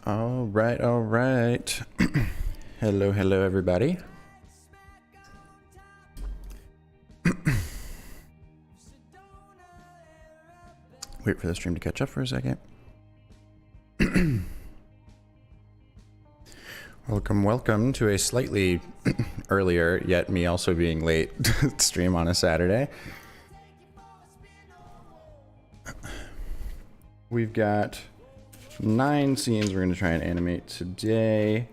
All right, all right. Hello, hello, everybody. Wait for the stream to catch up for a second. Welcome to a slightly earlier, yet me also being late, stream on a Saturday. We've got 9 scenes we're going to try and animate today,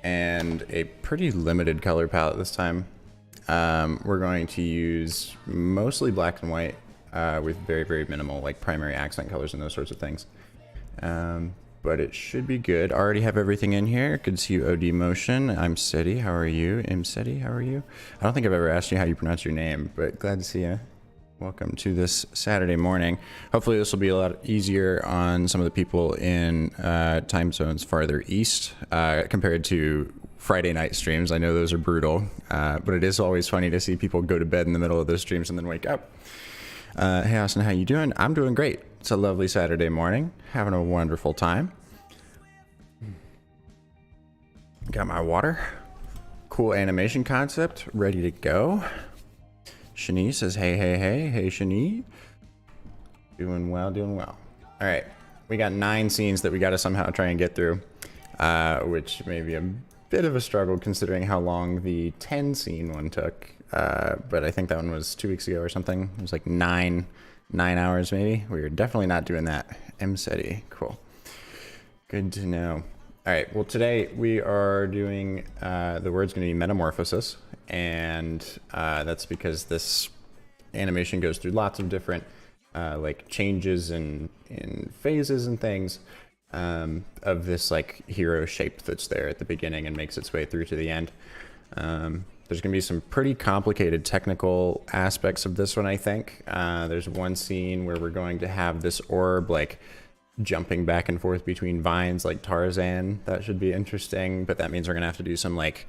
and a pretty limited color palette this time. We're going to use mostly black and white with very, very minimal like primary accent colors and those sorts of things. But it should be good. Already have everything in here. Good to see you, OD Motion. I'm Seti. How are you? Seti, how are you? I don't think I've ever asked you how you pronounce your name, but glad to see you. Welcome to this Saturday morning. Hopefully this will be a lot easier on some of the people in time zones farther east compared to Friday night streams. I know those are brutal, but it is always funny to see people go to bed in the middle of those streams and then wake up. Hey Austin, how you doing? I'm doing great. It's a lovely Saturday morning, having a wonderful time. Got my water. Cool animation concept, ready to go. Shani says, hey, hey, hey, hey, Shani. Doing well, doing well. All right, we got 9 scenes that we got to somehow try and get through, which may be a bit of a struggle considering how long the 10 scene one took. But I think that one was 2 weeks ago or something. It was like 9 hours maybe. We were definitely not doing that. Seti, cool. Good to know. All right, well today we are doing, the word's gonna be metamorphosis, and that's because this animation goes through lots of different like changes in phases and things of this like hero shape that's there at the beginning and makes its way through to the end. There's gonna be some pretty complicated technical aspects of this one, I think. There's one scene where we're going to have this orb like jumping back and forth between vines like Tarzan. That should be interesting, but that means we're gonna have to do some like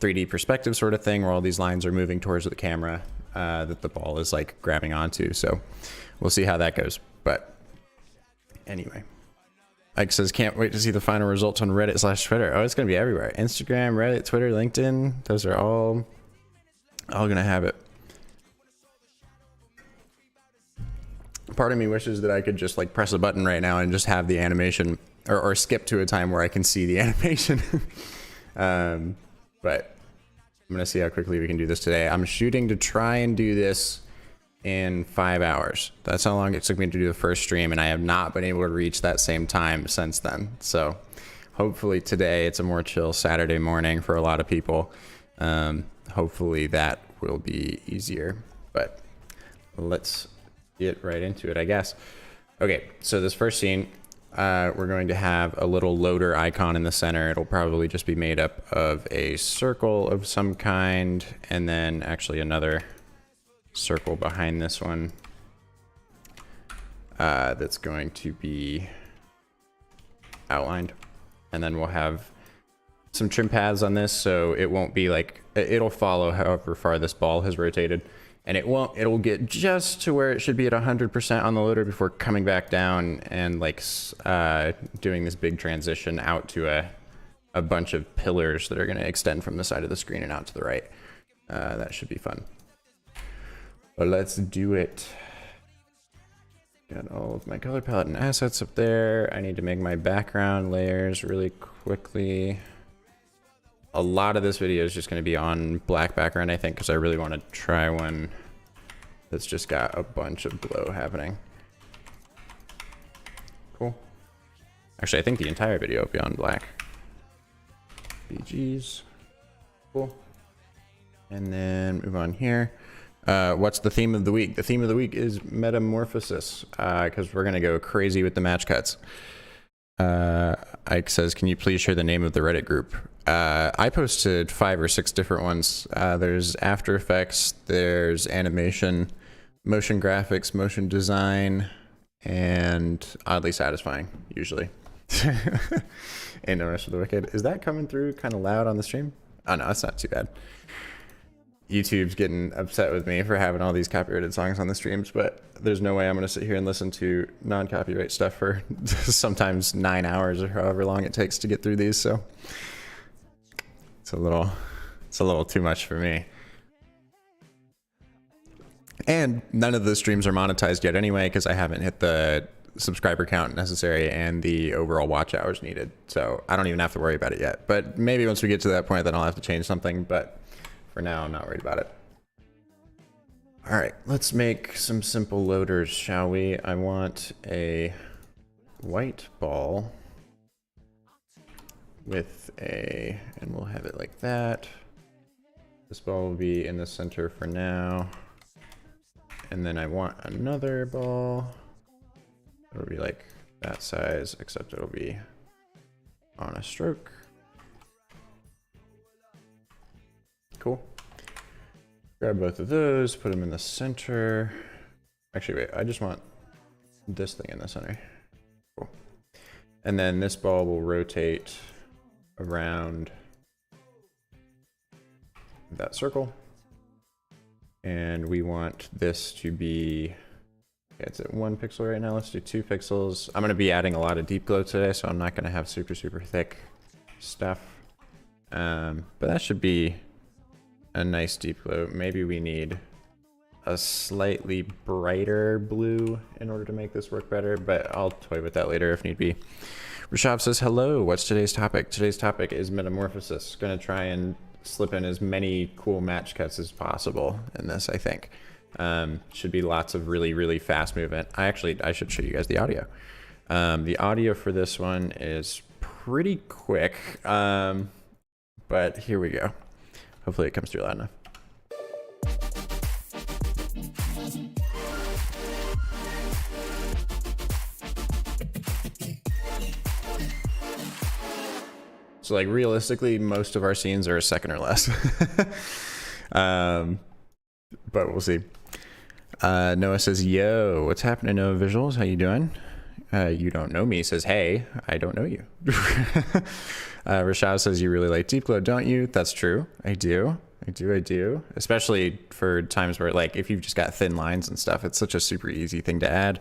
3D perspective sort of thing where all these lines are moving towards the camera that the ball is like grabbing onto. So we'll see how that goes. But anyway, Ike says, can't wait to see the final results on Reddit/Twitter. Oh, it's going to be everywhere. Instagram, Reddit, Twitter, LinkedIn. Those are all going to have it. Part of me wishes that I could just like press a button right now and just have the animation or skip to a time where I can see the animation. But I'm going to see how quickly we can do this today. I'm shooting to try and do this in 5 hours. That's how long it took me to do the first stream, and I have not been able to reach that same time since then. So hopefully today it's a more chill Saturday morning for a lot of people. Hopefully that will be easier, but let's get right into it, I guess. Okay, so this first scene, we're going to have a little loader icon in the center. It'll probably just be made up of a circle of some kind, and then actually another circle behind this one that's going to be outlined, and then we'll have some trim paths on this, so it won't be like, it'll follow however far this ball has rotated, and it'll get just to where it should be at 100% on the loader before coming back down and like doing this big transition out to a bunch of pillars that are going to extend from the side of the screen and out to the right. That should be fun. But let's do it. Got all of my color palette and assets up there. I need to make my background layers really quickly. A lot of this video is just going to be on black background, I think, because I really want to try one that's just got a bunch of glow happening. Cool. Actually, I think the entire video will be on black. BGs. Cool. And then move on here. What's the theme of the week? The theme of the week is metamorphosis, because we're going to go crazy with the match cuts. Ike says, can you please share the name of the Reddit group? I posted 5 or 6 different ones. There's After Effects, there's animation, motion graphics, motion design, and oddly satisfying, usually. And the rest of the wicked. Is that coming through kind of loud on the stream? Oh no, that's not too bad. YouTube's getting upset with me for having all these copyrighted songs on the streams, but there's no way I'm going to sit here and listen to non-copyright stuff for sometimes 9 hours or however long it takes to get through these. So it's a little too much for me. And none of the streams are monetized yet anyway, because I haven't hit the subscriber count necessary and the overall watch hours needed. So I don't even have to worry about it yet. But maybe once we get to that point, then I'll have to change something. But for now, I'm not worried about it. All right, let's make some simple loaders, shall we? I want a white ball with and we'll have it like that. This ball will be in the center for now. And then I want another ball. It'll be like that size, except it'll be on a stroke. Cool. Grab both of those, put them in the center. Actually, wait, I just want this thing in the center. Cool. And then this ball will rotate around that circle. And we want this to be, okay, it's at 1 pixel right now. Let's do 2 pixels. I'm going to be adding a lot of deep glow today, so I'm not going to have super thick stuff. But that should be a nice deep glow. Maybe we need a slightly brighter blue in order to make this work better, but I'll toy with that later if need be. Rashab says, hello, what's today's topic? Today's topic is metamorphosis. Gonna try and slip in as many cool match cuts as possible in this, I think. Should be lots of really fast movement. I should show you guys the audio. The audio for this one is pretty quick, but here we go. Hopefully it comes through loud enough. So like realistically, most of our scenes are a second or less. But we'll see. Noah says, yo, what's happening, Noah Visuals? How you doing? You don't know me says, hey, I don't know you. Rashad says, you really like deep glow, don't you? That's true. I do. Especially for times where, like, if you've just got thin lines and stuff, it's such a super easy thing to add.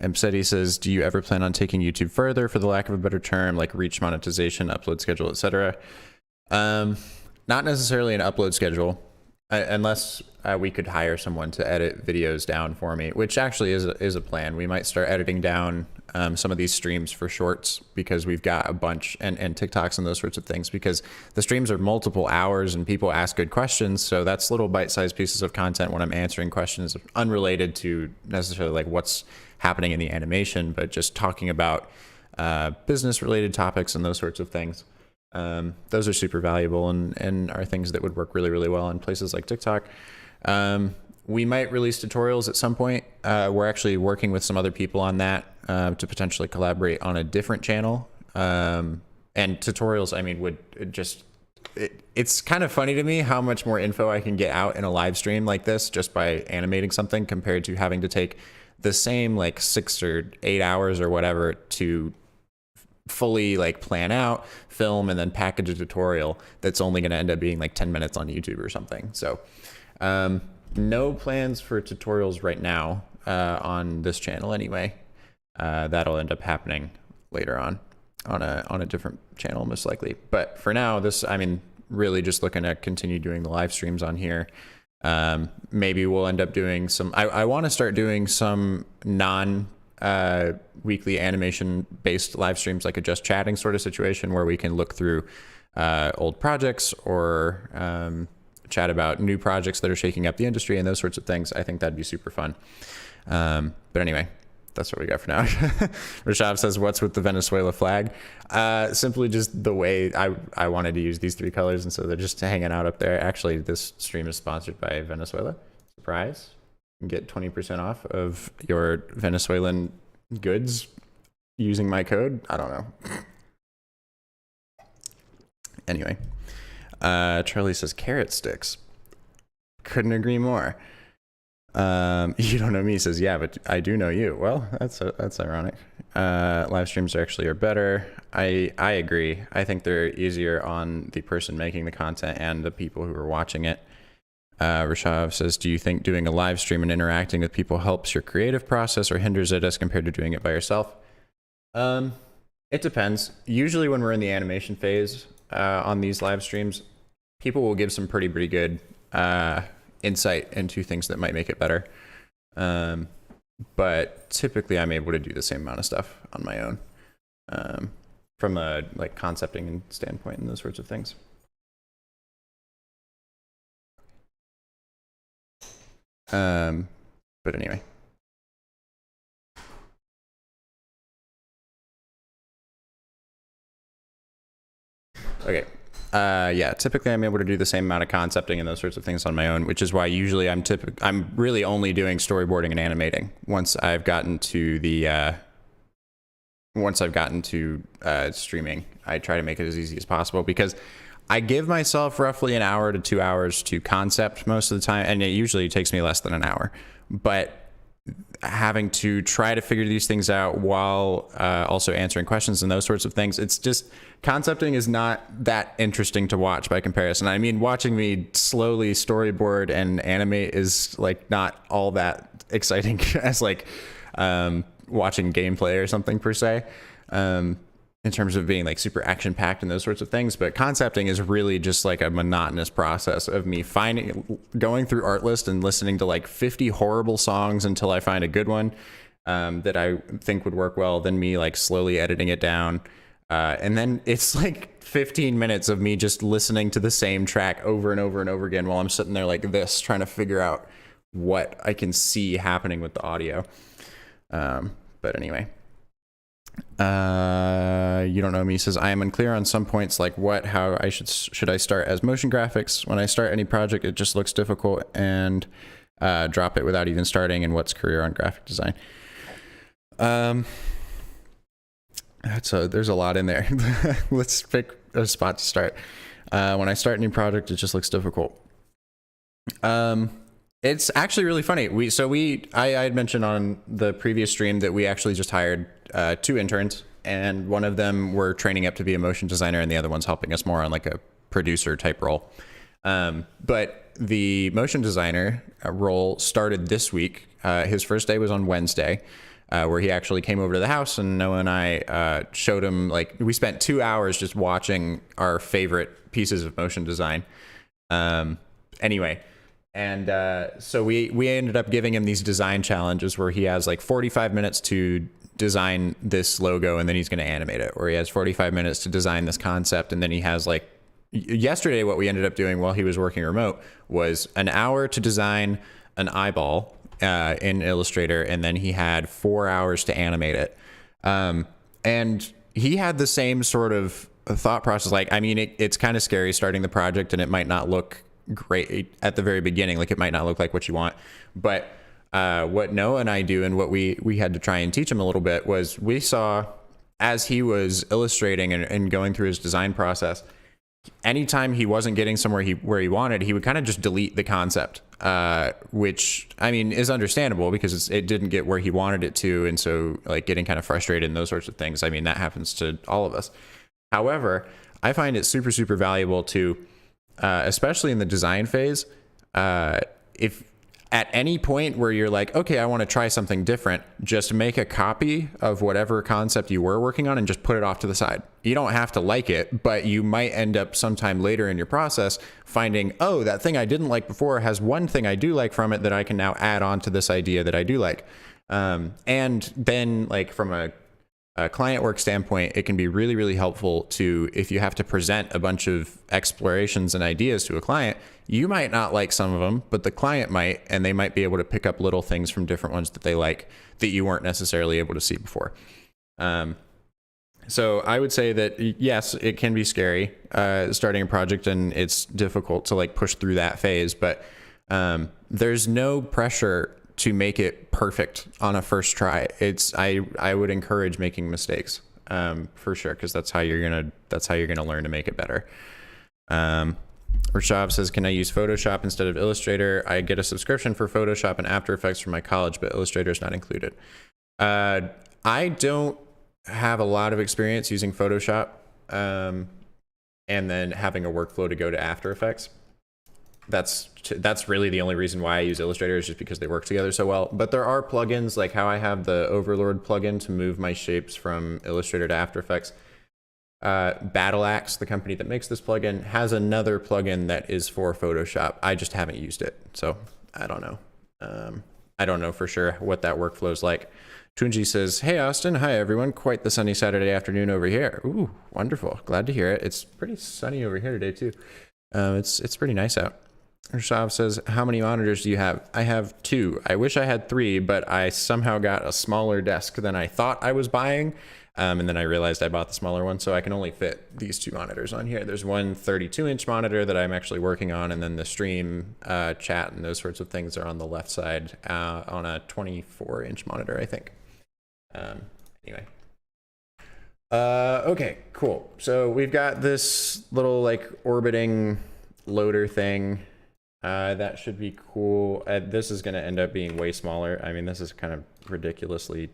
Mseti says, do you ever plan on taking YouTube further, for the lack of a better term, like reach monetization, upload schedule, etc.? Not necessarily an upload schedule, unless we could hire someone to edit videos down for me, which actually is a plan. We might start editing down some of these streams for shorts, because we've got a bunch, and TikToks and those sorts of things, because the streams are multiple hours and people ask good questions. So that's little bite-sized pieces of content when I'm answering questions unrelated to necessarily like what's happening in the animation, but just talking about business related topics and those sorts of things. Those are super valuable and are things that would work really well in places like TikTok. We might release tutorials at some point. We're actually working with some other people on that to potentially collaborate on a different channel. And tutorials, I mean, would just, it's kind of funny to me how much more info I can get out in a live stream like this just by animating something, compared to having to take the same like 6 or 8 hours or whatever to fully like plan out, film, and then package a tutorial that's only going to end up being like 10 minutes on YouTube or something. So no plans for tutorials right now on this channel anyway. That'll end up happening later on a different channel most likely. But for now, this, I mean, really just looking to continue doing the live streams on here. Maybe we'll end up doing some, I want to start doing some weekly animation based live streams, like a just chatting sort of situation where we can look through old projects or chat about new projects that are shaking up the industry and those sorts of things. I think that'd be super fun. But anyway, that's what we got for now. Rashab says, what's with the Venezuela flag? Simply just the way I wanted to use these 3 colors, and so they're just hanging out up there. Actually, this stream is sponsored by Venezuela. Surprise. You can get 20% off of your Venezuelan goods using my code. I don't know. Anyway, Charlie says carrot sticks. Couldn't agree more. You don't know me says, yeah, but I do know you. Well, that's ironic. Live streams are better. I agree. I think they're easier on the person making the content and the people who are watching it. Rishav says, do you think doing a live stream and interacting with people helps your creative process or hinders it as compared to doing it by yourself? It depends. Usually when we're in the animation phase on these live streams, people will give some pretty good insight into things that might make it better. But typically I'm able to do the same amount of stuff on my own from a like concepting and standpoint and those sorts of things. But anyway. Okay. Yeah, typically I'm able to do the same amount of concepting and those sorts of things on my own, which is why usually I'm really only doing storyboarding and animating once I've gotten to the streaming. I try to make it as easy as possible because I give myself roughly an hour to 2 hours to concept most of the time, and it usually takes me less than an hour. But having to try to figure these things out while also answering questions and those sorts of things, it's just concepting is not that interesting to watch by comparison. I mean, watching me slowly storyboard and animate is like not all that exciting as like watching gameplay or something per se, in terms of being like super action packed and those sorts of things. But concepting is really just like a monotonous process of me going through Artlist and listening to like 50 horrible songs until I find a good one that I think would work well, then me like slowly editing it down. And then it's like 15 minutes of me just listening to the same track over and over and over again while I'm sitting there like this, trying to figure out what I can see happening with the audio. But anyway, you don't know me says, I am unclear on some points like how I should I start as motion graphics? When I start any project, it just looks difficult and drop it without even starting, and what's career on graphic design? There's a lot in there. Let's pick a spot to start. When I start a new project, it just looks difficult. It's actually really funny. I had mentioned on the previous stream that we actually just hired 2 interns, and one of them we're training up to be a motion designer, and the other one's helping us more on like a producer type role. But the motion designer role started this week. His first day was on Wednesday. Where he actually came over to the house, and Noah and I showed him, like, we spent 2 hours just watching our favorite pieces of motion design. Anyway, and so we ended up giving him these design challenges where he has like 45 minutes to design this logo, and then he's going to animate it, or he has 45 minutes to design this concept, and then he has like, yesterday what we ended up doing while he was working remote was an hour to design an eyeball in Illustrator, and then he had 4 hours to animate it. And he had the same sort of thought process. Like, I mean, it's kind of scary starting the project, and it might not look great at the very beginning. Like, it might not look like what you want. But what Noah and I do, and what we had to try and teach him a little bit, was we saw as he was illustrating and going through his design process, anytime he wasn't getting somewhere where he wanted, he would kind of just delete the concept, which, I mean, is understandable because it didn't get where he wanted it to. And so like getting kind of frustrated and those sorts of things. I mean, that happens to all of us. However, I find it super, super valuable to, especially in the design phase, if at any point where you're like, okay, I want to try something different, just make a copy of whatever concept you were working on and just put it off to the side. You don't have to like it, but you might end up sometime later in your process finding, oh, that thing I didn't like before has one thing I do like from it that I can now add on to this idea that I do like. And then, like, from a client work standpoint, it can be really, really helpful to, if you have to present a bunch of explorations and ideas to a client, you might not like some of them, but the client might, and they might be able to pick up little things from different ones that they like that you weren't necessarily able to see before. So I would say that, yes, it can be scary starting a project, and it's difficult to like push through that phase, but there's no pressure to make it perfect on a first try. I would encourage making mistakes for sure, because that's how you're gonna learn to make it better. Rashab says, can I use Photoshop instead of Illustrator? I get a subscription for Photoshop and After Effects from my college, but Illustrator is not included. I don't have a lot of experience using Photoshop and then having a workflow to go to After Effects. that's really the only reason why I use Illustrator, is just because they work together so well. But there are plugins, like how I have the Overlord plugin to move my shapes from Illustrator to After Effects. Battle Axe, the company that makes this plugin, has another plugin that is for Photoshop. I just haven't used it, so I don't know. I don't know for sure what that workflow is like. Tunji says, "Hey Austin, hi everyone. Quite the sunny Saturday afternoon over here." Ooh, wonderful. Glad to hear it. It's pretty sunny over here today too. It's pretty nice out. Rashab says, "How many monitors do you have?" I have 2. I wish I had 3, but I somehow got a smaller desk than I thought I was buying. And then I realized I bought the smaller one, so I can only fit these 2 monitors on here. There's one 32-inch monitor that I'm actually working on, and then the stream, chat, and those sorts of things are on the left side on a 24-inch monitor, I think. Anyway. Okay, cool. So we've got this little like orbiting loader thing. That should be cool. This is going to end up being way smaller. I mean, this is kind of ridiculously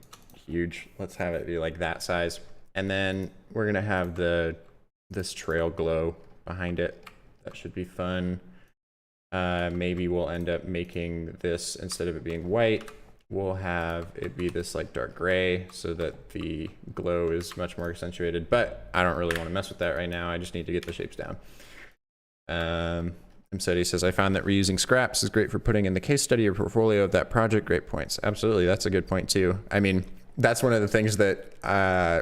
huge. Let's have it be like that size. And then we're going to have this trail glow behind it. That should be fun. Maybe we'll end up making this, instead of it being white, we'll have it be this like dark gray so that the glow is much more accentuated. But I don't really want to mess with that right now. I just need to get the shapes down. Mseti says, "I found that reusing scraps is great for putting in the case study or portfolio of that project." Great points. Absolutely. That's a good point too. I mean, that's one of the things that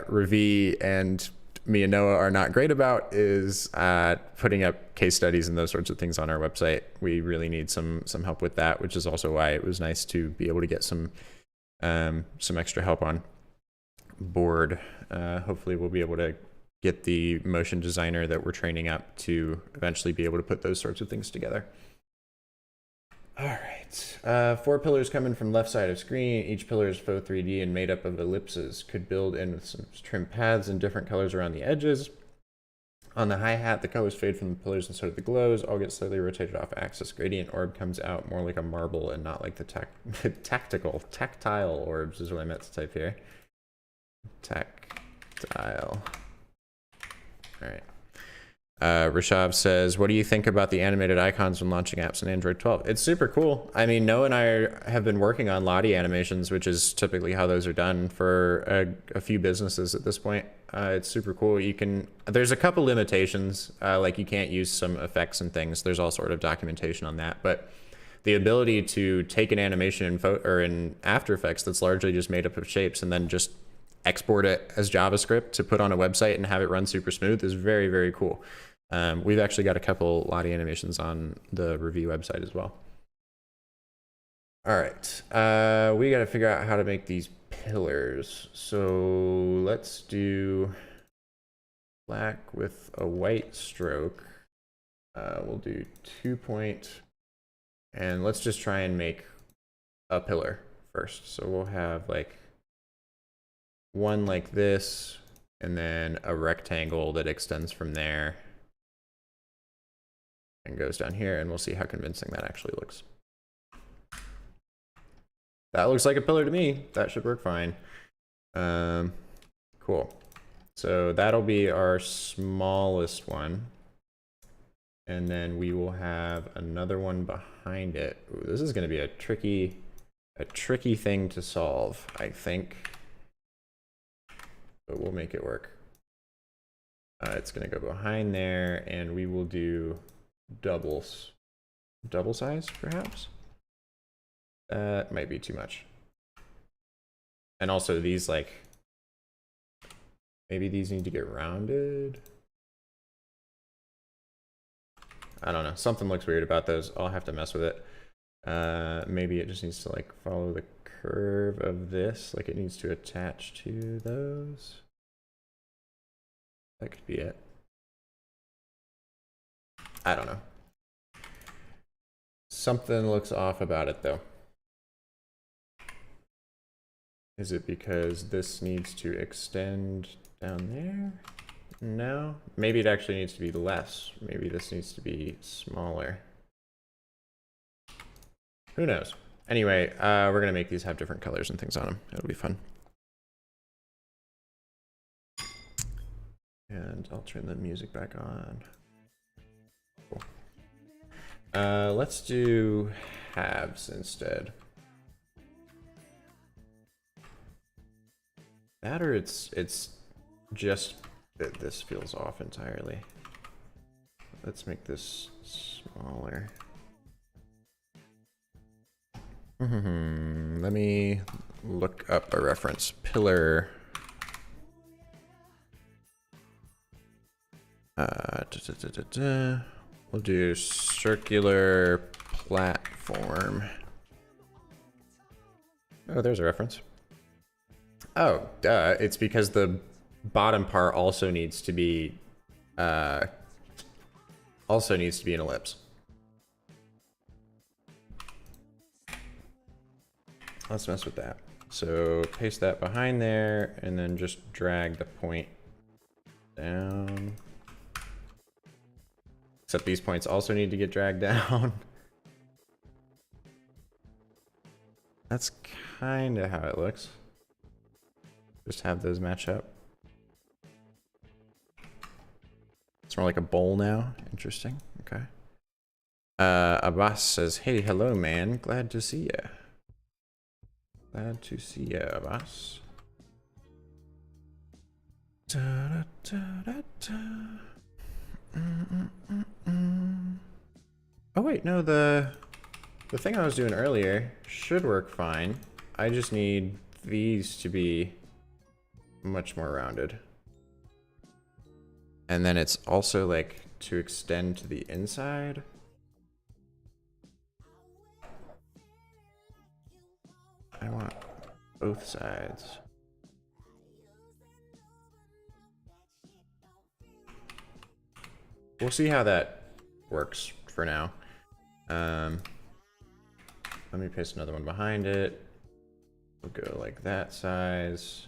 Ravi and me and Noah are not great about, is putting up case studies and those sorts of things on our website. We really need some help with that, which is also why it was nice to be able to get some extra help on board. Hopefully we'll be able to get the motion designer that we're training up to eventually be able to put those sorts of things together. All right, 4 pillars coming from left side of screen. Each pillar is faux 3D and made up of ellipses. Could build in with some trim paths and different colors around the edges. On the hi-hat, the colors fade from the pillars and so do the glows. All get slightly rotated off axis. Gradient orb comes out more like a marble and not like the tactile orbs is what I meant to type here. Tactile. All right. Rishabh says, "What do you think about the animated icons when launching apps in Android 12? It's super cool. I mean, Noah and I have been working on Lottie animations, which is typically how those are done for a few businesses at this point. It's super cool. There's a couple limitations, like you can't use some effects and things. There's all sort of documentation on that, but the ability to take an animation in After Effects that's largely just made up of shapes and then just export it as JavaScript to put on a website and have it run super smooth is very, very cool. We've actually got a couple Lottie animations on the review website as well. All right, we got to figure out how to make these pillars. So let's do black with a white stroke. We'll do 2 point, and let's just try and make a pillar first. So we'll have like one like this, and then a rectangle that extends from there and goes down here, and we'll see how convincing that actually looks. That looks like a pillar to me. That should work fine. Cool. So that'll be our smallest one. And then we will have another one behind it. Ooh, this is going to be a tricky thing to solve, I think. But we'll make it work. It's going to go behind there, and we will do double size, perhaps. That might be too much. And also these, like, maybe these need to get rounded. I don't know. Something looks weird about those. I'll have to mess with it. Maybe it just needs to like follow the curve of this. Like it needs to attach to those. That could be it. I don't know. Something looks off about it though. Is it because this needs to extend down there? No, maybe it actually needs to be less. Maybe this needs to be smaller. Who knows? Anyway, we're gonna make these have different colors and things on them. It'll be fun. And I'll turn the music back on. Cool. Let's do halves instead. That or it's just that this feels off entirely. Let's make this smaller. Let me look up a reference. Pillar. We'll do circular platform. Oh, there's a reference. Oh, duh. It's because the bottom part also needs to be an ellipse. Let's mess with that. So paste that behind there and then just drag the point down. Except these points also need to get dragged down. That's kind of how it looks. Just have those match up. It's more like a bowl now. Interesting. Okay. Abbas says, hey, hello, man. Glad to see ya. Glad to see ya, Abbas. Da, da, da, da, da. Oh wait, no, the thing I was doing earlier should work fine. I just need these to be much more rounded. And then it's also like to extend to the inside. I want both sides. We'll see how that works for now. Let me paste another one behind it. We'll go like that size.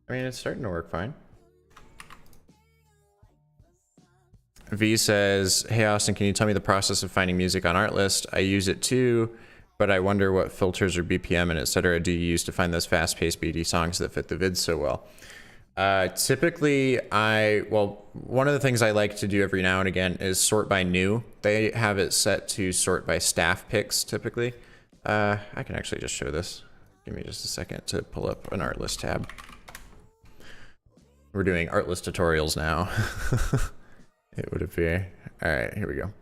I mean, it's starting to work fine. V says, hey Austin, can you tell me the process of finding music on Artlist? I use it too, but I wonder what filters or BPM and etc. do you use to find those fast-paced beaty songs that fit the vids so well? Typically, one of the things I like to do every now and again is sort by new. They have it set to sort by staff picks, typically. I can actually just show this. Give me just a second to pull up an Artlist tab. We're doing Artlist tutorials now. It would appear. All right, here we go.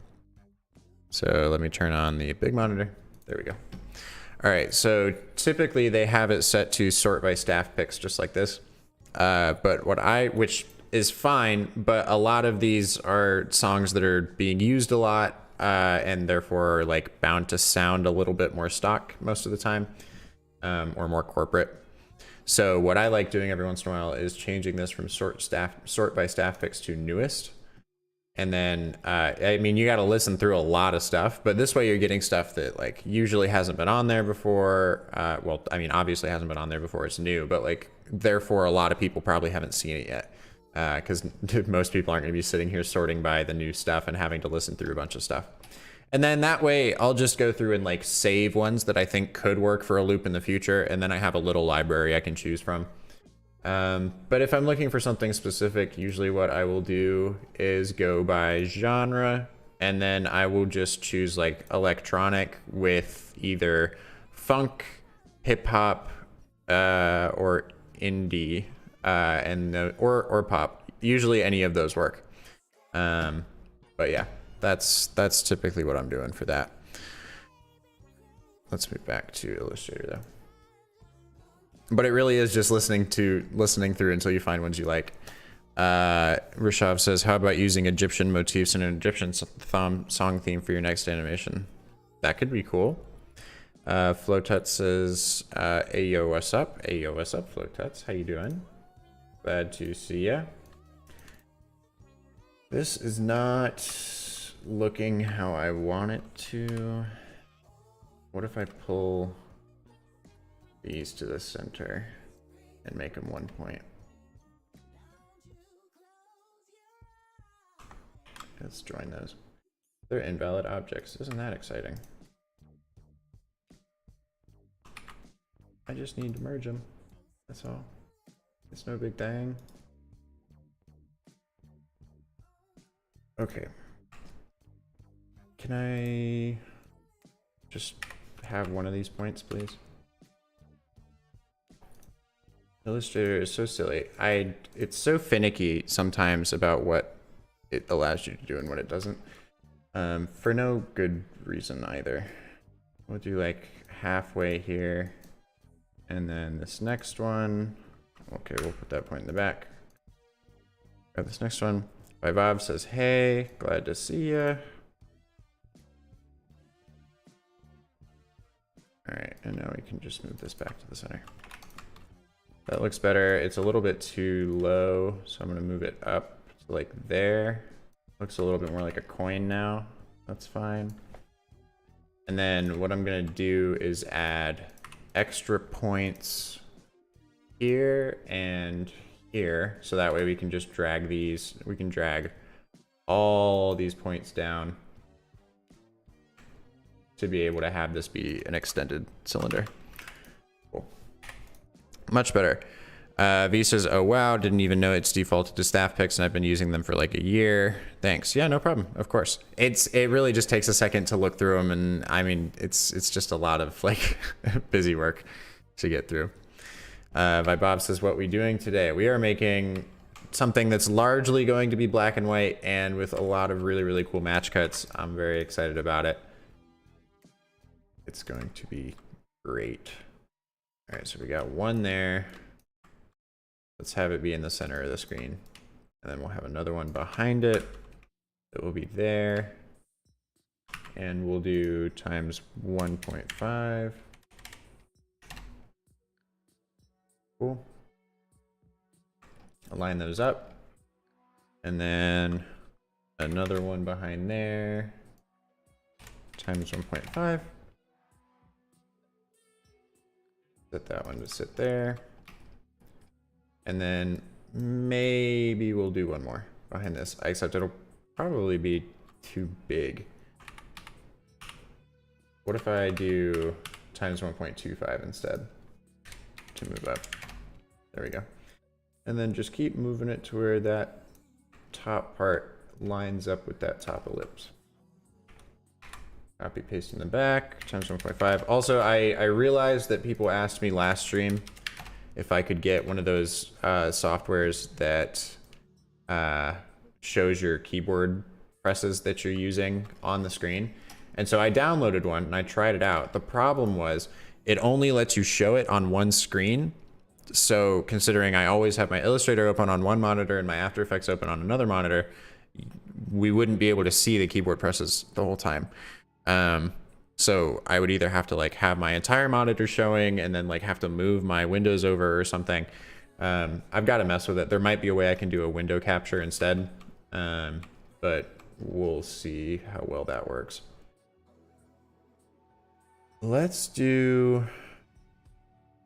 So let me turn on the big monitor. There we go. All right, so typically they have it set to sort by staff picks, just like this. But which is fine, but a lot of these are songs that are being used a lot, and therefore are like bound to sound a little bit more stock most of the time, or more corporate. So what I like doing every once in a while is changing this from sort by staff picks to newest. And then, I mean, you got to listen through a lot of stuff, but this way you're getting stuff that like usually hasn't been on there before. Well, I mean, obviously hasn't been on there before, it's new, but like, therefore a lot of people probably haven't seen it yet. Because most people aren't going to be sitting here sorting by the new stuff and having to listen through a bunch of stuff. And then that way I'll just go through and like save ones that I think could work for a loop in the future. And then I have a little library I can choose from. But if I'm looking for something specific, usually what I will do is go by genre, and then I will just choose like electronic with either funk, hip hop, or indie, or pop. Usually any of those work. But yeah, that's typically what I'm doing for that. Let's move back to Illustrator though. But it really is just listening through until you find ones you like. Rishav says, how about using Egyptian motifs in an Egyptian song theme for your next animation? That could be cool. Flowtut says, ayo, what's up? Ayo, what's up, Flowtuts? How you doing? Glad to see ya. This is not looking how I want it to. What if I pull these to the center and make them 1 point? Let's join those. They're invalid objects. Isn't that exciting? I just need to merge them. That's all. It's no big thing. Okay. Can I just have one of these points, please? Illustrator is so silly. It's so finicky sometimes about what it allows you to do and what it doesn't. For no good reason either. We'll do like halfway here. And then this next one. Okay, we'll put that point in the back. Got this next one. By Bob says, hey, glad to see ya. All right, and now we can just move this back to the center. That looks better. It's a little bit too low, so I'm gonna move it up to like there. Looks a little bit more like a coin now. That's fine. And then what I'm gonna do is add extra points here and here, so that way we can just drag these. We can drag all these points down to be able to have this be an extended cylinder. Cool. Much better. V says, oh wow, didn't even know it's defaulted to staff picks and I've been using them for like a year. Thanks. Yeah, no problem. Of course. It really just takes a second to look through them, and I mean, it's just a lot of like busy work to get through. By Bob says, what we doing today? We are making something that's largely going to be black and white and with a lot of really, really cool match cuts. I'm very excited about it. It's going to be great. All right, so we got one there. Let's have it be in the center of the screen. And then we'll have another one behind it. It will be there. And we'll do times 1.5. Cool. Align those up. And then another one behind there. Times 1.5. Set that one to sit there. And then maybe we'll do one more behind this, except it'll probably be too big. What if I do times 1.25 instead to move up? There we go. And then just keep moving it to where that top part lines up with that top ellipse. Copy paste in the back, times 1.5. Also, I realized that people asked me last stream if I could get one of those softwares that shows your keyboard presses that you're using on the screen. And so I downloaded one and I tried it out. The problem was it only lets you show it on one screen. So considering I always have my Illustrator open on one monitor and my After Effects open on another monitor, we wouldn't be able to see the keyboard presses the whole time. So I would either have to like have my entire monitor showing and then like have to move my windows over or something. I've got to mess with it. There might be a way I can do a window capture instead, but we'll see how well that works. Let's do,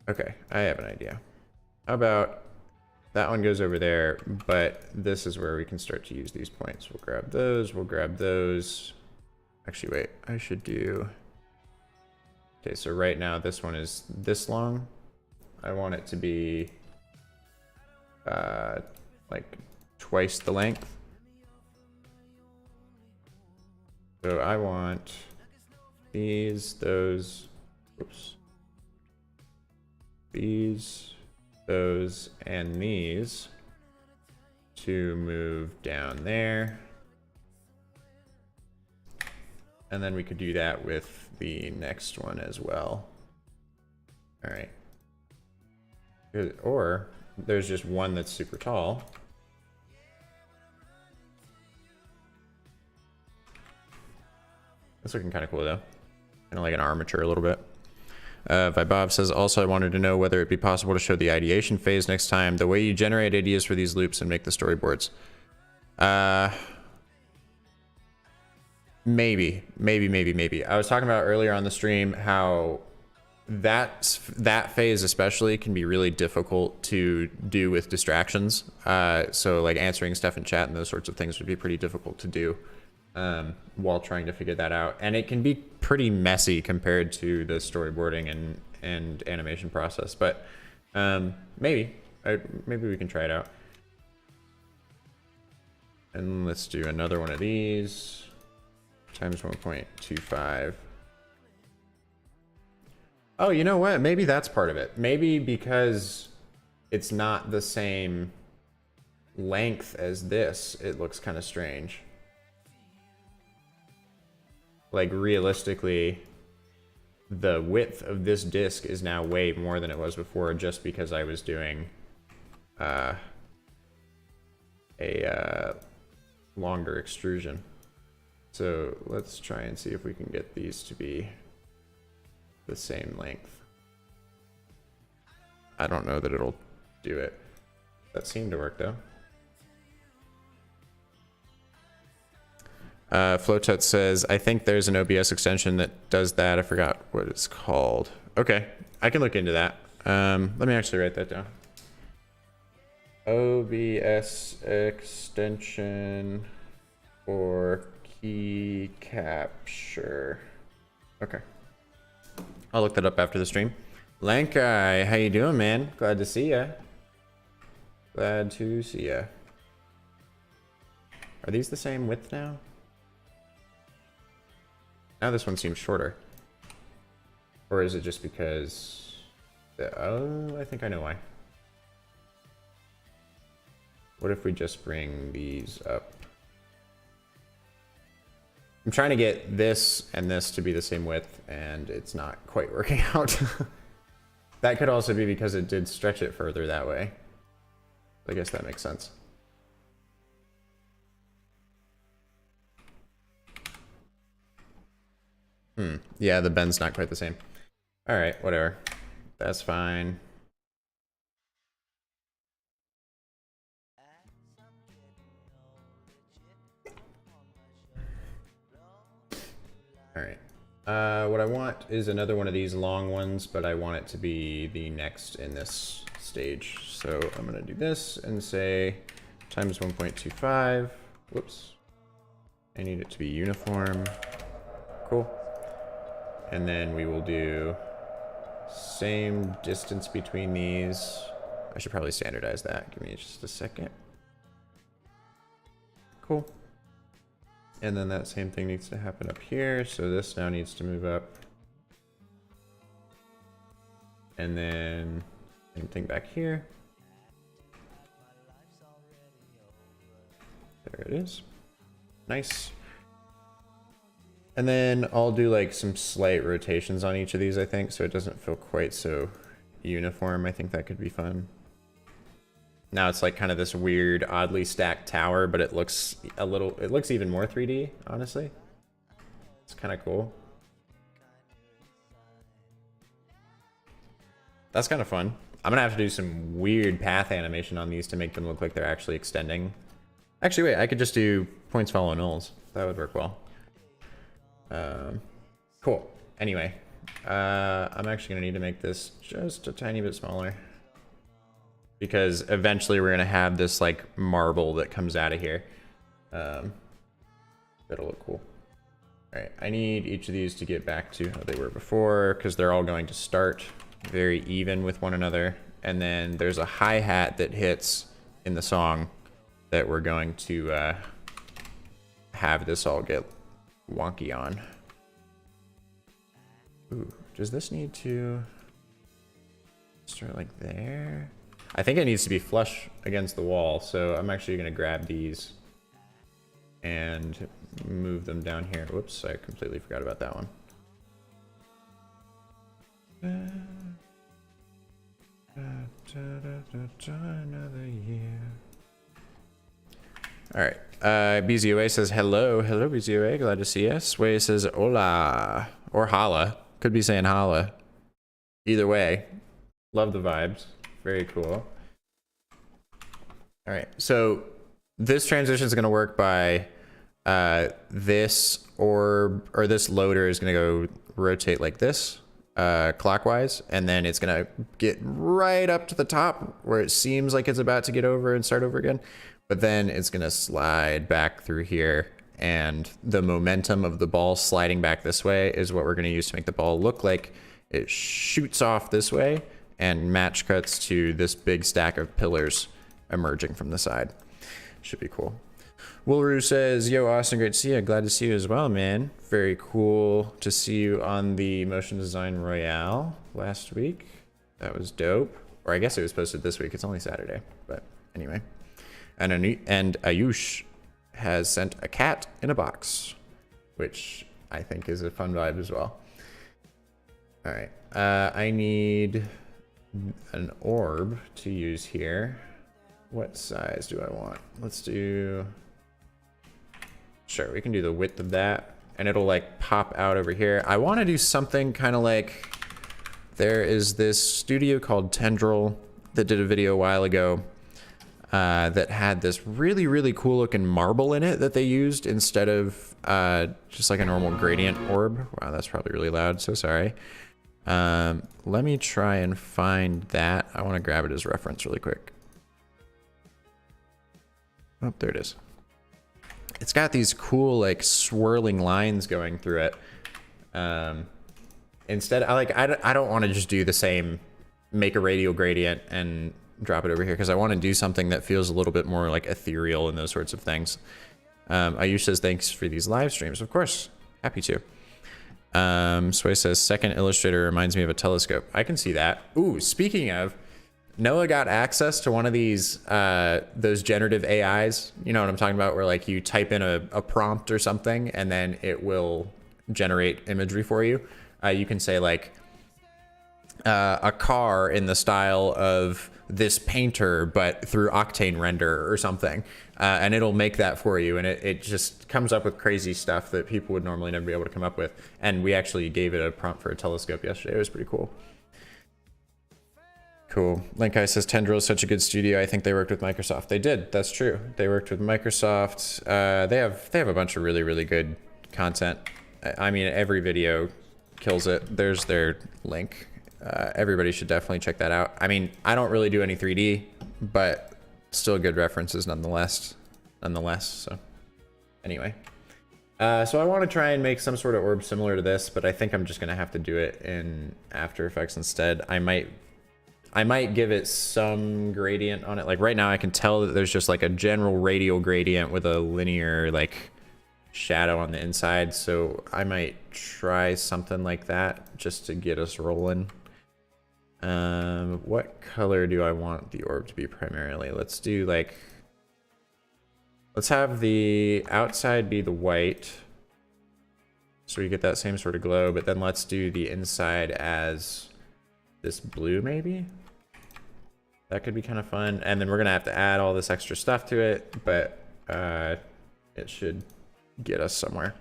okay, I have an idea. How about that one goes over there, but this is where we can start to use these points. We'll grab those, we'll grab those. Actually, wait, I should do, okay, so right now this one is this long. I want it to be like twice the length. So I want these, those, oops. These, those, and these to move down there. And then we could do that with the next one as well. All right. Or there's just one that's super tall. That's looking kind of cool though. Kind of like an armature a little bit. By Bob says, also I wanted to know whether it'd be possible to show the ideation phase next time, the way you generate ideas for these loops and make the storyboards. Maybe. I was talking about earlier on the stream how that phase especially can be really difficult to do with distractions. So like answering stuff in chat and those sorts of things would be pretty difficult to do while trying to figure that out. And it can be pretty messy compared to the storyboarding and animation process. But maybe we can try it out. And let's do another one of these. times 1.25. Oh, you know what? Maybe that's part of it. Maybe because it's not the same length as this, it looks kind of strange. Like realistically, the width of this disc is now way more than it was before, just because I was doing a longer extrusion. So let's try and see if we can get these to be the same length. I don't know that it'll do it. That seemed to work though. Flowtut says, I think there's an OBS extension that does that. I forgot what it's called. Okay, I can look into that. Let me actually write that down. OBS extension for key capture. Okay. I'll look that up after the stream. Lankai, how you doing, man? Glad to see ya. Glad to see ya. Are these the same width now? Now this one seems shorter. Or is it just because... Oh, I think I know why. What if we just bring these up? I'm trying to get this and this to be the same width, and it's not quite working out. That could also be because it did stretch it further that way. I guess that makes sense. Yeah, the bend's not quite the same. All right, whatever. That's fine. All right. What I want is another one of these long ones, but I want it to be the next in this stage. So I'm going to do this and say times 1.25. Whoops. I need it to be uniform. Cool. And then we will do same distance between these. I should probably standardize that. Give me just a second. Cool. And then that same thing needs to happen up here. So this now needs to move up. And then same thing back here. There it is. Nice. And then I'll do like some slight rotations on each of these, I think, so it doesn't feel quite so uniform. I think that could be fun. Now it's like kind of this weird, oddly stacked tower, but it looks it looks even more 3D, honestly. It's kind of cool. That's kind of fun. I'm gonna have to do some weird path animation on these to make them look like they're actually extending. Actually, wait, I could just do points follow nulls. That would work well. Cool. Anyway, I'm actually gonna need to make this just a tiny bit smaller, because eventually we're gonna have this like marble that comes out of here. That'll look cool. All right, I need each of these to get back to how they were before, because they're all going to start very even with one another. And then there's a hi-hat that hits in the song that we're going to have this all get wonky on. Ooh, does this need to start like there? I think it needs to be flush against the wall, so I'm actually gonna grab these and move them down here. Whoops, I completely forgot about that one. Another year. All right. BZOA says hello. Hello, BZOA. Glad to see us. Sway says hola. Or holla. Could be saying holla. Either way. Love the vibes. Very cool. All right. So this transition is going to work by this or this loader is going to go rotate like this clockwise. And then it's going to get right up to the top where it seems like it's about to get over and start over again. But then it's going to slide back through here, and the momentum of the ball sliding back this way is what we're going to use to make the ball look like it shoots off this way and match cuts to this big stack of pillars emerging from the side. Should be cool. Woolroo says, yo, Austin, great to see you. Glad to see you as well, man. Very cool to see you on the Motion Design Royale last week. That was dope. Or I guess it was posted this week. It's only Saturday, but anyway. And Ayush has sent a cat in a box, which I think is a fun vibe as well. All right, I need an orb to use here. What size do I want? Let's do, sure, we can do the width of that, and it'll like pop out over here. I want to do something kind of like, there is this studio called Tendril that did a video a while ago that had this really, really cool looking marble in it that they used instead of just like a normal gradient orb. Wow, that's probably really loud, so sorry. Let me try and find that. I want to grab it as reference really quick. Oh, there it is. It's got these cool like swirling lines going through it. Instead, I don't want to just do the same, make a radial gradient and drop it over here, because I want to do something that feels a little bit more like ethereal and those sorts of things. Ayush says, thanks for these live streams. Of course, happy to. Sway says, second Illustrator reminds me of a telescope. I can see that. Ooh, speaking of, Noah got access to one of these, those generative AIs. You know what I'm talking about? Where like you type in a prompt or something and then it will generate imagery for you. You can say like a car in the style of this painter, but through Octane render or something. And it'll make that for you. And it just comes up with crazy stuff that people would normally never be able to come up with. And we actually gave it a prompt for a telescope yesterday. It was pretty cool. Cool. Linkai says, Tendril is such a good studio. I think they worked with Microsoft. They did. That's true. They worked with Microsoft. They have a bunch of really, really good content. I mean, every video kills it. There's their link. Everybody should definitely check that out. I mean, I don't really do any 3D, but still good references nonetheless. So anyway. So I want to try and make some sort of orb similar to this, but I think I'm just going to have to do it in After Effects instead. I might give it some gradient on it. Like right now I can tell that there's just like a general radial gradient with a linear like shadow on the inside. So I might try something like that just to get us rolling. What color do I want the orb to be primarily? Let's do like, let's have the outside be the white, so we get that same sort of glow, but then let's do the inside as this blue maybe. That could be kind of fun. And then we're gonna have to add all this extra stuff to it, but it should get us somewhere.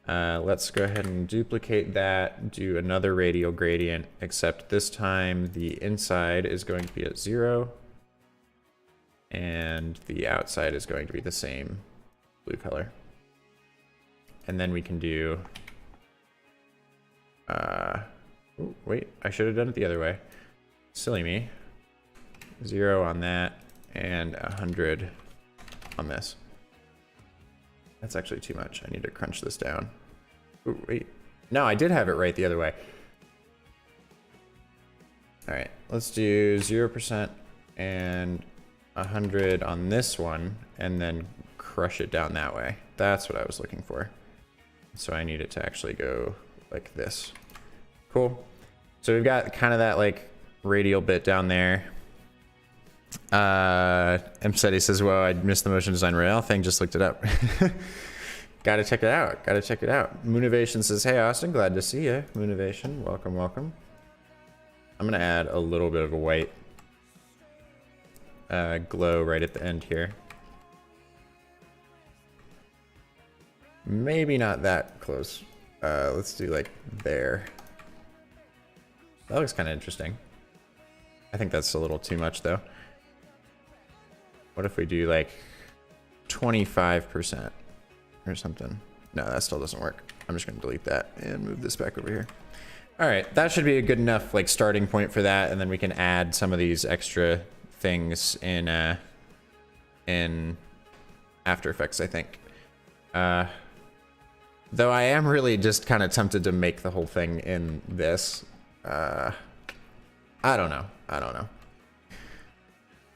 Let's go ahead and duplicate that, do another radial gradient, except this time the inside is going to be at 0 and the outside is going to be the same blue color. And then we can do, oh, wait, I should have done it the other way. Silly me. 0 on that and 100 on this. That's actually too much. I need to crunch this down. Ooh, wait. No, I did have it right the other way. All right, let's do 0% and 100 on this one and then crush it down that way. That's what I was looking for. So I need it to actually go like this. Cool. So we've got kind of that like radial bit down there. Msetti says, well, I missed the Motion Design Royale thing, just looked it up. Gotta check it out. Gotta check it out. Moonivation says, hey, Austin, glad to see you. Moonivation, welcome, welcome. I'm gonna add a little bit of a white glow right at the end here. Maybe not that close. Let's do like there. That looks kind of interesting. I think that's a little too much though. What if we do like 25% or something? No, that still doesn't work. I'm just gonna delete that and move this back over here. All right, that should be a good enough like starting point for that, and then we can add some of these extra things in After Effects, I think. Though I am really just kind of tempted to make the whole thing in this. I don't know.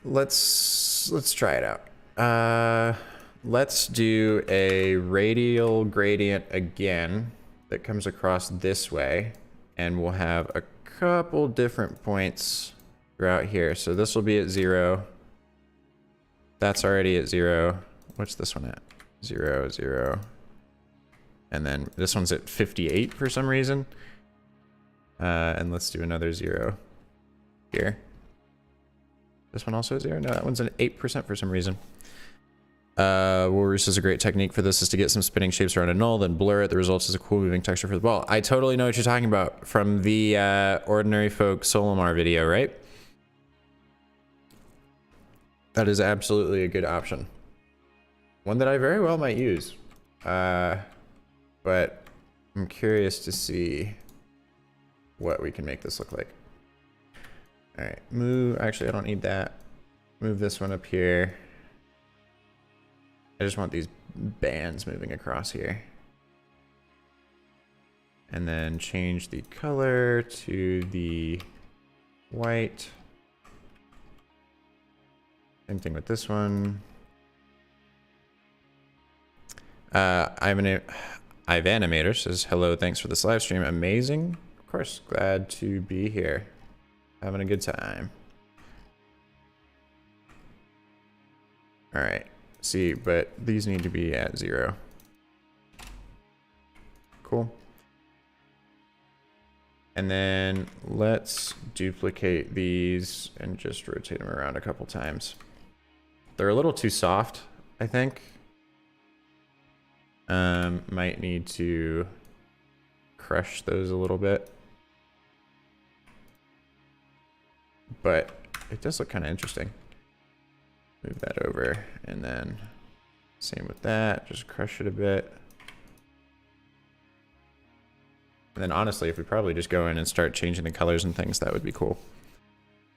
Let's try it out. let's do a radial gradient again that comes across this way, and we'll have a couple different points throughout here. So this will be at 0. That's already at 0. What's this one at? 0, 0. And then this one's at 58 for some reason. And let's do another 0 here. This one also at 0? No, that one's at 8% for some reason. Walrus is a great technique for this, is to get some spinning shapes around a null, then blur it. The result is a cool moving texture for the ball. I totally know what you're talking about from the Ordinary Folk Solomar video, right? That is absolutely a good option. One that I very well might use. But I'm curious to see what we can make this look like. All right, move. Actually, I don't need that. Move this one up here. I just want these bands moving across here. And then change the color to the white. Same thing with this one. Animator says, hello, thanks for this live stream. Amazing. Of course, glad to be here. Having a good time. All right. See, but these need to be at 0. Cool. And then let's duplicate these and just rotate them around a couple times. They're a little too soft, I think. Might need to crush those a little bit. But it does look kind of interesting. Move that over, and then same with that, just crush it a bit. And then honestly, if we probably just go in and start changing the colors and things, that would be cool.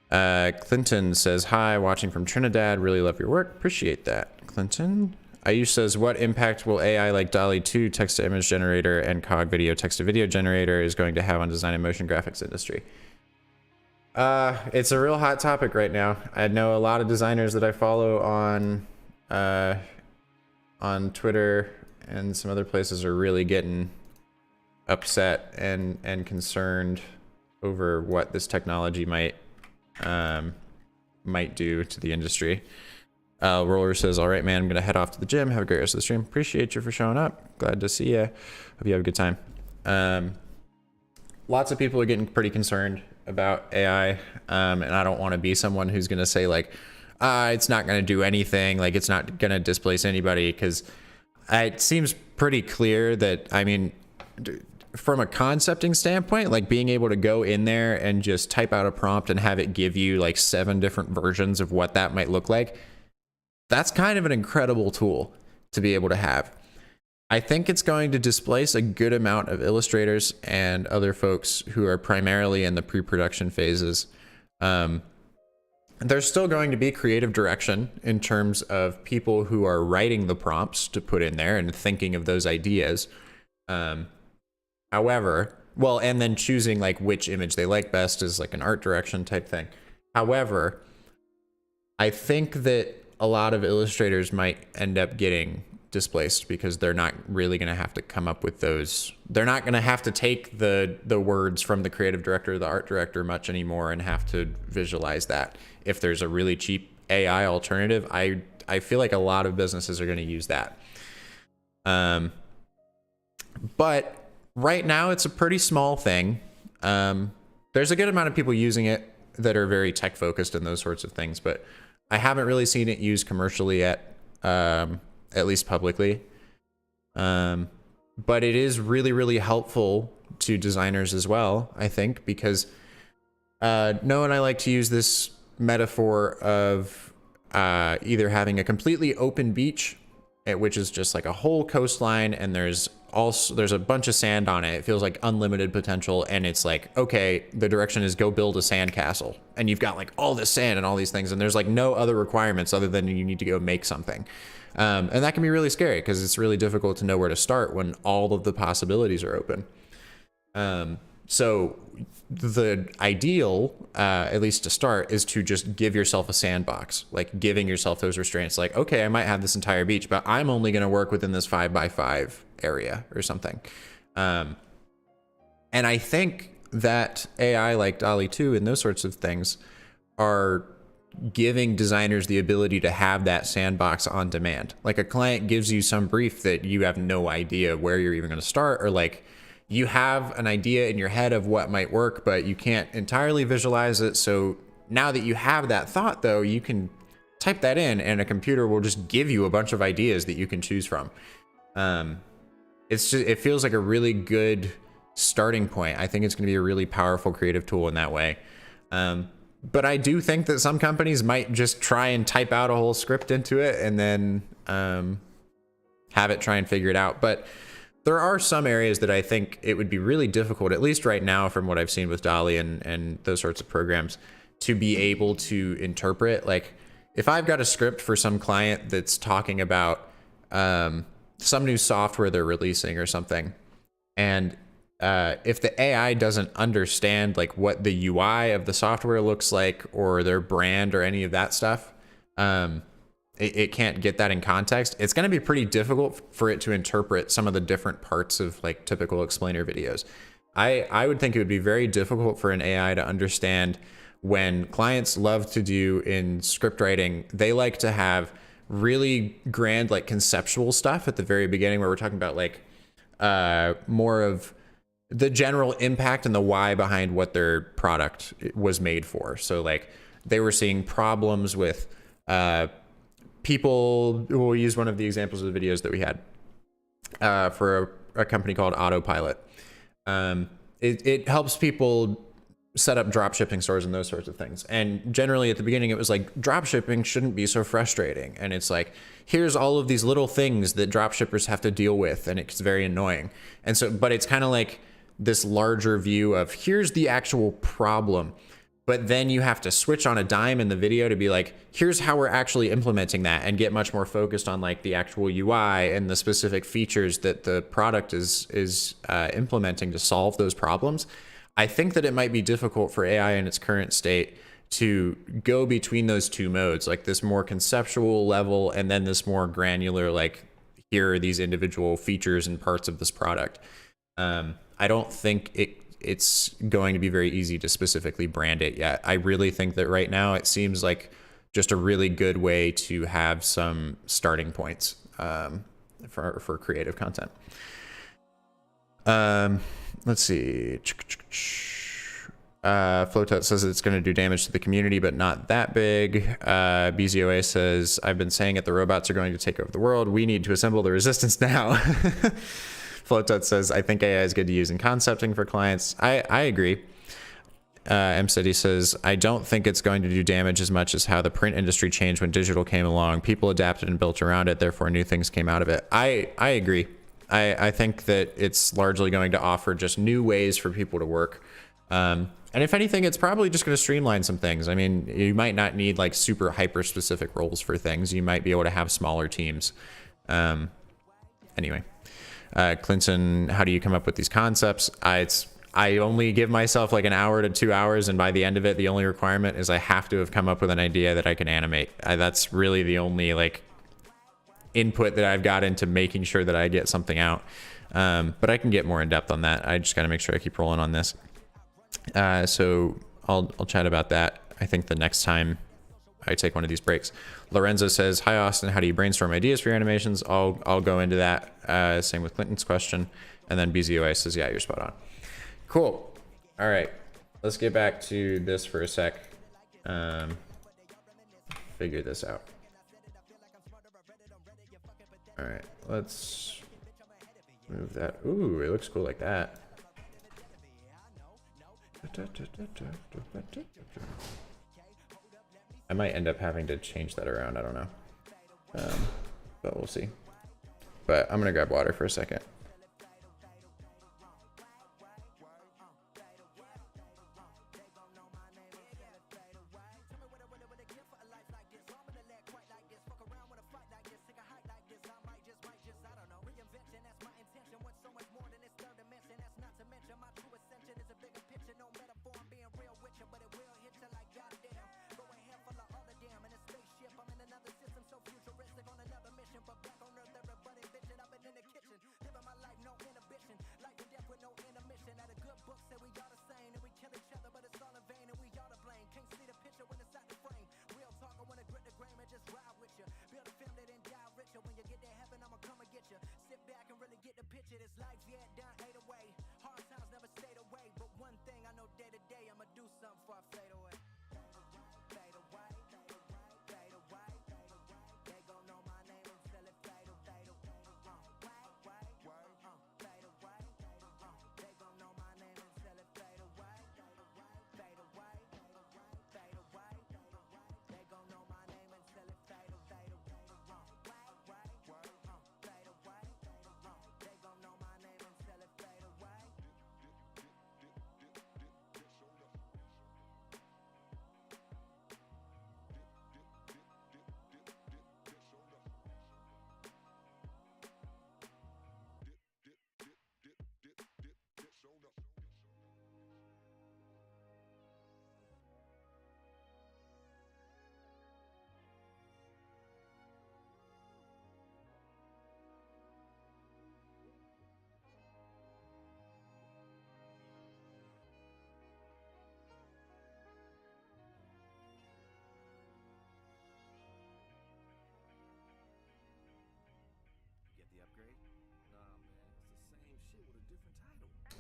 Clinton says, hi, watching from Trinidad, really love your work, appreciate that. Clinton? Ayush says, what impact will AI like DALL-E 2 text-to-image generator and Cog Video text-to-video generator is going to have on design and motion graphics industry? It's a real hot topic right now. I know a lot of designers that I follow on Twitter and some other places are really getting upset and concerned over what this technology might do to the industry. Roller says, all right, man, I'm going to head off to the gym. Have a great rest of the stream. Appreciate you for showing up. Glad to see you. Hope you have a good time. Lots of people are getting pretty concerned about AI. And I don't want to be someone who's going to say like, it's not going to do anything. Like it's not going to displace anybody. Cause it seems pretty clear that, I mean, from a concepting standpoint, like being able to go in there and just type out a prompt and have it give you like 7 different versions of what that might look like. That's kind of an incredible tool to be able to have. I think it's going to displace a good amount of illustrators and other folks who are primarily in the pre-production phases. There's still going to be creative direction in terms of people who are writing the prompts to put in there and thinking of those ideas. However, well, and then choosing like which image they like best is like an art direction type thing. However, I think that a lot of illustrators might end up getting displaced because they're not really going to have to come up with those. They're not going to have to take the words from the creative director or the art director much anymore and have to visualize that. If there's a really cheap AI alternative, I feel like a lot of businesses are going to use that. But right now it's a pretty small thing. There's a good amount of people using it that are very tech focused and those sorts of things, but I haven't really seen it used commercially yet, at least publicly. But it is really, really helpful to designers as well, I think, because Noah and I like to use this metaphor of either having a completely open beach, which is just like a whole coastline, and there's a bunch of sand on it. It feels like unlimited potential, and it's like, okay, the direction is go build a sand castle, and you've got like all this sand and all these things, and there's like no other requirements other than you need to go make something. And that can be really scary because it's really difficult to know where to start when all of the possibilities are open. So the ideal, at least to start, is to just give yourself a sandbox, like giving yourself those restraints. Like, okay, I might have this entire beach, but I'm only going to work within this 5x5 area or something. And I think that AI like DALL-E 2 and those sorts of things are giving designers the ability to have that sandbox on demand. Like a client gives you some brief that you have no idea where you're even going to start, or like you have an idea in your head of what might work, but you can't entirely visualize it. So now that you have that thought, though, you can type that in and a computer will just give you a bunch of ideas that you can choose from. It feels like a really good starting point. I think it's going to be a really powerful creative tool in that way. But I do think that some companies might just try and type out a whole script into it and then have it try and figure it out. But there are some areas that I think it would be really difficult, at least right now from what I've seen with DALL-E and those sorts of programs, to be able to interpret. Like if I've got a script for some client that's talking about some new software they're releasing or something, and if the AI doesn't understand like what the UI of the software looks like or their brand or any of that stuff, it can't get that in context. It's going to be pretty difficult for it to interpret some of the different parts of like typical explainer videos. I would think it would be very difficult for an AI to understand when clients love to do in script writing. They like to have really grand like conceptual stuff at the very beginning where we're talking about like more of the general impact and the why behind what their product was made for. So like they were seeing problems with people. We'll use one of the examples of the videos that we had for a company called Autopilot. It helps people set up drop shipping stores and those sorts of things. And generally at the beginning, it was like drop shipping shouldn't be so frustrating. And it's like, here's all of these little things that drop shippers have to deal with. And it's very annoying. And so, but it's kind of like this larger view of here's the actual problem. But then you have to switch on a dime in the video to be like, here's how we're actually implementing that, and get much more focused on like the actual UI and the specific features that the product is implementing to solve those problems. I think that it might be difficult for AI in its current state to go between those two modes, like this more conceptual level and then this more granular, like here are these individual features and parts of this product. I don't think it's going to be very easy to specifically brand it yet. I really think that right now it seems like just a really good way to have some starting points for creative content. Let's see. Flotat says it's going to do damage to the community, but not that big. BZOA says, I've been saying it, the robots are going to take over the world. We need to assemble the resistance now. Flotat says, I think AI is good to use in concepting for clients. I agree. MCity says, I don't think it's going to do damage as much as how the print industry changed when digital came along. People adapted and built around it, therefore new things came out of it. I agree. I think that it's largely going to offer just new ways for people to work. And if anything, it's probably just going to streamline some things. I mean, you might not need like super hyper specific roles for things. You might be able to have smaller teams. Anyway, Clinton, how do you come up with these concepts? I only give myself like an hour to 2 hours, and by the end of it, the only requirement is I have to have come up with an idea that I can animate. That's really the only like input that I've got into making sure that I get something out. But I can get more in depth on that. I just got to make sure I keep rolling on this. So I'll chat about that, I think, the next time I take one of these breaks. Lorenzo says, hi Austin, how do you brainstorm ideas for your animations? I'll go into that. Same with Clinton's question. And then BZOI says, yeah, you're spot on. Cool. All right, let's get back to this for a sec. Figure this out. All right, let's move that. Ooh, it looks cool like that. I might end up having to change that around. I don't know. But we'll see. But I'm gonna grab water for a second.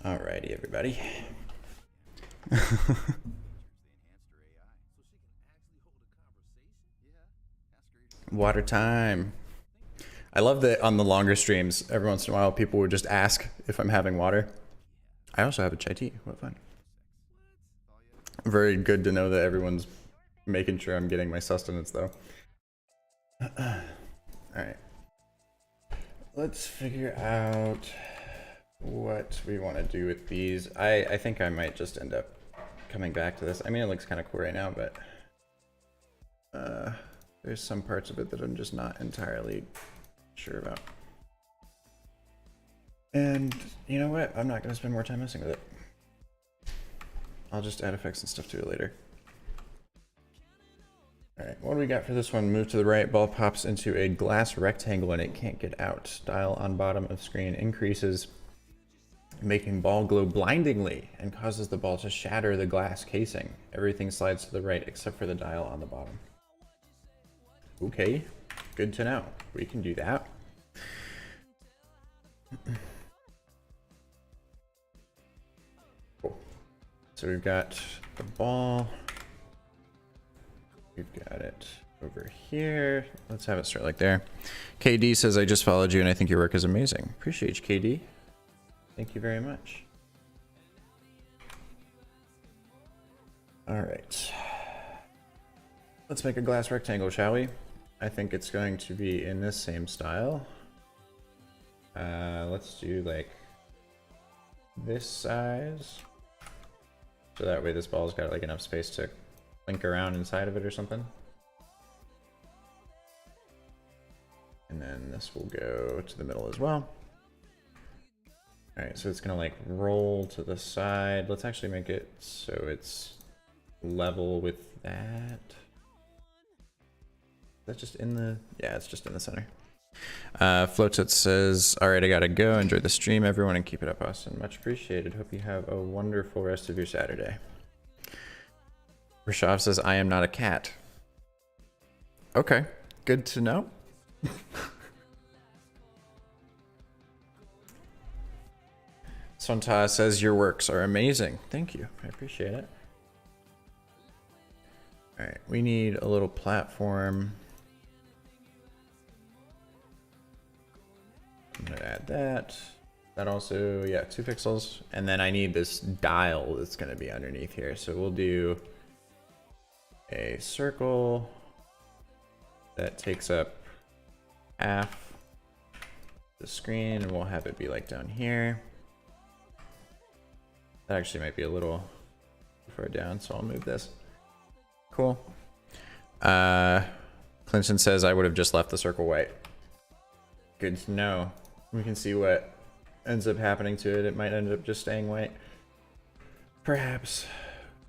Alrighty, everybody. Water time. I love that on the longer streams, every once in a while, people would just ask if I'm having water. I also have a chai tea. What fun. Very good to know that everyone's making sure I'm getting my sustenance, though. Alright. Let's figure out what we want to do with these. I think I might just end up coming back to this. I mean, it looks kind of cool right now, but there's some parts of it that I'm just not entirely sure about. And you know what? I'm not going to spend more time messing with it. I'll just add effects and stuff to it later. Alright, what do we got for this one? Move to the right, ball pops into a glass rectangle and it can't get out. Dial on bottom of screen increases, making ball glow blindingly and causes the ball to shatter the glass casing. Everything slides to the right except for the dial on the bottom. Okay, good to know. We can do that. Cool. So we've got the ball. We've got it over here. Let's have it start like there. KD says, I just followed you and I think your work is amazing. Appreciate you, KD. Thank you very much. All right. Let's make a glass rectangle, shall we? I think it's going to be in this same style. Let's do like this size. So that way this ball's got like enough space to link around inside of it or something. And then this will go to the middle as well. All right, so it's gonna like roll to the side. Let's actually make it so it's level with that. Is that just in the, yeah, it's just in the center. Floatit says, all right, I gotta go. Enjoy the stream, everyone, and keep it up, Austin. Much appreciated. Hope you have a wonderful rest of your Saturday. Rashav says, I am not a cat. Okay, good to know. Sonta says, your works are amazing. Thank you, I appreciate it. All right, we need a little platform. I'm gonna add that. That also, yeah, 2 pixels. And then I need this dial that's gonna be underneath here. So we'll do a circle that takes up half the screen, and we'll have it be like down here. That actually might be a little far down, so I'll move this. Cool. Clinton says I would have just left the circle white. Good to know. We can see what ends up happening to it. It might end up just staying white. Perhaps,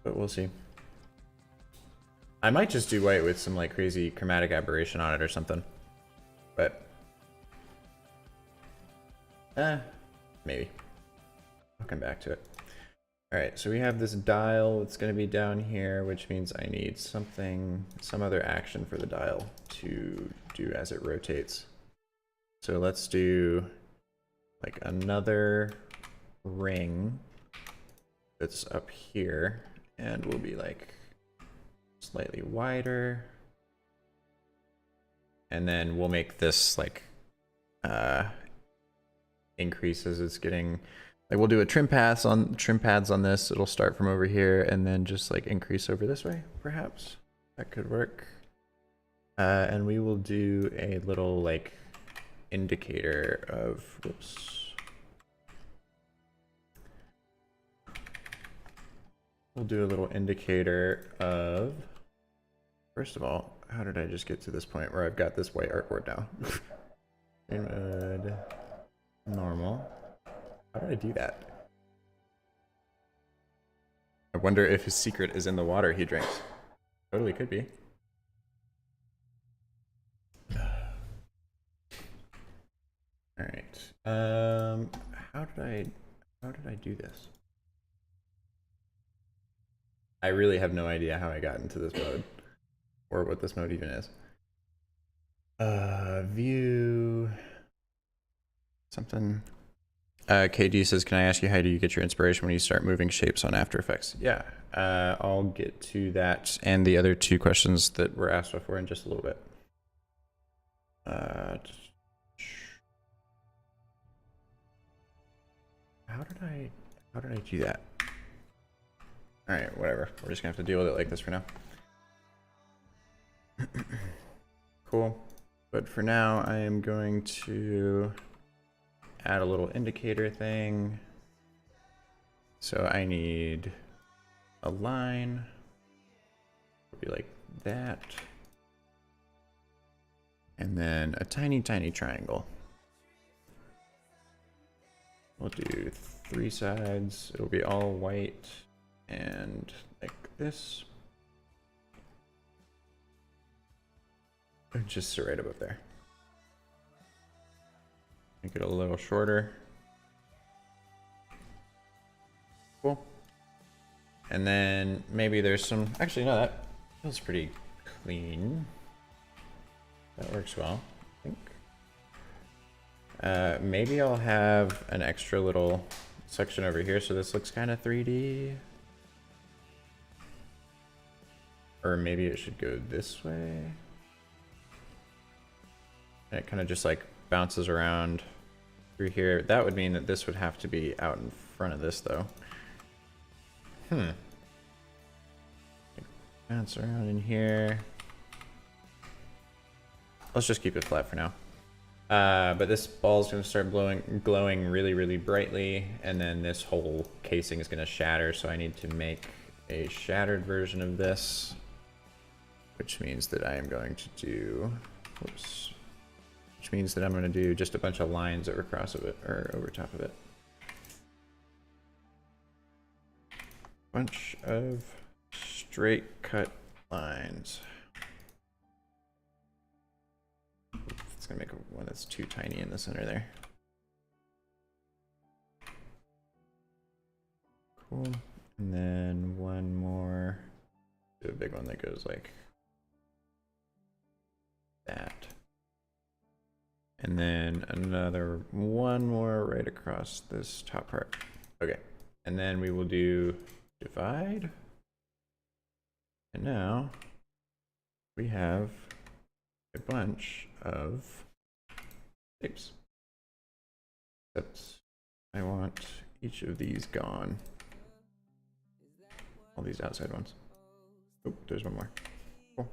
but we'll see. I might just do white with some like crazy chromatic aberration on it or something. But maybe. I'll come back to it. Alright, so we have this dial that's going to be down here, which means I need something, some other action for the dial to do as it rotates. So let's do like another ring that's up here, and will be like slightly wider. And then we'll make this like increase as it's getting, like we'll do a trim pads on this. It'll start from over here and then just like increase over this way, perhaps. That could work. And we will do a little like indicator of, whoops. We'll do a little indicator of, first of all, how did I just get to this point where I've got this white artboard now? Mode, normal. How did I do that? I wonder if his secret is in the water he drinks. Totally could be. All right. How did I do this? I really have no idea how I got into this mode, or what this mode even is. View something. KD says, can I ask you, how do you get your inspiration when you start moving shapes on After Effects? Yeah, I'll get to that and the other two questions that were asked before in just a little bit. How did I do that? All right, whatever. We're just gonna have to deal with it like this for now. Cool. But for now, I am going to add a little indicator thing. So I need a line. It'll be like that. And then a tiny, tiny triangle. We'll do 3 sides. It'll be all white and like this. Just right above there. Make it a little shorter. Cool. And then maybe there's some, actually no, that feels pretty clean. That works well, I think. Maybe I'll have an extra little section over here so this looks kind of 3D. Or maybe it should go this way. And it kind of just like bounces around through here. That would mean that this would have to be out in front of this though. Bounce around in here. Let's just keep it flat for now. But this ball is going to start glowing really, really brightly, and then this whole casing is going to shatter, so I need to make a shattered version of this, which means that I am going to do, whoops, which means that I'm going to do just a bunch of lines over across of it, or over top of it. Bunch of straight cut lines. It's gonna make one that's too tiny in the center there. Cool. And then one more. Do a big one that goes like that. And then another one more right across this top part. Okay. And then we will do divide. And now we have a bunch of shapes. Except I want each of these gone. All these outside ones. Oh, there's one more. Cool.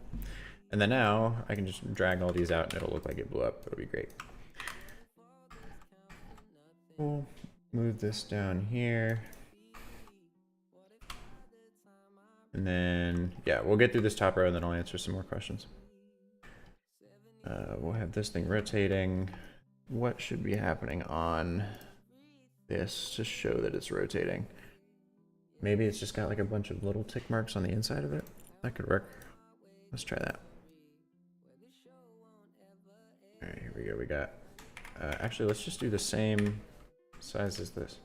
And then now I can just drag all these out and it'll look like it blew up. It'll be great. Cool. Move this down here. And then, yeah, we'll get through this top row and then I'll answer some more questions. We'll have this thing rotating. What should be happening on this to show that it's rotating? Maybe it's just got like a bunch of little tick marks on the inside of it. That could work. Let's try that. All right, here we go. We got, actually, let's just do the same size as this.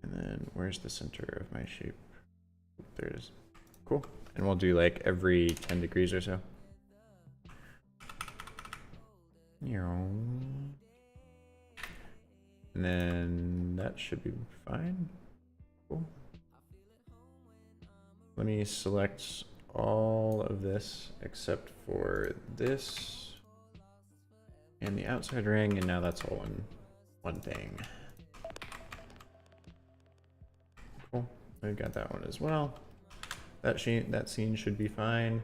And then where's the center of my shape? There it is. Cool. And we'll do like every 10 degrees or so. And then that should be fine. Cool. Let me select all of this except for this and the outside ring, and now that's all one thing. Cool. We've got that one as well. That scene should be fine.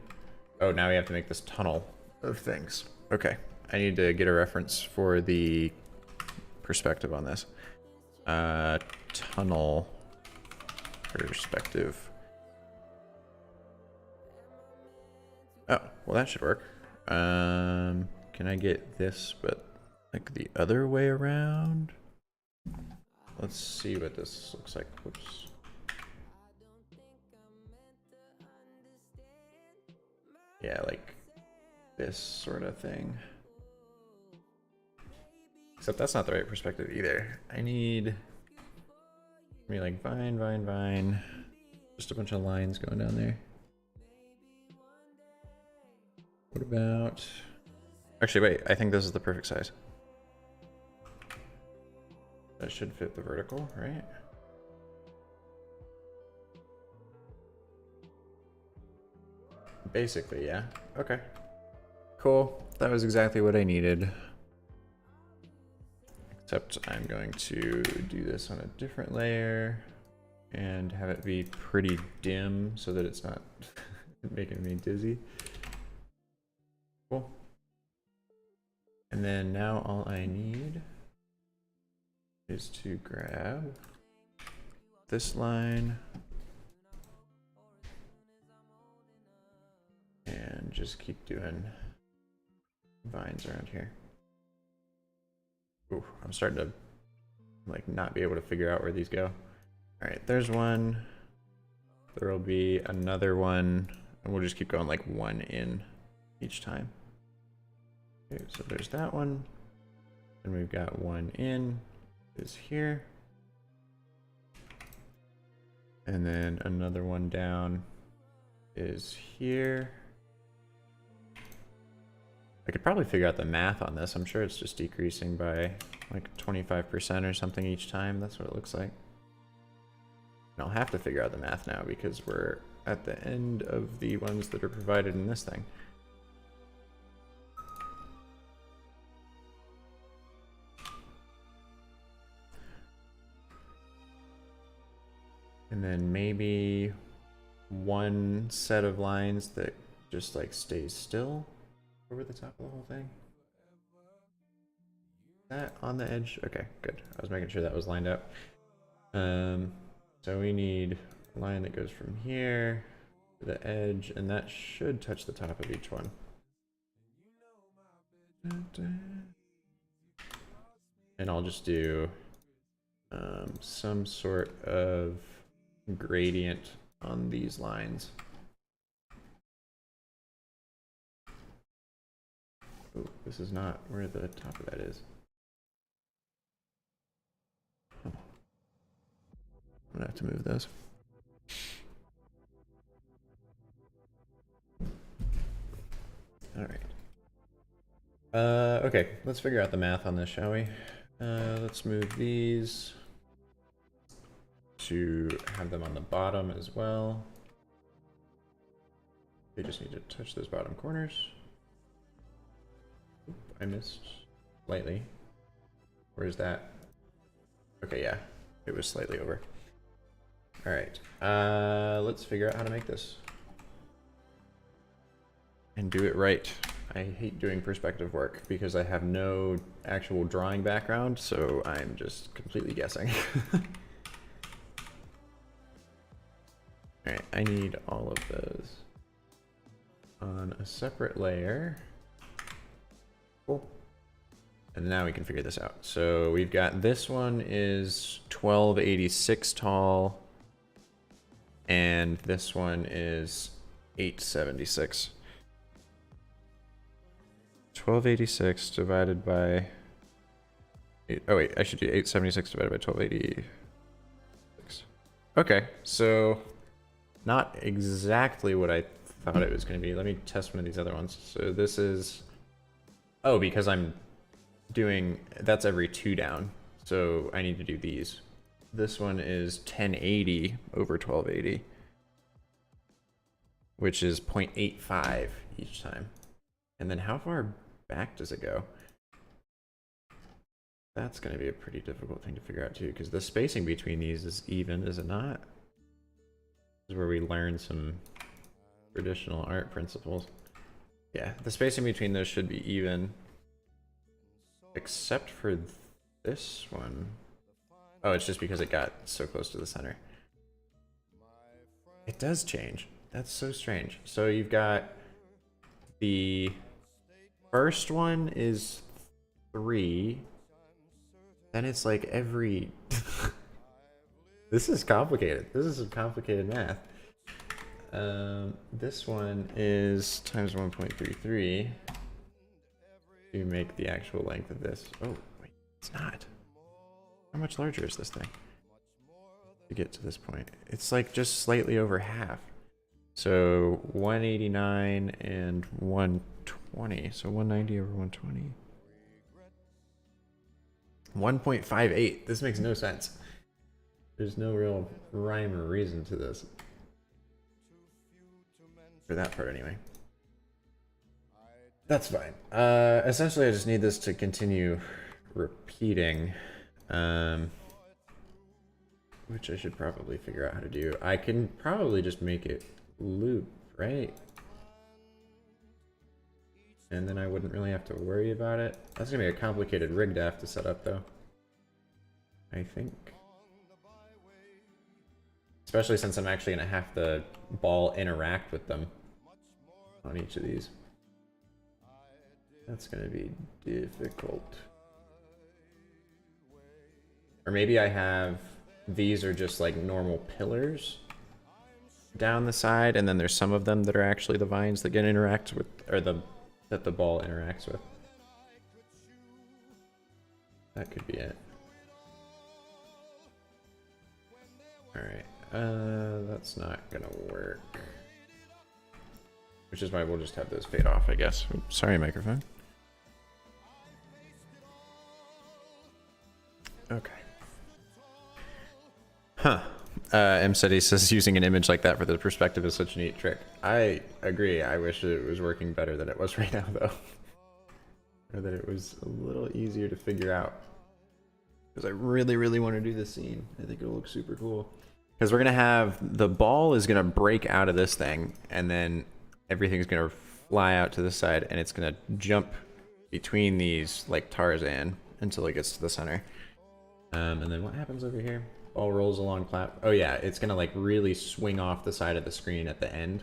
Oh, now we have to make this tunnel of things. Okay, I need to get a reference for the perspective on this. Tunnel perspective. Oh, well that should work. Can I get this, but like the other way around? Let's see what this looks like. Whoops. Yeah, like this sort of thing. Except that's not the right perspective either. I need maybe like vine. Just a bunch of lines going down there. What about... Actually, wait, I think this is the perfect size. That should fit the vertical, right? Basically, yeah. Okay. Cool. That was exactly what I needed. Except I'm going to do this on a different layer and have it be pretty dim so that it's not making me dizzy. Cool. And then now all I need is to grab this line and just keep doing vines around here. Ooh, I'm starting to like not be able to figure out where these go. All right, there's one. There will be another one, and we'll just keep going like one in each time. Okay, so there's that one, and we've got one in is here, and then another one down is here. I could probably figure out the math on this. I'm sure it's just decreasing by like 25% or something each time. That's what it looks like. And I'll have to figure out the math now because we're at the end of the ones that are provided in this thing. And then maybe one set of lines that just like stays still over the top of the whole thing. That on the edge? Okay, good. I was making sure that was lined up. So we need a line that goes from here to the edge, and that should touch the top of each one. And I'll just do some sort of gradient on these lines. Oh, this is not where the top of that is. Huh. I'm gonna have to move those. All right. Okay, let's figure out the math on this, shall we? Let's move these to have them on the bottom as well. They just need to touch those bottom corners. Oop, I missed slightly. Where is that? Okay, yeah, it was slightly over. All right, let's figure out how to make this and do it right. I hate doing perspective work because I have no actual drawing background, so I'm just completely guessing. All right, I need all of those on a separate layer. Cool. And now we can figure this out. So we've got this one is 1286 tall, and this one is 876. 1286 divided by 8, oh wait, I should do 876 divided by 1286. Okay, so not exactly what I thought it was going to be. Let me test one of these other ones. So this is, oh, because I'm doing, that's every 2 down. So I need to do these. This one is 1080 over 1280, which is 0.85 each time. And then how far back does it go? That's going to be a pretty difficult thing to figure out too, because the spacing between these is even, is it not? This is where we learn some traditional art principles. Yeah, the spacing between those should be even, except for this one. Oh, it's just because it got so close to the center. It does change. That's so strange. So you've got the first one is 3. Then it's like every... This is complicated. This is some complicated math. This one is times 1.33 to make the actual length of this. Oh, wait, it's not. How much larger is this thing to get to this point? It's like just slightly over half. So 189 and 120. So 190 over 120. 1.58. This makes no sense. There's no real rhyme or reason to this. For that part, anyway. That's fine. Essentially, I just need this to continue repeating. Which I should probably figure out how to do. I can probably just make it loop, right? And then I wouldn't really have to worry about it. That's gonna be a complicated rig to have to set up, though. I think. Especially since I'm actually gonna have the ball interact with them on each of these. That's gonna be difficult. Or maybe I have, these are just like normal pillars down the side, and then there's some of them that are actually the vines that get interact with, or that the ball interacts with. That could be it. Alright, that's not gonna work. Which is why we'll just have those fade off, I guess. Oops, sorry, microphone. Okay. Huh. M said, he says using an image like that for the perspective is such a neat trick. I agree. I wish it was working better than it was right now, though. Or that it was a little easier to figure out. Because I really, really want to do this scene. I think it'll look super cool. Because we're going to have, the ball is going to break out of this thing, and then everything's going to fly out to the side, and it's going to jump between these like Tarzan until it gets to the center. And then what happens over here? Ball rolls along oh yeah, it's gonna like really swing off the side of the screen at the end,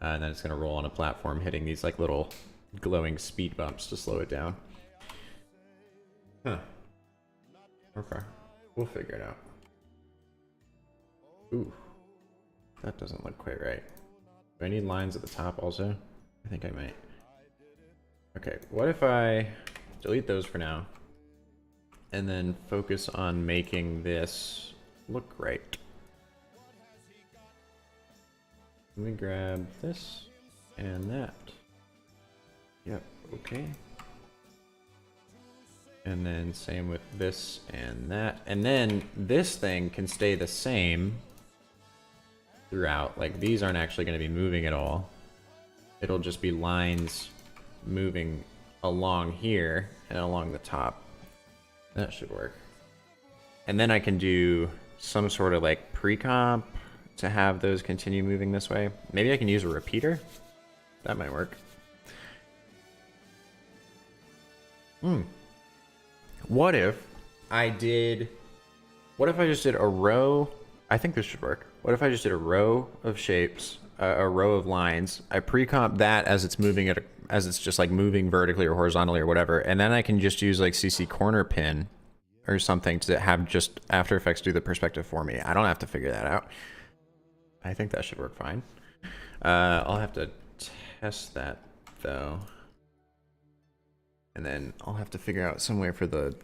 and then it's gonna roll on a platform, hitting these like little glowing speed bumps to slow it down. Huh. Okay, we'll figure it out. Ooh, that doesn't look quite right. Do I need lines at the top also? I think I might. Okay, what if I delete those for now, and then focus on making this look right? Let me grab this and that. Yep, okay. And then same with this and that. And then this thing can stay the same throughout. Like, these aren't actually going to be moving at all. It'll just be lines moving along here and along the top. That should work. And then I can do some sort of like pre-comp to have those continue moving this way. Maybe I can use a repeater. That might work. What if I just did a row? I think this should work. What if I just did a row of shapes, a row of lines? I pre-comp that as it's moving as it's just like moving vertically or horizontally or whatever, and then I can just use like CC corner pin or something to have just After Effects do the perspective for me. I don't have to figure that out. I think that should work fine. I'll have to test that though. And then I'll have to figure out some way for the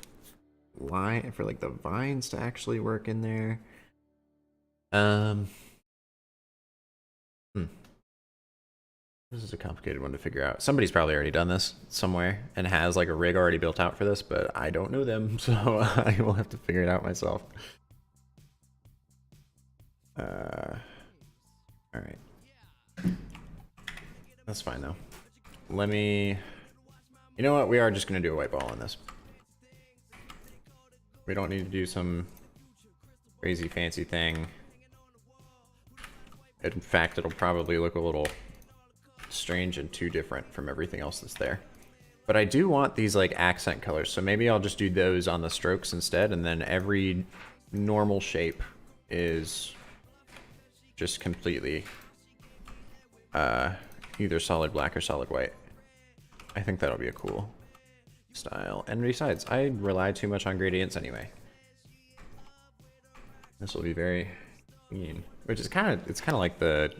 line, for like the vines to actually work in there. This is a complicated one to figure out. Somebody's probably already done this somewhere and has like a rig already built out for this, but I don't know them, so I will have to figure it out myself. All right. That's fine though. Let me, you know what? We are just gonna do a white ball on this. We don't need to do some crazy fancy thing. In fact, it'll probably look a little strange and too different from everything else that's there. But I do want these like accent colors, so maybe I'll just do those on the strokes instead, and then every normal shape is just completely either solid black or solid white. I think that'll be a cool style. And besides, I rely too much on gradients anyway. This will be very clean, which is it's kind of like the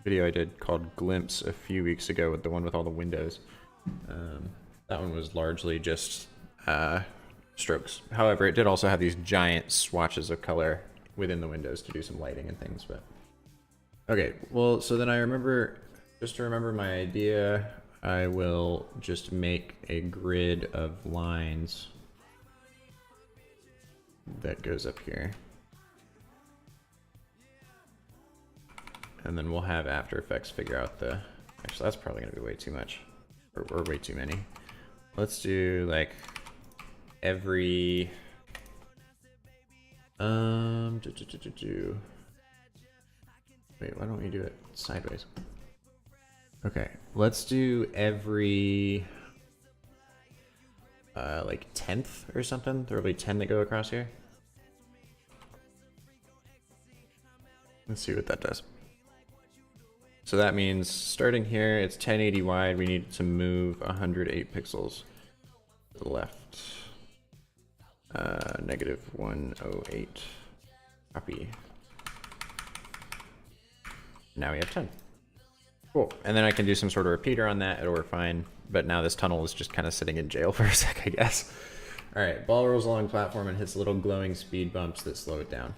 video I did called Glimpse a few weeks ago, with the one with all the windows. That one was largely just strokes. However, it did also have these giant swatches of color within the windows to do some lighting and things. But okay, well, so then I remember, just to remember my idea, I will just make a grid of lines that goes up here. And then we'll have After Effects figure out the... Actually, that's probably going to be way too much. Or way too many. Let's do, like, every... Wait, why don't we do it sideways? Okay, let's do every... like 10th or something. There will be 10 that go across here. Let's see what that does. So that means starting here, it's 1080 wide. We need to move 108 pixels to the left. Negative 108. Copy. Now we have 10. Cool. And then I can do some sort of repeater on that. It'll work fine. But now this tunnel is just kind of sitting in jail for a sec, I guess. All right. Ball rolls along platform and hits little glowing speed bumps that slow it down.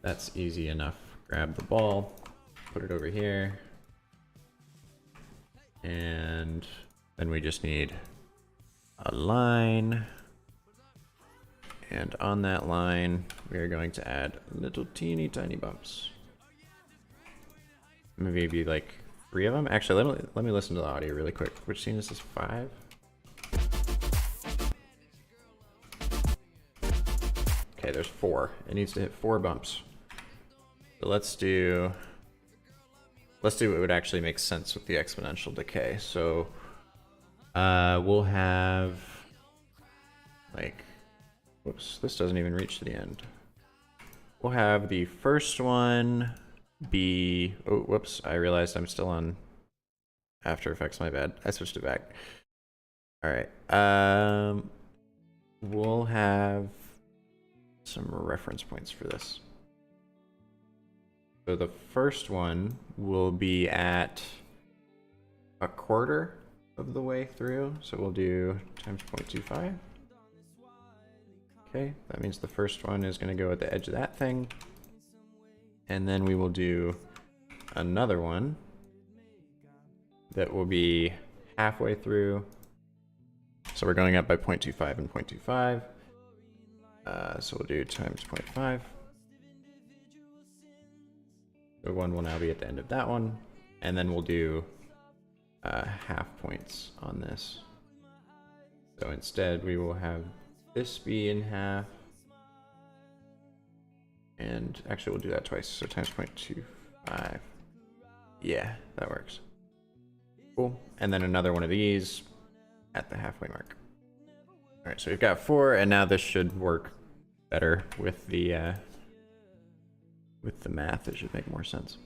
That's easy enough. Grab the ball, put it over here. And then we just need a line. And on that line, we are going to add little teeny tiny bumps. Maybe like 3 of them. Actually, let me listen to the audio really quick. Which scene is this? 5? Okay, there's 4. It needs to hit 4 bumps. So let's do what would actually make sense with the exponential decay. So we'll have like, whoops, this doesn't even reach to the end. We'll have the first one be, oh, whoops, I realized I'm still on After Effects, my bad. I switched it back. All right, we'll have some reference points for this. So the first one will be at a quarter of the way through. So we'll do times 0.25. Okay, that means the first one is going to go at the edge of that thing. And then we will do another one that will be halfway through. So we're going up by 0.25 and 0.25. So we'll do times 0.5. The one will now be at the end of that one. And then we'll do half points on this. So instead we will have this be in half. And actually we'll do that twice. So times 0.25. Yeah, that works. Cool. And then another one of these at the halfway mark. All right, so we've got 4, and now this should work better with the math. It should make more sense.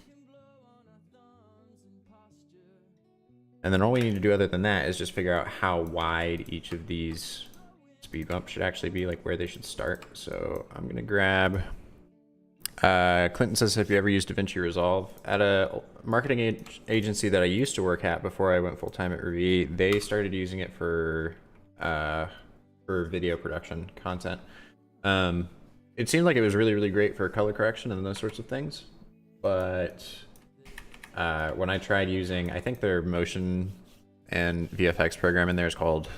And then all we need to do other than that is just figure out how wide each of these speed bumps should actually be, like where they should start. So I'm gonna grab, Clinton says, have you ever used DaVinci Resolve? At a marketing agency that I used to work at before I went full-time at Ruby, they started using it for video production content. It seemed like it was really, really great for color correction and those sorts of things. But when I tried using, I think their motion and VFX program in there is called,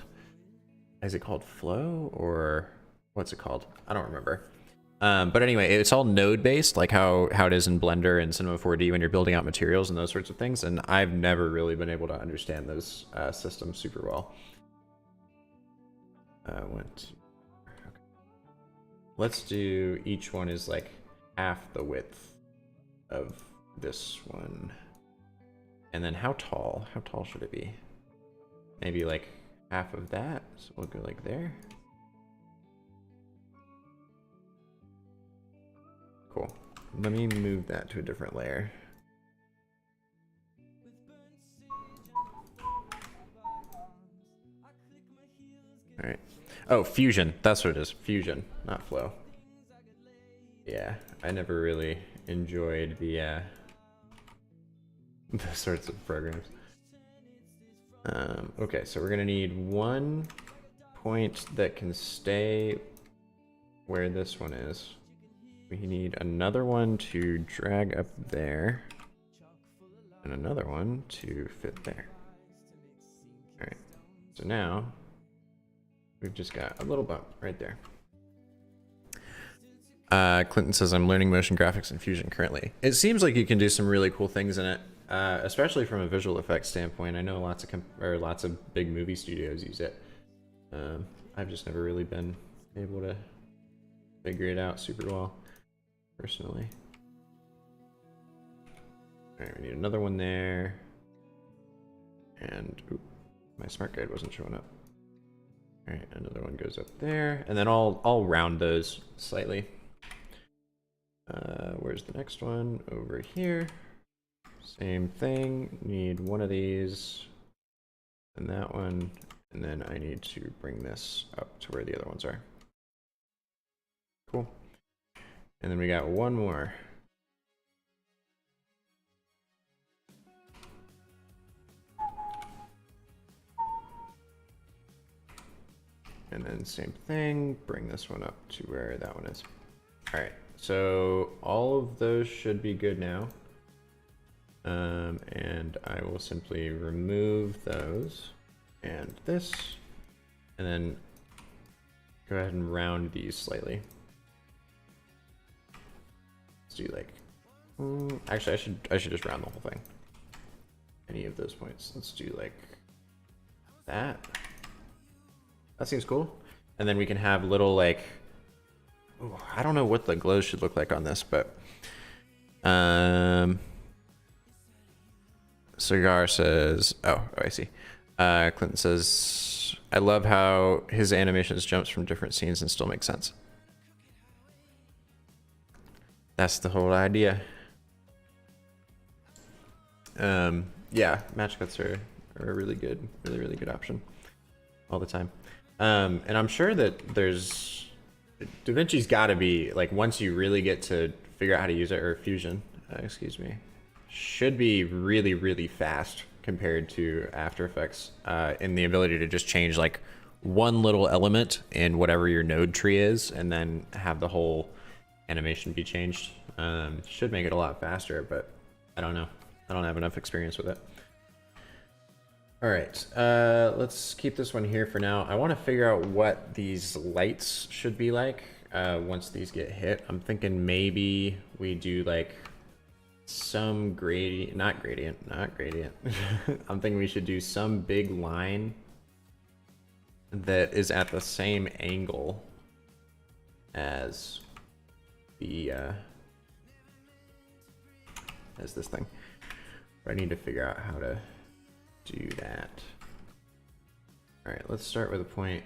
is it called Flow or what's it called? I don't remember. But anyway, it's all node based, like how it is in Blender and Cinema 4D when you're building out materials and those sorts of things. And I've never really been able to understand those systems super well. Okay. Let's do, each one is like half the width of this one. And then how tall should it be? Maybe like half of that. So we'll go like there. Cool. Let me move that to a different layer. All right. Oh, Fusion. That's what it is. Fusion, not Flow. Yeah, I never really enjoyed the sorts of programs. Okay, so we're gonna need one point that can stay where this one is. We need another one to drag up there, and another one to fit there. All right, so now we've just got a little bump right there. Clinton says, I'm learning motion graphics in Fusion currently. It seems like you can do some really cool things in it, especially from a visual effects standpoint. I know lots of big movie studios use it. I've just never really been able to figure it out super well, personally. All right, we need another one there. And ooh, my smart guide wasn't showing up. All right, another one goes up there, and then I'll round those slightly. Where's the next one? Over here. Same thing. Need one of these, and that one, and then I need to bring this up to where the other ones are. Cool. And then we got one more. And then same thing, bring this one up to where that one is. All right, so all of those should be good now. And I will simply remove those and this, and then go ahead and round these slightly. Let's do like, actually I should just round the whole thing. Any of those points. Let's do like that. That seems cool. And then we can have little like, ooh, I don't know what the glows should look like on this, but Cigar says, oh, I see. Clinton says, I love how his animations jumps from different scenes and still make sense. That's the whole idea. Yeah, match cuts are a really good option all the time. And I'm sure that there's DaVinci's got to be like, once you really get to figure out how to use it, or Fusion, excuse me, should be really fast compared to After Effects in the ability to just change like one little element in whatever your node tree is, and then have the whole animation be changed. Should make it a lot faster, but I don't know. I don't have enough experience with it. All right, let's keep this one here for now. I want to figure out what these lights should be like once these get hit. I'm thinking maybe we do like some gradient, not gradient. I'm thinking we should do some big line that is at the same angle as the as this thing. But I need to figure out how to do that. All right, let's start with a point.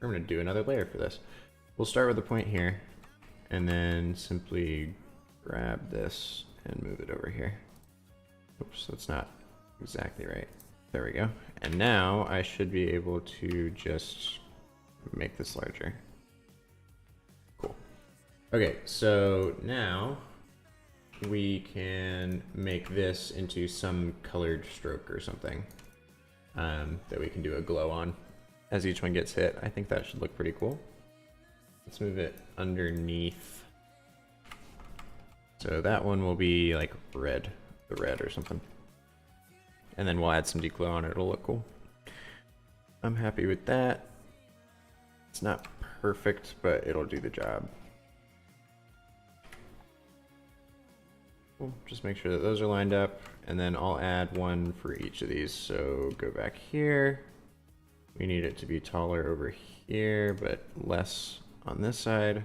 We're gonna do another layer for this. We'll start with a point here, and then simply grab this and move it over here. Oops, that's not exactly right. There we go. And now I should be able to just make this larger. Cool. Okay, so now we can make this into some colored stroke or something that we can do a glow on as each one gets hit. I think that should look pretty cool. Let's move it underneath. So that one will be like red, the red or something. And then we'll add some declow on it, it'll look cool. I'm happy with that. It's not perfect, but it'll do the job. Cool. Just make sure that those are lined up, and then I'll add one for each of these. So go back here. We need it to be taller over here, but less on this side.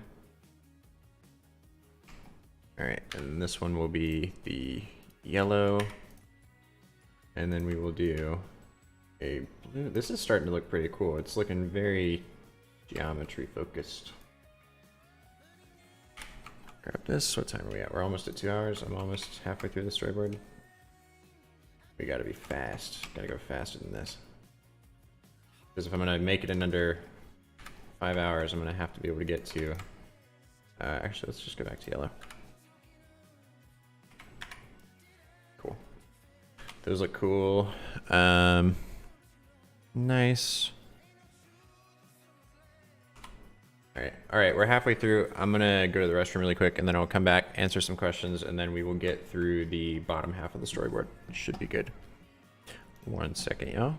All right, and this one will be the yellow. And then we will do a blue. This is starting to look pretty cool. It's looking very geometry focused. Grab this. What time are we at? We're almost at 2 hours. I'm almost halfway through the storyboard. We gotta be fast. Gotta go faster than this. Because if I'm gonna make it in under 5 hours, I'm gonna have to be able to get to... actually, let's just go back to yellow. Cool. Those look cool. Nice. All right, we're halfway through. I'm gonna go to the restroom really quick, and then I'll come back, answer some questions, and then we will get through the bottom half of the storyboard. It should be good. 1 second, y'all.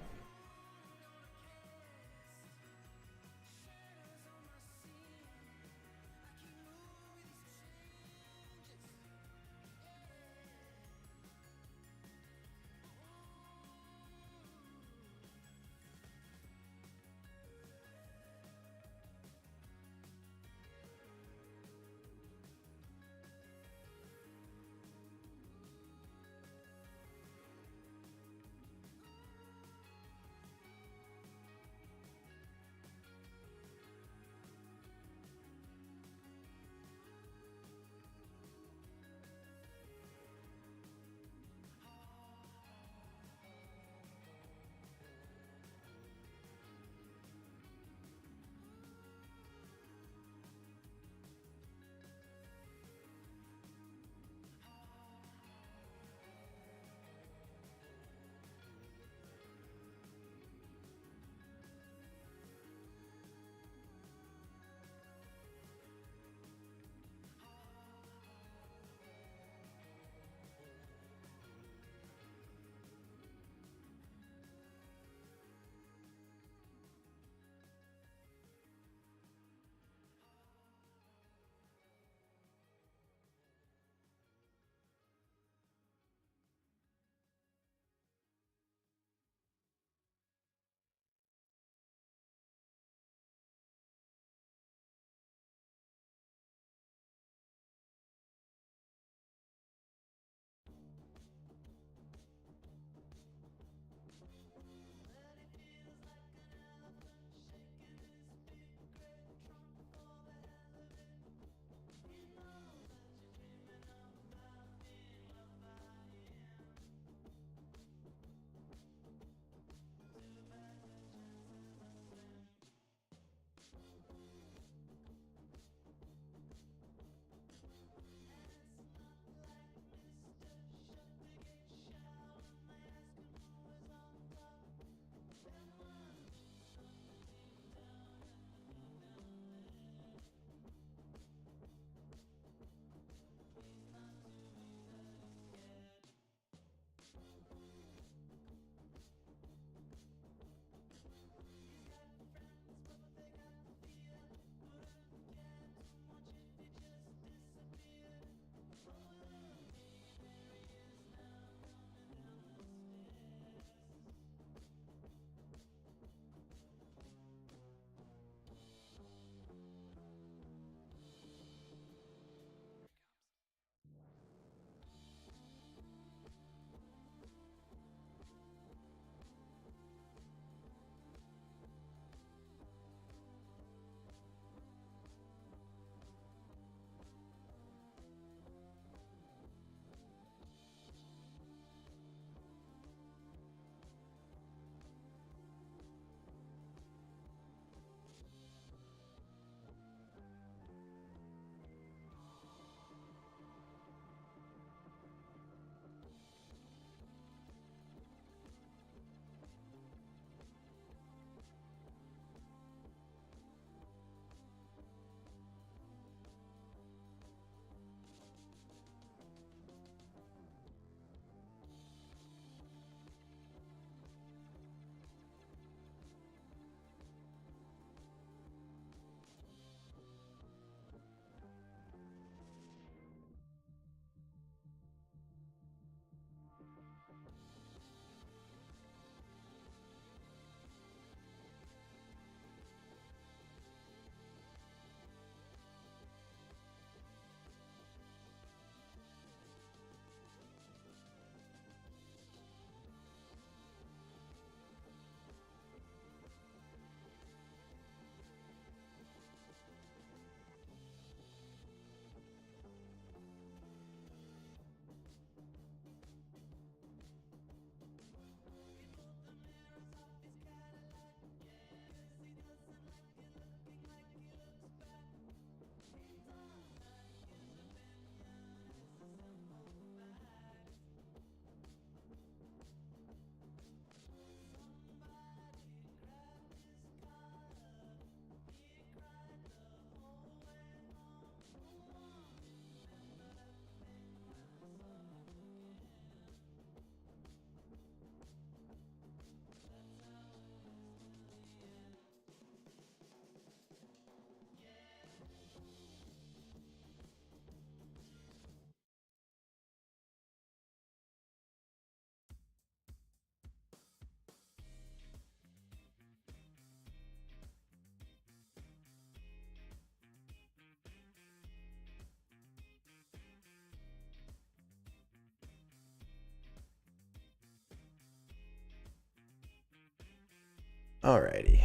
Alrighty.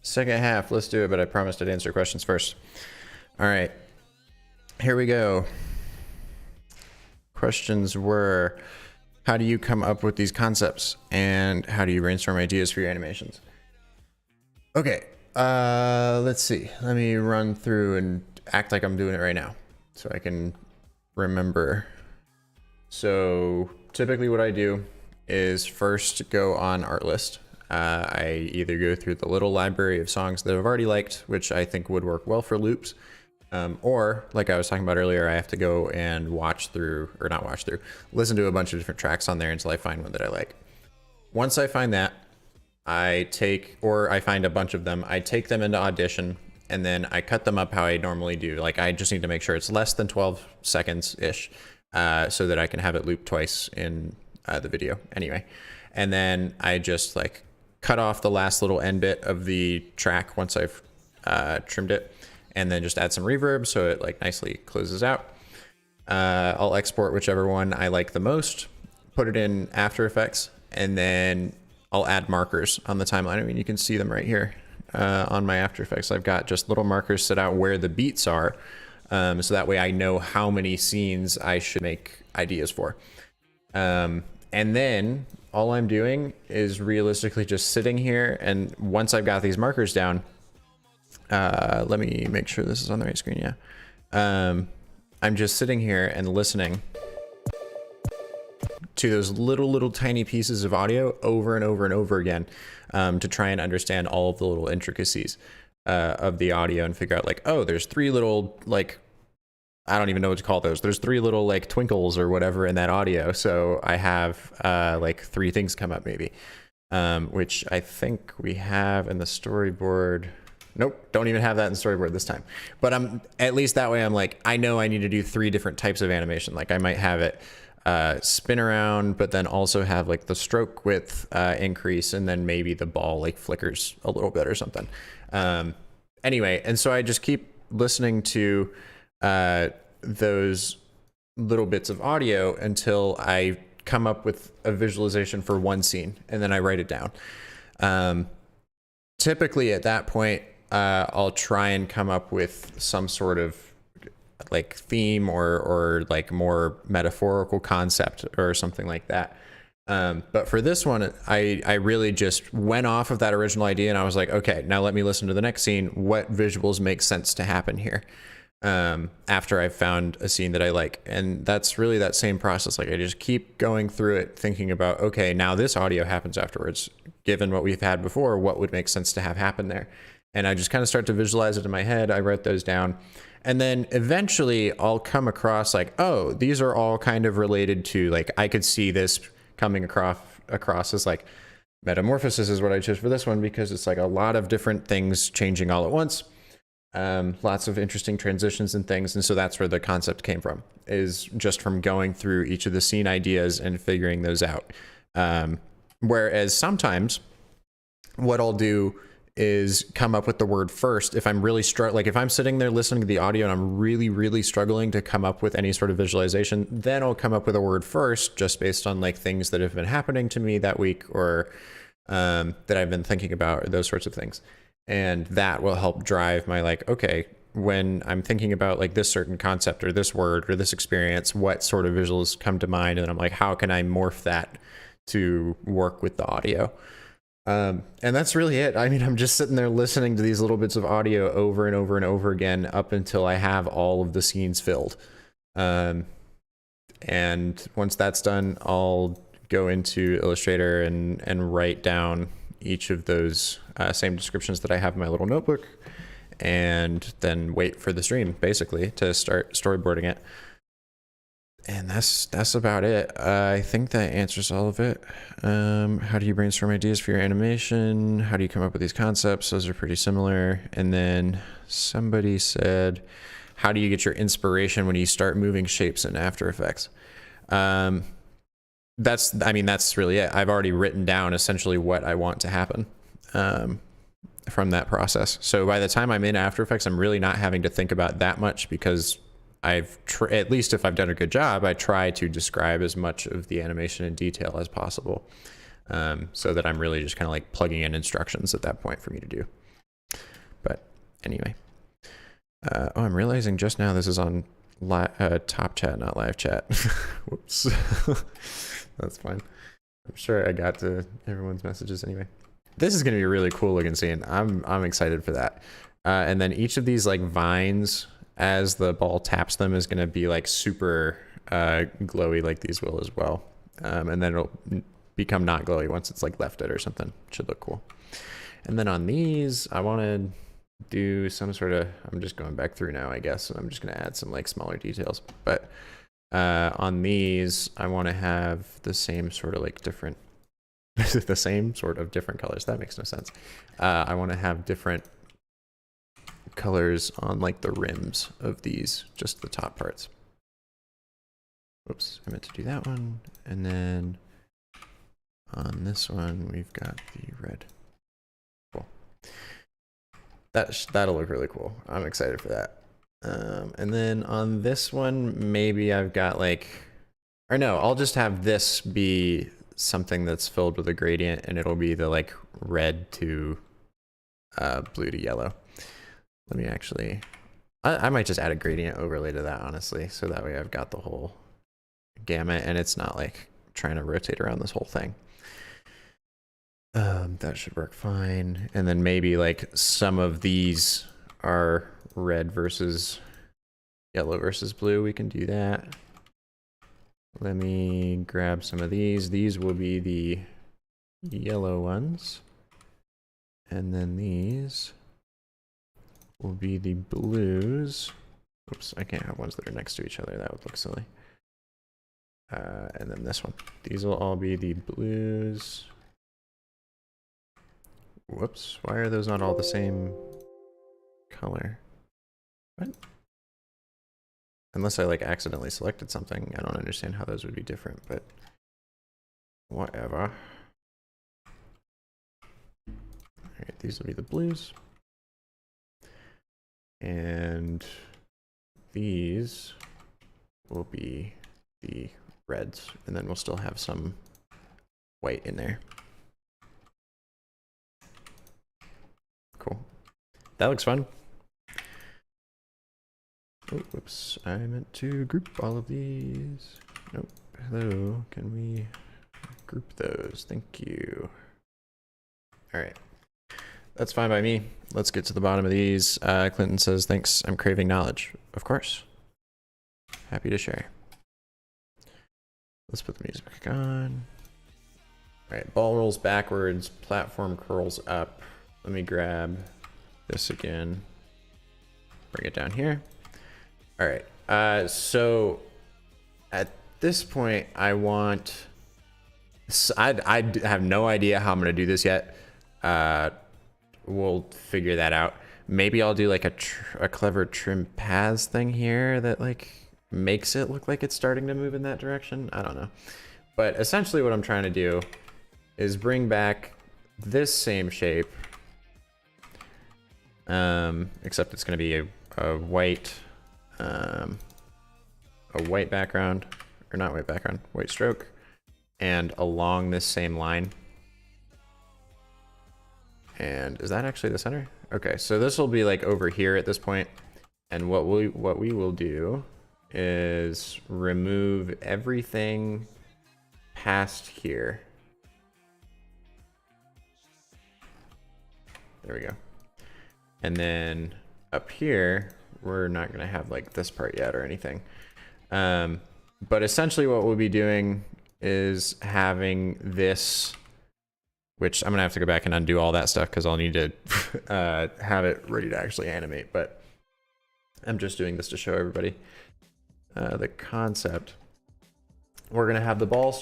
Second half, let's do it, but I promised I'd answer questions first. All right, here we go. Questions were, how do you come up with these concepts? And how do you brainstorm ideas for your animations? Okay, let's see. Let me run through and act like I'm doing it right now so I can remember. So typically what I do is first go on Artlist. I either go through the little library of songs that I've already liked, which I think would work well for loops, or like I was talking about earlier, I have to go and listen to a bunch of different tracks on there until I find one that I like. Once I find that, I find a bunch of them, I take them into Audition, and then I cut them up how I normally do. Like, I just need to make sure it's less than 12 seconds-ish, so that I can have it loop twice in the video anyway. And then I just like cut off the last little end bit of the track once I've trimmed it, and then just add some reverb so it like nicely closes out. I'll export whichever one I like the most, put it in After Effects, and then I'll add markers on the timeline. I mean, you can see them right here on my After Effects. I've got just little markers set out where the beats are, so that way I know how many scenes I should make ideas for. And then all I'm doing is realistically just sitting here, and once I've got these markers down, let me make sure this is on the right screen. Yeah. I'm just sitting here and listening to those little tiny pieces of audio over and over and over again, to try and understand all of the little intricacies of the audio and figure out like, oh, there's three little, like, I don't even know what to call those. There's three little like twinkles or whatever in that audio. So I have like three things come up maybe, which I think we have in the storyboard. Nope, don't even have that in the storyboard this time. But I'm at least that way I'm like, I know I need to do three different types of animation. Like I might have it spin around, but then also have like the stroke width increase, and then maybe the ball like flickers a little bit or something. Anyway, and so I just keep listening to those little bits of audio until I come up with a visualization for one scene, and then I write it down. Typically at that point, I'll try and come up with some sort of like theme or like more metaphorical concept or something like that. But for this one, I really just went off of that original idea, and I was like, okay, now let me listen to the next scene. What visuals make sense to happen here? After I've found a scene that I like. And that's really that same process. Like I just keep going through it, thinking about, okay, now this audio happens afterwards. Given what we've had before, what would make sense to have happen there? And I just kind of start to visualize it in my head. I write those down. And then eventually I'll come across like, oh, these are all kind of related to, like, I could see this coming across as like metamorphosis is what I chose for this one, because it's like a lot of different things changing all at once. Lots of interesting transitions and things. And so that's where the concept came from, is just from going through each of the scene ideas and figuring those out. Whereas sometimes what I'll do is come up with the word first. If I'm really like if I'm sitting there listening to the audio and I'm really struggling to come up with any sort of visualization, then I'll come up with a word first, just based on like things that have been happening to me that week, or that I've been thinking about, or those sorts of things. And that will help drive my like, okay, when I'm thinking about like this certain concept or this word or this experience, what sort of visuals come to mind? And I'm like, how can I morph that to work with the audio? And that's really it. I mean, I'm just sitting there listening to these little bits of audio over and over and over again up until I have all of the scenes filled. And once that's done, I'll go into Illustrator and write down each of those same descriptions that I have in my little notebook, and then wait for the stream basically to start storyboarding it. And that's about it. I think that answers all of it. How do you brainstorm ideas for your animation? How do you come up with these concepts? Those are pretty similar. And then somebody said, how do you get your inspiration when you start moving shapes in After Effects? That's really it. I've already written down essentially what I want to happen from that process. So by the time I'm in After Effects, I'm really not having to think about that much, because at least if I've done a good job, I try to describe as much of the animation in detail as possible. so that I'm really just kind of like plugging in instructions at that point for me to do. But anyway, oh, I'm realizing just now this is on top chat, not live chat. Whoops. That's fine. I'm sure I got to everyone's messages anyway. This is going to be a really cool looking scene. I'm excited for that. And then each of these like vines, as the ball taps them, is going to be like super glowy, like these will as well. And then it'll become not glowy once it's like left it or something. Should look cool. And then on these, I want to do some sort of, I'm just going back through now, I guess, and I'm just going to add some like smaller details. But on these, I want to have the same sort of like different, the same sort of different colors. That makes no sense. I want to have different colors on like the rims of these, just the top parts. Oops, I meant to do that one. And then on this one, we've got the red. Cool. That'll look really cool. I'm excited for that. And then on this one, maybe I've got like, or no, I'll just have this be something that's filled with a gradient, and it'll be the like red to blue to yellow. Let me actually, I might just add a gradient overlay to that, honestly, so that way I've got the whole gamut and it's not like trying to rotate around this whole thing. That should work fine. And then maybe like some of these are red versus yellow versus blue. We can do that. Let me grab some of these. These will be the yellow ones. And then these will be the blues. Oops, I can't have ones that are next to each other. That would look silly. And then this one. These will all be the blues. Whoops, why are those not all the same color? What? Unless I like accidentally selected something, I don't understand how those would be different, but whatever. Alright, these will be the blues. And these will be the reds, and then we'll still have some white in there. Cool. That looks fun. Oh, whoops. I meant to group all of these. Nope. Hello. Can we group those? Thank you. All right. That's fine by me. Let's get to the bottom of these. Clinton says, thanks. I'm craving knowledge. Of course. Happy to share. Let's put the music back on. All right. Ball rolls backwards. Platform curls up. Let me grab this again. Bring it down here. All right. So at this point, I want. I have no idea how I'm going to do this yet. We'll figure that out. Maybe I'll do like a clever trim paths thing here that like makes it look like it's starting to move in that direction. I don't know. But essentially what I'm trying to do is bring back this same shape. Except it's going to be a white background, or not white background, white stroke, and along this same line. And is that actually the center? Okay, so this will be like over here at this point, and what we will do is remove everything past here. There we go. And then up here, we're not going to have like this part yet or anything. But essentially what we'll be doing is having this, which I'm going to have to go back and undo all that stuff because I'll need to have it ready to actually animate. But I'm just doing this to show everybody the concept. We're going to have the ball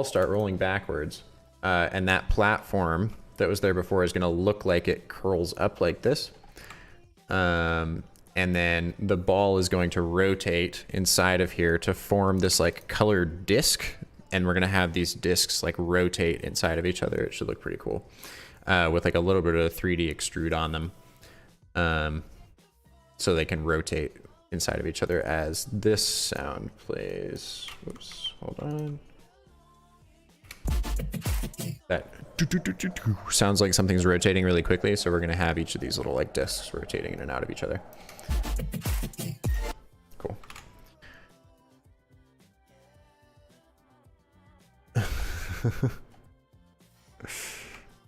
start rolling backwards, and that platform that was there before is going to look like it curls up like this. And then the ball is going to rotate inside of here to form this like colored disc. And we're going to have these discs like rotate inside of each other. It should look pretty cool. With like a little bit of 3D extrude on them. So they can rotate inside of each other as this sound plays. Whoops, hold on. That sounds like something's rotating really quickly, so we're gonna have each of these little like discs rotating in and out of each other. Cool.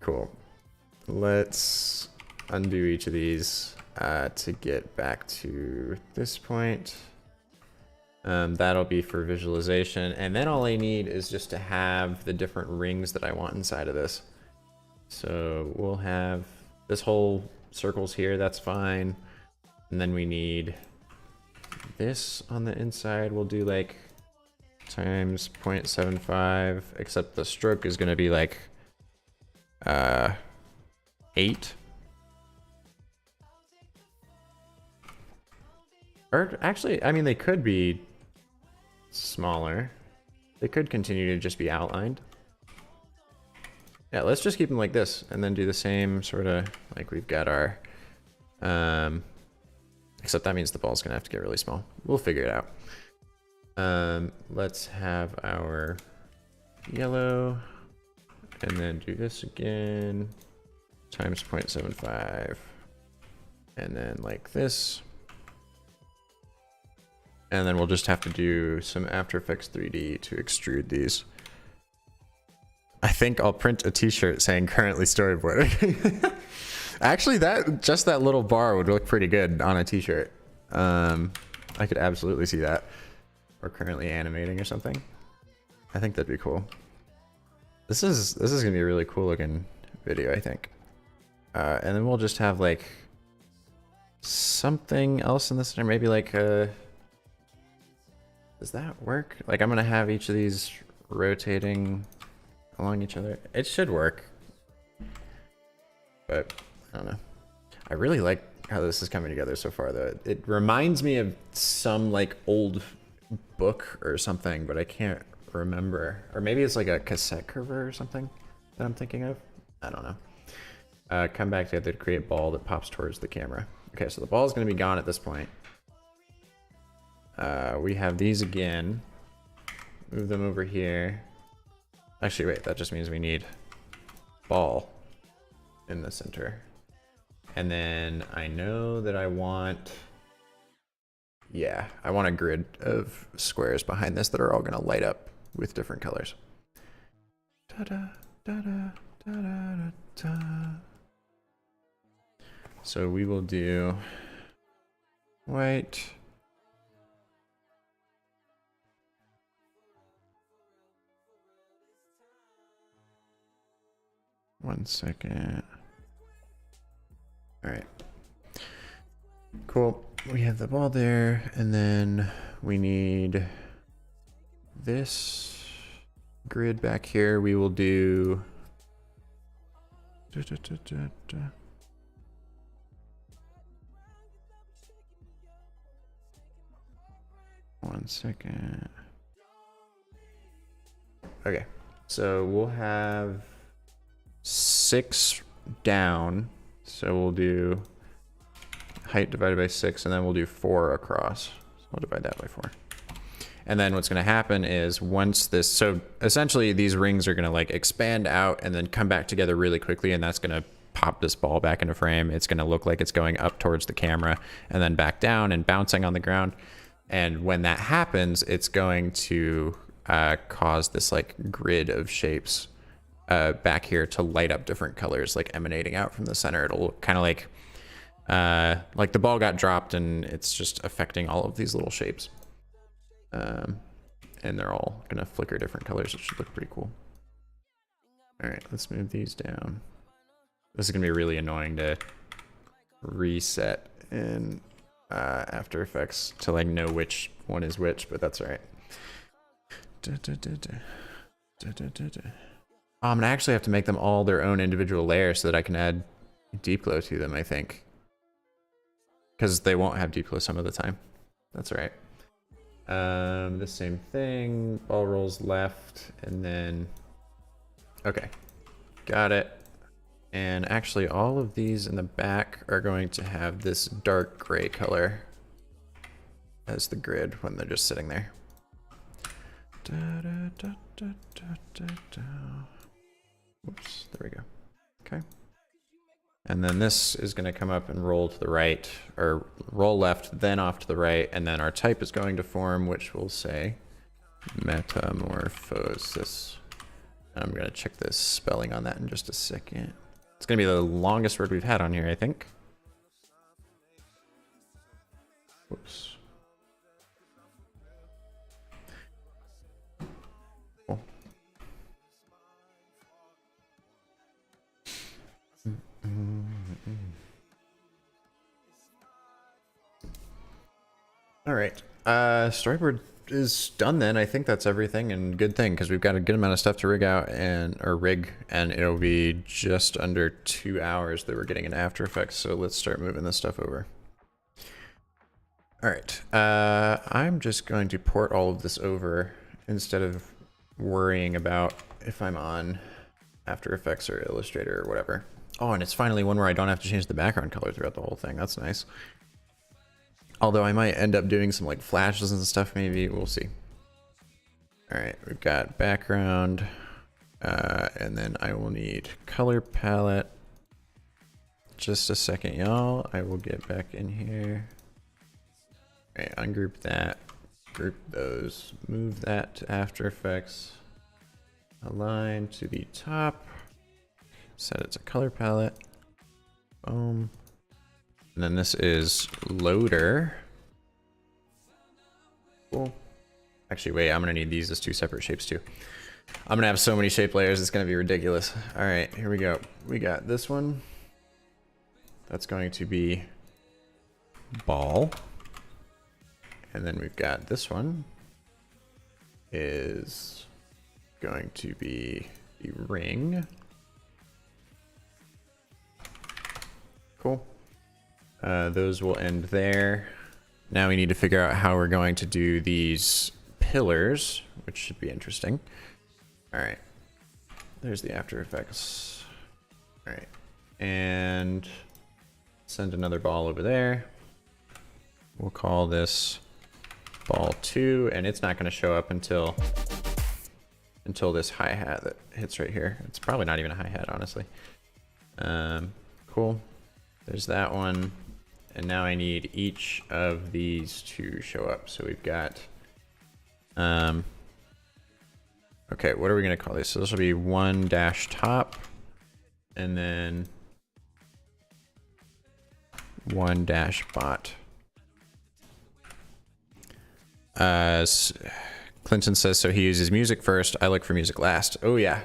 Cool. Let's undo each of these to get back to this point. That'll be for visualization. And then all I need is just to have the different rings that I want inside of this. So we'll have this whole circles here, that's fine. And then we need this on the inside. We'll do like times 0.75, except the stroke is gonna be like 8. Or actually, I mean, they could be smaller. They could continue to just be outlined. Yeah, let's just keep them like this and then do the same sort of like we've got our, except that means the ball's gonna have to get really small. We'll figure it out. Let's have our yellow and then do this again, times 0.75, and then like this. And then we'll just have to do some After Effects 3D to extrude these. I think I'll print a t-shirt saying currently storyboarding. Actually, just that little bar would look pretty good on a t-shirt. I could absolutely see that. Or currently animating or something. I think that'd be cool. This is gonna be a really cool looking video, I think. And then we'll just have like something else in this, or maybe like does that work? Like I'm gonna have each of these rotating along each other. It should work, but I don't know. I really like how this is coming together so far though. It reminds me of some like old book or something, but I can't remember. Or maybe it's like a cassette cover or something that I'm thinking of. I don't know. Come back together to create ball that pops towards the camera. Okay, so the ball is going to be gone at this point. We have these again. Move them over here. Actually, wait, that just means we need ball in the center. And then I know that I want, yeah, I want a grid of squares behind this that are all going to light up with different colors. Da-da, da-da, da-da, da-da. So we will do white. One second. All right. Cool. We have the ball there, and then we need this grid back here. We will do one second. Okay, so we'll have 6 down, so we'll do height divided by 6, and then we'll do 4 across. So we'll divide that by 4. And then what's going to happen is once this, so essentially these rings are going to like expand out and then come back together really quickly, and that's going to pop this ball back into frame. It's going to look like it's going up towards the camera and then back down and bouncing on the ground. And when that happens, it's going to cause this like grid of shapes back here to light up different colors, like emanating out from the center. It'll look kind of like the ball got dropped and it's just affecting all of these little shapes. And they're all gonna flicker different colors. It should look pretty cool. All right, let's move these down. This is gonna be really annoying to reset in After Effects to like know which one is which, but that's all right. Oh, I'm gonna actually have to make them all their own individual layer so that I can add deep glow to them, I think. Because they won't have deep glow some of the time. That's all right. The same thing, ball rolls left, and then, okay, got it. And actually all of these in the back are going to have this dark gray color as the grid when they're just sitting there. Da, da, da, da, da, da, da. Whoops, there we go. Okay. And then this is going to come up and roll to the right, or roll left, then off to the right, and then our type is going to form, which will say metamorphosis. I'm going to check the spelling on that in just a second. It's going to be the longest word we've had on here, I think. Whoops. Cool. All right. Storyboard is done then. I think that's everything, and good thing, because we've got a good amount of stuff to rig, and it'll be just under 2 hours that we're getting in After Effects. So let's start moving this stuff over. All right. I'm just going to port all of this over instead of worrying about if I'm on After Effects or Illustrator or whatever. Oh, and it's finally one where I don't have to change the background color throughout the whole thing. That's nice. Although I might end up doing some like flashes and stuff, maybe. We'll see. All right, we've got background, and then I will need color palette. Just a second, y'all. I will get back in here. All right, ungroup that, group those, move that to After Effects, align to the top, set it to color palette, boom. And then this is loader. Cool. Actually, wait, I'm gonna need these as 2 separate shapes too. I'm gonna have so many shape layers, it's gonna be ridiculous. All right, here we go. We got this one. That's going to be ball. And then we've got this one is going to be the ring. Cool. Those will end there. Now we need to figure out how we're going to do these pillars, which should be interesting. All right. There's the After Effects. All right. And send another ball over there. We'll call this ball 2, and it's not going to show up until this hi-hat that hits right here. It's probably not even a hi-hat, honestly. Cool. There's that one. And now I need each of these to show up. So we've got, okay, what are we going to call this? So this will be 1 dash top, and then 1 dash bot. Clinton says, so he uses music first. I look for music last. Oh yeah.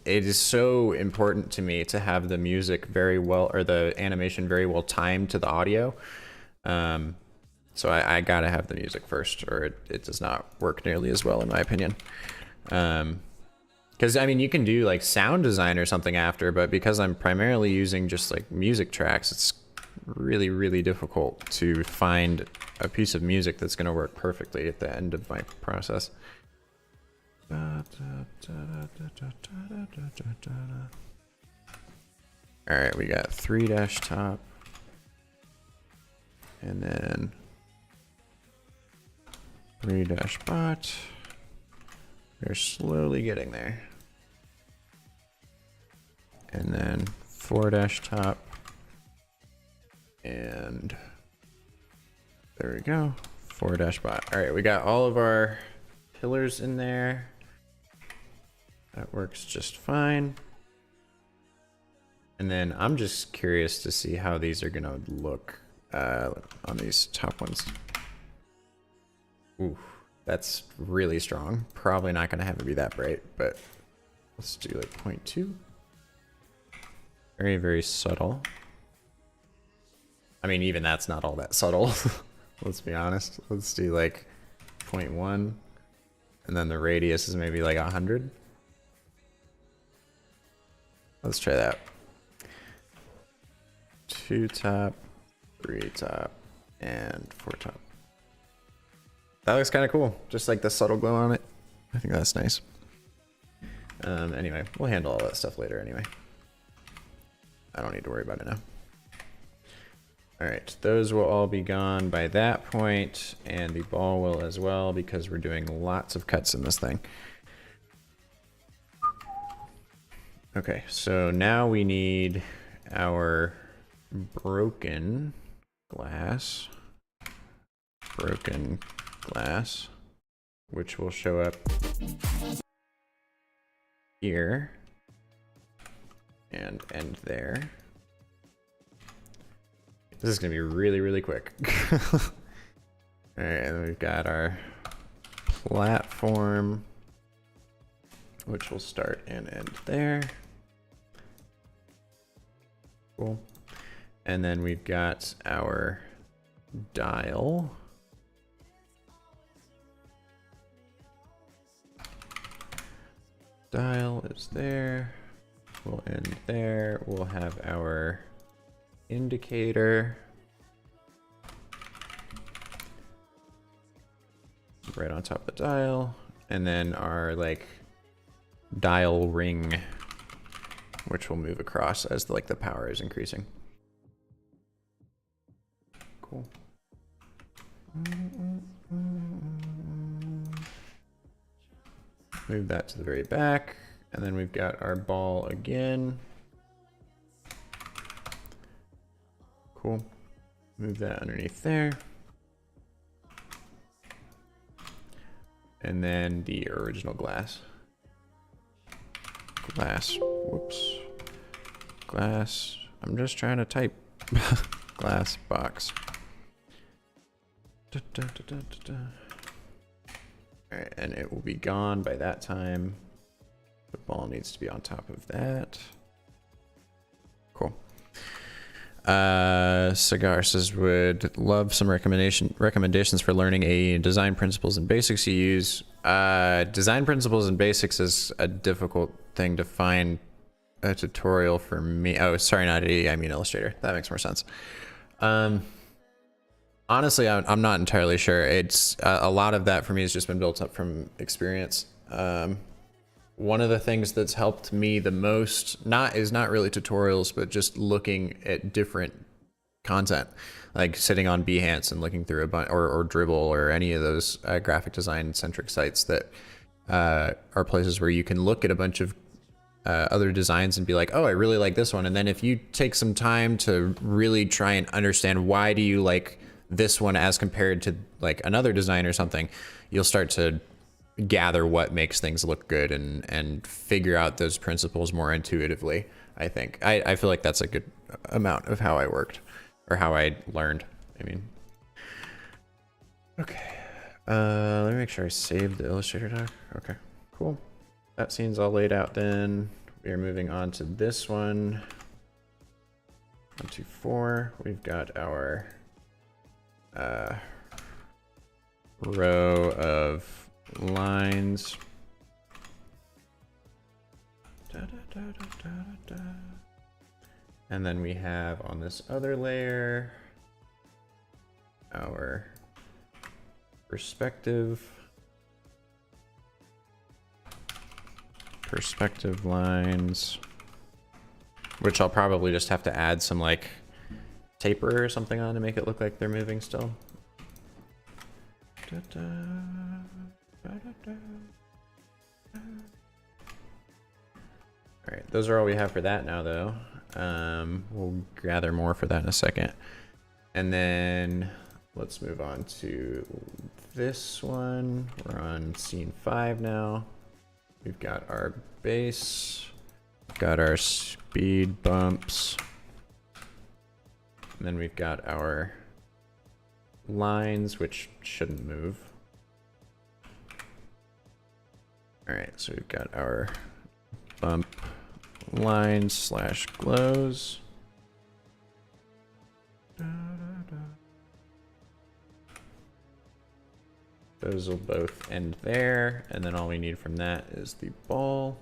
It is so important to me to have the music very well, or the animation very well timed to the audio. So I gotta have the music first, or it does not work nearly as well in my opinion. Because I mean, you can do like sound design or something after, but because I'm primarily using just like music tracks, it's really, really difficult to find a piece of music that's gonna work perfectly at the end of my process. All right, we got 3 dash top, and then 3 dash bot. We're slowly getting there. And then 4 dash top, and there we go, 4 dash bot. All right, we got all of our pillars in there. That works just fine. And then I'm just curious to see how these are gonna look on these top ones. Ooh, that's really strong. Probably not gonna have it be that bright, but let's do like 0.2. Very, very subtle. I mean, even that's not all that subtle. Let's be honest. Let's do like 0.1. And then the radius is maybe like 100. Let's try that. 2 top, 3 top, and 4 top. That looks kind of cool. Just like the subtle glow on it. I think that's nice. Anyway, we'll handle all that stuff later anyway. I don't need to worry about it now. All right, those will all be gone by that point, and the ball will as well, because we're doing lots of cuts in this thing. Okay, so now we need our broken glass, which will show up here and end there. This is gonna be really, really quick. All right, and we've got our platform, which will start and end there. Cool. And then we've got our dial. Dial is there. We'll end there. We'll have our indicator right on top of the dial, and then our like dial ring, which will move across as the power is increasing. Cool. Move that to the very back, and then we've got our ball again. Cool. Move that underneath there. And then the original glass. Whoops. Glass. I'm just trying to type. Glass box. Alright, and it will be gone by that time. The ball needs to be on top of that. Cool. Cigar says would love some recommendations for learning a design principles and basics you use. Design principles and basics is a difficult thing to find a tutorial for me. Oh, sorry, not AE, I mean Illustrator. That makes more sense. Honestly, I'm not entirely sure. It's a lot of that for me has just been built up from experience. One of the things that's helped me the most is not really tutorials, but just looking at different content, like sitting on Behance and looking through a bunch, or Dribble, or any of those graphic design centric sites that are places where you can look at a bunch of other designs and be like, oh, I really like this one. And then if you take some time to really try and understand why do you like this one as compared to like another design or something, you'll start to gather what makes things look good and figure out those principles more intuitively. I think I feel like that's a good amount of how I worked, or how I learned. I mean, okay, let me make sure I saved the Illustrator doc. Okay, cool. That scene's all laid out. Then we are moving on to this one. 1, 2, 4. We've got our row of lines. And then we have on this other layer our perspective lines, which I'll probably just have to add some like taper or something on to make it look like they're moving still. All right, those are all we have for that now, though. We'll gather more for that in a second. And then let's move on to this one. We're on scene 5 now. We've got our base, got our speed bumps, and then we've got our lines, which shouldn't move. All right, so we've got our bump lines slash glows. Those will both end there, and then all we need from that is the ball.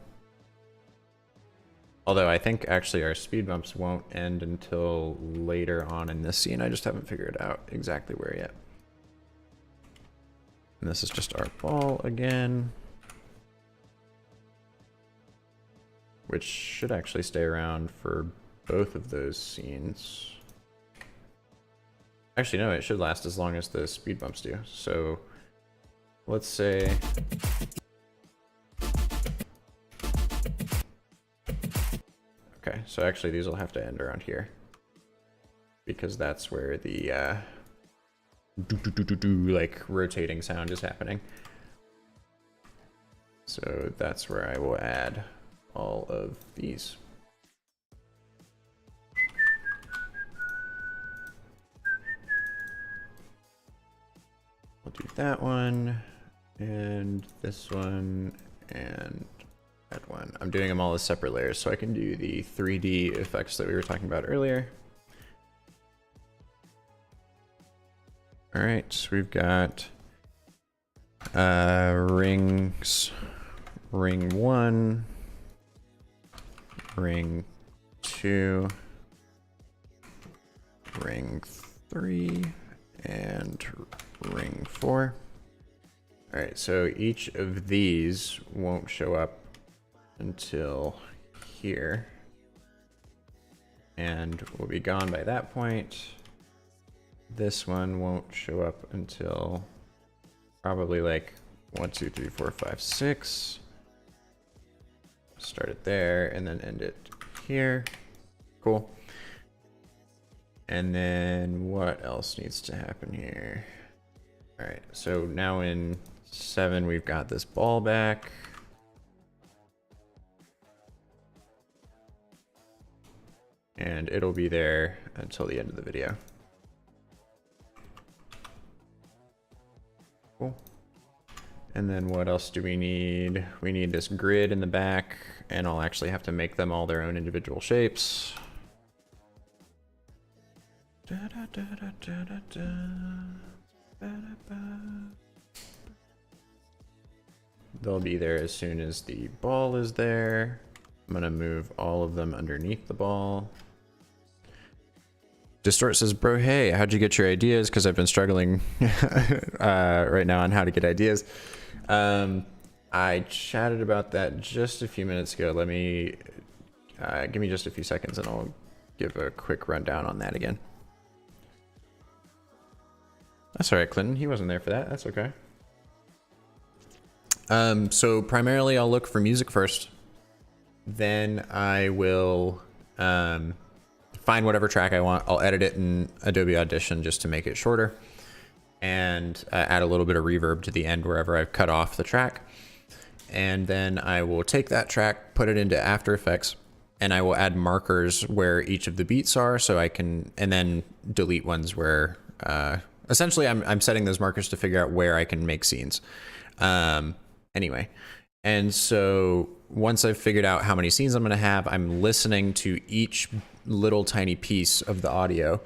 Although I think actually our speed bumps won't end until later on in this scene. I just haven't figured out exactly where yet. And this is just our ball again, which should actually stay around for both of those scenes. Actually, no, it should last as long as the speed bumps do. So let's say so actually these will have to end around here, because that's where the like rotating sound is happening. So that's where I will add all of these. We'll do that one, and this one, and that one. I'm doing them all as separate layers so I can do the 3D effects that we were talking about earlier. All right, so we've got rings, ring 1, ring 2, ring 3, and ring 4. All right, so each of these won't show up until here, and will be gone by that point. This one won't show up until probably like 1, 2, 3, 4, 5, 6. Start it there and then end it here. Cool. And then what else needs to happen here? All right, so now in 7, we've got this ball back. And it'll be there until the end of the video. Cool. And then what else do we need? We need this grid in the back, and I'll actually have to make them all their own individual shapes. They'll be there as soon as the ball is there. I'm gonna move all of them underneath the ball. Distort says, bro, hey, how'd you get your ideas? Because I've been struggling right now on how to get ideas. I chatted about that just a few minutes ago. Let me, give me just a few seconds and I'll give a quick rundown on that again. That's all right, Clinton. He wasn't there for that. That's okay. So primarily I'll look for music first. Then I will find whatever track I want. I'll edit it in Adobe Audition just to make it shorter, and add a little bit of reverb to the end wherever I've cut off the track. And then I will take that track, put it into After Effects, and I will add markers where each of the beats are, so I can, and then delete ones where, essentially I'm setting those markers to figure out where I can make scenes. Anyway, and so once I've figured out how many scenes I'm going to have, I'm listening to each little tiny piece of the audio,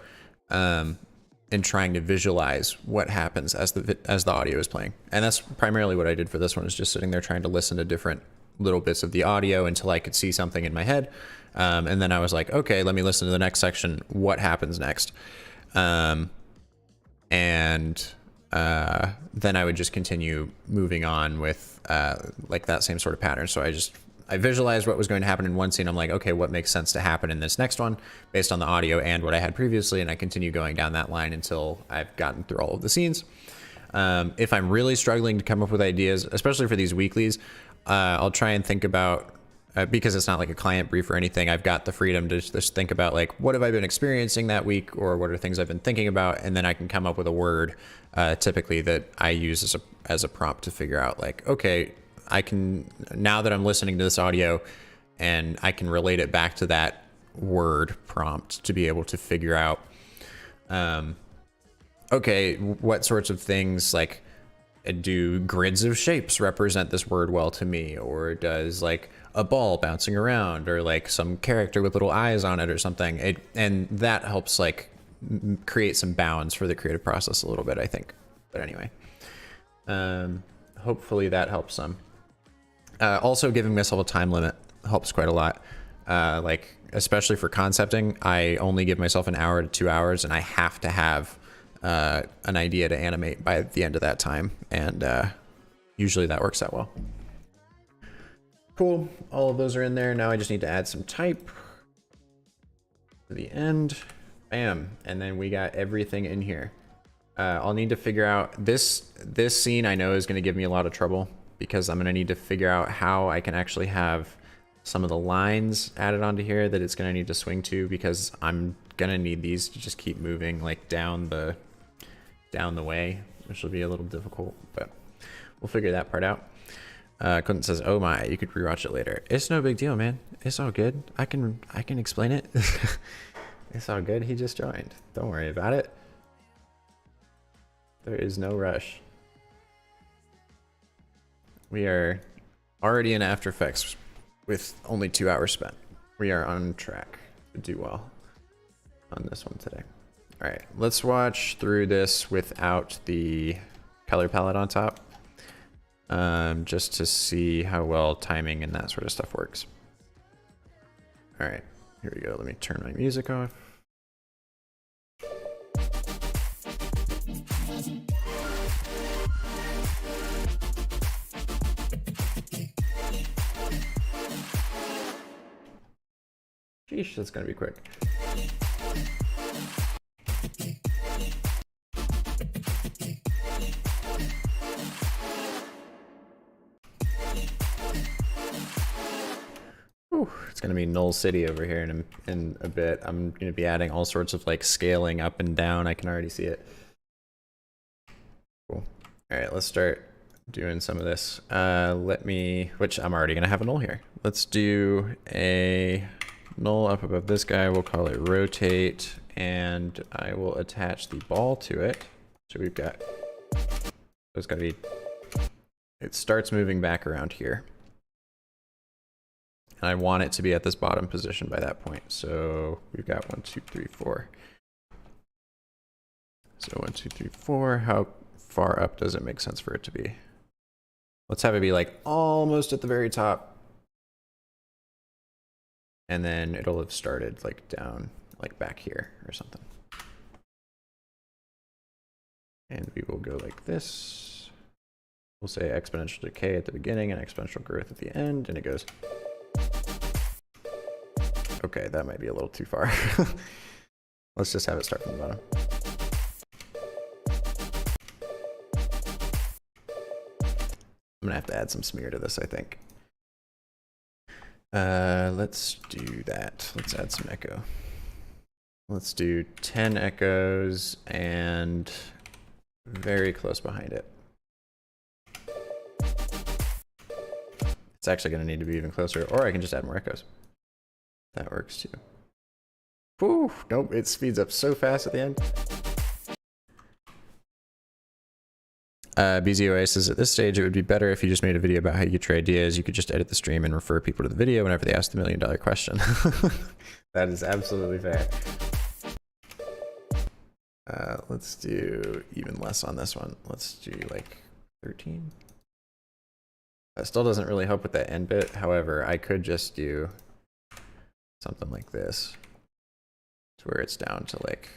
and trying to visualize what happens as the audio is playing. And that's primarily what I did for this one, is just sitting there trying to listen to different little bits of the audio until I could see something in my head. And then I was like, okay, let me listen to the next section. What happens next? Then I would just continue moving on with like that same sort of pattern. So I visualized what was going to happen in one scene. I'm like, okay, what makes sense to happen in this next one based on the audio and what I had previously. And I continue going down that line until I've gotten through all of the scenes. If I'm really struggling to come up with ideas, especially for these weeklies, I'll try and think about, because it's not like a client brief or anything, I've got the freedom to just think about, like, what have I been experiencing that week, or what are things I've been thinking about, and then I can come up with a word, typically, that I use as a prompt to figure out, like, okay, I can, now that I'm listening to this audio, and I can relate it back to that word prompt to be able to figure out, okay, what sorts of things, like, do grids of shapes represent this word well to me, or does, like, a ball bouncing around, or like some character with little eyes on it or something, and that helps, like, create some bounds for the creative process a little bit, I think. But anyway, hopefully that helps some. Also, giving myself a time limit helps quite a lot. Like, especially for concepting, I only give myself an hour to 2 hours, and I have to have an idea to animate by the end of that time, and usually that works out well. Cool, all of those are in there. Now I just need to add some type to the end. Bam, and then we got everything in here. I'll need to figure out this scene. I know is going to give me a lot of trouble, because I'm going to need to figure out how I can actually have some of the lines added onto here that it's going to need to swing to, because I'm going to need these to just keep moving like down the way, which will be a little difficult, but we'll figure that part out. Quentin says, "Oh my, you could rewatch it later." It's no big deal, man. It's all good. I can explain it. It's all good. He just joined. Don't worry about it. There is no rush. We are already in After Effects with only 2 hours spent. We are on track to do well on this one today. All right, let's watch through this without the color palette on top, just to see how well timing and that sort of stuff works. All right, here we go. Let me turn my music off. Sheesh, that's gonna be quick. Whew, it's gonna be Null City over here in a bit. I'm gonna be adding all sorts of like scaling up and down. I can already see it. Cool. All right, let's start doing some of this. Which I'm already gonna have a null here. Let's do a null up above this guy. We'll call it rotate, and I will attach the ball to it. So we've got, so it's gotta be, it starts moving back around here. And I want it to be at this bottom position by that point. So we've got 1, 2, 3, 4. So 1, 2, 3, 4. How far up does it make sense for it to be? Let's have it be like almost at the very top. And then it'll have started like down, like back here or something. And we will go like this. We'll say exponential decay at the beginning and exponential growth at the end, and it goes. Okay, that might be a little too far. Let's just have it start from the bottom. I'm gonna have to add some smear to this, I think. Let's do that. Let's add some echo. Let's do 10 echoes and very close behind it. It's actually going to need to be even closer, or I can just add more echoes. That works too. Whew, nope, it speeds up so fast at the end. BZOA says, at this stage, it would be better if you just made a video about how you get your ideas. You could just edit the stream and refer people to the video whenever they ask the $1 million question. That is absolutely fair. Let's do even less on this one. Let's do like 13. That still doesn't really help with that end bit. However, I could just do something like this to where it's down to like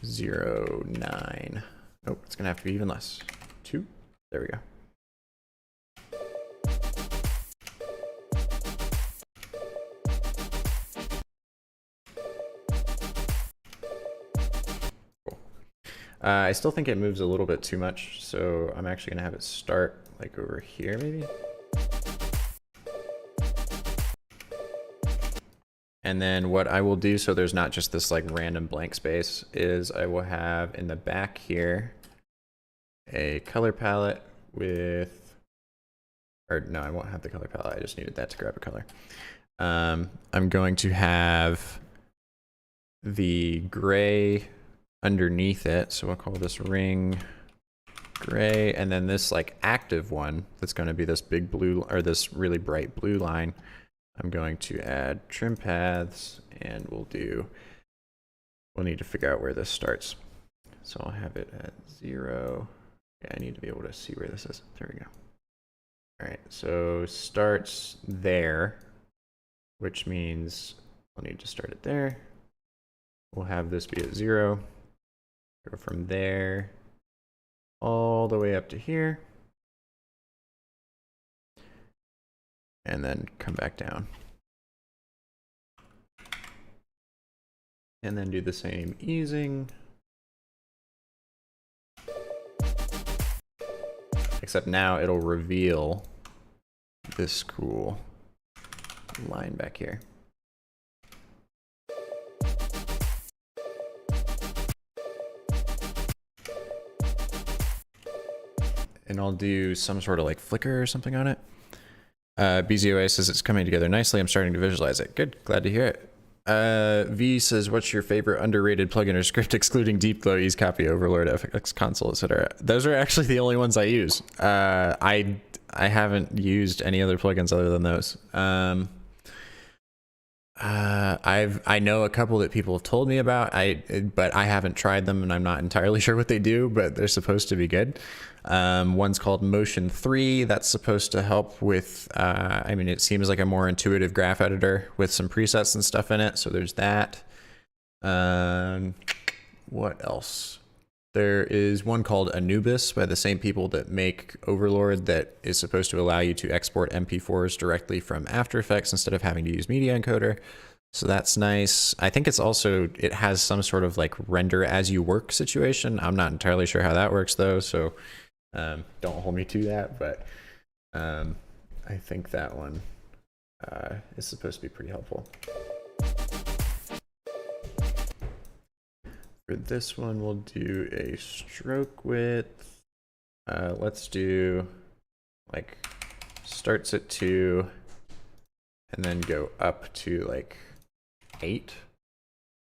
0.9. Nope, it's gonna have to be even less. 2. There we go. Cool. I still think it moves a little bit too much, so I'm actually gonna have it start like over here maybe. And then what I will do, so there's not just this like random blank space, is I will have in the back here a color palette with, or no, I won't have the color palette. I just needed that to grab a color. I'm going to have the gray underneath it. So we'll call this ring gray. And then this like active one, that's going to be this big blue, or this really bright blue line. I'm going to add trim paths, and we'll need to figure out where this starts. So I'll have it at 0. Yeah, I need to be able to see where this is. There we go. All right, so starts there, which means I'll need to start it there. We'll have this be at 0. Go from there all the way up to here. And then come back down. And then do the same easing. Except now it'll reveal this cool line back here. And I'll do some sort of like flicker or something on it. BZOA says it's coming together nicely. I'm starting to visualize it. Good, glad to hear it. V says, what's your favorite underrated plugin or script excluding Deep Glow, Ease Copy, Overlord, FX Console, etc.? Those are actually the only ones I use. I haven't used any other plugins other than those. I know a couple that people have told me about, but I haven't tried them and I'm not entirely sure what they do, but they're supposed to be good. One's called Motion 3. That's supposed to help with, I mean, it seems like a more intuitive graph editor with some presets and stuff in it. So there's that. What else? There is one called Anubis by the same people that make Overlord that is supposed to allow you to export MP4s directly from After Effects instead of having to use Media Encoder. So that's nice. I think it's also, it has some sort of like render as you work situation. I'm not entirely sure how that works though. So don't hold me to that, but I think that one is supposed to be pretty helpful. For this one, we'll do a stroke width. Let's do like starts at 2 and then go up to like 8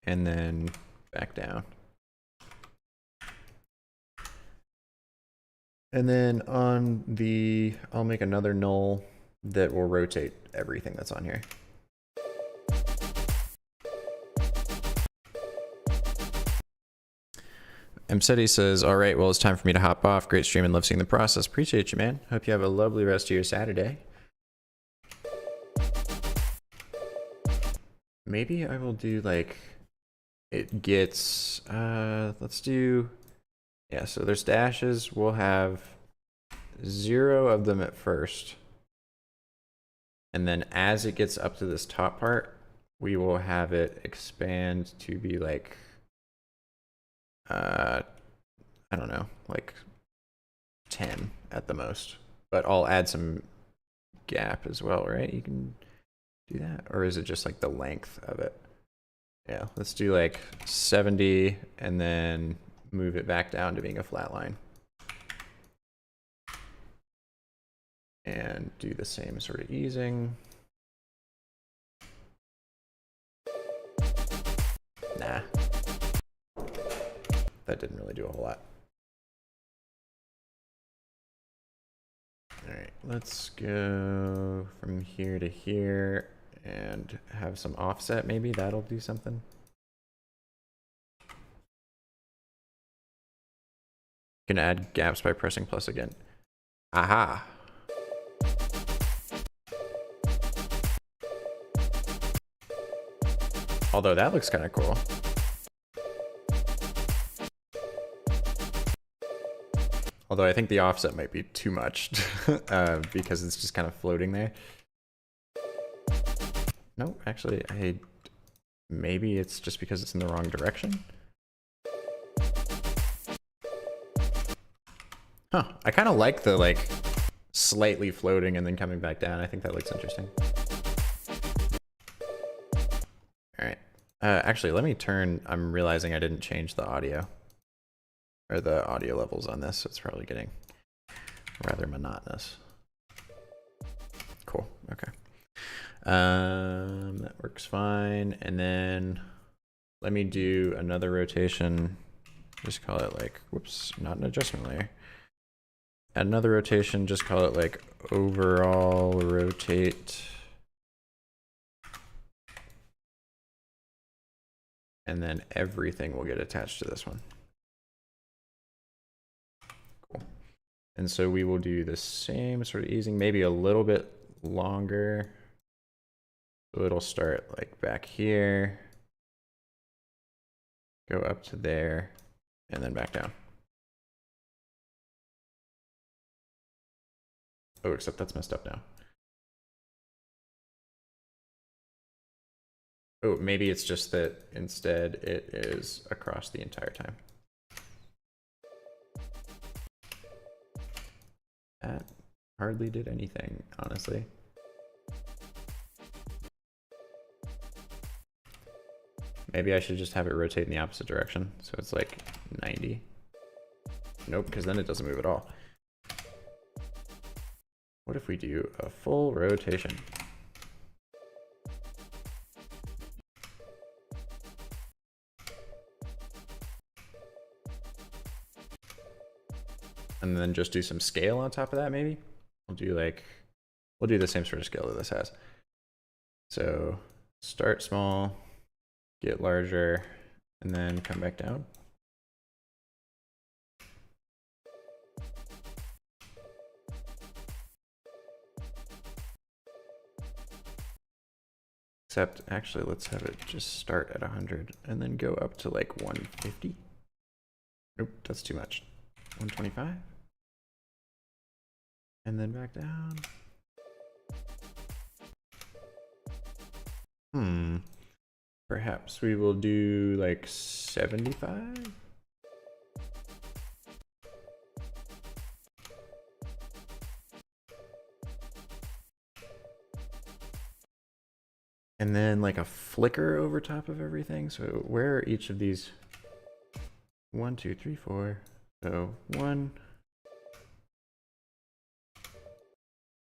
and then back down. And then on the, I'll make another null that will rotate everything that's on here. Mseti says, all right, well, it's time for me to hop off. Great stream and love seeing the process. Appreciate you, man. Hope you have a lovely rest of your Saturday. Maybe I will do like, it gets, let's do, yeah, so there's dashes. We'll have 0 of them at first. And then as it gets up to this top part, we will have it expand to be like, I don't know, like 10 at the most, but I'll add some gap as well, right? You can do that, or is it just like the length of it? Yeah, let's do like 70 and then move it back down to being a flat line. And do the same sort of easing. Nah. That didn't really do a whole lot. All right, let's go from here to here and have some offset. Maybe that'll do something. You can add gaps by pressing plus again. Aha. Although that looks kind of cool. Although I think the offset might be too much because it's just kind of floating there. No, actually, maybe it's just because it's in the wrong direction. Huh, I kind of like the like slightly floating and then coming back down. I think that looks interesting. All right, actually, let me turn, I'm realizing I didn't change the audio. Or the audio levels on this, so it's probably getting rather monotonous. Cool, okay. That works fine. And then let me do another rotation. Just call it like, whoops, not an adjustment layer. Another rotation, just call it like overall rotate. And then everything will get attached to this one. And so we will do the same sort of easing, maybe a little bit longer. So it'll start like back here, go up to there, and then back down. Oh, except that's messed up now. Oh, maybe it's just that instead it is across the entire time. That hardly did anything, honestly. Maybe I should just have it rotate in the opposite direction. So it's like 90. Nope, because then it doesn't move at all. What if we do a full rotation? And then just do some scale on top of that, maybe? We'll do the same sort of scale that this has. So start small, get larger, and then come back down. Except actually, let's have it just start at 100 and then go up to like 150. Nope, that's too much. 125. And then back down. Perhaps we will do like 75. And then like a flicker over top of everything. So where are each of these? 1, 2, 3, 4. So 1,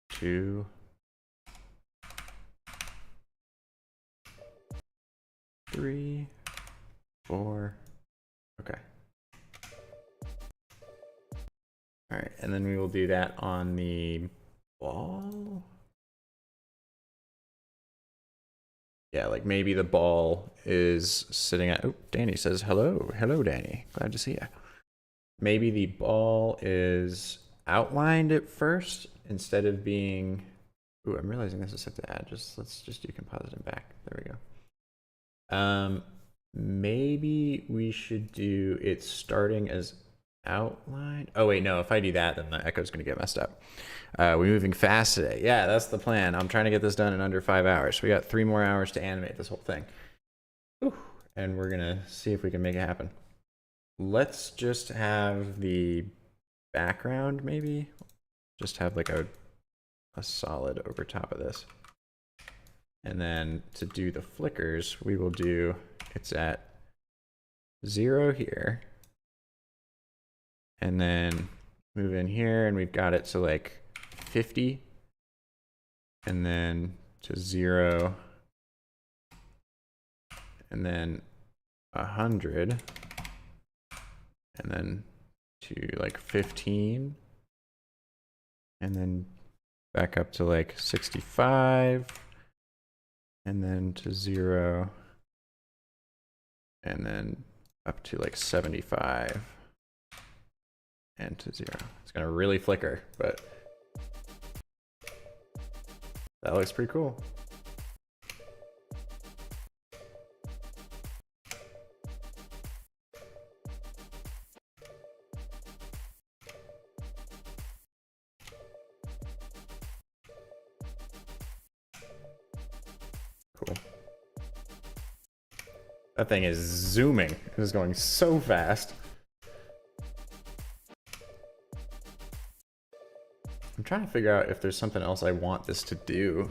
2, 3, 4. Okay. All right, and then we will do that on the ball. Yeah, like maybe the ball is sitting at, oh, Danny says hello. Hello, Danny. Glad to see you. Maybe the ball is outlined at first instead of being, ooh, I'm realizing this is set to add. Let's just do composite and back. There we go. Maybe we should do it starting as outlined. Oh wait, no, if I do that, then the echo's gonna get messed up. We're moving fast today. Yeah, that's the plan. I'm trying to get this done in under 5 hours. We got 3 more hours to animate this whole thing. Whew. And we're gonna see if we can make it happen. Let's just have the background, maybe. Just have like a solid over top of this. And then to do the flickers, we will do, it's at 0 here. And then move in here and we've got it to like 50. And then to 0. And then 100. And then to like 15. And then back up to like 65. And then to 0. And then up to like 75. And to 0. It's gonna really flicker, but that looks pretty cool. Cool. That thing is zooming. It is going so fast. I'm trying to figure out if there's something else I want this to do.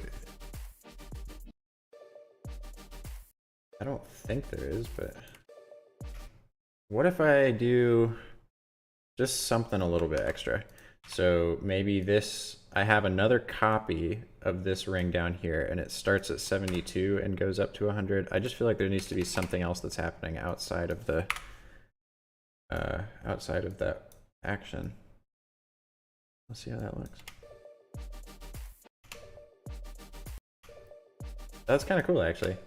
I don't think there is, but what if I do just something a little bit extra? So maybe this, I have another copy of this ring down here and it starts at 72 and goes up to 100. I just feel like there needs to be something else that's happening outside of the outside of that action. Let's see how that looks. That's kind of cool, actually.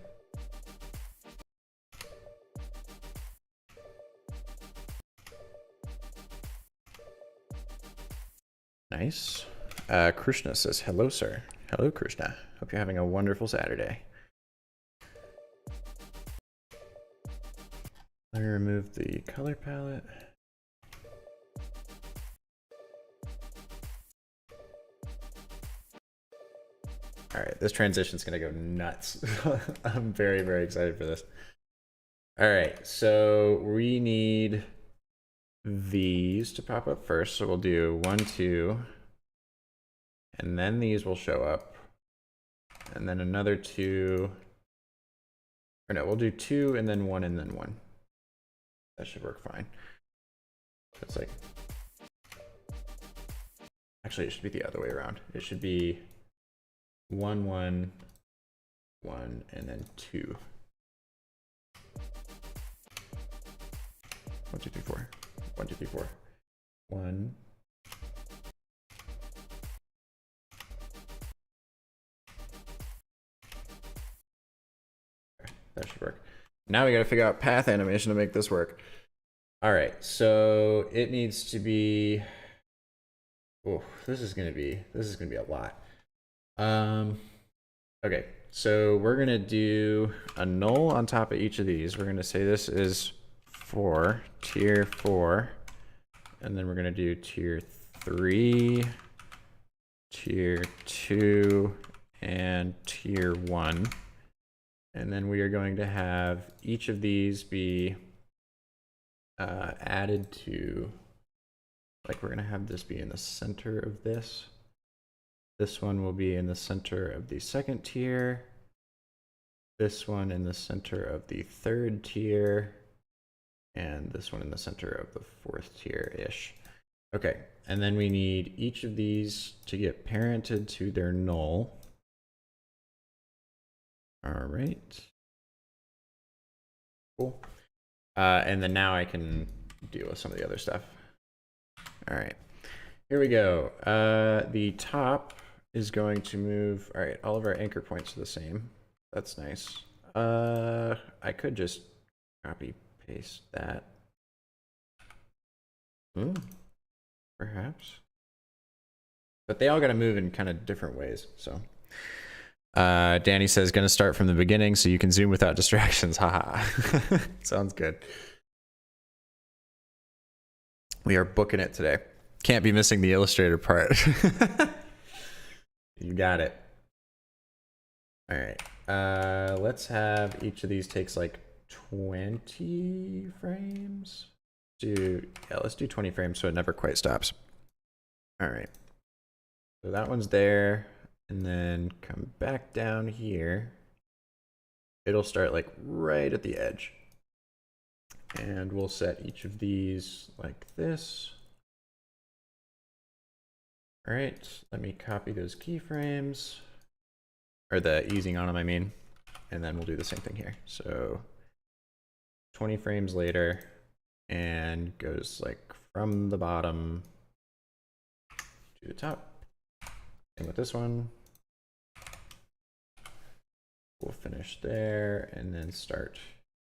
Nice. Krishna says, hello, sir. Hello, Krishna. Hope you're having a wonderful Saturday. Let me remove the color palette. All right, this transition's gonna go nuts. I'm very, very excited for this. All right, so we need these to pop up first. So we'll do 1, 2, and then these will show up. And then another 2, Or no, we'll do 2 and then 1 and then 1. That should work fine. It's like, actually it should be the other way around. It should be 1, 1, 1, and then 2. 1, 2, 3, 4. 1, 2, 3, 4. 1. Okay, that should work. Now we got to figure out path animation to make this work. All right, so it needs to be. Oh, this is gonna be a lot. Okay, so we're gonna do a null on top of each of these. We're gonna say this is for tier 4, and then we're gonna do tier 3, tier 2, and tier 1. And then we are going to have each of these be added to, like we're gonna have this be in the center of this. This one will be in the center of the second tier. This one in the center of the third tier. And this one in the center of the fourth tier-ish. Okay, and then we need each of these to get parented to their null. All right. Cool. And then now I can deal with some of the other stuff. All right, here we go. The top is going to move. All right, all of our anchor points are the same. That's nice. I could just copy paste that. Perhaps. But they all got to move in kind of different ways. So Danny says, gonna start from the beginning so you can zoom without distractions. Haha. Sounds good. We are booking it today. Can't be missing the Illustrator part. You got it. All right. Let's have each of these takes like 20 frames. Let's do 20 frames so it never quite stops. All right. So that one's there, and then come back down here. It'll start like right at the edge. And we'll set each of these like this. All right, let me copy those keyframes, or the easing on them, I mean, and then we'll do the same thing here. So 20 frames later, and goes like from the bottom to the top. And with this one, we'll finish there and then start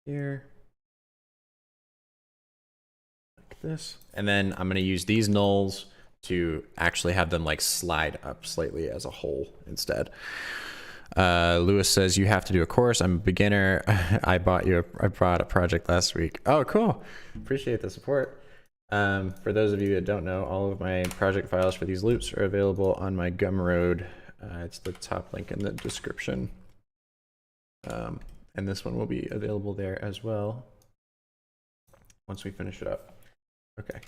here. Like this. And then I'm gonna use these nulls to actually have them like slide up slightly as a whole instead. Lewis says you have to do a course. I'm a beginner. I bought a project last week. Oh, cool. Appreciate the support. For those of you that don't know, all of my project files for these loops are available on my Gumroad. It's the top link in the description. And this one will be available there as well once we finish it up. Okay.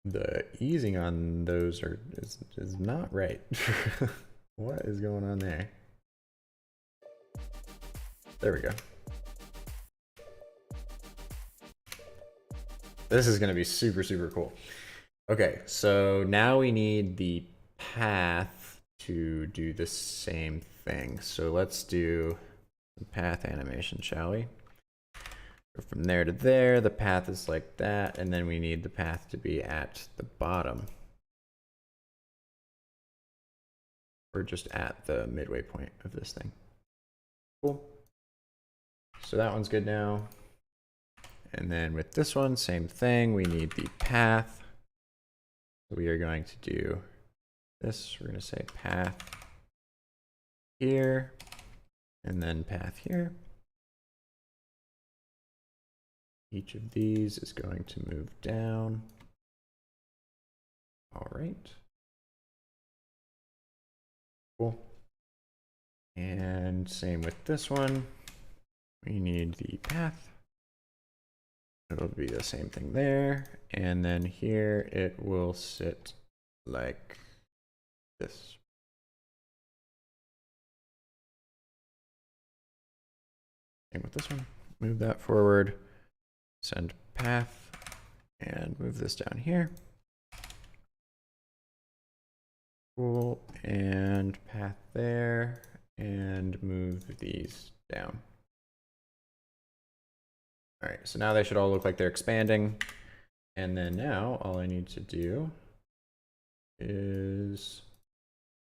The easing on those is not right. What is going on there? There we go. This is going to be super, super cool. Okay, so now we need the path to do the same thing. So let's do the path animation, shall we? From there to there, the path is like that, and then we need the path to be at the bottom. Or just at the midway point of this thing. Cool. So that one's good now. And then with this one, same thing, we need the path. We are going to do this. We're going to say path here, and then path here. Each of these is going to move down. All right. Cool. And same with this one. We need the path. It'll be the same thing there. And then here it will sit like this. Same with this one. Move that forward, send path, and move this down here. Cool, and path there, and move these down. All right, so now they should all look like they're expanding. And then now all I need to do is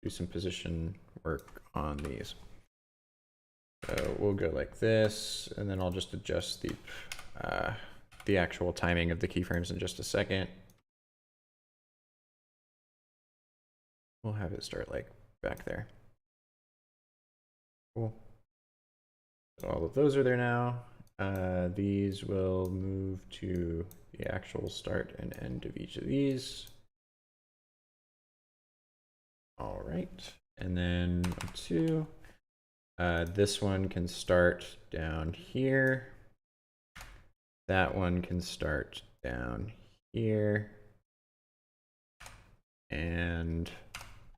do some position work on these. So we'll go like this, and then I'll just adjust the actual timing of the keyframes in just a second. We'll have it start like back there. Cool. So all of those are there now. These will move to the actual start and end of each of these. All right, and then 2. This one can start down here. That one can start down here. And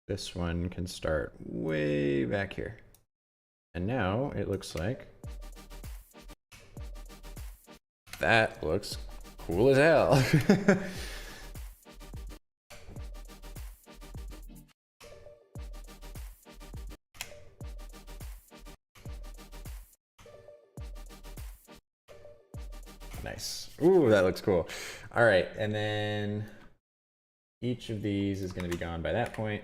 this one can start way back here. And now it looks like that looks cool as hell. Nice. Ooh, that looks cool. All right, and then each of these is going to be gone by that point.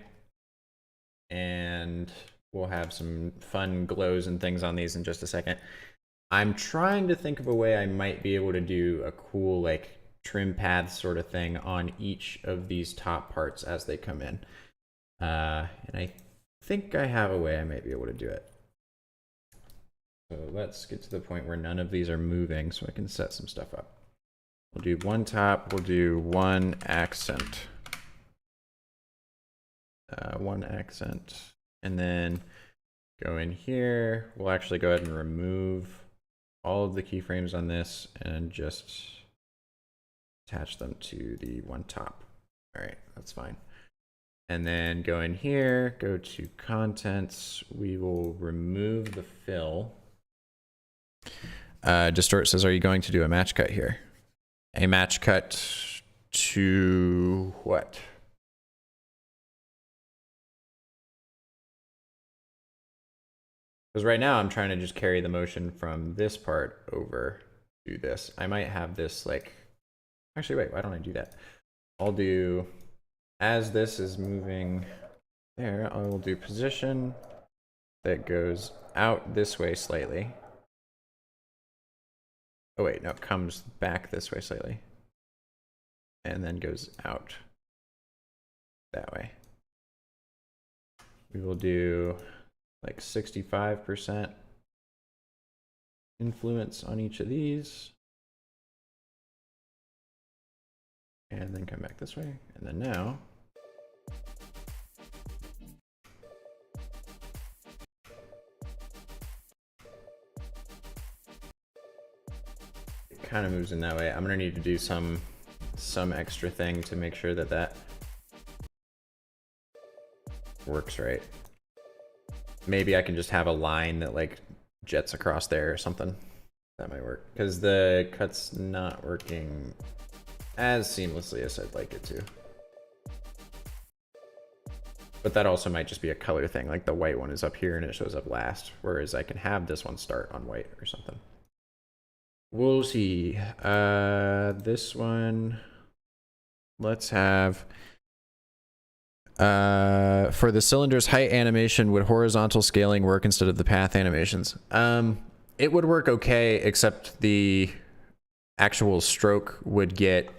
And we'll have some fun glows and things on these in just a second. I'm trying to think of a way I might be able to do a cool like trim path sort of thing on each of these top parts as they come in. And I think I have a way I might be able to do it. So let's get to the point where none of these are moving so I can set some stuff up. We'll do one top, we'll do one accent. One accent, and then go in here. We'll actually go ahead and remove all of the keyframes on this and just attach them to the one top. All right, that's fine. And then go in here, go to contents. We will remove the fill. Distort says, are you going to do a match cut here? A match cut to what? Because right now I'm trying to just carry the motion from this part over to this. I might have this like, actually wait, why don't I do that? I'll do, as this is moving there, I will do position that goes out this way slightly. Oh wait, no, it comes back this way slightly. And then goes out that way. We will do like 65% influence on each of these. And then come back this way. And then now, it kind of moves in that way. I'm gonna need to do some extra thing to make sure that that works right. Maybe I can just have a line that like jets across there or something. That might work, because the cut's not working as seamlessly as I'd like it to. But that also might just be a color thing, like the white one is up here and it shows up last, whereas I can have this one start on white or something. We'll see. This one, let's have, for the cylinder's height animation, would horizontal scaling work instead of the path animations? It would work okay, except the actual stroke would get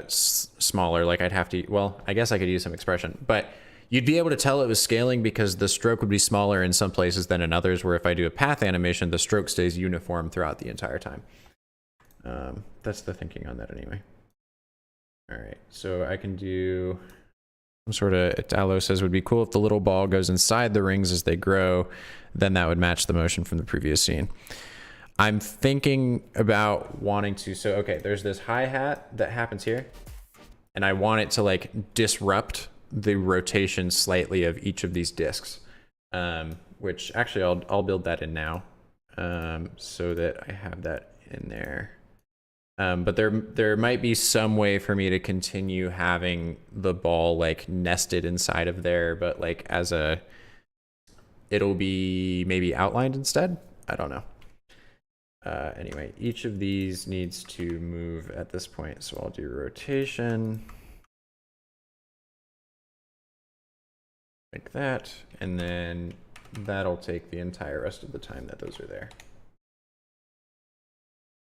smaller. Like I'd have to, well, I guess I could use some expression, but you'd be able to tell it was scaling because the stroke would be smaller in some places than in others, where if I do a path animation, the stroke stays uniform throughout the entire time. That's the thinking on that anyway. All right, so I can do some sort of, Italo says, would be cool if the little ball goes inside the rings as they grow, then that would match the motion from the previous scene. I'm thinking about wanting to, so okay, there's this hi-hat that happens here, and I want it to like disrupt the rotation slightly of each of these discs, which actually I'll build that in now. so that I have that in there. But there might be some way for me to continue having the ball like nested inside of there, but like as a, it'll be maybe outlined instead. I don't know. Anyway, each of these needs to move at this point. So I'll do rotation. Like that, and then that'll take the entire rest of the time that those are there.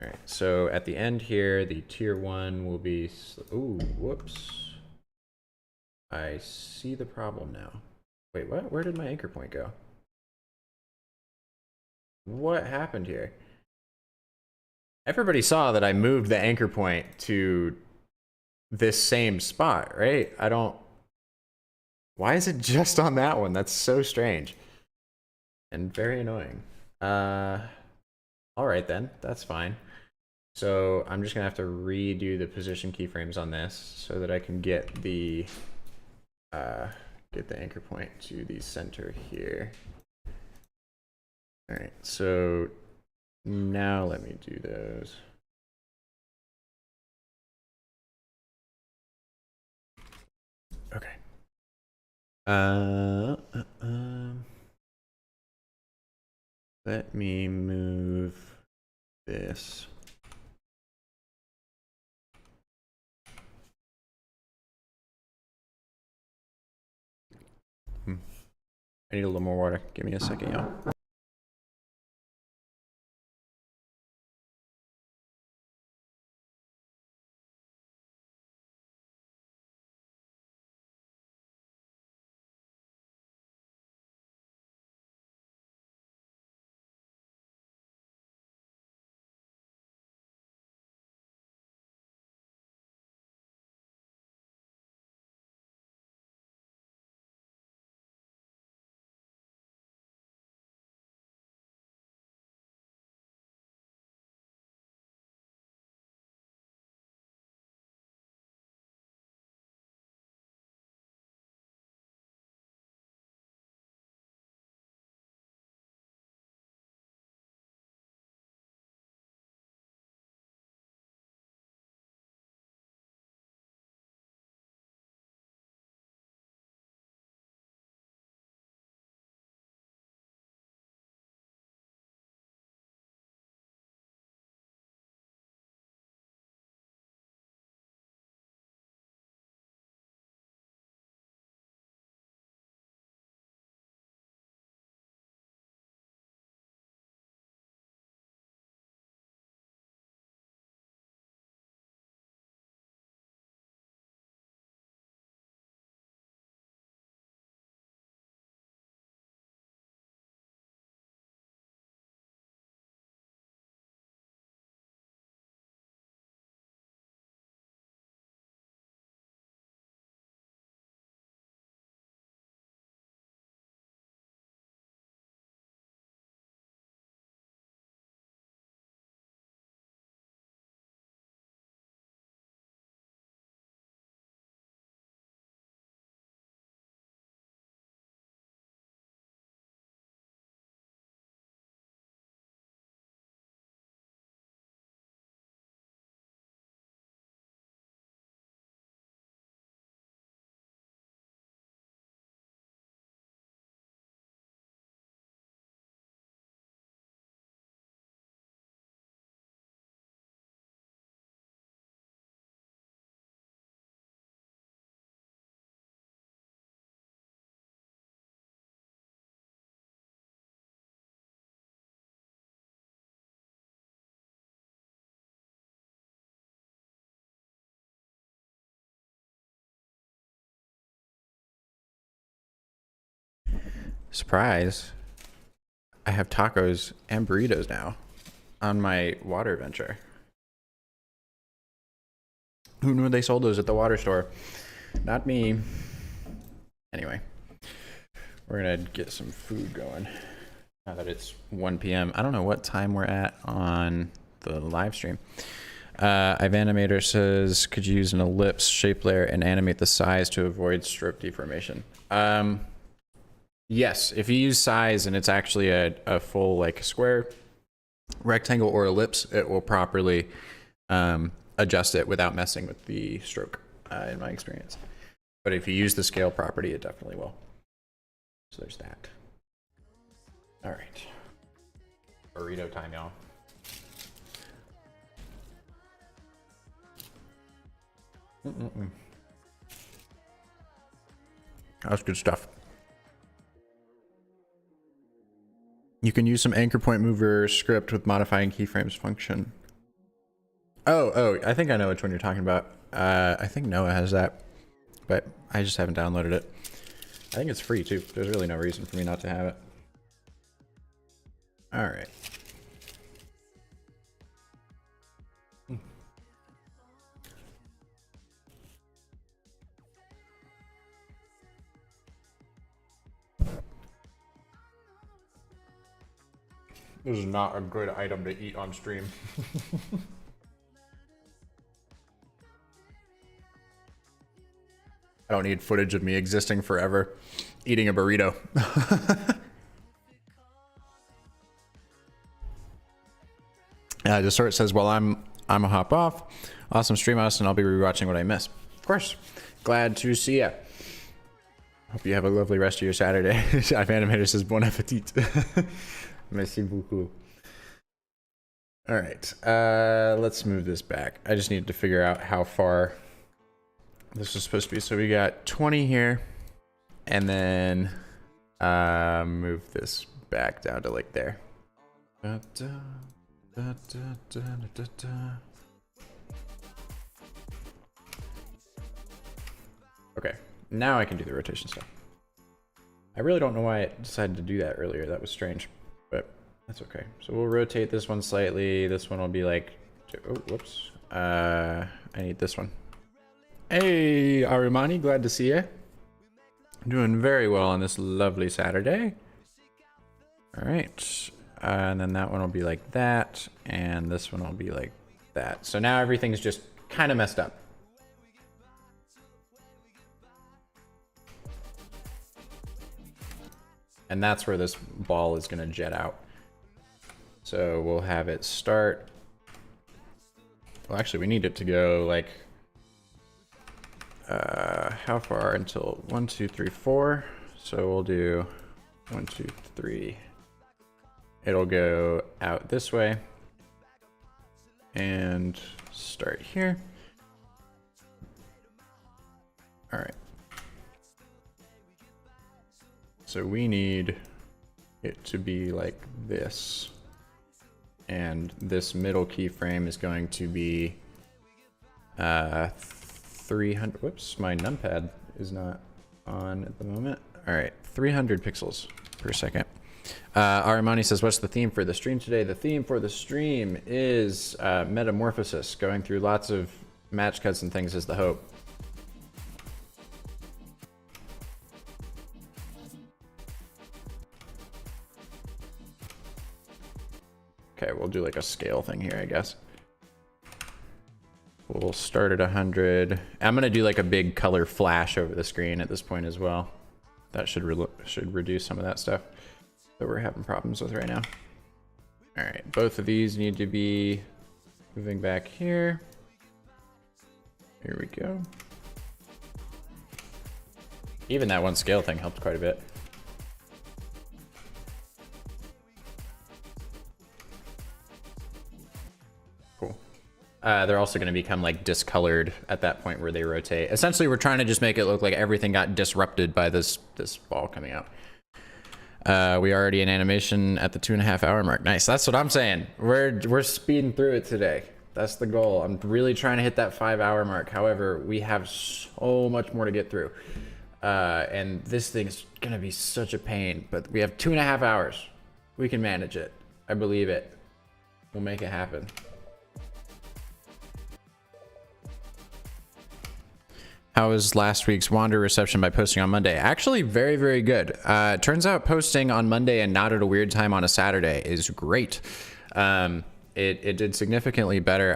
All right, so at the end here, the tier 1 will be, ooh, whoops. I see the problem now. Wait, what? Where did my anchor point go? What happened here? Everybody saw that I moved the anchor point to this same spot, right? I don't, why is it just on that one? That's so strange and very annoying. All right then, that's fine. So I'm just gonna have to redo the position keyframes on this so that I can get the anchor point to the center here. All right, so now let me do those. Okay. Let me move this. I need a little more water. Give me a second, y'all. Surprise. I have tacos and burritos now on my water venture. Who knew they sold those at the water store? Not me. Anyway, we're gonna get some food going now that it's 1 p.m. I don't know what time we're at on the live stream. Ivanimator says, could you use an ellipse shape layer and animate the size to avoid stroke deformation? Yes, if you use size and it's actually a full like square, rectangle or ellipse, it will properly adjust it without messing with the stroke, in my experience. But if you use the scale property, it definitely will. So there's that. All right. Burrito time, y'all. That's good stuff. You can use some anchor point mover script with modifying keyframes function. Oh, I think I know which one you're talking about. I think Noah has that, but I just haven't downloaded it. I think it's free too. There's really no reason for me not to have it. All right. This is not a good item to eat on stream. I don't need footage of me existing forever eating a burrito. The sort says, well, I'm a hop off. Awesome stream us, and I'll be rewatching what I missed. Of course. Glad to see ya. Hope you have a lovely rest of your Saturday. Animator says, bon appetit. Merci beaucoup. All right, let's move this back. I just needed to figure out how far this is supposed to be. So we got 20 here, and then move this back down to like there. Da, da, da, da, da, da, da. Okay, now I can do the rotation stuff. I really don't know why I decided to do that earlier. That was strange, but that's okay. So we'll rotate this one slightly. This one will be like, oh, whoops. I need this one. Hey, Arumani, glad to see you. Doing very well on this lovely Saturday. All right, and then that one will be like that, and this one will be like that. So now everything's just kind of messed up. And that's where this ball is going to jet out. So we'll have it start. Well, actually, we need it to go like, how far until 1, 2, 3, 4. So we'll do 1, 2, 3. It'll go out this way and start here. All right. So we need it to be like this. And this middle keyframe is going to be 300. Whoops, my numpad is not on at the moment. All right, 300 pixels per second. Arimani says, what's the theme for the stream today? The theme for the stream is metamorphosis. Going through lots of match cuts and things is the hope. Okay, we'll do like a scale thing here, I guess. We'll start at 100. I'm gonna do like a big color flash over the screen at this point as well. That should reduce some of that stuff that we're having problems with right now. All right, both of these need to be moving back here. Here we go. Even that one scale thing helped quite a bit. They're also going to become like discolored at that point where they rotate. Essentially, we're trying to just make it look like everything got disrupted by this ball coming out. We already in animation at the 2.5 hour mark. Nice. That's what I'm saying. We're speeding through it today. That's the goal. I'm really trying to hit that 5 hour mark. However, we have so much more to get through. And this thing is going to be such a pain, but we have 2.5 hours. We can manage it. I believe it. We'll make it happen. How was last week's Wander reception by posting on Monday? Actually, very, very good. Turns out posting on Monday and not at a weird time on a Saturday is great. It did significantly better.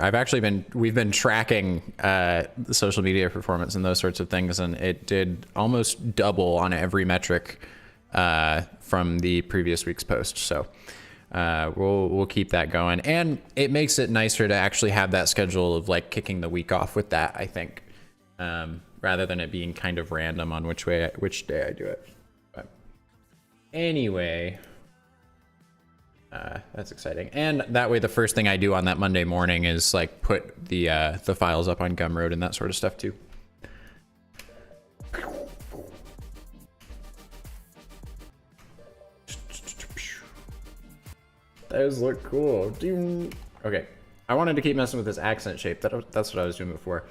We've been tracking the social media performance and those sorts of things, and it did almost double on every metric from the previous week's post. So We'll keep that going, and it makes it nicer to actually have that schedule of like kicking the week off with that, I think, rather than it being kind of random on which day I do it. But anyway, that's exciting, and that way the first thing I do on that Monday morning is like put the files up on Gumroad and that sort of stuff too. Those look cool. Okay, I wanted to keep messing with this accent shape. That's what I was doing before.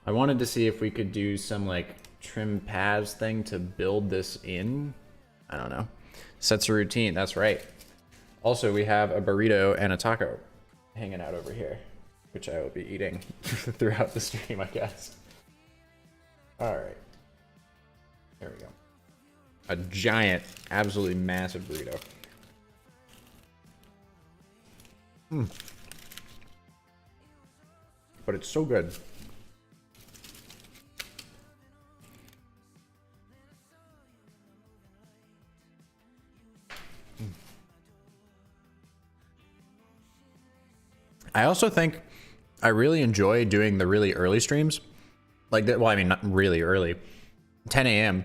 I wanted to see if we could do some like trim paths thing to build this in. I don't know. Sets a routine, that's right. Also, we have a burrito and a taco hanging out over here, which I will be eating throughout the stream, I guess. All right. There we go. A giant, absolutely massive burrito. But it's so good. I also think I really enjoy doing the really early streams. Like that, well, I mean, not really early, 10 a.m.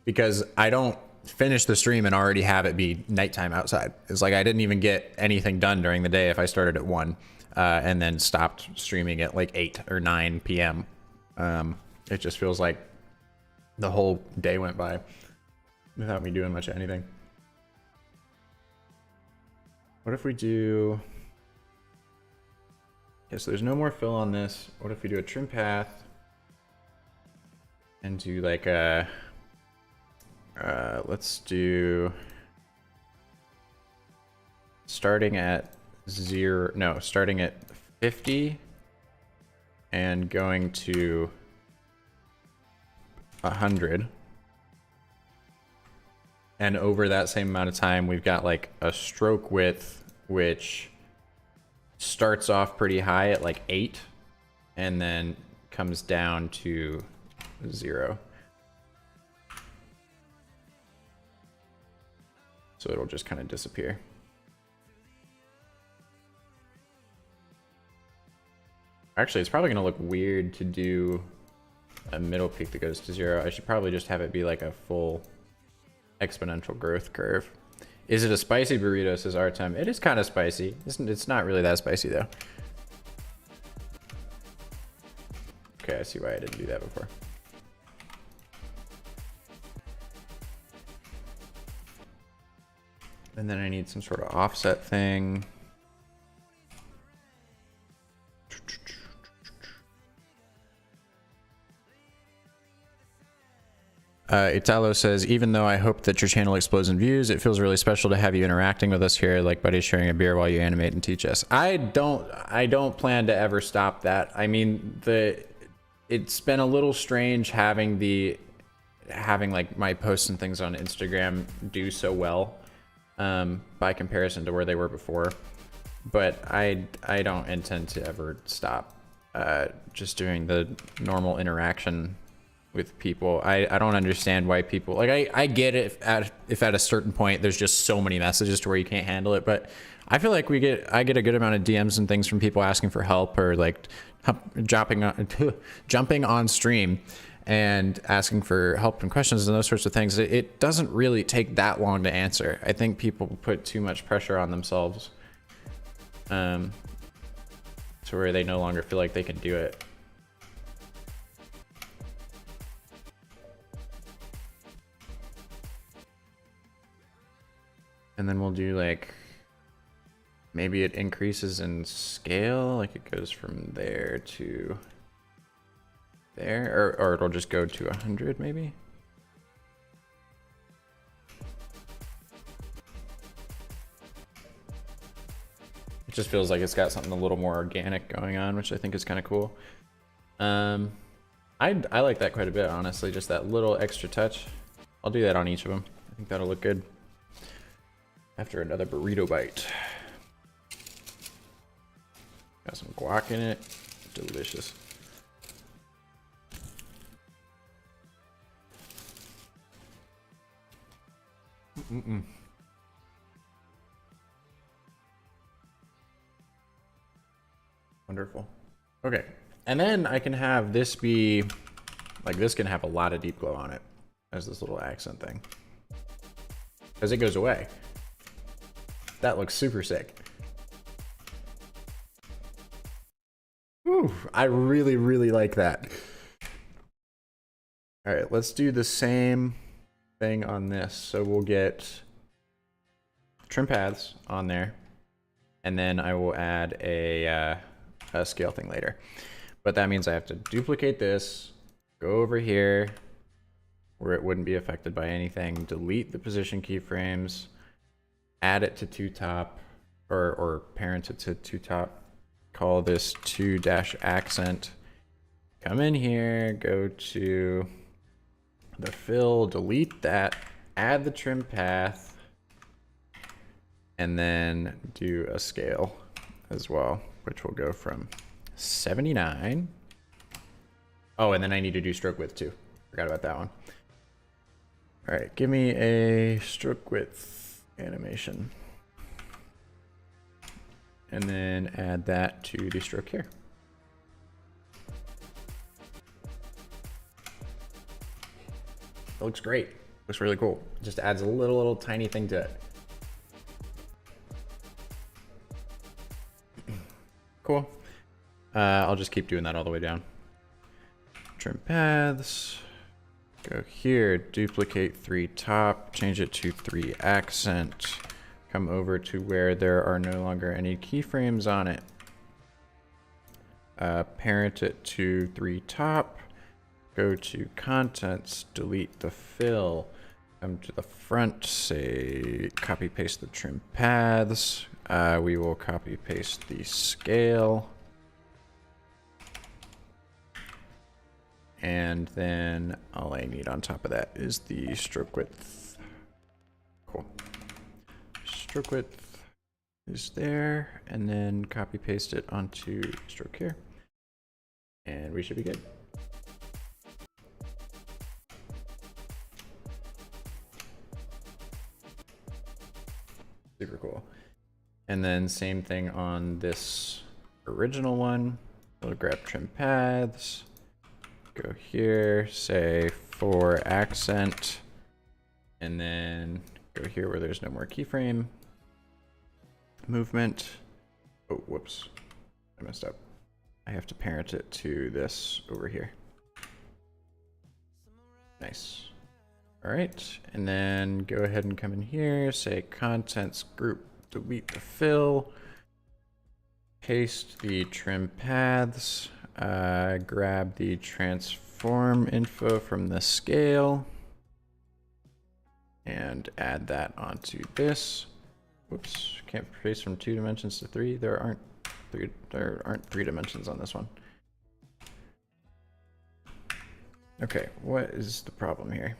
because I don't finish the stream and already have it be nighttime outside. It's like I didn't even get anything done during the day if I started at 1 and then stopped streaming at like 8 or 9 p.m. It just feels like the whole day went by without me doing much of anything. What if we do... Okay, so there's no more fill on this. What if we do a trim path and do like a... let's do starting at 50 and going to 100, and over that same amount of time we've got like a stroke width which starts off pretty high at like 8 and then comes down to 0. So it'll just kind of disappear. Actually, it's probably going to look weird to do a middle peak that goes to 0. I should probably just have it be like a full exponential growth curve. Is it a spicy burrito, says Artem? It is kind of spicy. It's not really that spicy though. Okay, I see why I didn't do that before. And then I need some sort of offset thing. Italo says, even though I hope that your channel explodes in views, it feels really special to have you interacting with us here, like buddies sharing a beer while you animate and teach us. I don't plan to ever stop that. I mean, it's been a little strange having like my posts and things on Instagram do so well by comparison to where they were before. But I don't intend to ever stop just doing the normal interaction with people. I don't understand why people like I get it if at a certain point there's just so many messages to where you can't handle it, but I feel like I get a good amount of DMs and things from people asking for help or like jumping on stream and asking for help and questions and those sorts of things. It doesn't really take that long to answer. I think people put too much pressure on themselves to where they no longer feel like they can do it. And then we'll do like, maybe it increases in scale, like it goes from there to there, or it'll just go to 100 maybe. It just feels like it's got something a little more organic going on, which I think is kind of cool. I like that quite a bit, honestly, just that little extra touch. I'll do that on each of them. I think that'll look good. After another burrito bite. Got some guac in it. Delicious. Wonderful. Okay. And then I can have this be, like this can have a lot of deep glow on it as this little accent thing. As it goes away. That looks super sick. Ooh, I really, really like that. All right, let's do the same thing on this. So we'll get trim paths on there, and then I will add a scale thing later. But that means I have to duplicate this, go over here where it wouldn't be affected by anything, delete the position keyframes, add it to two top, or parent it to two top, call this 2-accent, come in here, go to the fill, delete that, add the trim path, and then do a scale as well, which will go from 79. Oh, and then I need to do stroke width too. Forgot about that one. All right, give me a stroke width animation. And then add that to the stroke here. It looks great. Looks really cool. Just adds a little tiny thing to it. Cool. I'll just keep doing that all the way down. Trim paths. Go here, duplicate 3 top, change it to 3 accent. Come over to where there are no longer any keyframes on it. Parent it to 3 top. Go to contents, delete the fill. Come to the front, say copy paste the trim paths. We will copy paste the scale. And then all I need on top of that is the stroke width. Cool. Stroke width is there, and then copy paste it onto stroke here. And we should be good. Super cool. And then same thing on this original one. We'll grab trim paths. Go here, say 4 accent, and then go here where there's no more keyframe movement. Oh, whoops, I messed up. I have to parent it to this over here. Nice. All right, and then go ahead and come in here, say contents group, delete the fill, paste the trim paths, grab the transform info from the scale and add that onto this. Whoops, can't paste from 2 dimensions to 3. There aren't 3 dimensions on this one. Okay, what is the problem here?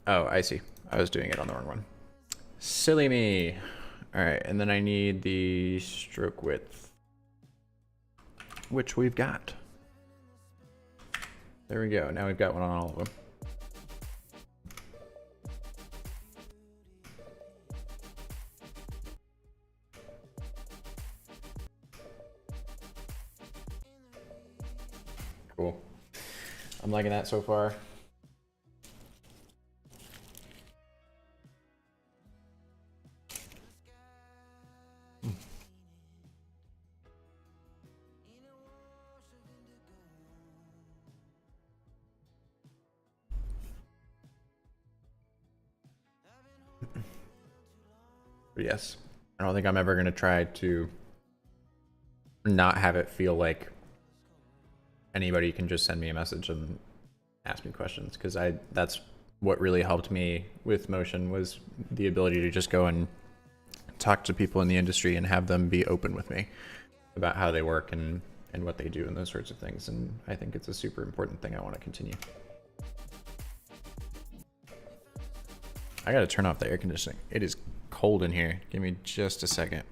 Oh, I see. I was doing it on the wrong one. Silly me. All right, and then I need the stroke width, which we've got. There we go. Now we've got one on all of them. Cool. I'm liking that so far. But yes, I don't think I'm ever going to try to not have it feel like anybody can just send me a message and ask me questions, because that's what really helped me with motion, was the ability to just go and talk to people in the industry and have them be open with me about how they work and what they do and those sorts of things. And I think it's a super important thing I want to continue. I got to turn off the air conditioning. It is cold in here. Give me just a second.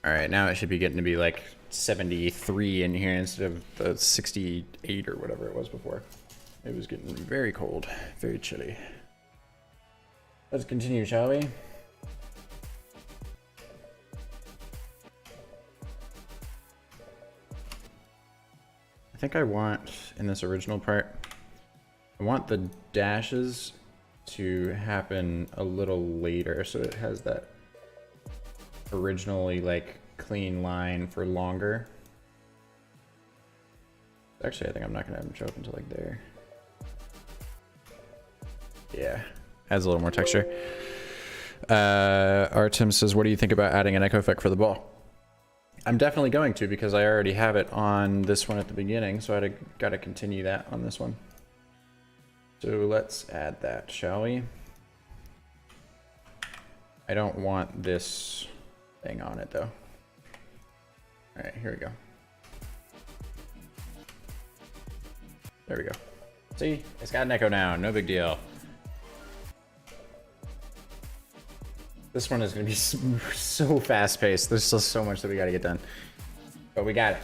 All right, now it should be getting to be like 73 in here instead of the 68 or whatever it was before. It was getting very cold, very chilly. Let's continue, shall we? I think I want, in this original part, I want the dashes to happen a little later so it has that originally like clean line for longer. Actually, I think I'm not gonna have them show up until like there. Yeah, adds a little more texture. Artem says, what do you think about adding an echo effect for the ball? I'm definitely going to, because I already have it on this one at the beginning, so I gotta continue that on this one. So let's add that, shall we? I don't want this thing on it though. All right, here we go. There we go. See, it's got an echo now, no big deal. This one is gonna be so fast paced. There's still so much that we gotta get done, but we got it.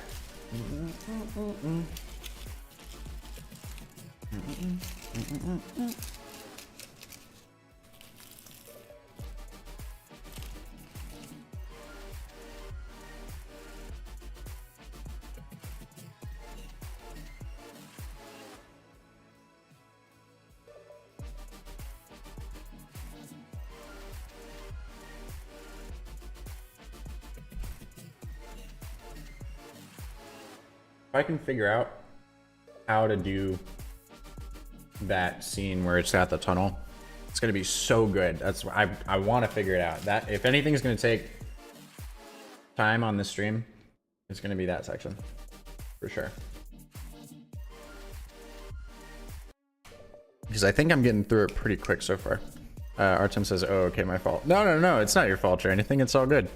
If I can figure out how to do that scene where it's got the tunnel, it's gonna be so good. That's why I want to figure it out. That if anything's gonna take time on this stream, it's gonna be that section for sure. Because I think I'm getting through it pretty quick so far. Artem says, "Oh, okay, my fault." No, it's not your fault or anything. It's all good.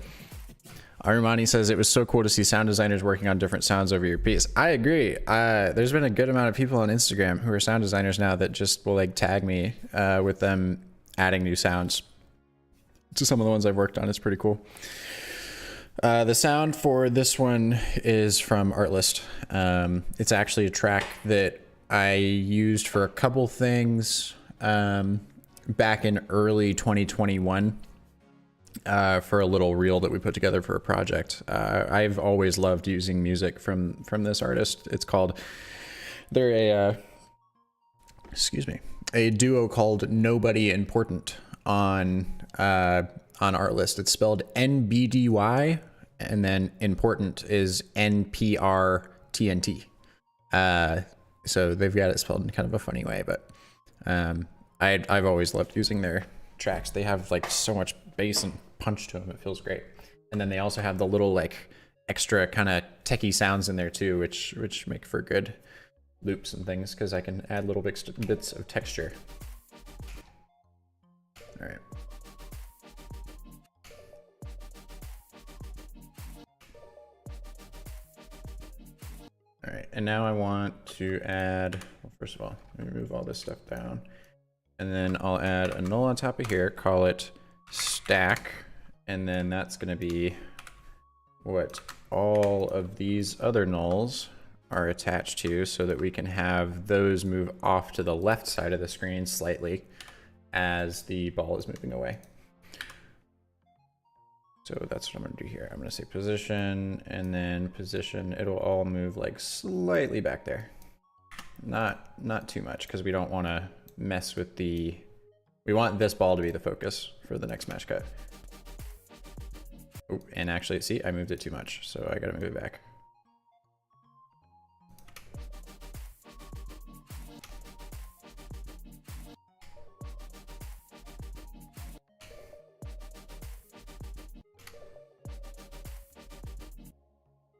Armani says, it was so cool to see sound designers working on different sounds over your piece. I agree. There's been a good amount of people on Instagram who are sound designers now that just will like tag me with them adding new sounds to some of the ones I've worked on. It's pretty cool. The sound for this one is from Artlist. It's actually a track that I used for a couple things back in early 2021. For a little reel that we put together for a project. I've always loved using music from this artist. It's called, they're a duo called Nobody Important on Artlist. It's spelled NBDY, and then important is NPRTNT. So they've got it spelled in kind of a funny way, but I've always loved using their tracks. They have like so much bass and punch to them. It feels great. And then they also have the little like extra kind of techie sounds in there too, which make for good loops and things, because I can add little bits of texture. All right. All right, and now I want to add, well, first of all, let me move all this stuff down. And then I'll add a null on top of here, call it stack. And then that's gonna be what all of these other nulls are attached to, so that we can have those move off to the left side of the screen slightly as the ball is moving away. So that's what I'm gonna do here. I'm gonna say position, and then position, it'll all move like slightly back there. Not too much, because we don't wanna mess with the, we want this ball to be the focus for the next mesh cut. Oh, and actually, see, I moved it too much, so I gotta move it back.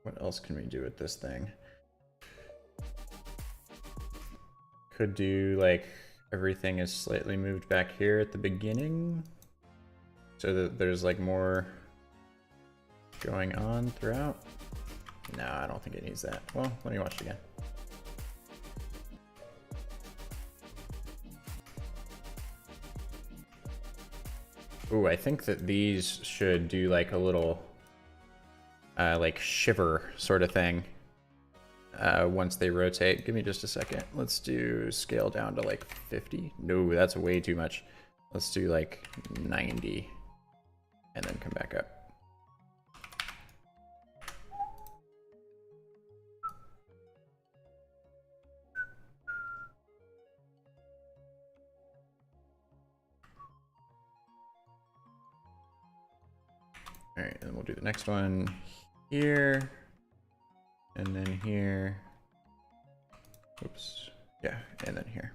What else can we do with this thing? Could do like everything is slightly moved back here at the beginning, so that there's like more going on throughout. No, I don't think it needs that. Well, let me watch it again. Ooh, I think that these should do like a little like shiver sort of thing once they rotate. Give me just a second. Let's do scale down to like 50. No, that's way too much. Let's do like 90 and then come back up. All right, and we'll do the next one here, and then here. Oops, yeah, and then here.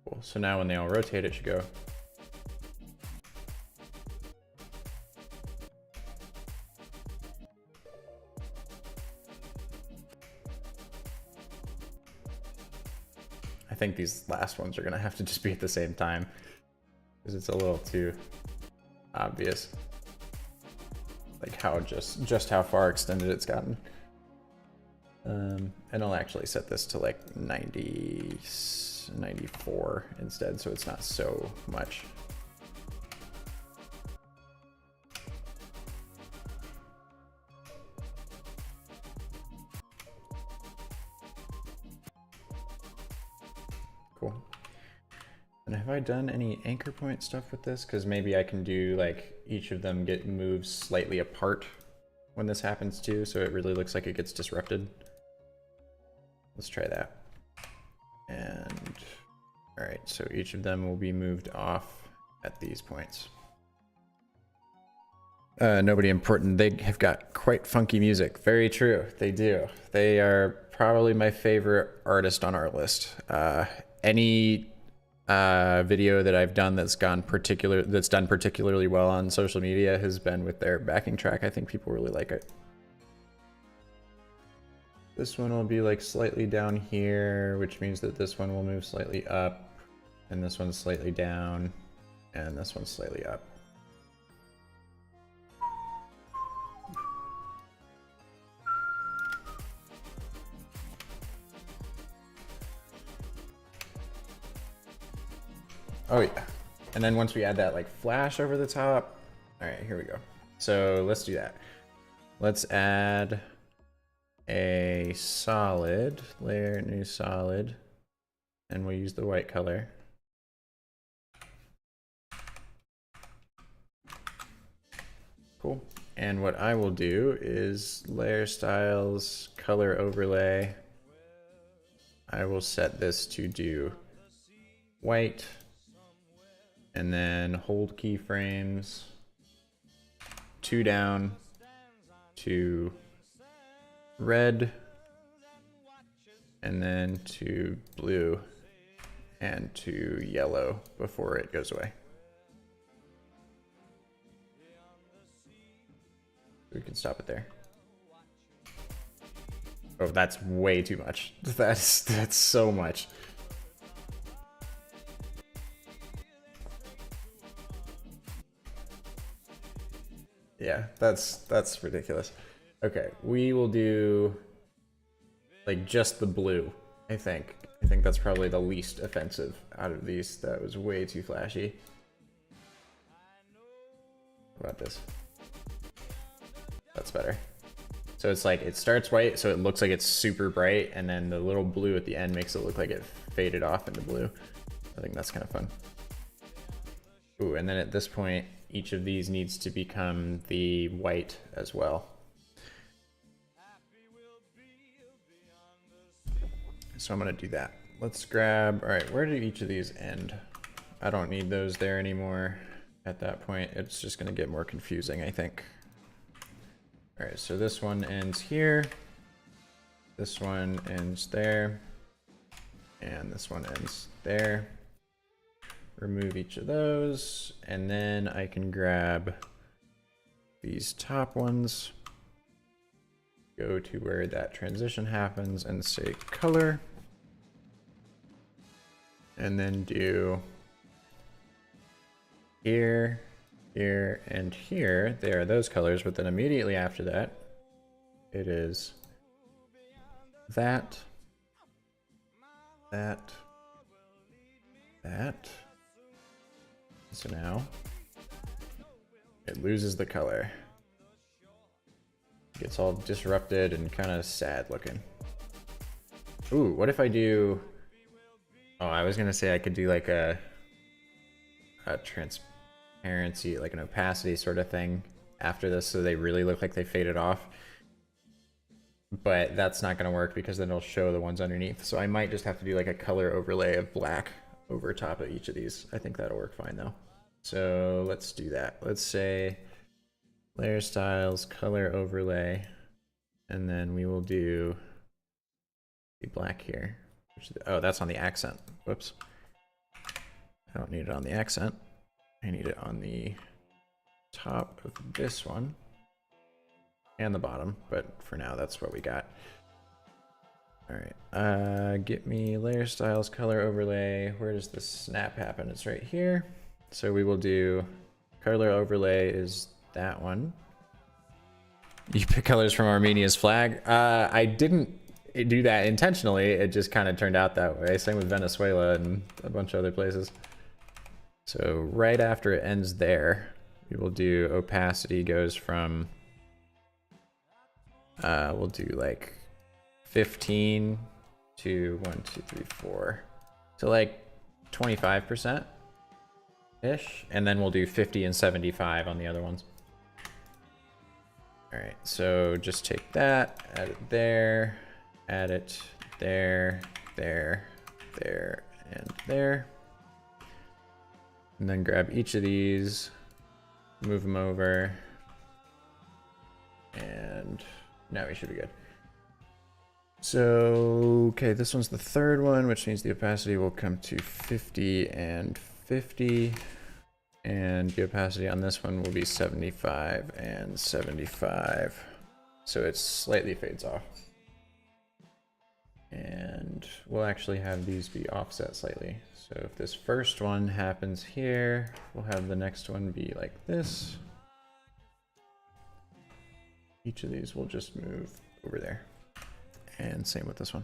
Cool, so now when they all rotate, it should go. I think these last ones are gonna have to just be at the same time, because it's a little too obvious, like how just how far extended it's gotten. And I'll actually set this to like 90, 94 instead, so it's not so much. Cool. And have I done any anchor point stuff with this? Because maybe I can do like each of them get moved slightly apart when this happens too, so it really looks like it gets disrupted. Let's try that. And all right, so each of them will be moved off at these points. Nobody important. They have got quite funky music. Very true, they do. They are probably my favorite artist on our list. Any video that I've done that's done particularly well on social media has been with their backing track. I think people really like it. This one will be like slightly down here, which means that this one will move slightly up, and this one's slightly down, and this one's slightly up. Oh yeah, and then once we add that like flash over the top, all right, here we go. So let's do that. Let's add a solid layer, new solid, and we'll use the white color. Cool. And what I will do is layer styles, color overlay. I will set this to do white, and then hold keyframes, 2 down to red, and then to blue, and to yellow before it goes away. We can stop it there. Oh, that's way too much. That's so much. Yeah, that's ridiculous. Okay, we will do like just the blue, I think. I think that's probably the least offensive out of these. That was way too flashy. How about this? That's better. So it's like, it starts white, so it looks like it's super bright, and then the little blue at the end makes it look like it faded off into blue. I think that's kind of fun. Ooh, and then at this point, each of these needs to become the white as well. So I'm gonna do that. Let's grab, all right, where do each of these end? I don't need those there anymore. At that point, it's just gonna get more confusing, I think. All right, so this one ends here. This one ends there. And this one ends there. Remove each of those, and then I can grab these top ones, go to where that transition happens and say color, and then do here, here, and here. There are those colors, but then immediately after that, it is that, that, that. So now it loses the color. it's all disrupted and kind of sad looking. Ooh, what if I do... Oh, I was gonna say I could do like a transparency, like an opacity sort of thing after this so they really look like they faded off. But that's not gonna work because then it'll show the ones underneath. So I might just have to do like a color overlay of black over top of each of these. I think that'll work fine though. So let's do that. Let's say layer styles, color overlay, and then we will do the black here. Oh, that's on the accent. Whoops. I don't need it on the accent. I need it on the top of this one and the bottom, but for now that's what we got. All right, get me layer styles, color overlay. Where does the snap happen? It's right here. So we will do color overlay is that one. You pick colors from Armenia's flag. I didn't do that intentionally. It just kind of turned out that way. Same with Venezuela and a bunch of other places. So right after it ends there, we will do opacity goes from, we'll do like 15 to 1, 2, 3, 4. So like 25% ish. And then we'll do 50 and 75 on the other ones. All right, so just take that, add it there, add it there, there, there, and there. And then grab each of these, move them over, and now we should be good. So, okay, this one's the third one, which means the opacity will come to 50 and 50. And the opacity on this one will be 75 and 75. So it slightly fades off. And we'll actually have these be offset slightly. So if this first one happens here, we'll have the next one be like this. Each of these will just move over there. And same with this one.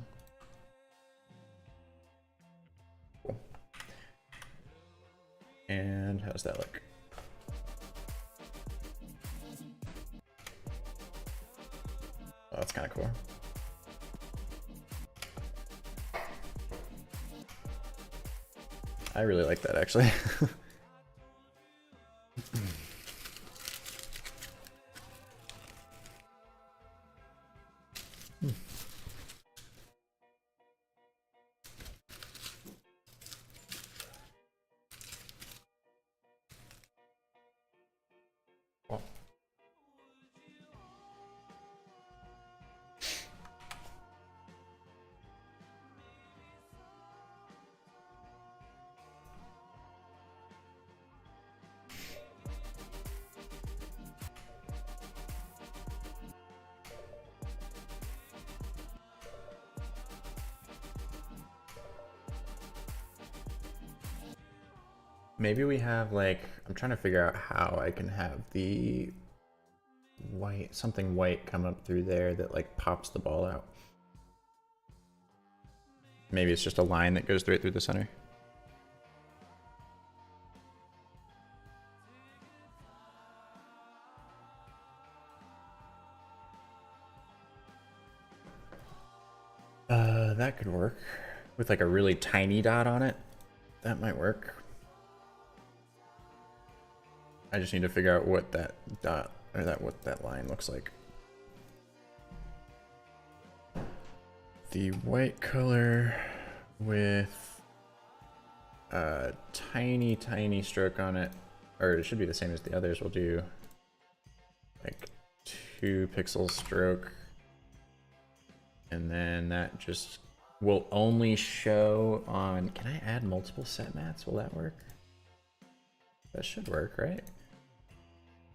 Cool. And how's that look? Oh, that's kind of cool. I really like that actually. Maybe we have like, I'm trying to figure out how I can have the white, something white come up through there that like pops the ball out. Maybe it's just a line that goes straight through the center. That could work with like a really tiny dot on it. That might work. I just need to figure out what that dot or what that line looks like. The white color with a tiny stroke on it, or it should be the same as the others. We'll do like 2 pixel stroke, and then that just will only show on. Can I add multiple set mats? Will that work? That should work, right?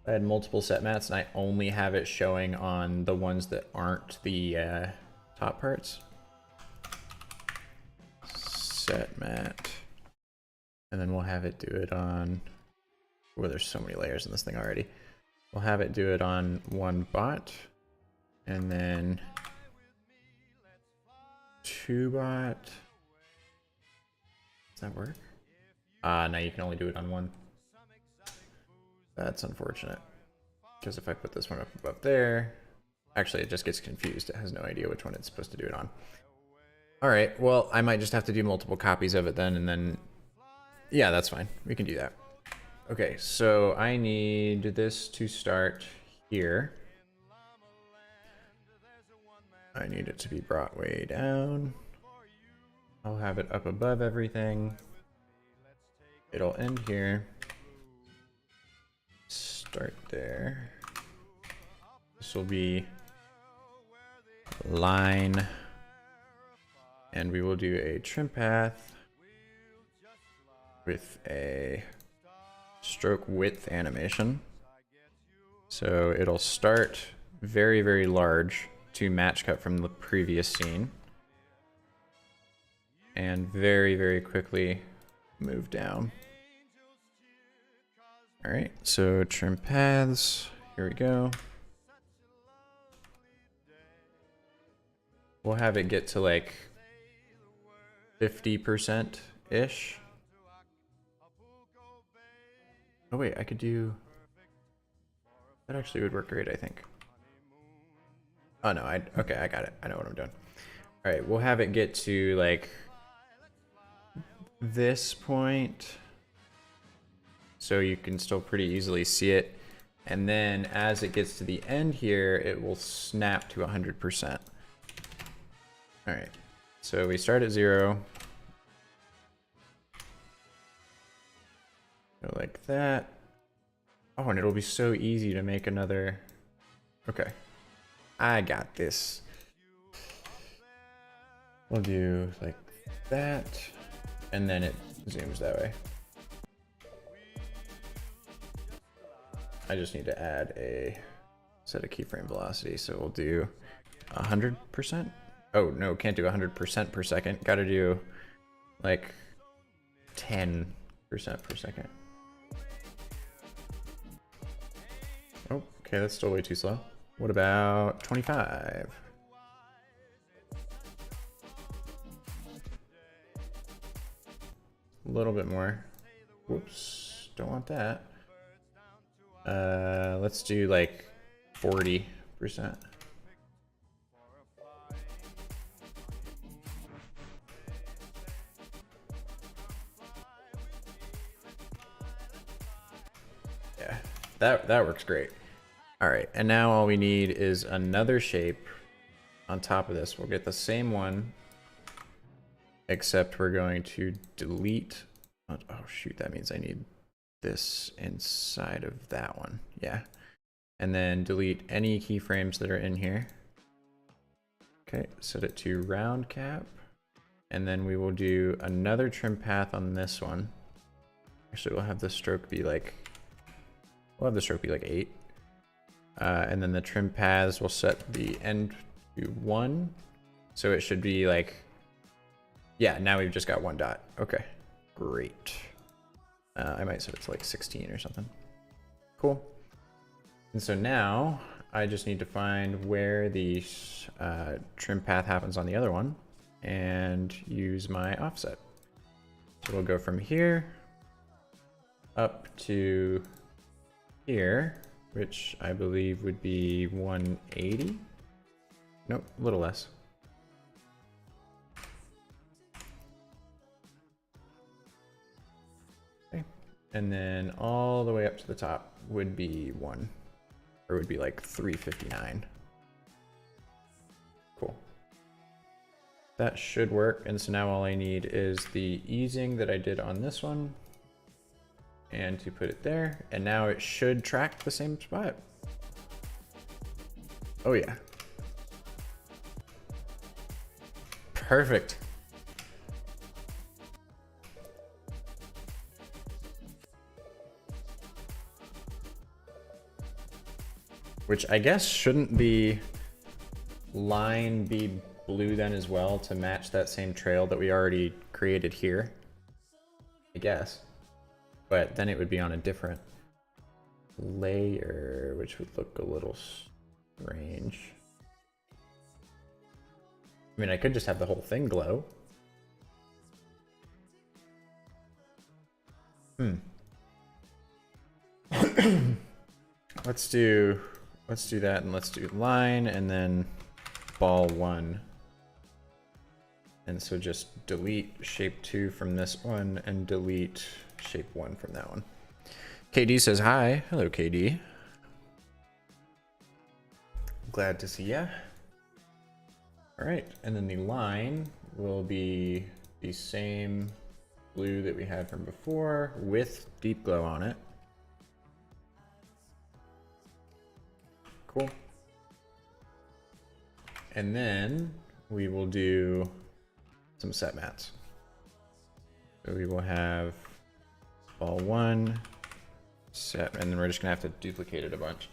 I had multiple set mats and I only have it showing on the ones that aren't the top parts. Set mat. And then we'll have it do it on, oh, there's so many layers in this thing already. We'll have it do it on one bot and then 2 bot. Does that work? No, you can only do it on one. That's unfortunate, because if I put this one up above there, Actually, it just gets confused. It has no idea which one it's supposed to do it on. All right, well, I might just have to do multiple copies of it then, and then, yeah, that's fine. We can do that. Okay, so I need this to start here. I need it to be brought way down. I'll have it up above everything. It'll end here. Start there. This will be line. And we will do a trim path with a stroke width animation. So it'll start very, very large to match cut from the previous scene. And very, very quickly move down. All right, so trim paths, here we go. We'll have it get to like 50%-ish. Oh wait, I could do... That actually would work great, I think. Oh no, okay, I got it. I know what I'm doing. All right, we'll have it get to like this point, so you can still pretty easily see it. And then as it gets to the end here, it will snap to 100%. All right, so we start at 0. Go like that. Oh, and it'll be so easy to make another. Okay, I got this. We'll do like that, and then it zooms that way. I just need to add a set of keyframe velocity, so we'll do 100%. Oh no, can't do 100% per second. Got to do like 10% per second. Oh, okay, that's still way too slow. What about 25? A little bit more. Whoops, don't want that. Let's do like 40%. Yeah, that works great. All right, and now all we need is another shape on top of this. We'll get the same one, except we're going to delete. Oh shoot, that means I need this inside of that one. Yeah, and then delete any keyframes that are in here. Okay, set it to round cap, and then we will do another trim path on this one. Actually, we'll have the stroke be like, 8. And then the trim paths will set the end to 1. So it should be like, yeah, now we've just got 1 dot. Okay, great. I might set it to like 16 or something. Cool. And so now I just need to find where the trim path happens on the other one and use my offset. So we'll go from here up to here, which I believe would be 180. Nope, a little less. Okay. And then all the way up to the top would be 1, or would be like 359. Cool. That should work. And so now all I need is the easing that I did on this one, and to put it there, and now it should track the same spot. Oh yeah. Perfect. Which I guess shouldn't the line be blue then as well to match that same trail that we already created here? I guess. But then it would be on a different layer, which would look a little strange. I mean, I could just have the whole thing glow. Let's do let's do that, and let's do line and then ball 1. And so just delete shape 2 from this one and delete shape 1 from that one. KD says hi. Hello, KD. Glad to see ya. All right, and then the line will be the same blue that we had from before with deep glow on it. Cool. And then we will do some set mats. So we will have ball 1 set, and then we're just gonna have to duplicate it a bunch.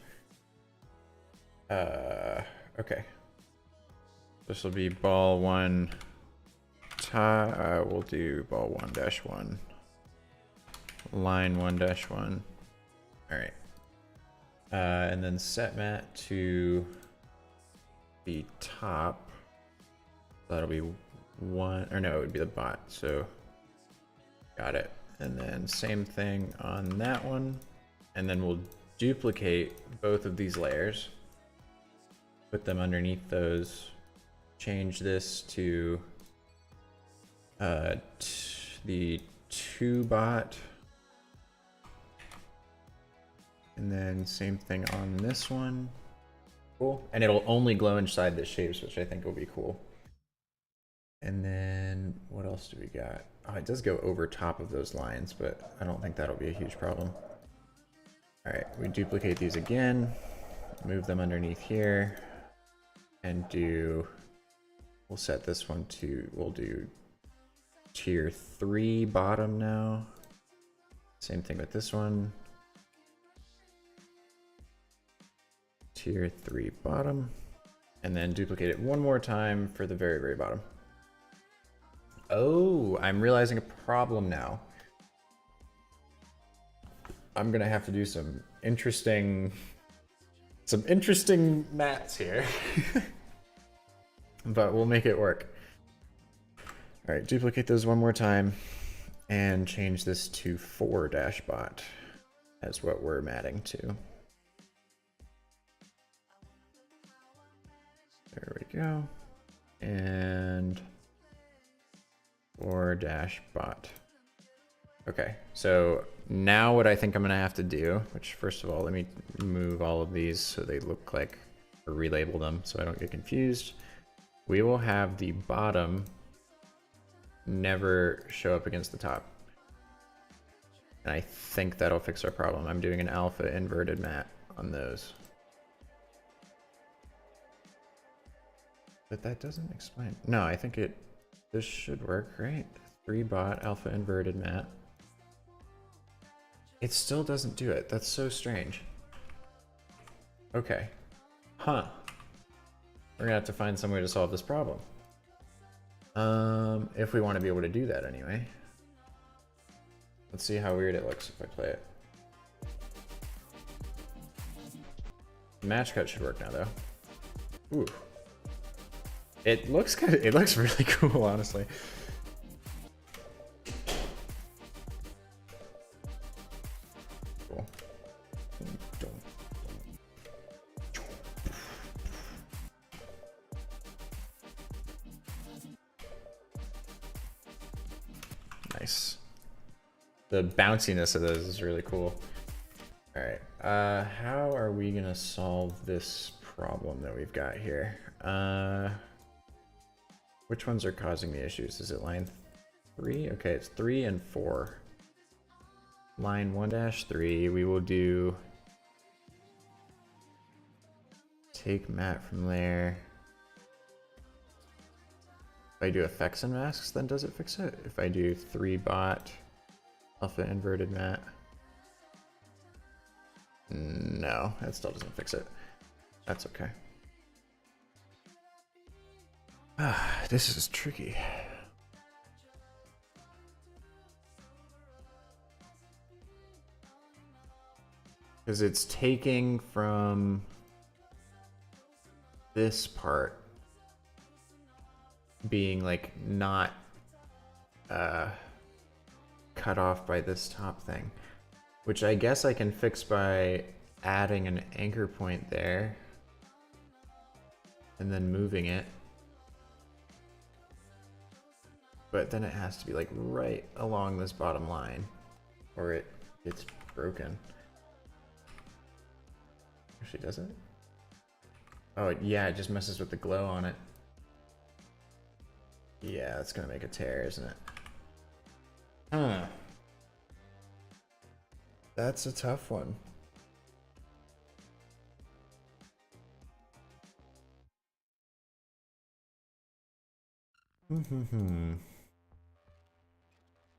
Okay. This will be ball 1 we'll do ball 1-1 line 1-1. All right. And then set mat to the top. That'll be 1, or no, it would be the bot. So got it. And then same thing on that one. And then we'll duplicate both of these layers, put them underneath those, change this to the 2 bot, and then same thing on this one. Cool. And it'll only glow inside the shapes, which I think will be cool. And then what else do we got? Oh, it does go over top of those lines, but I don't think that'll be a huge problem. All right, we duplicate these again, move them underneath here, and we'll set this one to, we'll do tier 3 bottom now. Same thing with this one. Tier 3 bottom, and then duplicate it one more time for the very, very bottom. Oh, I'm realizing a problem now. I'm gonna have to do some interesting mats here. But we'll make it work. All right, duplicate those one more time and change this to 4-bot as what we're matting to. There we go. And 4-bot. Okay, so now what I think I'm gonna have to do, which first of all, let me move all of these so they look like, or relabel them so I don't get confused. We will have the bottom never show up against the top. And I think that'll fix our problem. I'm doing an alpha inverted mat on those. But that doesn't explain. No, I think this should work, right? 3-bot alpha inverted mat. It still doesn't do it. That's so strange. Okay. Huh. We're gonna have to find some way to solve this problem. If we want to be able to do that anyway. Let's see how weird it looks if I play it. Match cut should work now though. Ooh. It looks good. It looks really cool, honestly. Cool. Nice. The bounciness of those is really cool. All right. How are we gonna solve this problem that we've got here? Which ones are causing the issues? Is it line 3? Okay, it's 3 and 4. Line 1-3, we will do take mat from there. If I do effects and masks, then does it fix it? If I do 3-bot alpha inverted mat, no, that still doesn't fix it. That's okay. This is tricky. Because it's taking from this part being like not cut off by this top thing, which I guess I can fix by adding an anchor point there and then moving it. But then it has to be like right along this bottom line or it gets broken. Actually, does it? Oh, yeah, it just messes with the glow on it. Yeah, it's gonna make a tear, isn't it? Huh. That's a tough one. In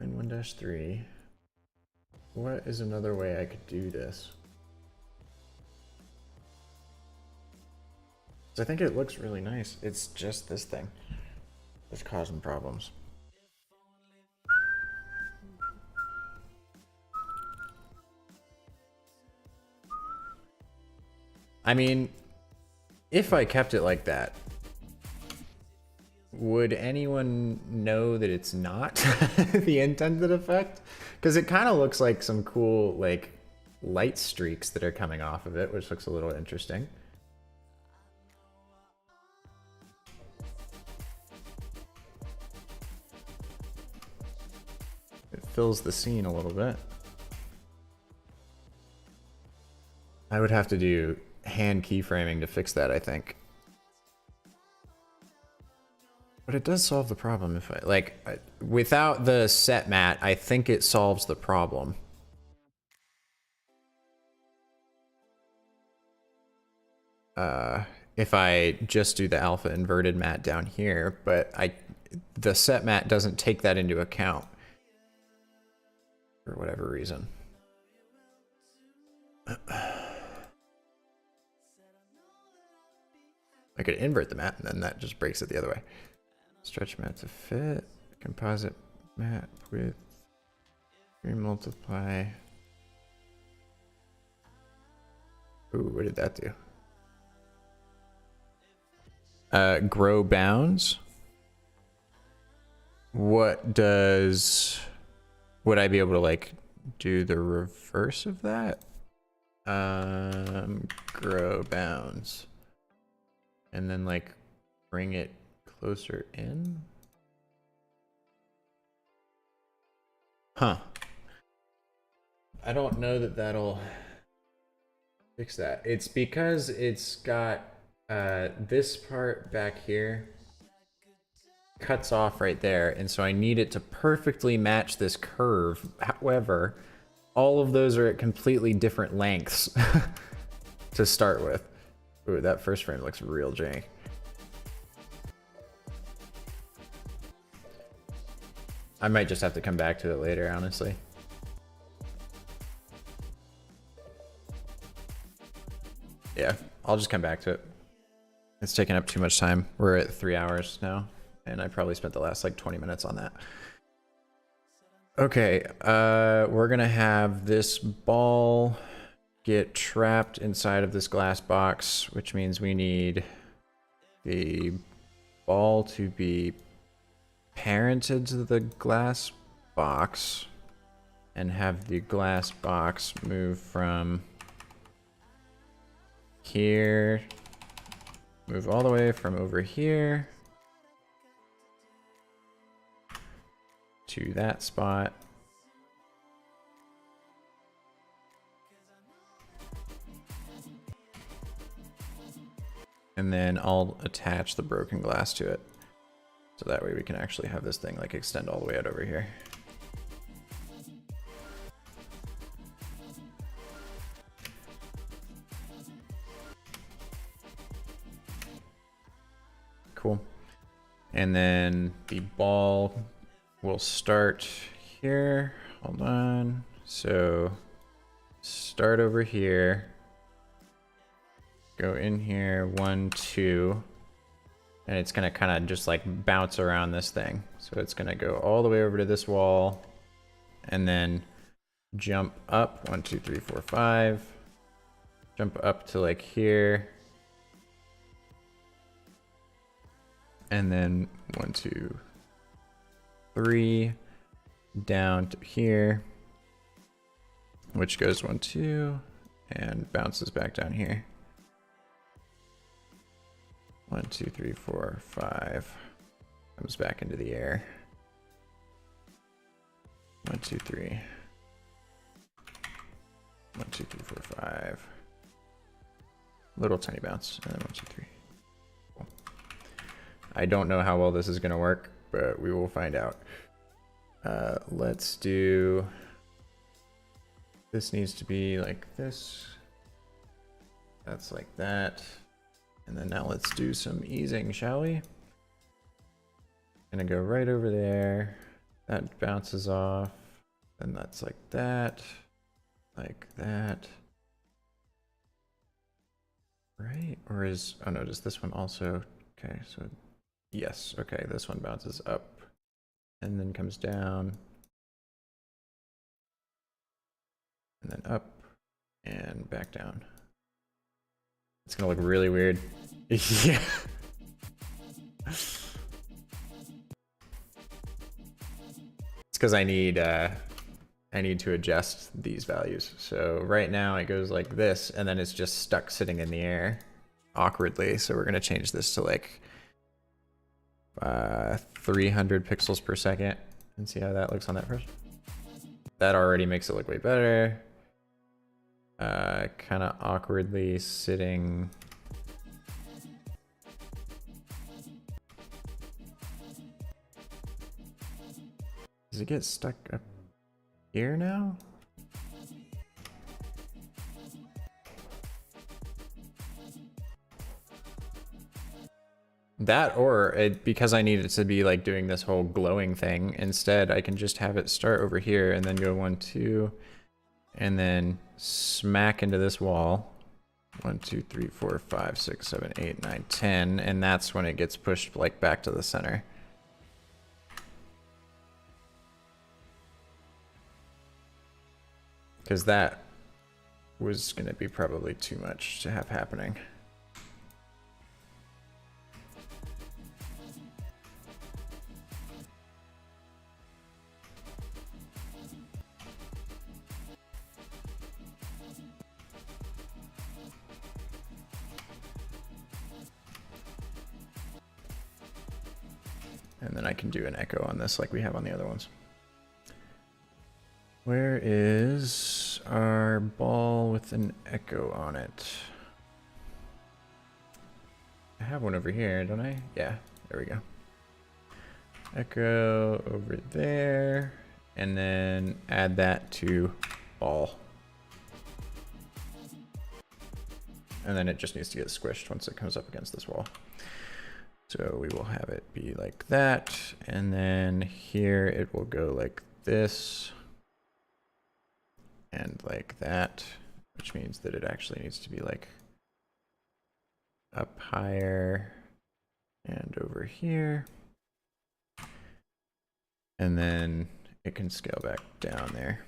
1-3. What is another way I could do this? I think it looks really nice. It's just this thing that's causing problems. I mean, if I kept it like that, would anyone know that it's not the intended effect? Because it kind of looks like some cool like light streaks that are coming off of it, which looks a little interesting. It fills the scene a little bit. I would have to do hand keyframing to fix that, I think. But it does solve the problem if I, like, without the set mat, I think it solves the problem. If I just do the alpha inverted mat down here, but the set mat doesn't take that into account for whatever reason. I could invert the mat and then that just breaks it the other way. Stretch mat to fit, composite mat with multiply. Ooh, what did that do? Grow bounds. What does, would I be able to like do the reverse of that? Grow bounds. And then like bring it closer in. Huh. I don't know that that'll fix that. It's because it's got this part back here cuts off right there, and so I need it to perfectly match this curve. However, all of those are at completely different lengths to start with. Ooh, that first frame looks real jank. I might just have to come back to it later, honestly. Yeah, I'll just come back to it. It's taking up too much time. We're at 3 hours now, and I probably spent the last like 20 minutes on that. Okay, we're gonna have this ball get trapped inside of this glass box, which means we need the ball to be parented to the glass box and have the glass box move from here, move all the way from over here to that spot. And then I'll attach the broken glass to it. So that way we can actually have this thing like extend all the way out over here. Cool. And then the ball will start here. Hold on. So start over here. Go in here, 1, 2. And it's gonna kind of just like bounce around this thing. So it's gonna go all the way over to this wall and then jump up 1, 2, 3, 4, 5. Jump up to like here. And then 1, 2, 3 down to here, which goes 1, 2, and bounces back down here. 1, 2, 3, 4, 5. Comes back into the air. 1, 2, 3. 1, 2, 3, 4, 5. Little tiny bounce, and then 1, 2, 3. Cool. I don't know how well this is gonna work, but we will find out. Let's do, this needs to be like this. That's like that. And then now let's do some easing, shall we? Gonna go right over there. That bounces off. And that's like that. Like that. Right? Or is, oh no, does this one also, okay, so yes, okay, this one bounces up and then comes down. And then up and back down. It's gonna look really weird. Yeah. It's because I need to adjust these values. So right now it goes like this, and then it's just stuck sitting in the air awkwardly. So we're gonna change this to like 300 pixels per second and see how that looks on that first. That already makes it look way better. Kind of awkwardly sitting. Does it get stuck up here now? That, or it, because I need it to be like doing this whole glowing thing, instead I can just have it start over here and then go 1, 2, and then smack into this wall. 1, 2, 3, 4, 5, 6, 7, 8, 9, 10, and that's when it gets pushed like back to the center. Because that was gonna be probably too much to have happening. And then I can do an echo on this like we have on the other ones. Where is our ball with an echo on it? I have one over here, don't I? Yeah, there we go. Echo over there, and then add that to ball. And then it just needs to get squished once it comes up against this wall. So we will have it be like that, and then here it will go like this and like that, which means that it actually needs to be like up higher and over here, and then it can scale back down there.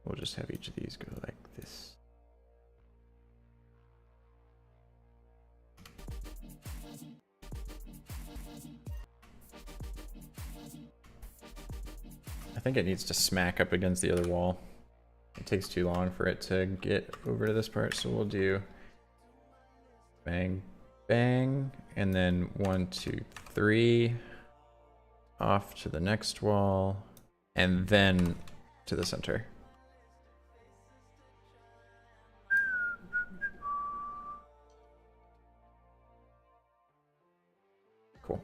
We'll just have each of these go like this. I think it needs to smack up against the other wall. It takes too long for it to get over to this part, so we'll do bang, bang, and then 1, 2, 3, off to the next wall, and then to the center. Cool.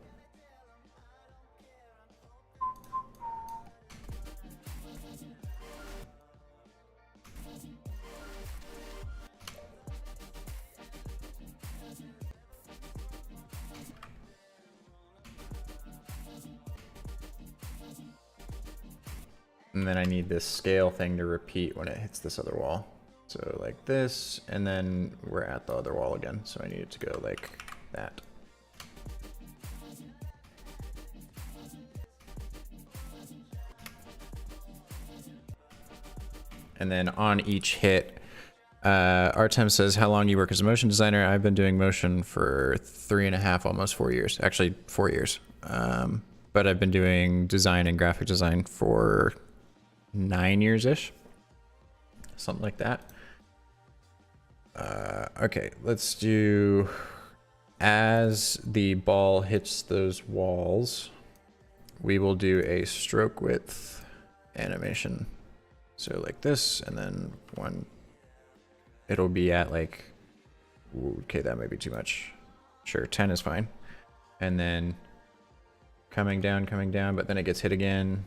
And then I need this scale thing to repeat when it hits this other wall. So like this, and then we're at the other wall again. So I need it to go like that. And then on each hit, Artem says, how long do you work as a motion designer? I've been doing motion for 3.5, almost 4 years. Actually, 4 years. but I've been doing design and graphic design for 9 years-ish. Something like that. Okay, let's do, as the ball hits those walls, we will do a stroke width animation. So like this, and then one, it'll be at like, okay, that might be too much. Sure, 10 is fine. And then coming down, but then it gets hit again.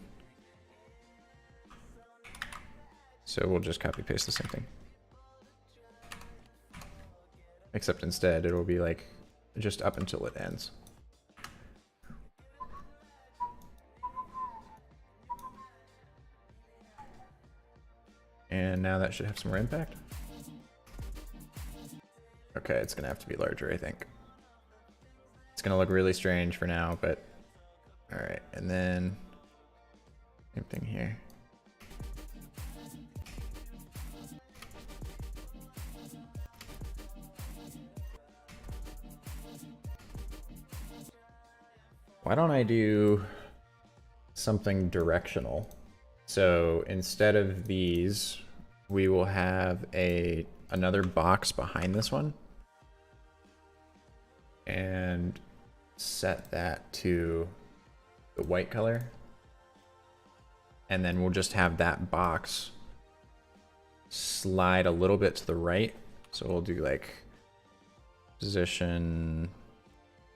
So we'll just copy paste the same thing. Except instead it'll be like just up until it ends. And now that should have some more impact. Okay, it's gonna have to be larger, I think. It's gonna look really strange for now, but all right. And then same thing here. Why don't I do something directional? So instead of these, we will have another box behind this one and set that to the white color. And then we'll just have that box slide a little bit to the right. So we'll do like position.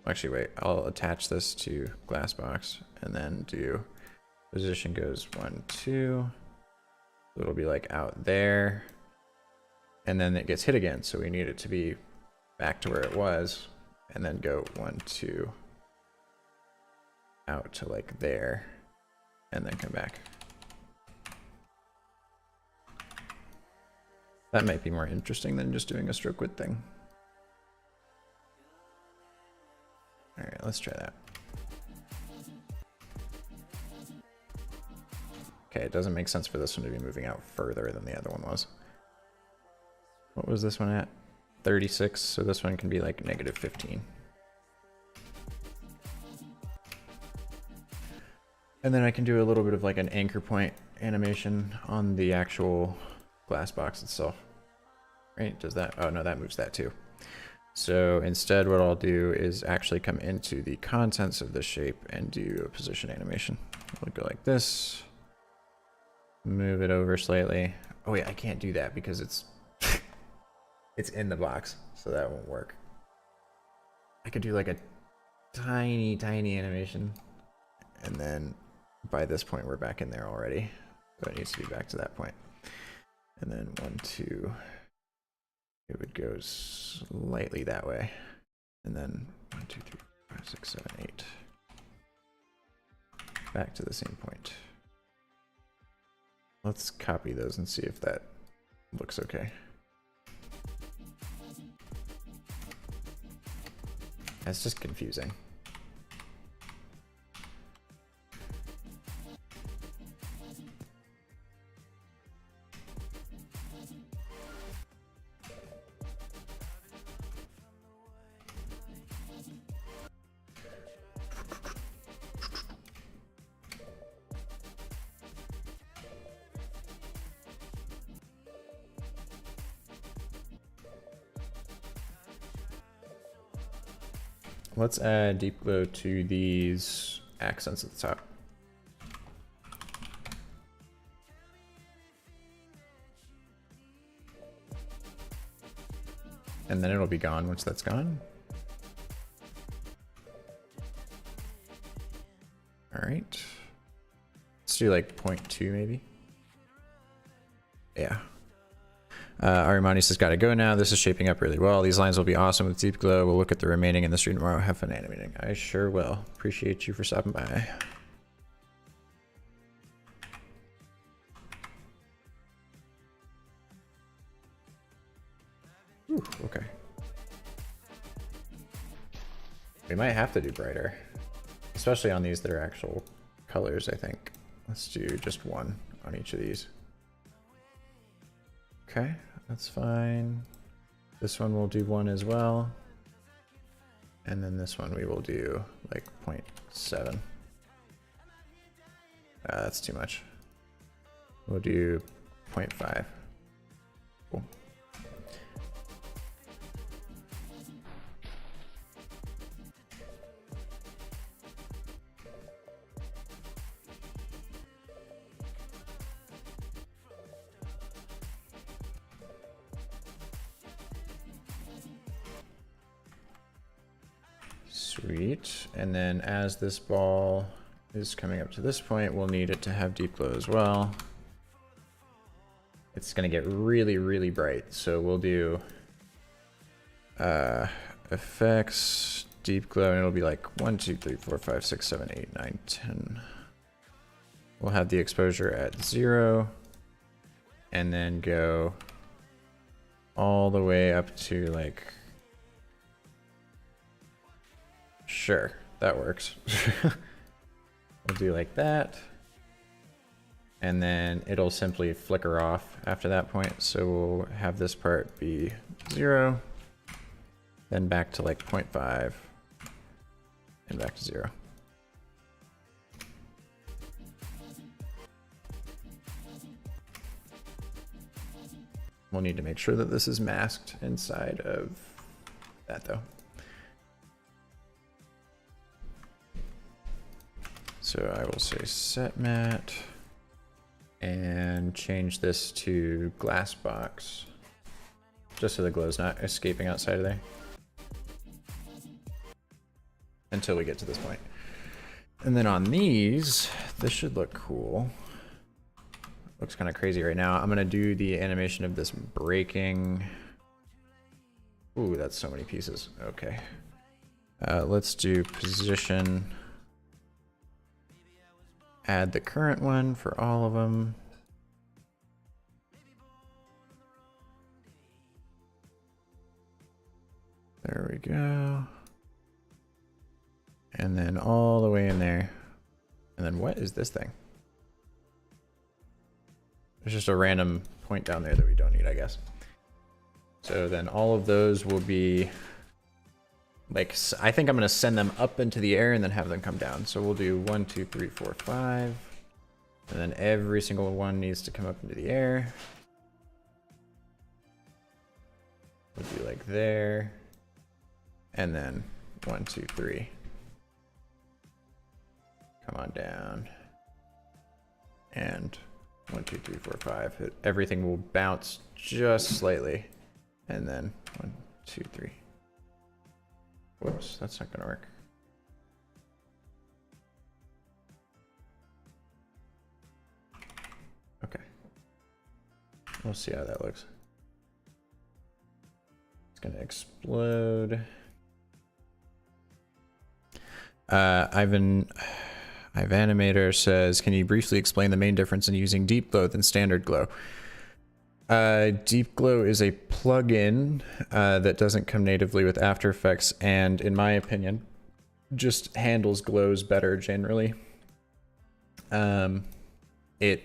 Actually, wait, I'll attach this to glass box and then do position goes 1, 2. It'll be like out there. And then it gets hit again. So we need it to be back to where it was and then go 1, 2 out to like there and then come back. That might be more interesting than just doing a stroke width thing. All right, let's try that. Okay, it doesn't make sense for this one to be moving out further than the other one was. What was this one at? 36, so this one can be like -15. And then I can do a little bit of like an anchor point animation on the actual glass box itself. Right, does that? Oh no, that moves that too. So instead what I'll do is actually come into the contents of the shape and do a position animation. We'll go like this, move it over slightly. Oh wait, I can't do that because it's it's in the box, so that won't work. I could do like a tiny animation, and then by this point we're back in there already, so it needs to be back to that point. And then 1, 2. It would go slightly that way, and then 1, 2, 3, 4, 5, 6, 7, 8. Back to the same point. Let's copy those and see if that looks okay. That's just confusing. Let's add deep glow to these accents at the top. And then it'll be gone once that's gone. All right. Let's do like 0.2 maybe. Yeah. Arimani says, gotta go now. This is shaping up really well. These lines will be awesome with deep glow. We'll look at the remaining in the stream tomorrow. Have fun animating. I sure will. Appreciate you for stopping by. Ooh, okay. We might have to do brighter, especially on these that are actual colors, I think. Let's do just 1 on each of these. Okay. That's fine. This one we'll do 1 as well. And then this one we will do like 0.7. That's too much. We'll do 0.5. Cool. Sweet. And then as this ball is coming up to this point, we'll need it to have deep glow as well. It's going to get really, really bright. So we'll do effects, deep glow, and it'll be like 1, 2, 3, 4, 5, 6, 7, 8, 9, 10. We'll have the exposure at 0 and then go all the way up to like, sure, that works. We'll do like that. And then it'll simply flicker off after that point. So we'll have this part be 0, then back to like 0.5, and back to 0. We'll need to make sure that this is masked inside of that though. So I will say set matte and change this to glass box, just so the glow's not escaping outside of there until we get to this point. And then on these, this should look cool. Looks kind of crazy right now. I'm gonna do the animation of this breaking. Ooh, that's so many pieces. Okay. Let's do position. Add the current one for all of them. There we go. And then all the way in there. And then what is this thing? There's just a random point down there that we don't need, I guess. So then all of those will be like, I think I'm going to send them up into the air and then have them come down. So we'll do 1, 2, 3, 4, 5. And then every single one needs to come up into the air. We'll do like there. And then 1, 2, 3. Come on down. And 1, 2, 3, 4, 5. Everything will bounce just slightly. And then 1, 2, 3. Whoops, that's not gonna work. Okay. We'll see how that looks. It's gonna explode. Ivanimator says, can you briefly explain the main difference in using deep glow than standard glow? Deep Glow is a plugin that doesn't come natively with After Effects, and in my opinion, just handles glows better generally. It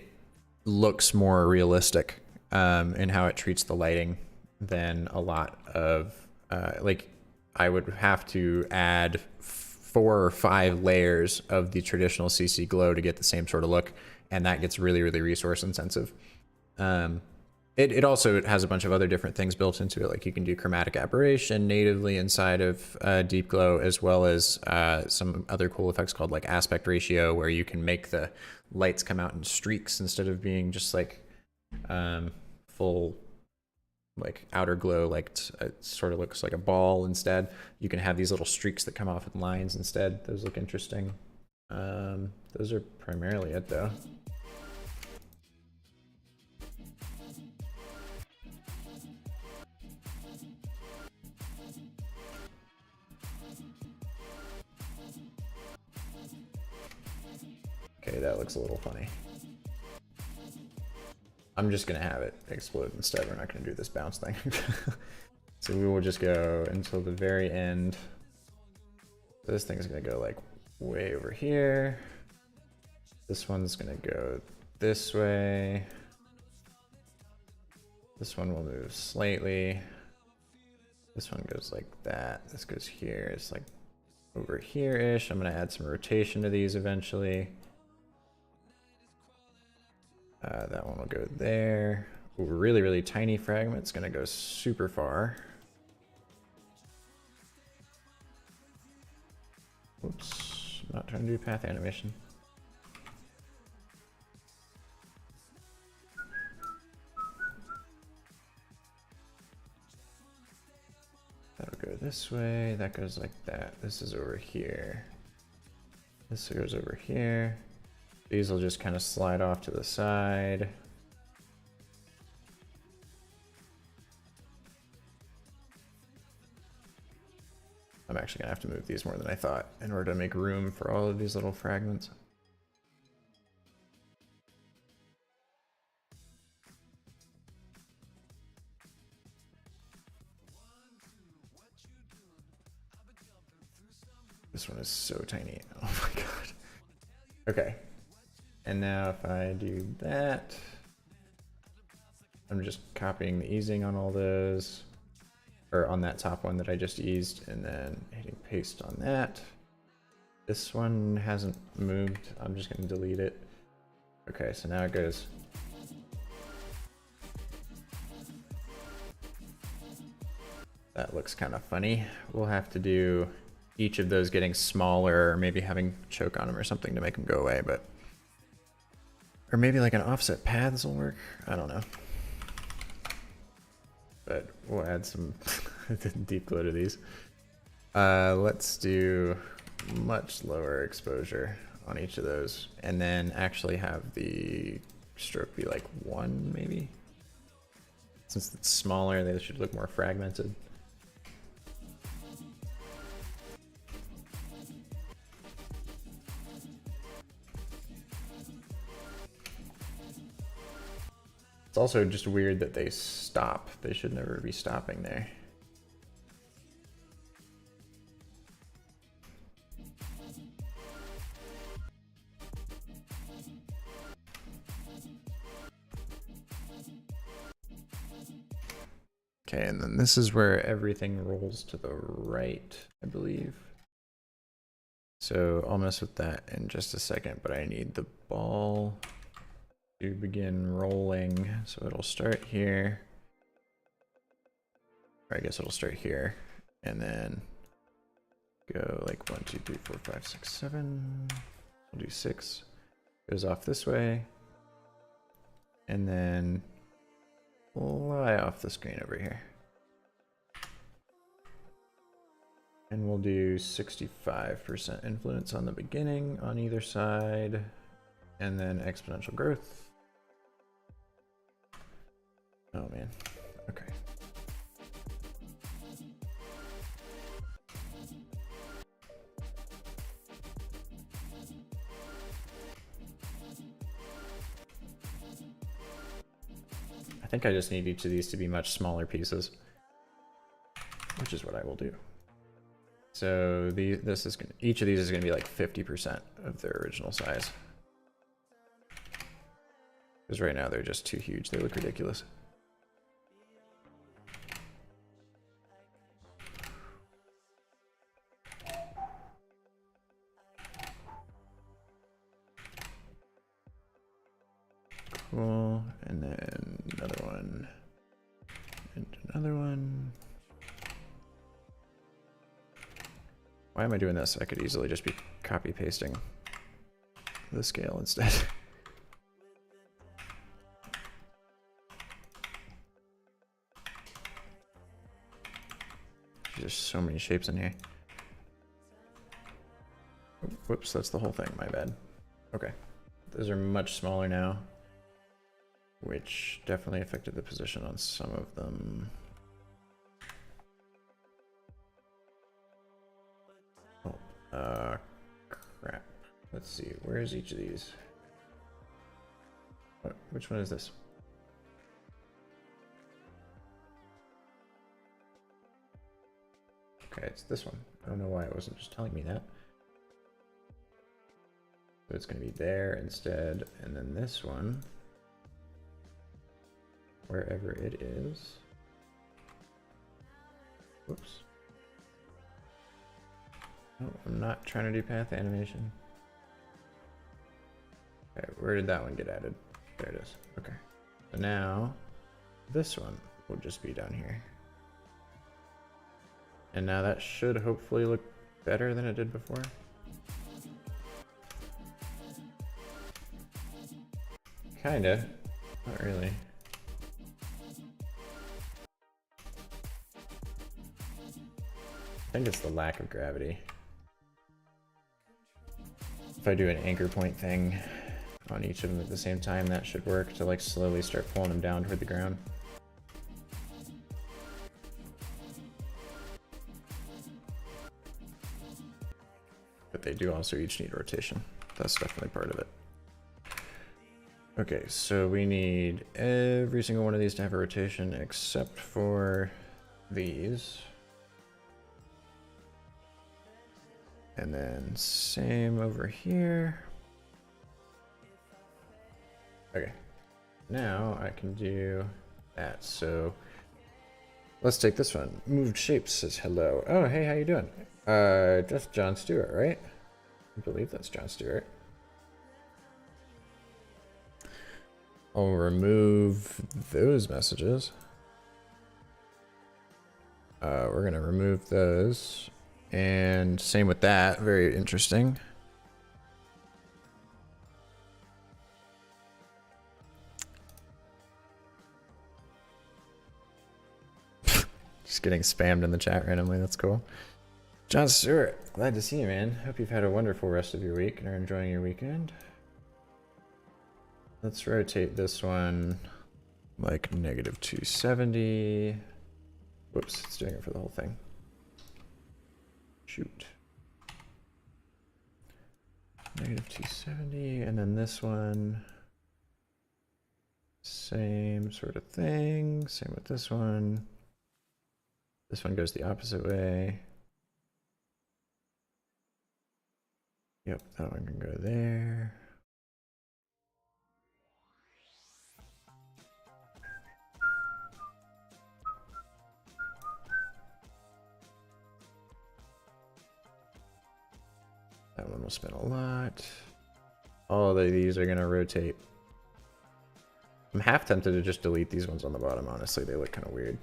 looks more realistic in how it treats the lighting than a lot of, like, I would have to add 4 or 5 layers of the traditional CC glow to get the same sort of look, and that gets really, really resource intensive. It also has a bunch of other different things built into it, like you can do chromatic aberration natively inside of Deep Glow, as well as some other cool effects called like aspect ratio, where you can make the lights come out in streaks instead of being just like full like outer glow, like it sort of looks like a ball instead. You can have these little streaks that come off in lines instead. Those look interesting. Those are primarily it though. Okay, that looks a little funny. I'm just gonna have it explode instead. We're not gonna do this bounce thing. So we will just go until the very end. So this thing is gonna go like way over here. This one's gonna go this way. This one will move slightly. This one goes like that. This goes here. It's like over here-ish. I'm gonna add some rotation to these eventually. That one will go there. Ooh, really, really tiny fragment's gonna go super far. Oops, I'm not trying to do path animation. That'll go this way, that goes like that. This is over here. This goes over here. These will just kind of slide off to the side. I'm actually gonna have to move these more than I thought in order to make room for all of these little fragments. This one is so tiny. Oh my god. Okay. And now if I do that, I'm just copying the easing on all those, or on that top one that I just eased, and then hitting paste on that. This one hasn't moved. I'm just going to delete it. Okay, so now it goes. That looks kind of funny. We'll have to do each of those getting smaller, or maybe having choke on them or something to make them go away, but... Or maybe like an offset paths will work. I don't know. But we'll add some deep glow to these. Let's do much lower exposure on each of those, and then actually have the stroke be like 1 maybe. Since it's smaller, they should look more fragmented. It's also just weird that they stop. They should never be stopping there. Okay, and then this is where everything rolls to the right, I believe. So I'll mess with that in just a second, but I need the ball to begin rolling. So it'll start here. Or I guess it'll start here and then go like 1, 2, 3, 4, 5, 6, 7. We'll do 6. Goes off this way. And then fly off the screen over here. And we'll do 65% influence on the beginning on either side, and then exponential growth. Oh man, okay. I think I just need each of these to be much smaller pieces, which is what I will do. So each of these is going to be like 50% of their original size. Because right now they're just too huge. They look ridiculous. Cool. And then another one. And another one. Why am I doing this? I could easily just be copy pasting the scale instead. There's so many shapes in here. Oh, whoops, that's the whole thing, my bad. Okay, those are much smaller now, which definitely affected the position on some of them. Crap. Let's see, where is each of these? Which one is this? Okay, it's this one. I don't know why it wasn't just telling me that. So it's going to be there instead, and then this one, wherever it is. Whoops. No, I'm not trying to do path animation. Okay, where did that one get added? There it is. Okay. So now this one will just be down here. And now that should hopefully look better than it did before. Kinda. Not really. I think it's the lack of gravity. If I do an anchor point thing on each of them at the same time, that should work to like slowly start pulling them down toward the ground. But they do also each need rotation. That's definitely part of it. Okay, so we need every single one of these to have a rotation except for these. And then same over here. Okay, now I can do that. So let's take this one. Moved Shapes says hello. Oh, hey, how you doing? Just John Stewart, right? I believe that's John Stewart. I'll remove those messages. We're gonna remove those. And same with that, very interesting. Just getting spammed in the chat randomly, that's cool. John Stewart, glad to see you, man. Hope you've had a wonderful rest of your week and are enjoying your weekend. Let's rotate this one like -270. Whoops, it's doing it for the whole thing. Shoot. -270, and then this one, same sort of thing. Same with this one. This one goes the opposite way. Yep, that one can go there. That one will spin a lot. All of these are gonna rotate. I'm half tempted to just delete these ones on the bottom, honestly. They look kind of weird.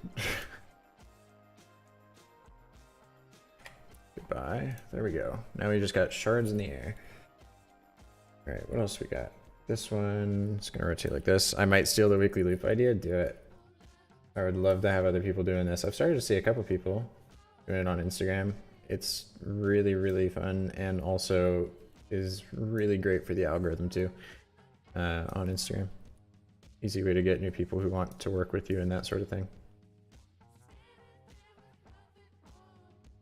Goodbye. There we go. Now we just got shards in the air. All right, what else we got? This one, it's gonna rotate like this. I might steal the weekly loop idea, do it. I would love to have other people doing this. I've started to see a couple people doing it on Instagram. It's really, really fun, and also is really great for the algorithm too, on Instagram. Easy way to get new people who want to work with you and that sort of thing.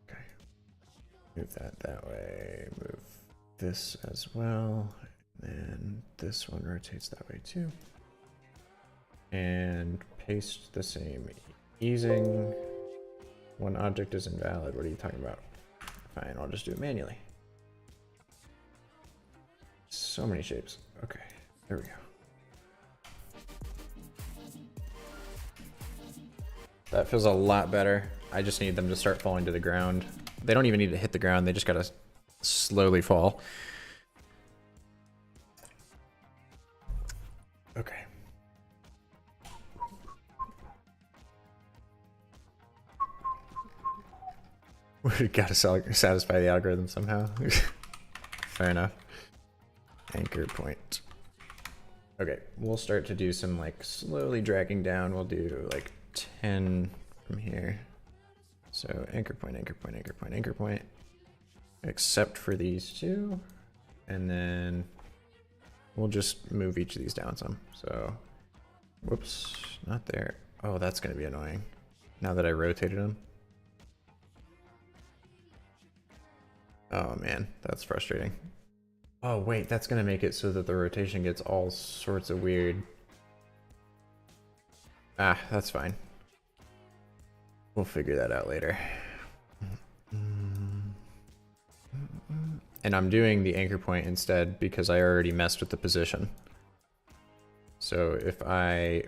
Okay, move that way, move this as well, and then this one rotates that way too. And paste the same easing. One object is invalid, what are you talking about? Fine, I'll just do it manually. So many shapes. Okay, there we go. That feels a lot better. I just need them to start falling to the ground. They don't even need to hit the ground, they just gotta slowly fall. Okay. We gotta satisfy the algorithm somehow. Fair enough. Anchor point. Okay, we'll start to do some like slowly dragging down. We'll do like 10 from here. So anchor point, anchor point, anchor point, anchor point. Except for these two. And then we'll just move each of these down some. So, whoops, not there. Oh, that's gonna be annoying. Now that I rotated them. Oh man, that's frustrating. Oh wait, that's gonna make it so that the rotation gets all sorts of weird. Ah, that's fine. We'll figure that out later. And I'm doing the anchor point instead because I already messed with the position. So if I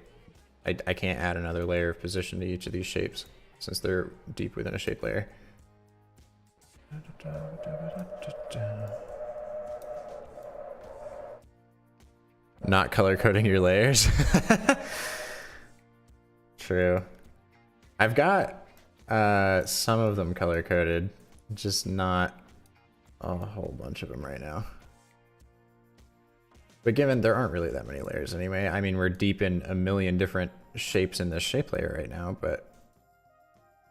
can't add another layer of position to each of these shapes since they're deep within a shape layer. Not color coding your layers. True. I've got some of them color coded, just not a whole bunch of them right now. But given there aren't really that many layers anyway, I mean, we're deep in a million different shapes in this shape layer right now, but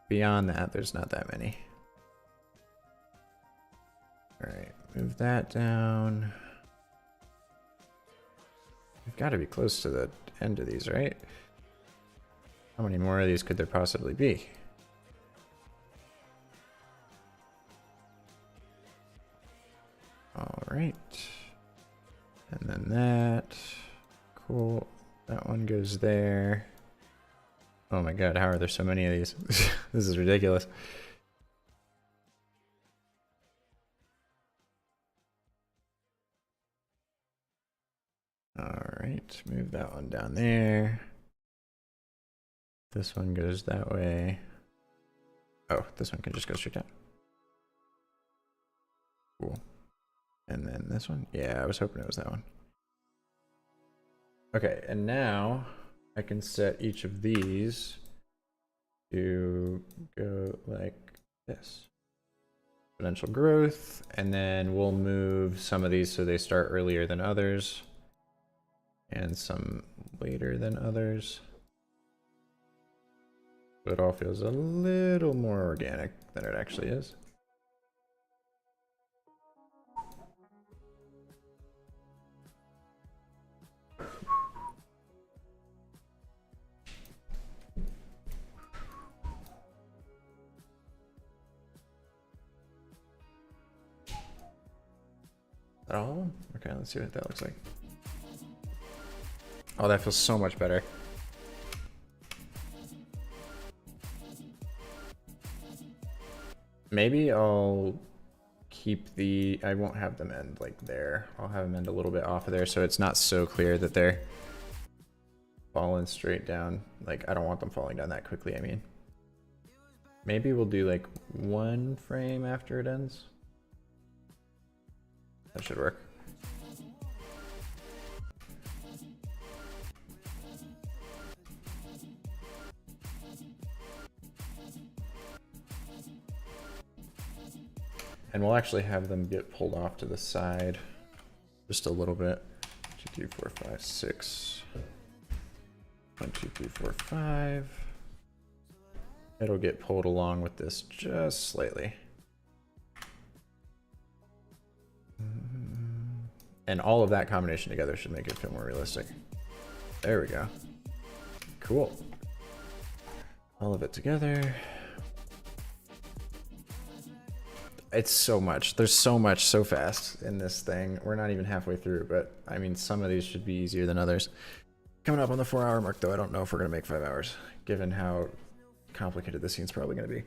beyond that, there's not that many. All right, move that down. We've got to be close to the end of these, right? How many more of these could there possibly be? All right. And then that. Cool. That one goes there. Oh my god, how are there so many of these? This is ridiculous. All right, move that one down there. This one goes that way. Oh, this one can just go straight down. Cool. And then this one? Yeah, I was hoping it was that one. Okay, and now I can set each of these to go like this. Exponential growth, and then we'll move some of these so they start earlier than others, and some later than others. So it all feels a little more organic than it actually is. Is that all of them? Okay, let's see what that looks like. Oh, that feels so much better. Maybe I'll keep the, I won't have them end like there. I'll have them end a little bit off of there so it's not so clear that they're falling straight down. Like, I don't want them falling down that quickly, I mean. Maybe we'll do like one frame after it ends. That should work. And we'll actually have them get pulled off to the side just a little bit. 2, 3, 4, 5, 6. 1, 2, 3, 4, 5. It'll get pulled along with this just slightly. And all of that combination together should make it feel more realistic. There we go. Cool. All of it together. It's so much. There's so much so fast in this thing. We're not even halfway through, but I mean, some of these should be easier than others. Coming up on the 4-hour mark, though, I don't know if we're going to make 5 hours, given how complicated this scene's probably going to be.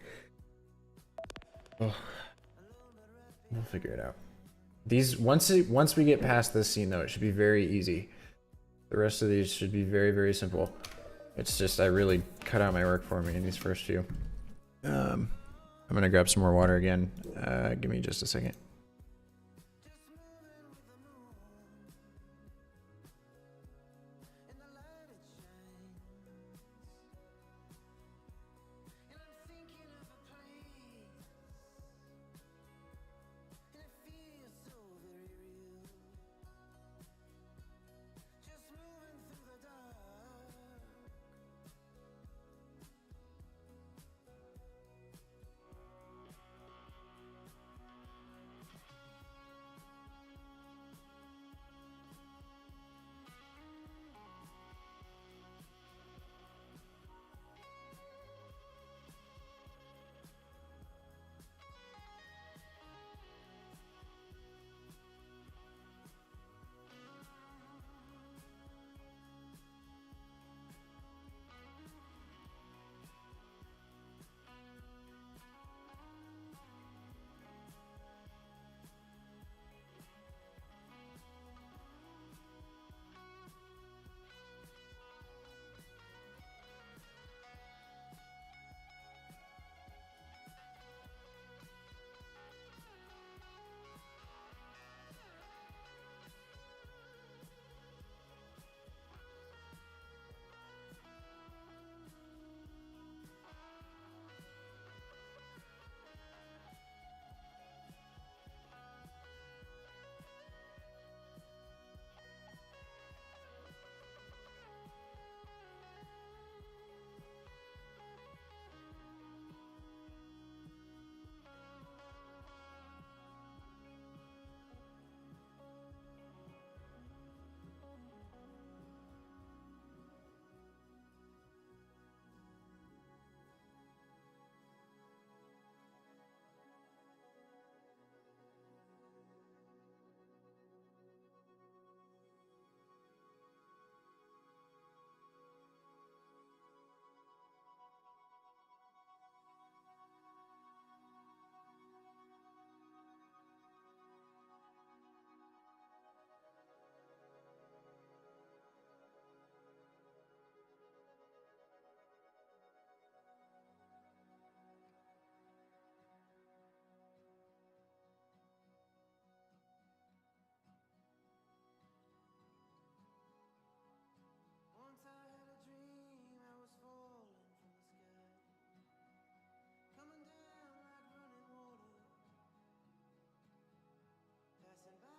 Oh, we'll figure it out. These once we get past this scene, though, it should be very easy. The rest of these should be very, very simple. It's just I really cut out my work for me in these first few. I'm gonna grab some more water again. Give me just a second.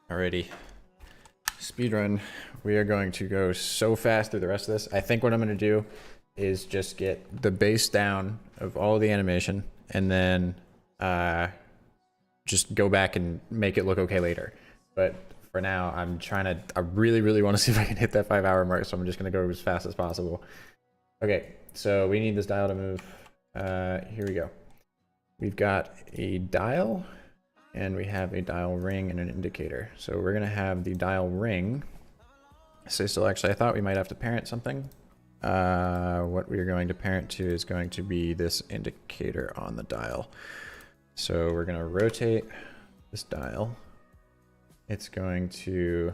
Alrighty. Speedrun. We are going to go so fast through the rest of this. I think what I'm going to do is just get the base down of all the animation and then just go back and make it look okay later. But for now, I really, really want to see if I can hit that 5 hour mark, so I'm just going to go as fast as possible. Okay, so we need this dial to move. Here we go. We've got a dial, and we have a dial ring and an indicator. So we're going to have the dial ring. So actually, I thought we might have to parent something. What we are going to parent to is going to be this indicator on the dial. So we're going to rotate this dial. It's going to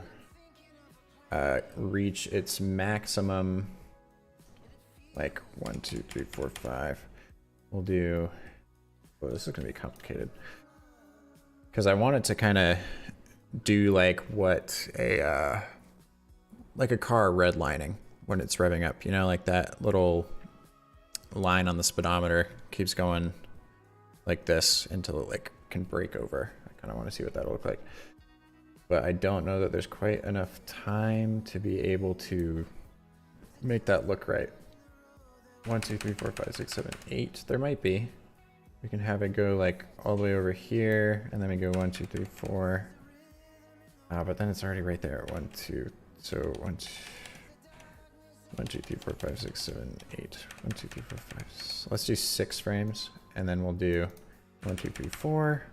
reach its maximum, like 1, 2, 3, 4, 5. We'll do, well, this is going to be complicated. Because I wanted to kind of do like what a car redlining when it's revving up, you know, like that little line on the speedometer keeps going like this until it like can break over. I kind of want to see what that'll look like. But I don't know that there's quite enough time to be able to make that look right. 1, 2, 3, 4, 5, 6, 7, 8. There might be. We can have it go like all the way over here, and then we go 1, 2, 3, 4. But then it's already right there. 1, 2. So 1, 2, 3, 4, 5, 6, 7, 8. 1, 2, 3, 4, 5. So let's do 6 frames, and then we'll do 1, 2, 3, 4.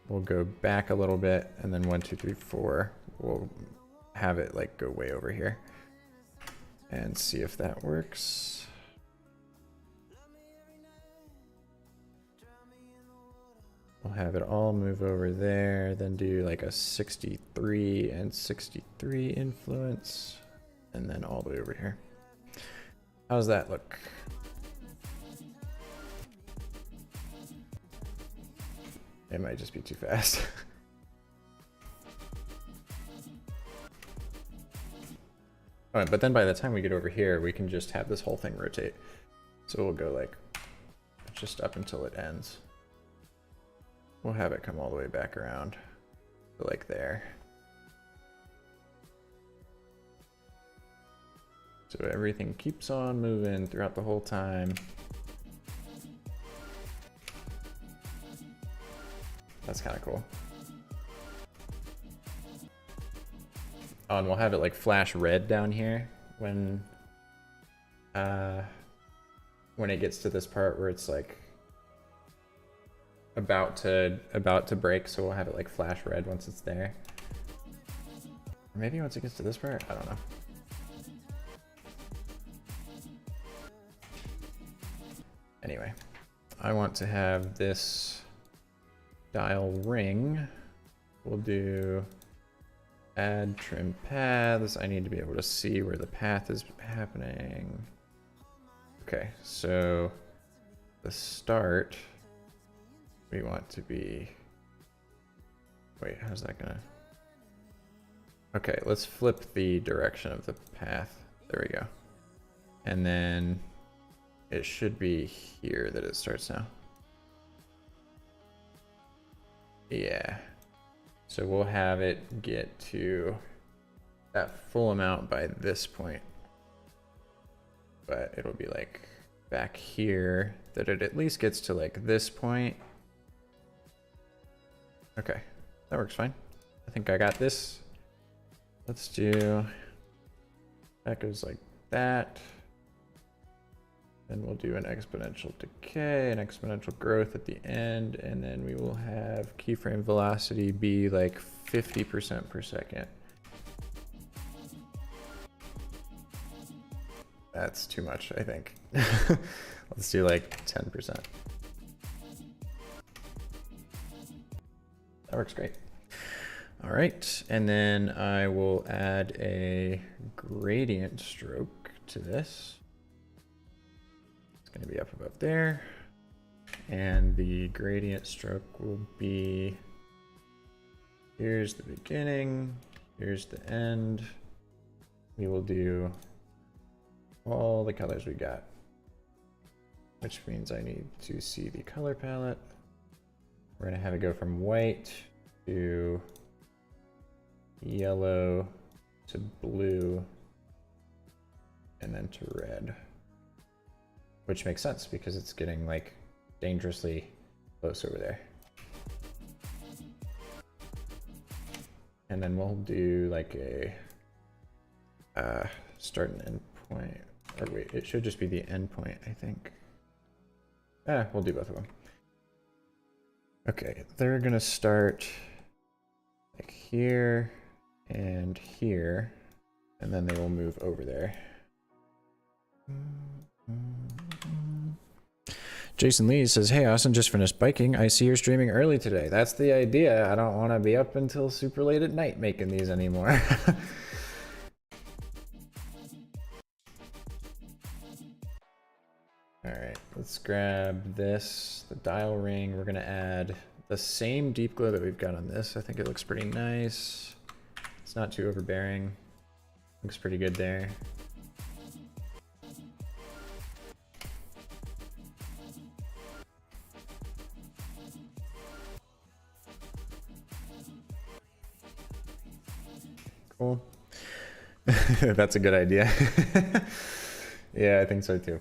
We'll go back a little bit, and then 1, 2, 3, 4. We'll have it like go way over here, and see if that works. We'll have it all move over there, then do like a 63 and 63 influence, and then all the way over here. How's that look? It might just be too fast. Alright, but then by the time we get over here, we can just have this whole thing rotate. So we'll go like just up until it ends. We'll have it come all the way back around to like there. So everything keeps on moving throughout the whole time. That's kind of cool. Oh, and we'll have it like flash red down here when it gets to this part where it's like about to break, so we'll have it like flash red once it's there. Or maybe once it gets to this part, I don't know. Anyway, I want to have this dial ring. We'll do add trim paths. I need to be able to see where the path is happening. Okay, so the start, we want to be, wait, how's that gonna? Okay, let's flip the direction of the path. There we go. And then it should be here that it starts now. Yeah. So we'll have it get to that full amount by this point. But it'll be like back here that it at least gets to like this point. Okay, that works fine. I think I got this. Let's do, that goes like that. Then we'll do an exponential decay, an exponential growth at the end, and then we will have keyframe velocity be like 50% per second. That's too much, I think. Let's do like 10%. That works great. All right, and then I will add a gradient stroke to this. It's going to be up above there. And the gradient stroke will be, here's the beginning, here's the end. We will do all the colors we got, which means I need to see the color palette. We're going to have it go from white to yellow to blue, and then to red. Which makes sense because it's getting like dangerously close over there. And then we'll do like a start and end point. Or wait, it should just be the end point, I think. We'll do both of them. Okay, they're gonna start like here and here, and then they will move over there. Jason Lee says, hey Austin, just finished biking. I see you're streaming early today. That's the idea. I don't want to be up until super late at night making these anymore. Alright, let's grab this, the dial ring. We're going to add the same deep glow that we've got on this. I think it looks pretty nice. It's not too overbearing. Looks pretty good there. Cool. That's a good idea. Yeah, I think so too.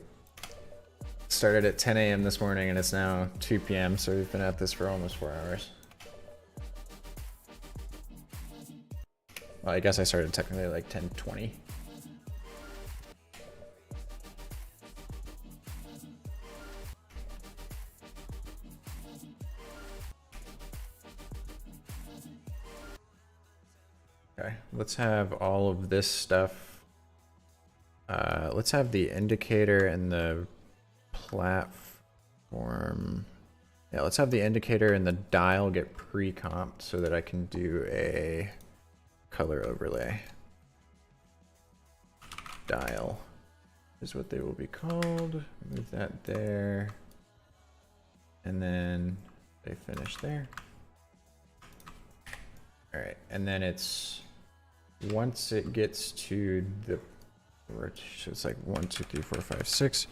Started at 10 a.m. this morning and it's now 2 p.m. so we've been at this for almost 4 hours. Well, I guess I started technically like 10:20. Okay, let's have all of this stuff. Let's have the indicator and the platform. Yeah, let's have the indicator and the dial get pre-comped so that I can do a color overlay. Dial is what they will be called. Move that there. And then they finish there. All right, and then it's once it gets to the, so it's like 1, 2, 3, 4, 5, 6.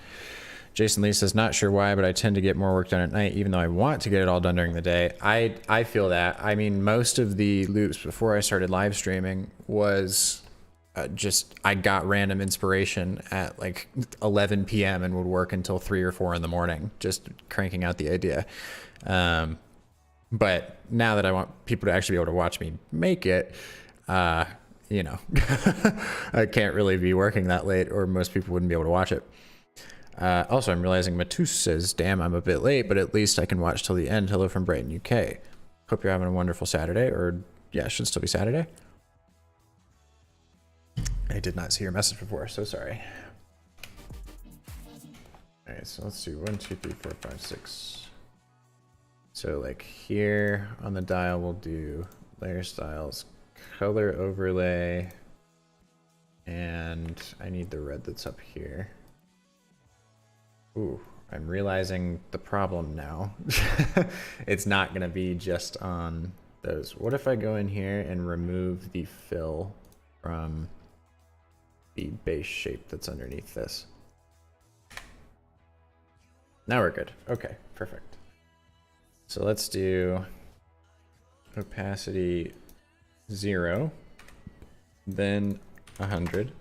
Jason Lee says, not sure why, but I tend to get more work done at night, even though I want to get it all done during the day. I feel that. I mean, most of the loops before I started live streaming was just, I got random inspiration at like 11 p.m. and would work until 3 or 4 in the morning, just cranking out the idea. But now that I want people to actually be able to watch me make it, you know, I can't really be working that late or most people wouldn't be able to watch it. Also, I'm realizing Matus says, damn, I'm a bit late, but at least I can watch till the end. Hello from Brighton, UK. Hope you're having a wonderful Saturday, or yeah, it should still be Saturday. I did not see your message before, so sorry. All right, so let's do 1, 2, 3, 4, 5, 6. So like here on the dial, we'll do layer styles, color overlay, and I need the red that's up here. Ooh, I'm realizing the problem now. It's not gonna be just on those. What if I go in here and remove the fill from the base shape that's underneath this? Now we're good. Okay, perfect. So let's do opacity 0, then 100,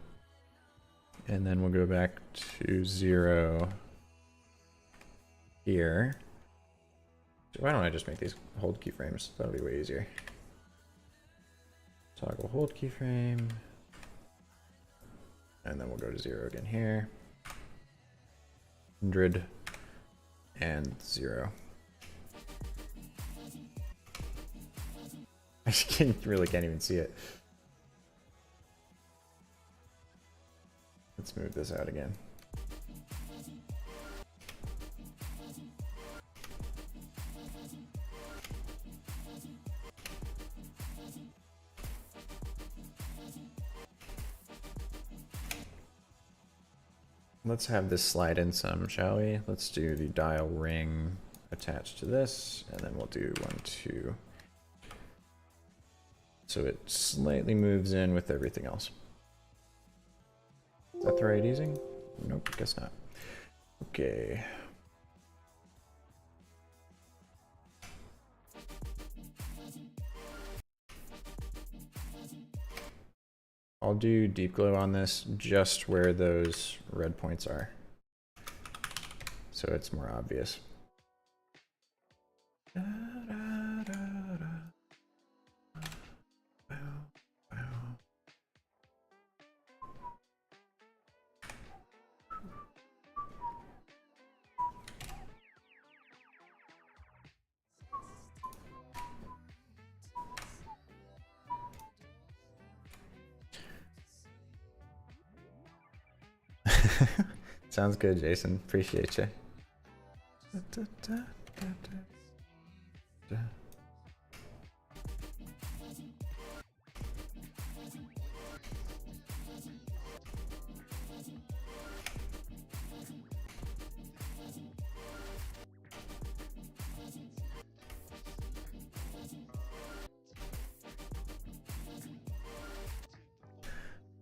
and then we'll go back to 0 here. Why don't I just make these hold keyframes? That'll be way easier. Toggle hold keyframe, and then we'll go to 0 again here. 100 and 0. I really can't even see it. Let's move this out again. Let's have this slide in some, shall we? Let's do the dial ring attached to this, and then we'll do 1, 2. So it slightly moves in with everything else. Is that the right easing? Nope, guess not. Okay. I'll do deep glow on this just where those red points are, so it's more obvious. Sounds good, Jason. Appreciate you.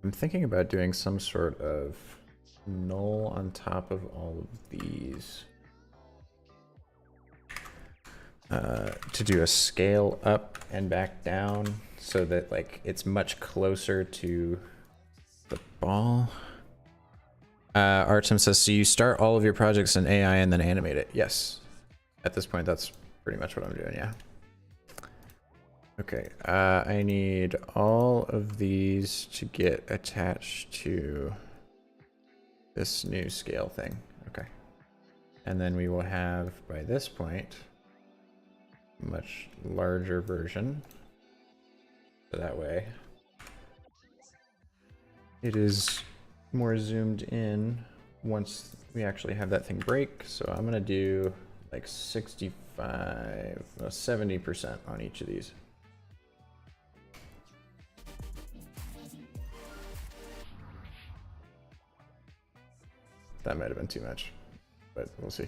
I'm thinking about doing some sort of null on top of all of these to do a scale up and back down so that like it's much closer to the ball. Artem says, so you start all of your projects in AI and then animate it? Yes. At this point, that's pretty much what I'm doing, yeah. Okay, I need all of these to get attached to this new scale thing. Okay. And then we will have, by this point, a much larger version. So that way, it is more zoomed in once we actually have that thing break. So I'm gonna do like 65, no, 70% on each of these. That might have been too much, but we'll see.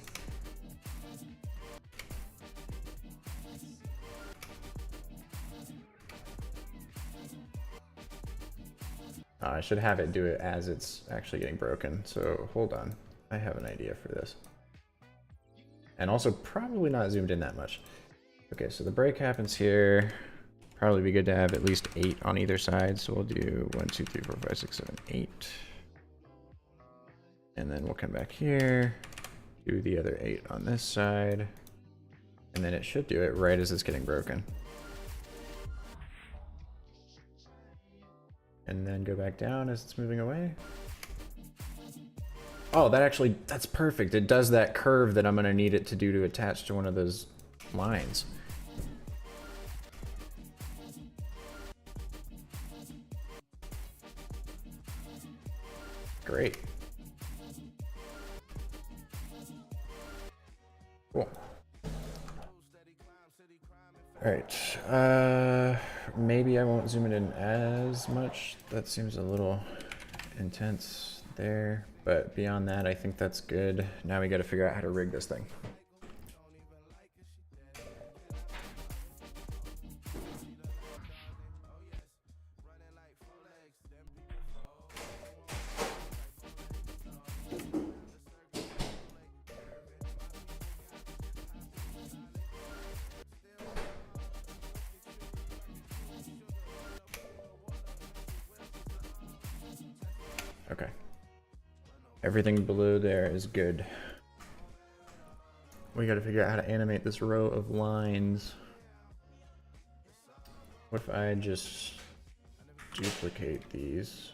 I should have it do it as it's actually getting broken. So hold on, I have an idea for this. And also probably not zoomed in that much. Okay, so the break happens here. Probably be good to have at least 8 on either side. So we'll do 1, 2, 3, 4, 5, 6, 7, 8. And then we'll come back here, do the other 8 on this side, and then it should do it right as it's getting broken. And then go back down as it's moving away. Oh, that's perfect. It does that curve that I'm gonna need it to do to attach to one of those lines. Great. Cool. All right, maybe I won't zoom it in as much. That seems a little intense there, but beyond that, I think that's good. Now we got to figure out how to rig this thing. Okay. Everything below there is good. We got to figure out how to animate this row of lines. What if I just duplicate these?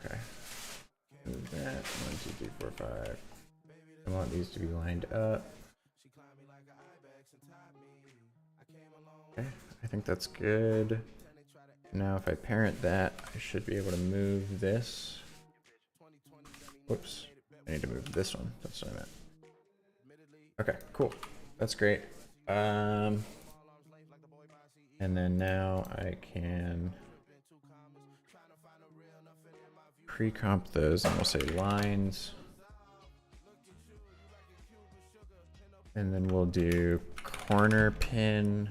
Okay. Move that. 1, 2, 3, 4, 5. I want these to be lined up. Okay, I think that's good. Now if I parent that, I should be able to move this. Whoops, I need to move this one. That's what I meant. Okay, cool. That's great. And then now I can pre-comp those and we'll say lines. And then we'll do corner pin.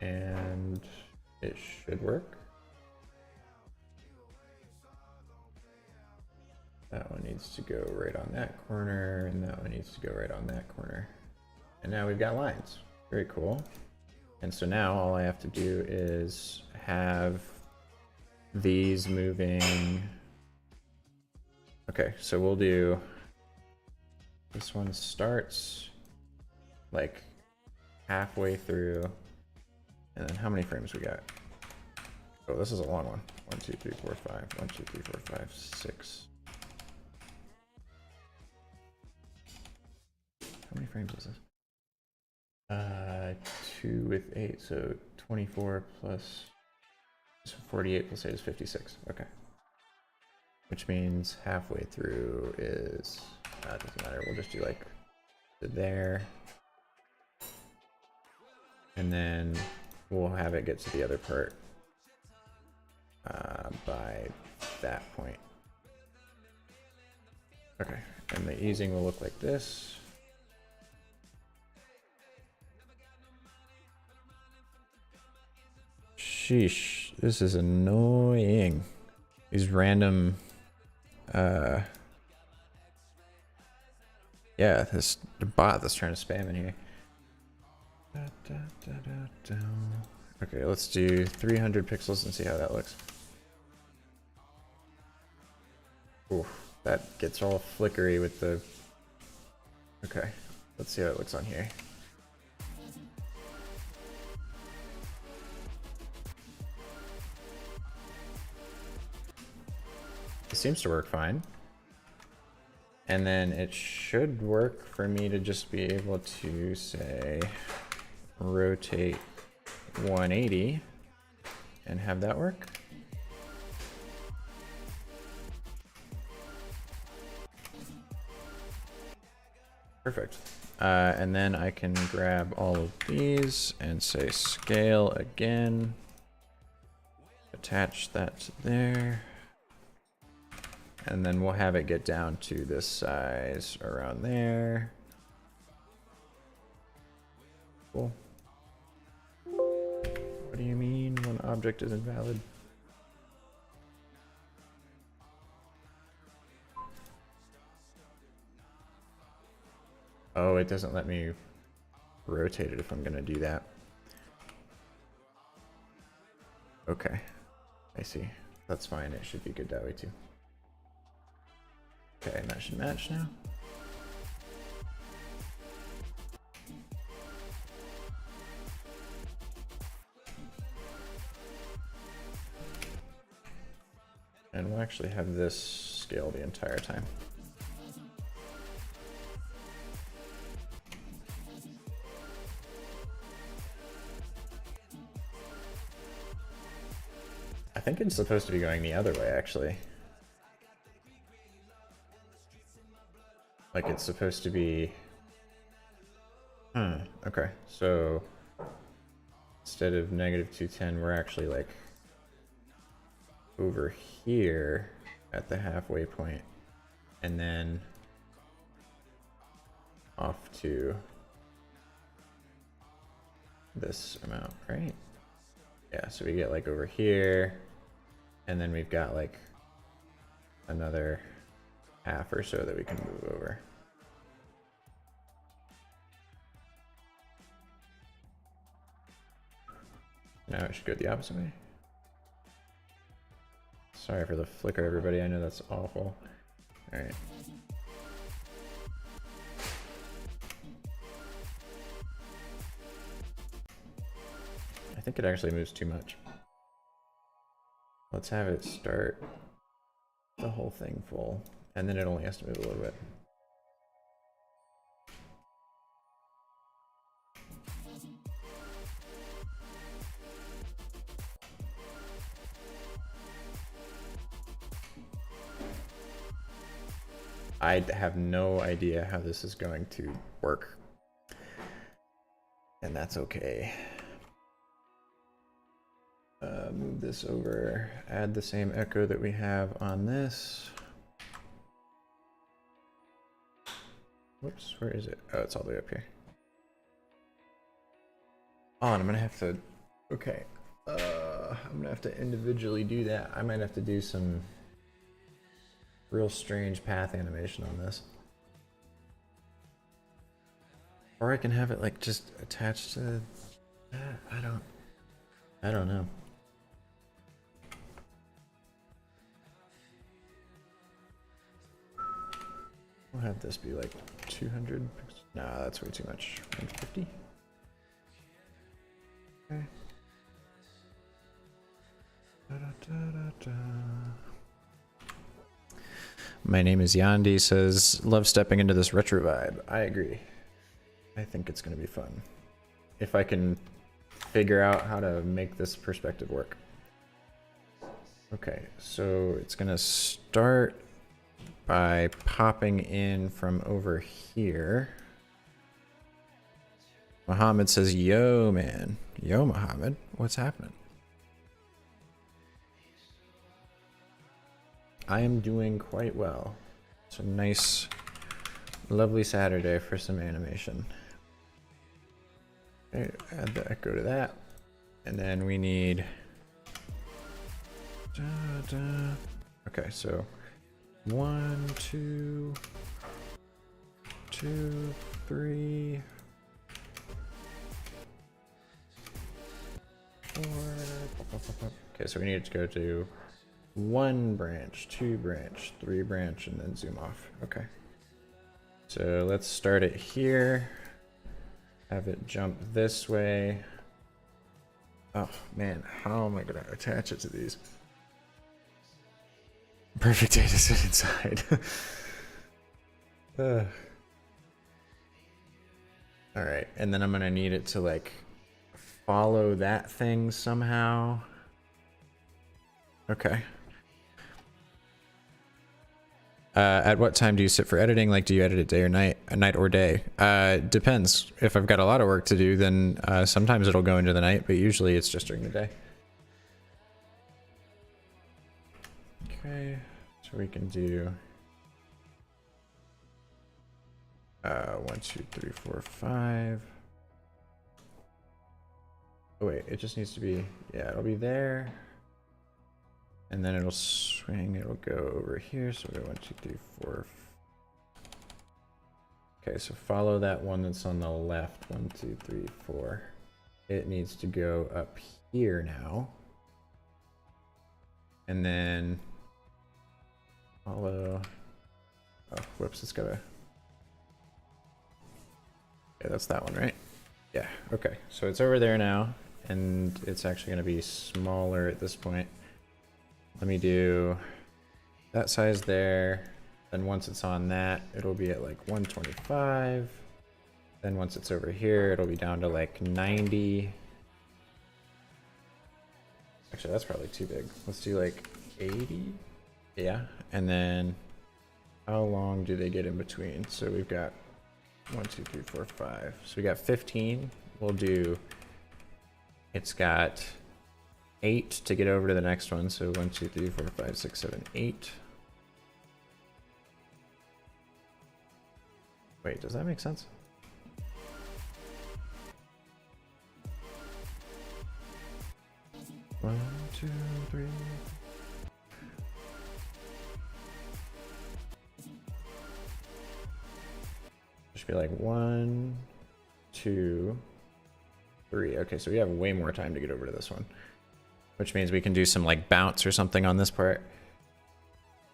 And it should work. That one needs to go right on that corner, and that one needs to go right on that corner. And now we've got lines. Very cool. And so now all I have to do is have these moving. Okay, so we'll do, this one starts like halfway through, and then how many frames we got? Oh, this is a long one. 1, 2, 3, 4, 5. 1, 2, 3, 4, 5, 6. How many frames is this? 2 with 8, so 24 plus 48 plus 8 is 56. Okay. Which means halfway through is, it doesn't matter, we'll just do like there. And then we'll have it get to the other part by that point. Okay, and the easing will look like this. Sheesh, this is annoying. These random, yeah, this bot that's trying to spam in here. Okay, let's do 300 pixels and see how that looks. Ooh, that gets all flickery with the... Okay, let's see how it looks on here. It seems to work fine. And then it should work for me to just be able to say rotate 180 and have that work. Perfect. And then I can grab all of these and say scale again. Attach that to there. And then we'll have it get down to this size around there. Cool. What do you mean one object is invalid? Oh, it doesn't let me rotate it if I'm gonna do that. Okay, I see. That's fine, it should be good that way too. Okay, and that should match now. And we'll actually have this scale the entire time. I think it's supposed to be going the other way, actually. Like it's supposed to be... okay, so instead of -210, we're actually like over here at the halfway point, and then off to this amount, right? Yeah, so we get like over here, and then we've got like another half or so that we can move over. Now it should go the opposite way. Sorry for the flicker, everybody. I know that's awful. All right. I think it actually moves too much. Let's have it start the whole thing full, and then it only has to move a little bit. I have no idea how this is going to work, and that's okay. Move this over, add the same echo that we have on this. Whoops, where is it? Oh, it's all the way up here. Oh, and I'm gonna have to, okay. I'm gonna have to individually do that. I might have to do some real strange path animation on this. Or I can have it like just attached to that. I don't know. We'll have this be like 200. Nah, that's way too much. 150. Okay. My name is Yandi, says, love stepping into this retro vibe. I agree. I think it's going to be fun. If I can figure out how to make this perspective work. Okay, so it's going to start by popping in from over here. Muhammad says, yo, man. Yo, Muhammad. What's happening? I am doing quite well. It's a nice, lovely Saturday for some animation. Okay, add the echo to that. And then we need... Okay, so 1, 2, 2, 3, 4. Okay, so we need to go to 1 branch, 2 branch, 3 branch, and then zoom off. Okay. So let's start it here. Have it jump this way. Oh man, how am I gonna attach it to these? Perfect data sit inside. All right, and then I'm gonna need it to like follow that thing somehow. Okay. At what time do you sit for editing? Like, do you edit it day or night? Night or day? Depends. If I've got a lot of work to do, then sometimes it'll go into the night, but usually it's just during the day. Okay, so we can do 1, 2, 3, 4, 5. Oh wait, it just needs to be, yeah, it'll be there. And then it'll swing, it'll go over here. So we go 1, 2, 3, 4. Okay, so follow that one that's on the left. 1, 2, 3, 4. It needs to go up here now. And then follow. Oh, whoops, it's gotta. Yeah, that's that one, right? Yeah, okay. So it's over there now. And it's actually gonna be smaller at this point. Let me do that size there. Then once it's on that, it'll be at like 125. Then once it's over here, it'll be down to like 90. Actually, that's probably too big. Let's do like 80. Yeah. And then how long do they get in between? So we've got 1, 2, 3, 4, 5. So we got 15. We'll do, it's got 8 to get over to the next one. So 1, 2, 3, 4, 5, 6, 7, 8. Wait, does that make sense? One, two, three. Just be like 1, 2, 3. Okay, so we have way more time to get over to this one, which means we can do some like bounce or something on this part.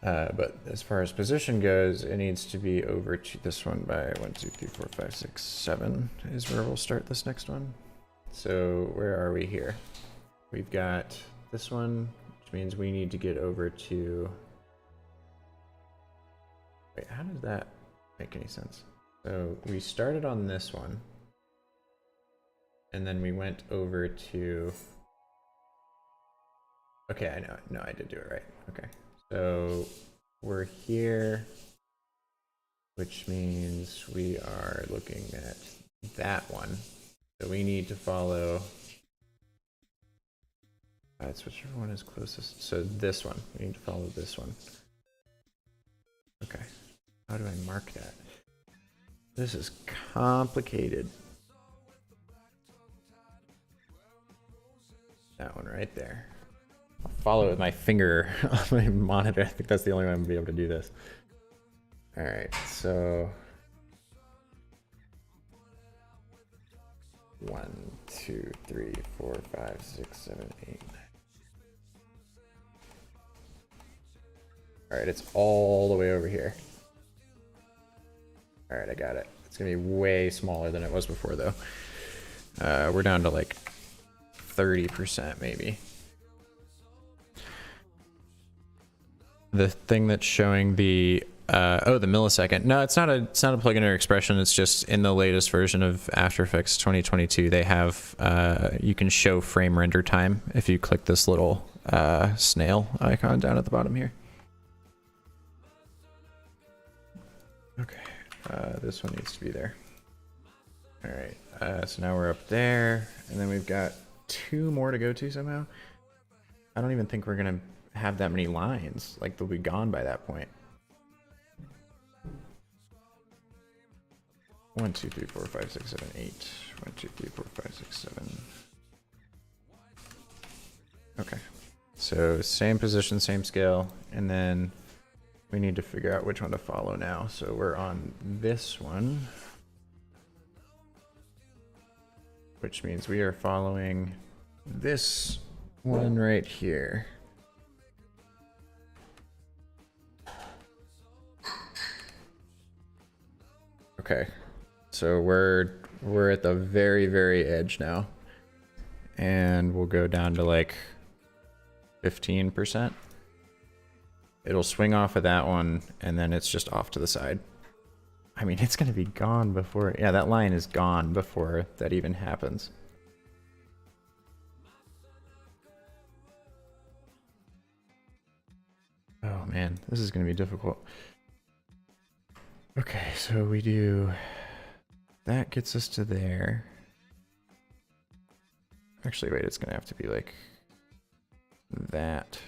But as far as position goes, it needs to be over to this one by 1, 2, 3, 4, 5, 6, 7 is where we'll start this next one. So where are we here? We've got this one, which means we need to get over to, wait, how does that make any sense? So we started on this one, and then we went over to, okay, I know, no, I did do it right. Okay, so we're here, which means we are looking at that one. So we need to follow, it's whichever one is closest. So this one, we need to follow this one. Okay, how do I mark that? This is complicated. That one right there. I'll follow it with my finger on my monitor. I think that's the only way I'm gonna be able to do this. All right, so 1, 2, 3, 4, 5, 6, 7, 8. All right, it's all the way over here. All right, I got it. It's gonna be way smaller than it was before though. We're down to like 30% maybe. The thing that's showing the oh, the millisecond. No, it's not a plugin or expression. It's just in the latest version of After Effects 2022, they have you can show frame render time if you click this little snail icon down at the bottom here. Okay, this one needs to be there. All right, so now we're up there, and then we've got 2 more to go to somehow. I don't even think we're gonna have that many lines. Like, they'll be gone by that point. 1, 2, 3, 4, 5, 6, 7, 8. 1, 2, 3, 4, 5, 6, 7. Okay, so same position, same scale, and then we need to figure out which one to follow now. So we're on this one, which means we are following this one right here. Okay, so we're at the very, very edge now, and we'll go down to like 15%. It'll swing off of that one, and then it's just off to the side. I mean, it's gonna be gone before, yeah, that line is gone before that even happens. Oh man, this is gonna be difficult. Okay, so we do, that gets us to there. Actually, wait, it's gonna have to be like that.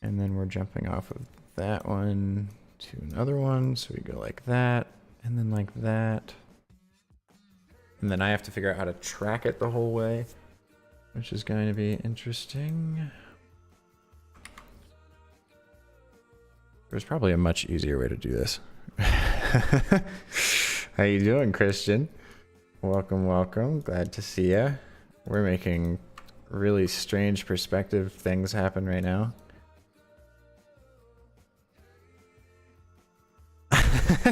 And then we're jumping off of that one to another one. So we go like that, and then like that. And then I have to figure out how to track it the whole way, which is going to be interesting. There's probably a much easier way to do this. How you doing, Christian? Welcome, welcome. Glad to see ya. We're making really strange perspective things happen right now.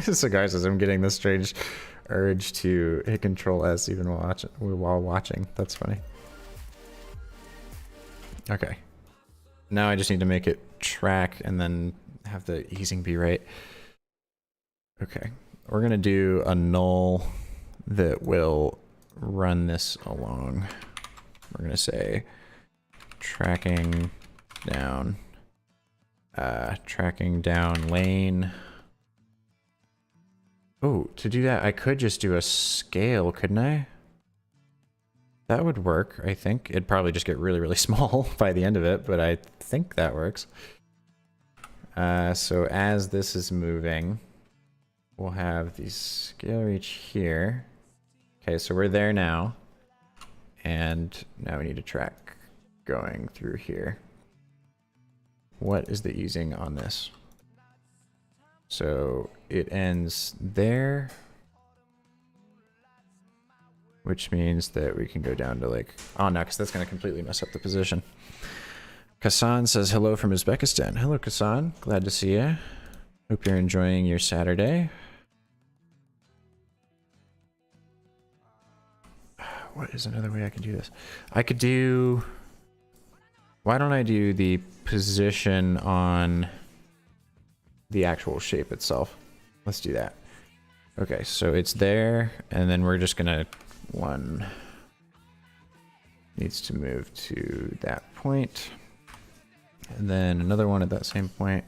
Cigar says I'm getting this strange urge to hit Control S even while watching. That's funny. Okay. Now I just need to make it track and then have the easing be right. Okay. We're going to do a null that will run this along. We're going to say tracking down lane. Oh, to do that, I could just do a scale, couldn't I? That would work, I think. It'd probably just get really, really small by the end of it, but I think that works. So as this is moving, we'll have the scale reach here. Okay, so we're there now. And now we need to track going through here. What is the easing on this? So it ends there, which means that we can go down to like, oh no, because that's going to completely mess up the position. Kassan says hello from Uzbekistan. Hello, Kassan. Glad to see you. Hope you're enjoying your Saturday. What is another way I can do this? I could do, why don't I do the position on the actual shape itself? Let's do that. Okay, so it's there, and then we're just gonna, one needs to move to that point, and then another one at that same point.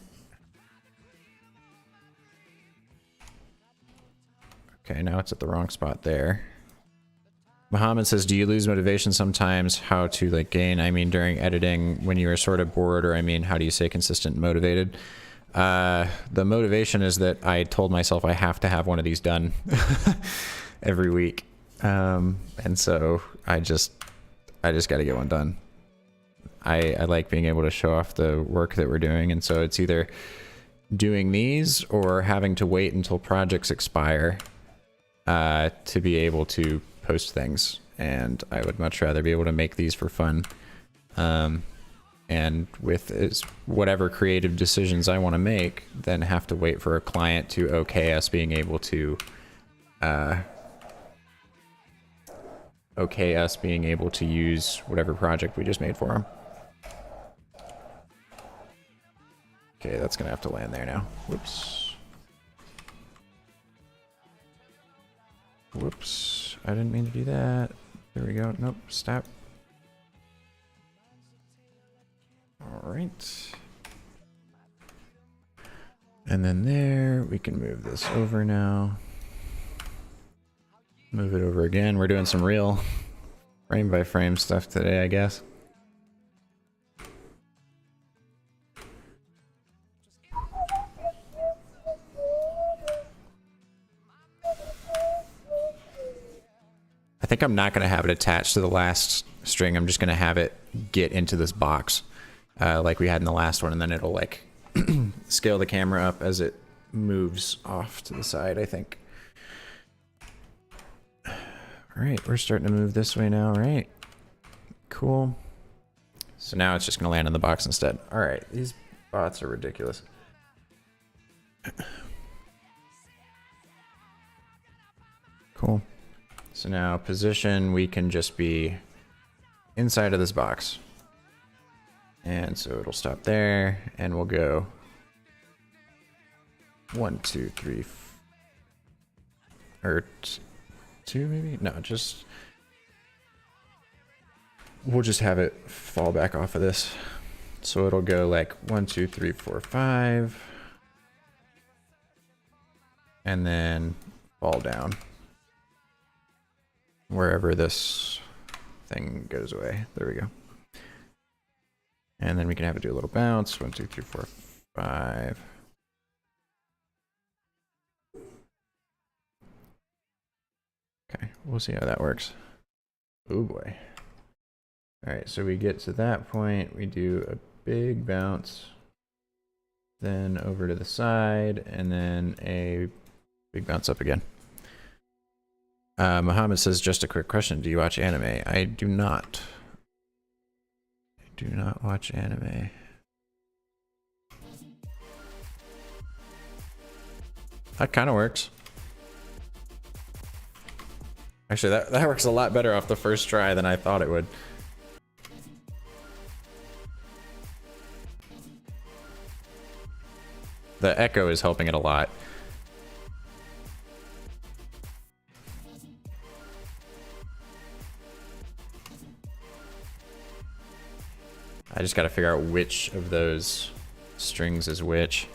Okay, now it's at the wrong spot there. Muhammad says, do you lose motivation sometimes? How to like gain? I mean, during editing when you are sort of bored, or I mean, how do you stay consistent and motivated? The motivation is that I told myself I have to have one of these done every week. And so I I just got to get one done. I like being able to show off the work that we're doing, and so it's either doing these or having to wait until projects expire to be able to post things. And I would much rather be able to make these for fun. And with whatever creative decisions I want to make, then have to wait for a client to okay us being able to use whatever project we just made for them. Okay, that's gonna have to land there now. Whoops. Whoops. I didn't mean to do that. There we go. Nope. Stop. All right. And then there, we can move this over now. Move it over again. We're doing some real frame by frame stuff today, I guess. I think I'm not going to have it attached to the last string. I'm just going to have it get into this box like we had in the last one, and then it'll like scale the camera up as it moves off to the side, I think. All right, we're starting to move this way now, right? Cool. So now it's just going to land in the box instead. All right, these bots are ridiculous. Cool. So now position, we can just be inside of this box. And so it'll stop there, and we'll go 1, 2, 3, or 2 maybe? No, just, we'll just have it fall back off of this. So it'll go like 1, 2, 3, 4, 5, and then fall down wherever this thing goes away. There we go. And then we can have it do a little bounce. 1, 2, 3, 4, 5. Okay, we'll see how that works. Oh boy. All right, so we get to that point, we do a big bounce, then over to the side, and then a big bounce up again. Muhammad says, just a quick question. Do you watch anime? I do not. I do not watch anime. That kind of works. Actually, that works a lot better off the first try than I thought it would. The echo is helping it a lot. I just got to figure out which of those strings is which.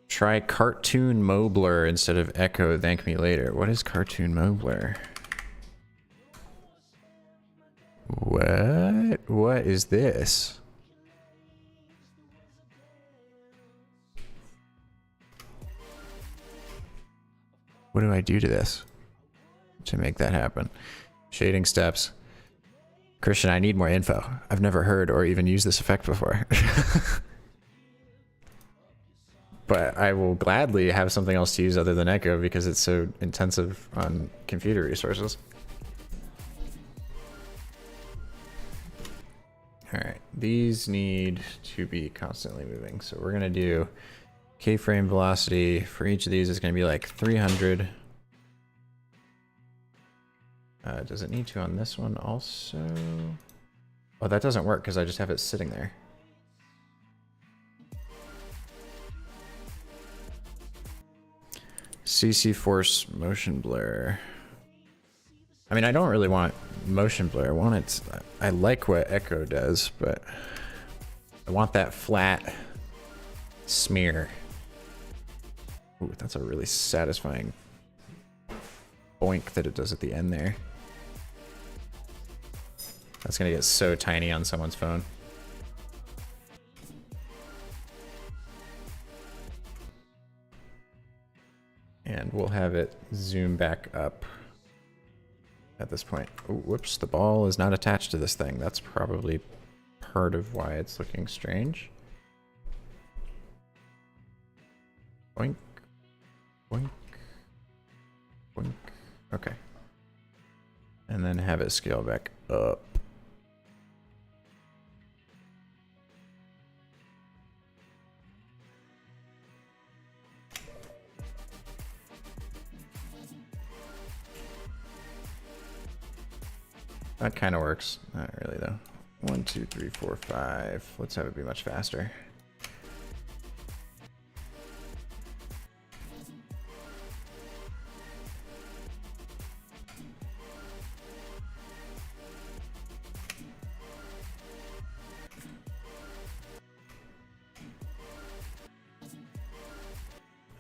Try cartoon moblur instead of echo, thank me later. What is cartoon moblur? What? What is this? What do I do to this to make that happen? Shading steps. Christian, I need more info. I've never heard or even used this effect before. But I will gladly have something else to use other than echo because it's so intensive on computer resources. All right, these need to be constantly moving. So we're gonna do keyframe velocity for each of these is gonna be like 300. Does it need to on this one also? Oh, that doesn't work because I just have it sitting there. CC force motion blur. I mean, I don't really want motion blur. I want it. I like what echo does, but I want that flat smear. Ooh, that's a really satisfying boink that it does at the end there. That's gonna get so tiny on someone's phone. And we'll have it zoom back up at this point. Ooh, whoops, the ball is not attached to this thing. That's probably part of why it's looking strange. Boink, boink, boink. Okay. And then have it scale back up. That kind of works. Not really though. 1, 2, 3, 4, 5. Let's have it be much faster.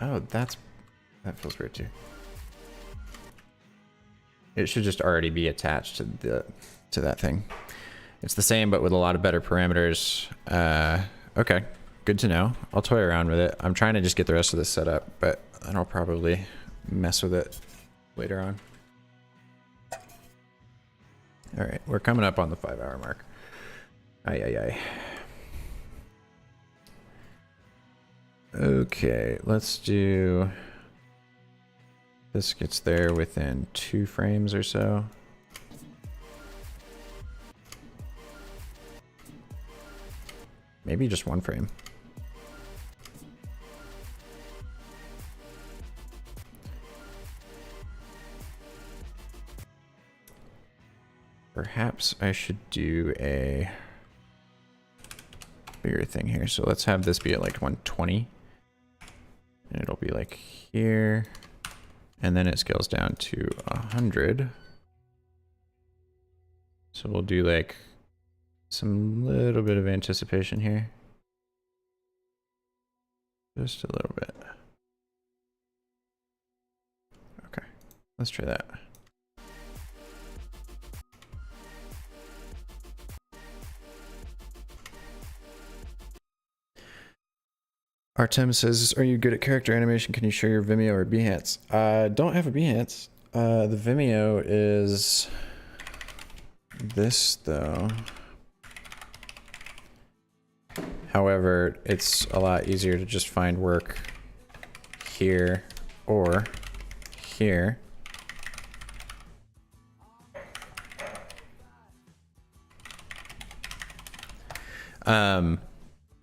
Oh, that feels weird too. It should just already be attached to that thing. It's the same, but with a lot of better parameters. Okay, good to know. I'll toy around with it. I'm trying to just get the rest of this set up, but then I'll probably mess with it later on. All right, we're coming up on the 5-hour mark. Ay, ay, ay. Okay, let's do... This gets there within 2 frames or so. Maybe just 1 frame. Perhaps I should do a bigger thing here. So let's have this be at like 120. And it'll be like here. And then it scales down to 100. So we'll do like some little bit of anticipation here. Just a little bit. Okay, let's try that. Artem says, are you good at character animation? Can you share your Vimeo or Behance? Don't have a Behance. The Vimeo is this though. However, it's a lot easier to just find work here or here.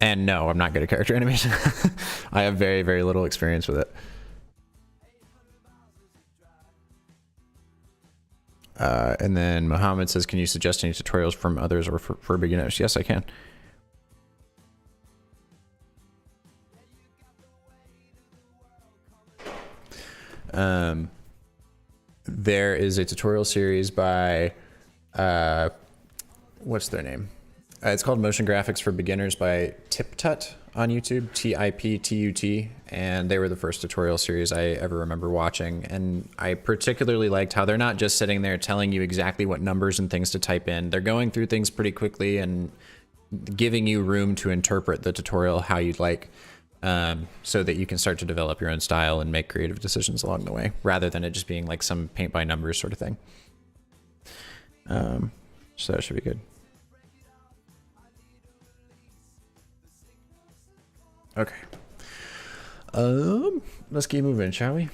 And no, I'm not good at character animation. I have very, very little experience with it. And then Mohammed says, can you suggest any tutorials from others or for beginners? Yes, I can. There is a tutorial series by, what's their name? It's called Motion Graphics for Beginners by TipTut on YouTube, TIPTUT, and they were the first tutorial series I ever remember watching. And I particularly liked how they're not just sitting there telling you exactly what numbers and things to type in. They're going through things pretty quickly and giving you room to interpret the tutorial how you'd like, so that you can start to develop your own style and make creative decisions along the way, rather than it just being like some paint by numbers sort of thing. So that should be good. Okay. Let's keep moving, shall we?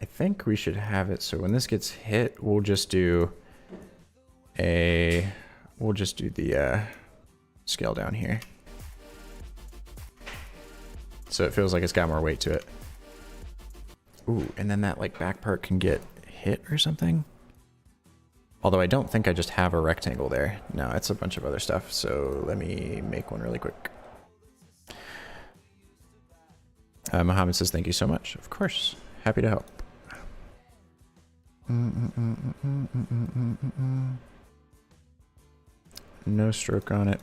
I think we should have it so when this gets hit, we'll just do the scale down here. So it feels like it's got more weight to it. Ooh, and then that like back part can get hit or something. Although I don't think I just have a rectangle there. No, it's a bunch of other stuff. So let me make one really quick. Mohammed says, thank you so much. Of course, happy to help. No stroke on it.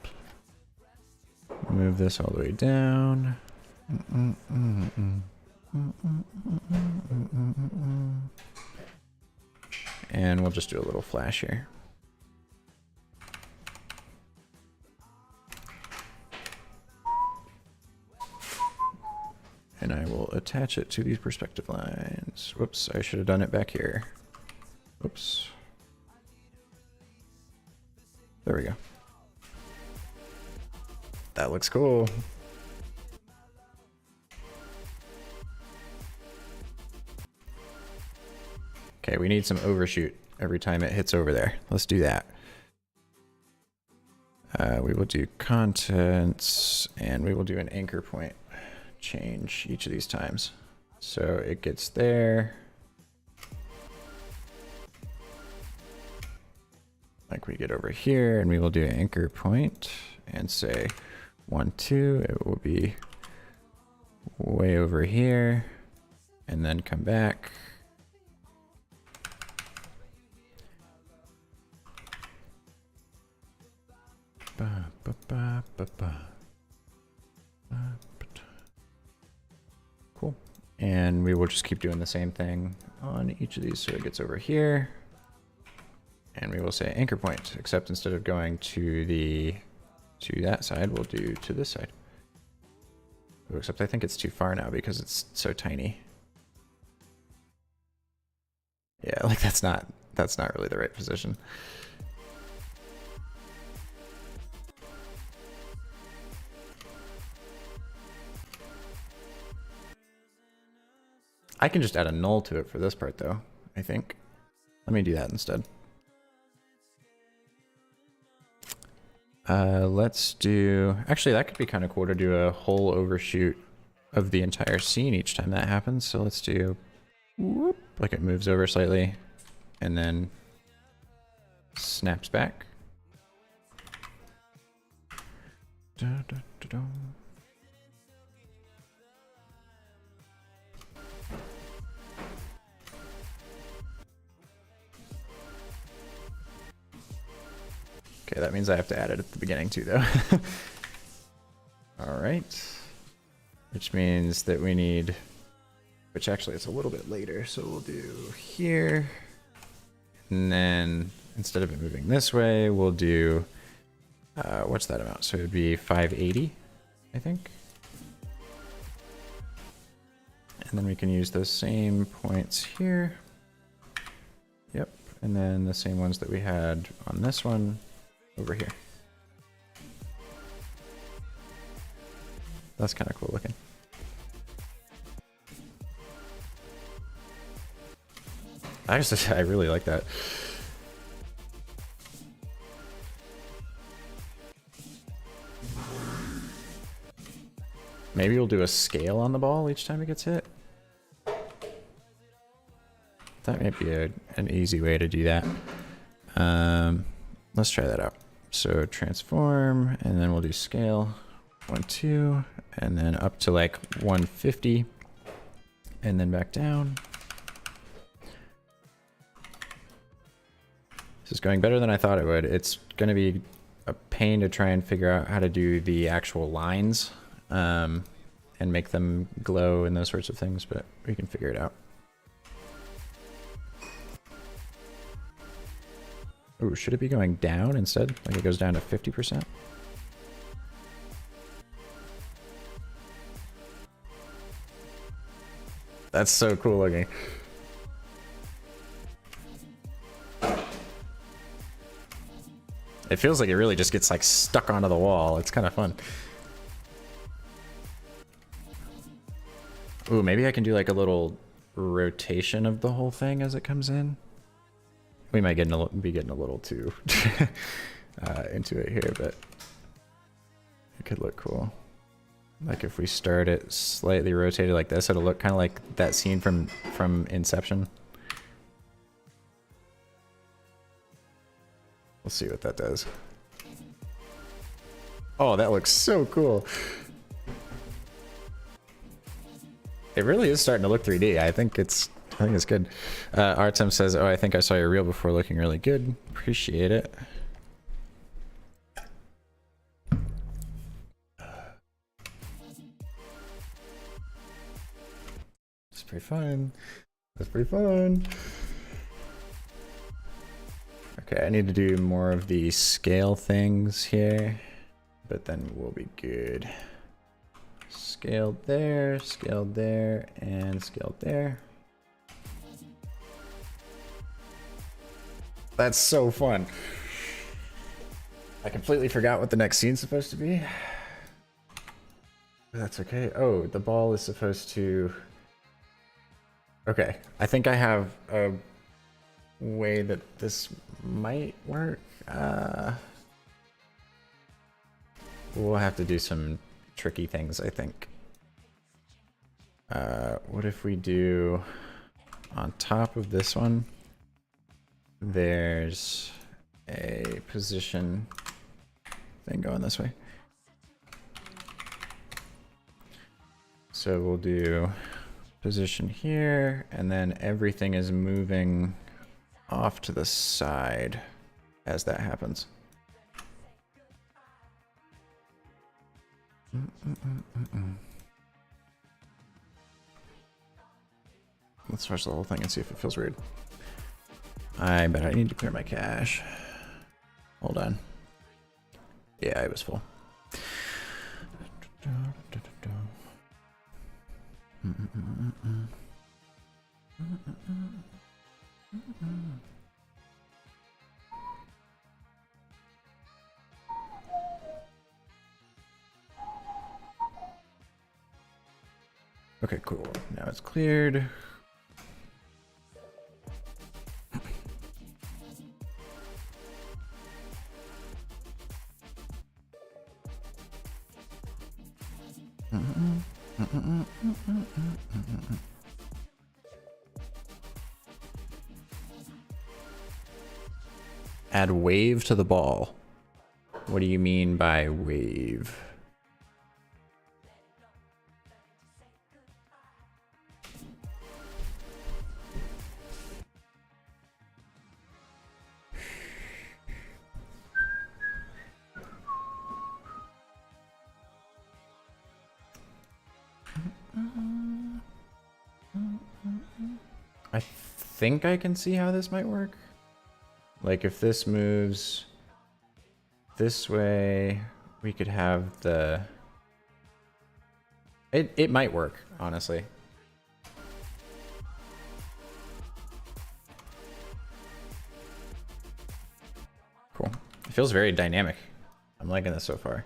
Move this all the way down. And we'll just do a little flash here. and I will attach it to these perspective lines. Whoops, I should have done it back here. Whoops. There we go. That looks cool. Okay, we need some overshoot every time it hits over there. Let's do that. We will do contents, and we will do an anchor point change each of these times. So it gets there. Like we get over here, and we will do an anchor point and say 1, 2. It will be way over here, and then come back. Cool. And we will just keep doing the same thing on each of these. So it gets over here, and we will say anchor point, except instead of going to that side, we'll do to this side. Ooh, except I think it's too far now because it's so tiny. Yeah, like that's not really the right position. I can just add a null to it for this part though, I think. Let me do that instead. Let's do, actually that could be kind of cool to do a whole overshoot of the entire scene each time that happens. So let's do, whoop, like it moves over slightly and then snaps back. Da, da, da, da. Okay, that means I have to add it at the beginning too, though. All right. Which means that we need, which actually it's a little bit later, so we'll do here. And then instead of it moving this way, we'll do, what's that amount? So it would be 580, I think. And then we can use those same points here. Yep, and then the same ones that we had on this one. Over here. That's kind of cool looking. I really like that. Maybe we'll do a scale on the ball each time it gets hit. That might be an easy way to do that. Let's try that out. So transform, and then we'll do scale 1, 2, and then up to like 150, and then back down. This is going better than I thought it would. It's going to be a pain to try and figure out how to do the actual lines and make them glow and those sorts of things, but we can figure it out. Ooh, should it be going down instead? Like it goes down to 50%? That's so cool looking. It feels like it really just gets like stuck onto the wall. It's kind of fun. Ooh, maybe I can do like a little rotation of the whole thing as it comes in. We might be getting a little too into it here, but it could look cool. Like if we start it slightly rotated like this, it'll look kind of like that scene from Inception. We'll see what that does. Oh, that looks so cool. It really is starting to look 3D. I think it's good. Artem says, oh, I think I saw your reel before, looking really good. Appreciate it. That's pretty fun. That's pretty fun. Okay, I need to do more of the scale things here, but then we'll be good. scaled there, and scaled there. That's so fun. I completely forgot what the next scene's supposed to be. That's okay. Oh, the ball is supposed to... Okay, I think I have a way that this might work. We'll have to do some tricky things, I think. What if we do on top of this one, there's a position thing going this way. So we'll do position here, and then everything is moving off to the side as that happens. Let's touch the whole thing and see if it feels weird. I bet I need to clear my cache. Hold on. Yeah, it was full. Okay, cool. Now it's cleared. Add wave to the ball. What do you mean by wave? I think I can see how this might work. Like if this moves this way, we could have the... It might work, honestly. Cool. It feels very dynamic. I'm liking this so far.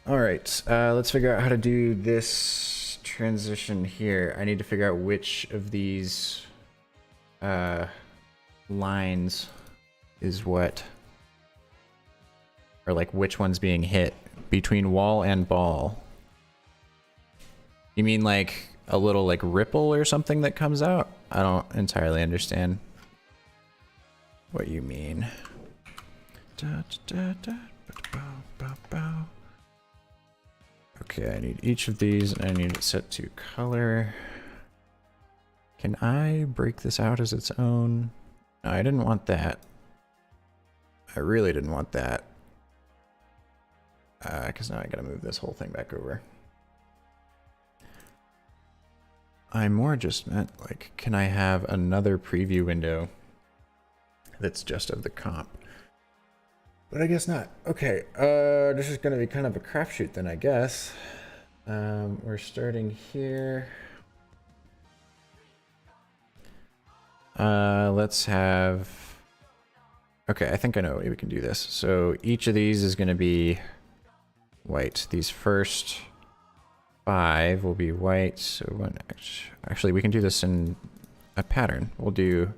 All right, let's figure out how to do this transition here. I need to figure out which of these lines is what, or like which one's being hit between wall and ball. You mean like a little like ripple or something that comes out? I don't entirely understand what you mean. Okay, I need each of these and I need it set to color. Can I break this out as its own? No, I didn't want that. I really didn't want that. Because now I gotta move this whole thing back over. I more just meant, like, can I have another preview window that's just of the comp? But I guess not. Okay, this is gonna be kind of a crapshoot then, I guess. We're starting here. Let's have... Okay, I think I know a way we can do this. So each of these is gonna be white. These first 5 will be white. So one, actually, we can do this in a pattern. We'll do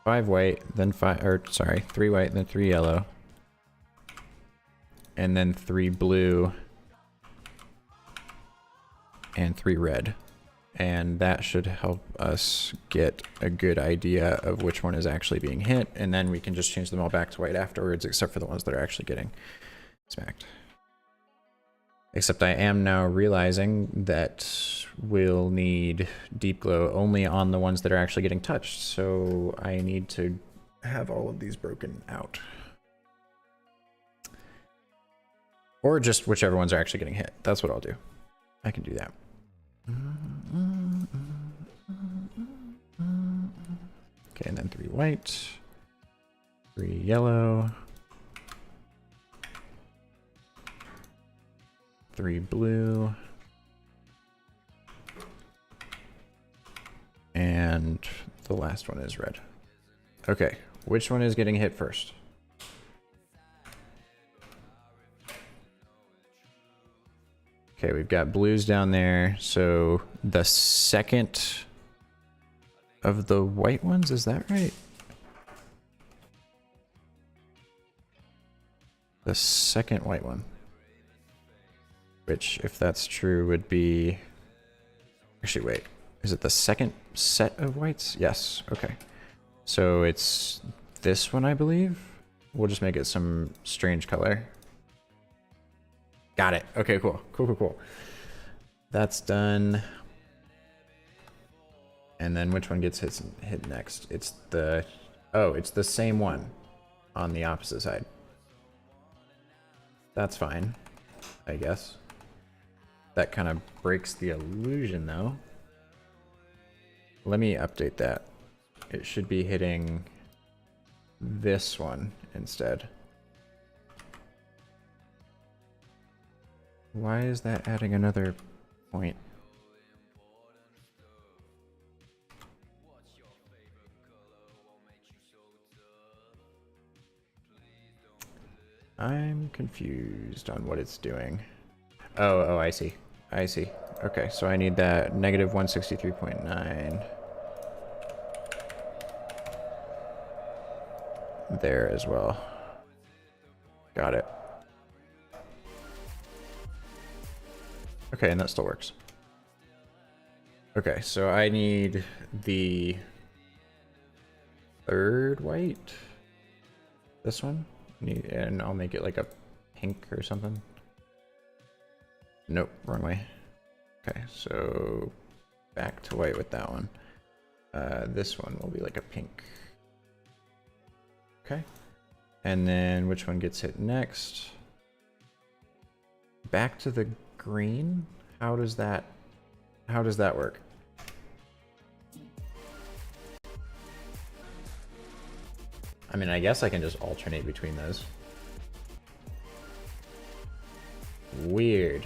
5 white, then 3 white, then 3 yellow, and then 3 blue, and 3 red. And that should help us get a good idea of which one is actually being hit, and then we can just change them all back to white afterwards, except for the ones that are actually getting smacked. Except I am now realizing that we'll need deep glow only on the ones that are actually getting touched, so I need to have all of these broken out. Or just whichever ones are actually getting hit. That's what I'll do. I can do that. Okay, and then 3 white, 3 yellow, 3 blue, and the last one is red. Okay, which one is getting hit first? Okay, we've got blues down there, so the second of the white ones, is that right? The second white one. Which, if that's true, would be... Actually, wait. Is it the second set of whites? Yes, okay. So it's this one, I believe? We'll just make it some strange color. Got it. Okay, cool. Cool. That's done. And then which one gets hit next? It's the... Oh, it's the same one on the opposite side. That's fine, I guess. That kind of breaks the illusion, though. Let me update that. It should be hitting this one instead. Why is that adding another point? I'm confused on what it's doing. Oh, I see. Okay, so I need that negative 163.9 there as well. Got it. Okay, and that still works. Okay, so I need the third white. This one? And I'll make it like a pink or something. Nope, wrong way. Okay, so back to white with that one. This one will be like a pink. Okay. And then which one gets hit next? Back to the green? How does that work? I mean, I guess I can just alternate between those. Weird.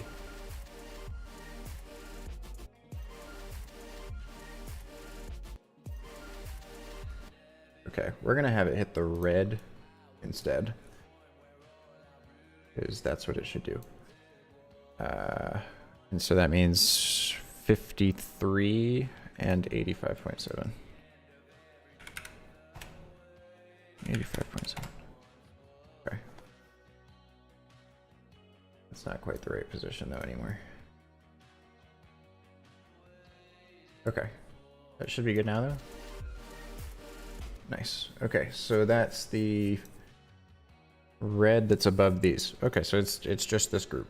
Okay, we're gonna have it hit the red instead, because that's what it should do. And so that means 53 and 85.7. 85.7. Okay. That's not quite the right position though anymore. Okay. That should be good now though. Nice. Okay, so that's the red that's above these. Okay, so it's just this group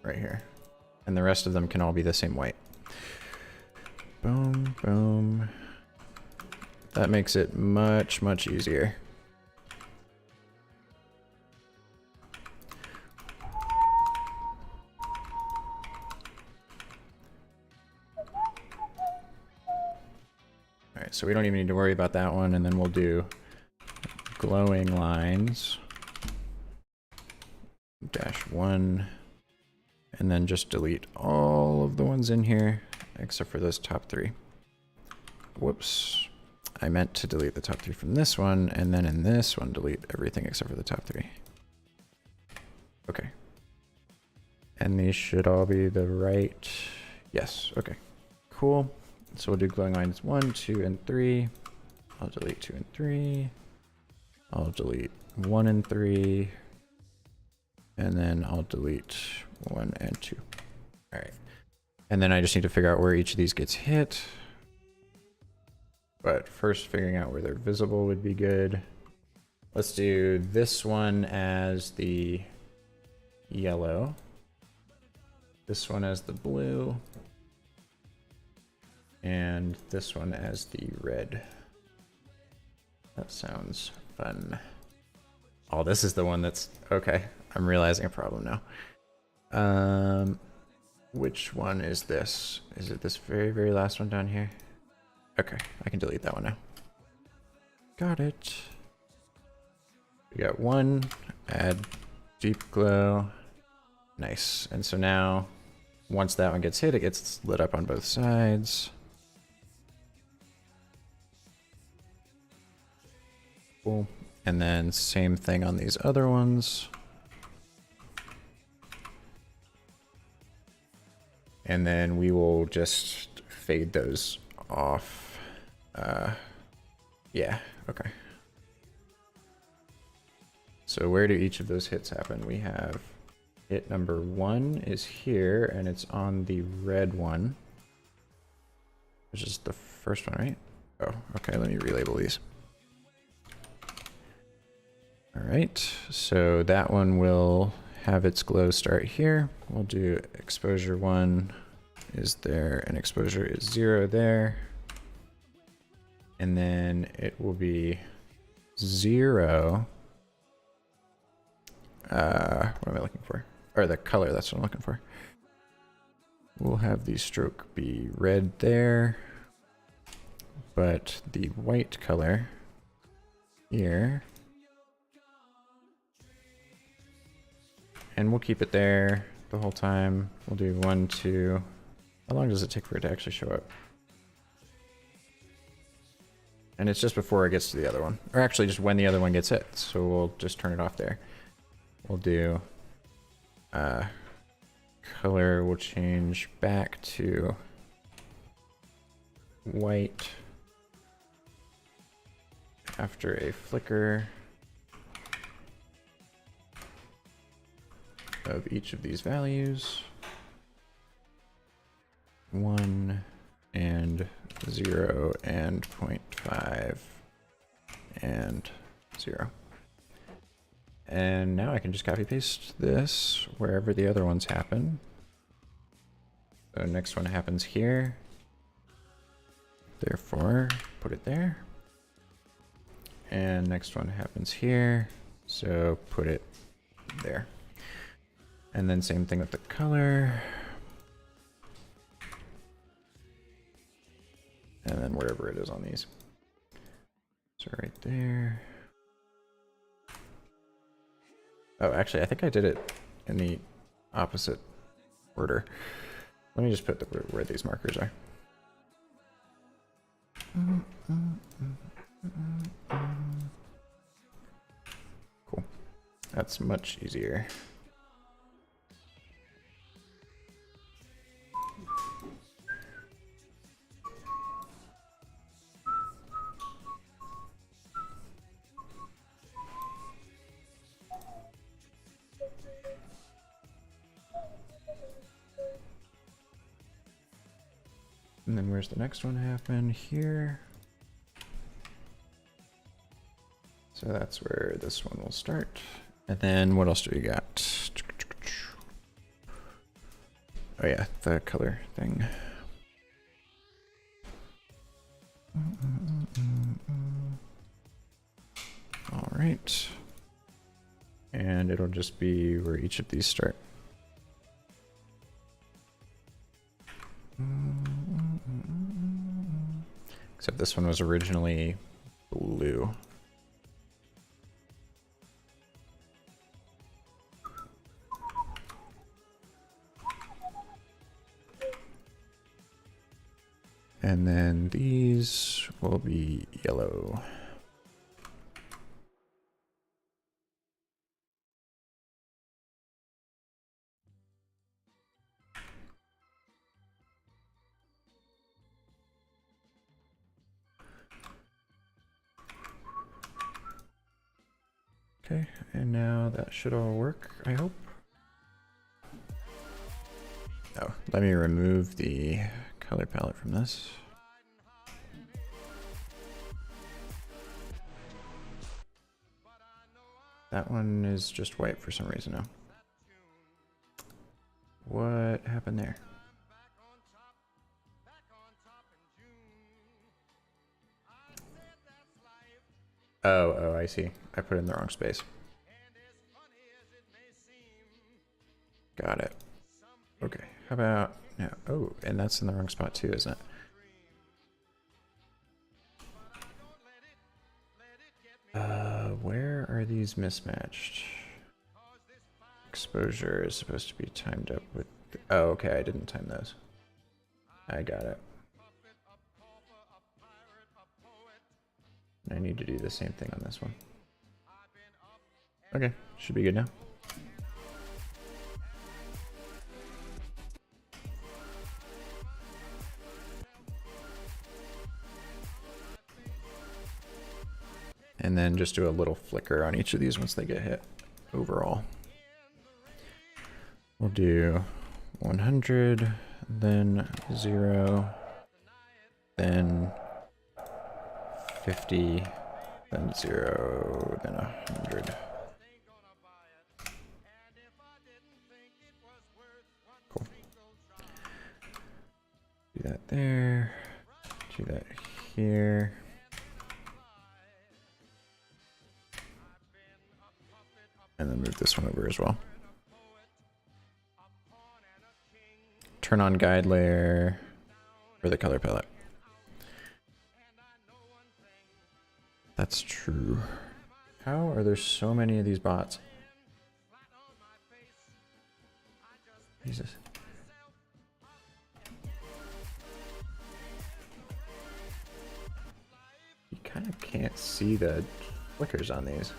right here. And the rest of them can all be the same white. Boom, boom. That makes it much, much easier. Alright, so we don't even need to worry about that one, and then we'll do glowing lines. -1. And then just delete all of the ones in here, except for those top 3. Whoops. I meant to delete the top 3 from this one, and then in this one, delete everything except for the top 3. Okay. And these should all be the right... Yes, okay. Cool. So we'll do glowing lines 1, 2, and 3. I'll delete 2 and 3. I'll delete 1 and 3. And then I'll delete 1 and 2. All right. And then I just need to figure out where each of these gets hit. But first, figuring out where they're visible would be good. Let's do this one as the yellow. This one as the blue. And this one as the red. That sounds fun. Oh, this is the one that's... Okay, I'm realizing a problem now. Which one is this? Is it this very, very last one down here? Okay, I can delete that one now. Got it. We got one, add deep glow. Nice. And so now, once that one gets hit, it gets lit up on both sides. Cool. And then same thing on these other ones. And then we will just fade those off. Yeah, okay. So where do each of those hits happen? We have hit number 1 is here, and it's on the red one, which is the first one, right? Oh, okay, let me relabel these. All right, so that one will have its glow start here. We'll do exposure 1 is there, and exposure is 0 there. And then it will be 0. What am I looking for? Or the color, that's what I'm looking for. We'll have the stroke be red there, but the white color here. And we'll keep it there the whole time. We'll do 1, 2. How long does it take for it to actually show up? And it's just before it gets to the other one. Or actually just when the other one gets hit. So we'll just turn it off there. We'll do color will change back to white after a flicker of each of these values. 1 and 0 and 0.5 and 0. And now I can just copy paste this wherever the other ones happen. So next one happens here. Therefore, put it there. And next one happens here. So put it there. And then same thing with the color. And then wherever it is on these. So right there. Oh, actually, I think I did it in the opposite order. Let me just put where these markers are. Cool. That's much easier. And then where's the next one happen? Here. So that's where this one will start. And then what else do we got? Oh yeah, the color thing. All right. And it'll just be where each of these start. Except this one was originally blue. And then these will be yellow. Okay, and now that should all work, I hope. Oh, let me remove the color palette from this. That one is just white for some reason now. What happened there? Oh, I see. I put it in the wrong space. Got it. Okay, How about, no, oh, and that's in the wrong spot too, isn't it? Where are these mismatched? Exposure is supposed to be timed up with, oh, okay, I didn't time those. I got it. I need to do the same thing on this one. Okay, should be good now. And then just do a little flicker on each of these once they get hit overall. We'll do 100, then 0, then 50, then 0, then 100. Cool. Do that there, do that here. And then move this one over as well. Turn on guide layer for the color palette. That's true. How are there so many of these bots? Jesus. You kind of can't see the flickers on these.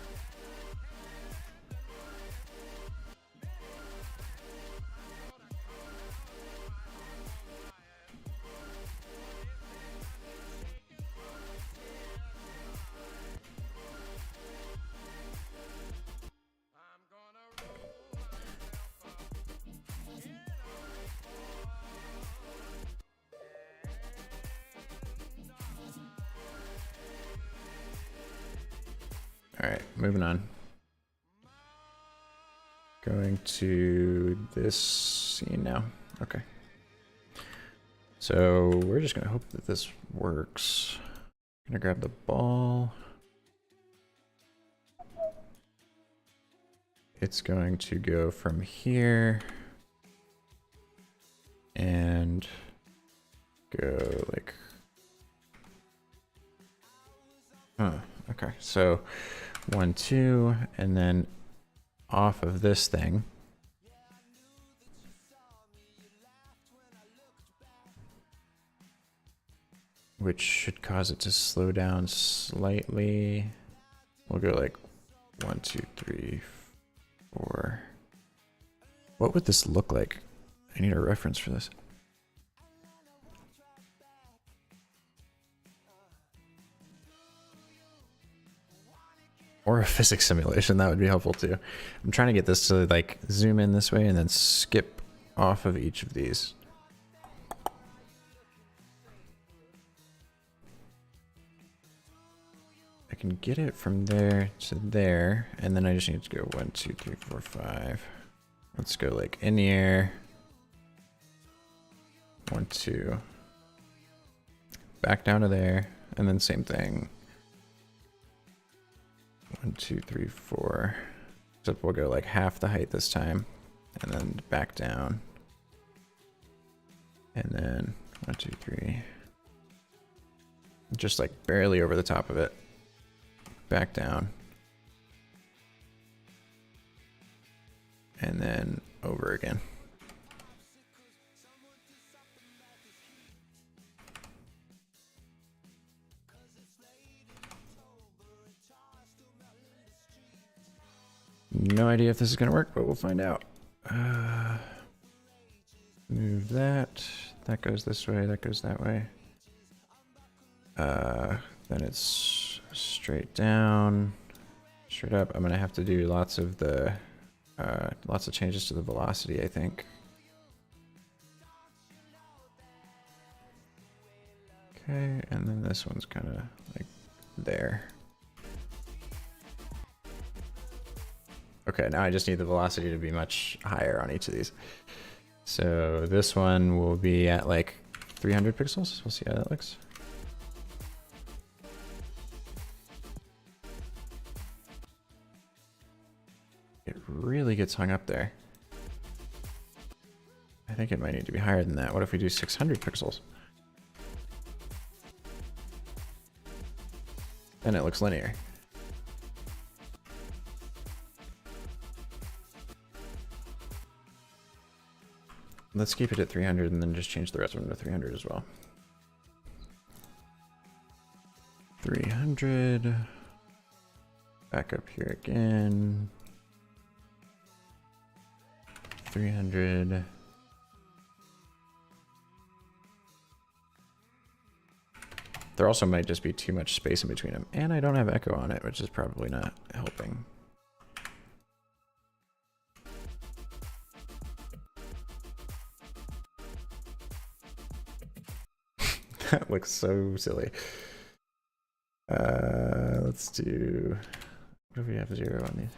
All right, moving on. Going to this scene now. Okay. So we're just gonna hope that this works. Gonna grab the ball. It's going to go from here and go like, okay, so 1, 2, and then off of this thing. Which should cause it to slow down slightly. We'll go like 1, 2, 3, 4. What would this look like? I need a reference for this. Or a physics simulation, that would be helpful too. I'm trying to get this to like zoom in this way and then skip off of each of these. I can get it from there to there, and then I just need to go 1, 2, 3, 4, 5. Let's go like in the air. 1, 2. Back down to there, and then same thing. 1, 2, 3, 4. Except we'll go like half the height this time, and then back down. And then 1, 2, 3. Just like barely over the top of it. Back down. And then over again. No idea if this is going to work, but we'll find out. Move that. That goes this way. That goes that way. Then it's straight down, straight up. I'm going to have to do lots of the, lots of changes to the velocity, I think. Okay, and then this one's kind of like there. Okay, now I just need the velocity to be much higher on each of these. So this one will be at like 300 pixels. We'll see how that looks. It really gets hung up there. I think it might need to be higher than that. What if we do 600 pixels? Then it looks linear. Let's keep it at 300 and then just change the rest of them to 300 as well. 300. Back up here again. 300. There also might just be too much space in between them. And I don't have echo on it, which is probably not helping. That looks so silly. Let's do... What if we have 0 on these?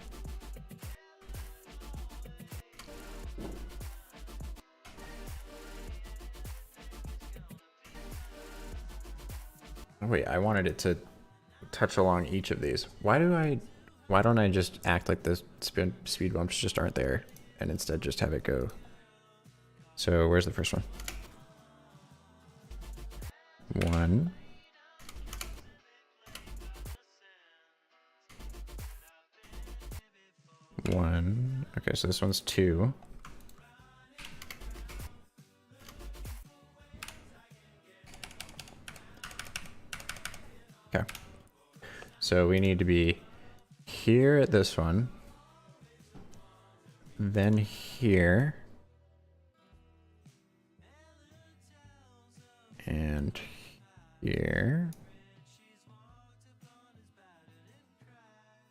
Oh, wait, I wanted it to touch along each of these. Why don't I just act like the speed bumps just aren't there and instead just have it go? So where's the first one? 1. Okay, so this one's 2. Okay. So we need to be here at this one, then here, and here,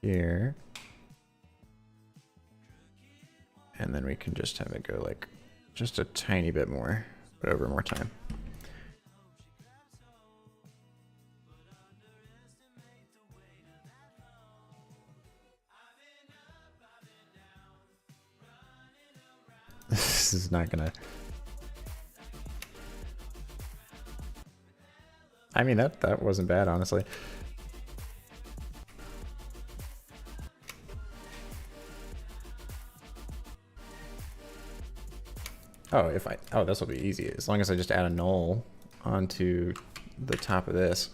here, and then we can just have it go like just a tiny bit more, but over more time. This is not gonna... I mean, that wasn't bad, honestly. Oh, this will be easy. As long as I just add a null onto the top of this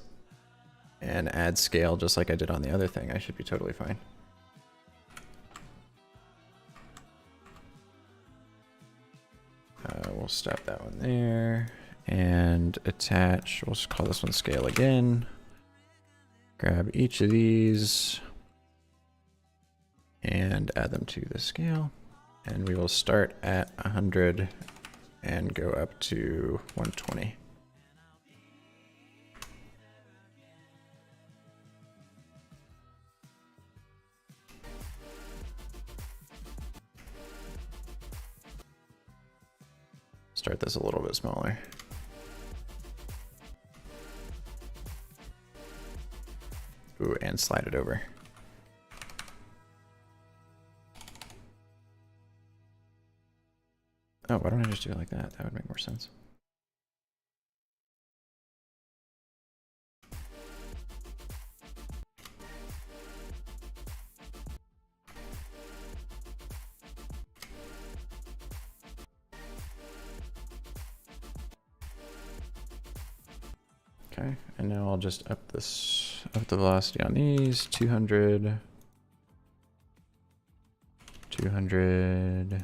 and add scale just like I did on the other thing, I should be totally fine. We'll stop that one there and attach. We'll just call this one scale again. Grab each of these and add them to the scale. And we will start at 100 and go up to 120. Start this a little bit smaller. Ooh, and slide it over. Oh, why don't I just do it like that? That would make more sense. Okay, and now I'll just up the velocity on these, 200, 200,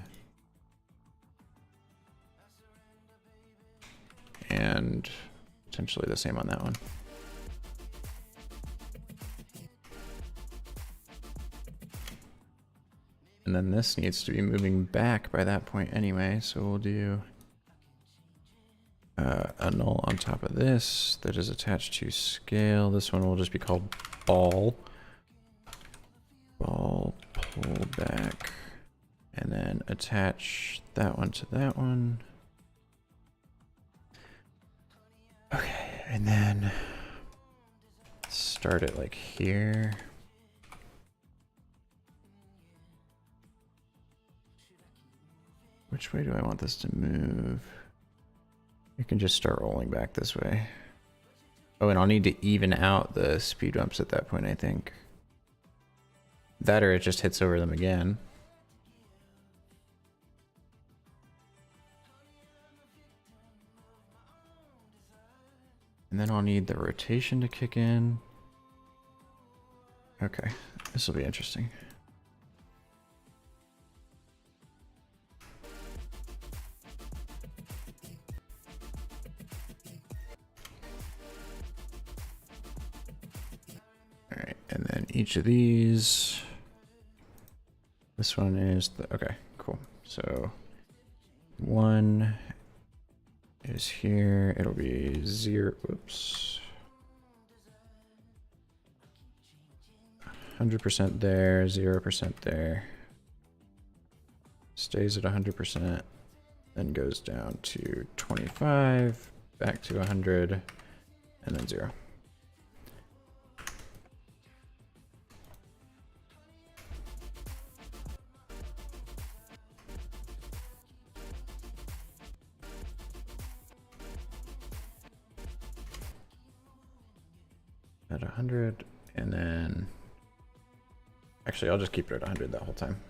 and potentially the same on that one. And then this needs to be moving back by that point anyway, so we'll do a null on top of this that is attached to scale. This one will just be called ball. Ball pull back. And then attach that one to that one. Okay, and then start it like here. Which way do I want this to move? You can just start rolling back this way. Oh, and I'll need to even out the speed bumps at that point, I think. That or it just hits over them again. And then I'll need the rotation to kick in. Okay, this will be interesting. All right, and then each of these, this one is the, okay, cool. So one is here, it'll be 0, whoops. 100% there, 0% there. Stays at 100%, then goes down to 25, back to 100, and then 0. At 100, and then actually I'll just keep it at 100 that whole time.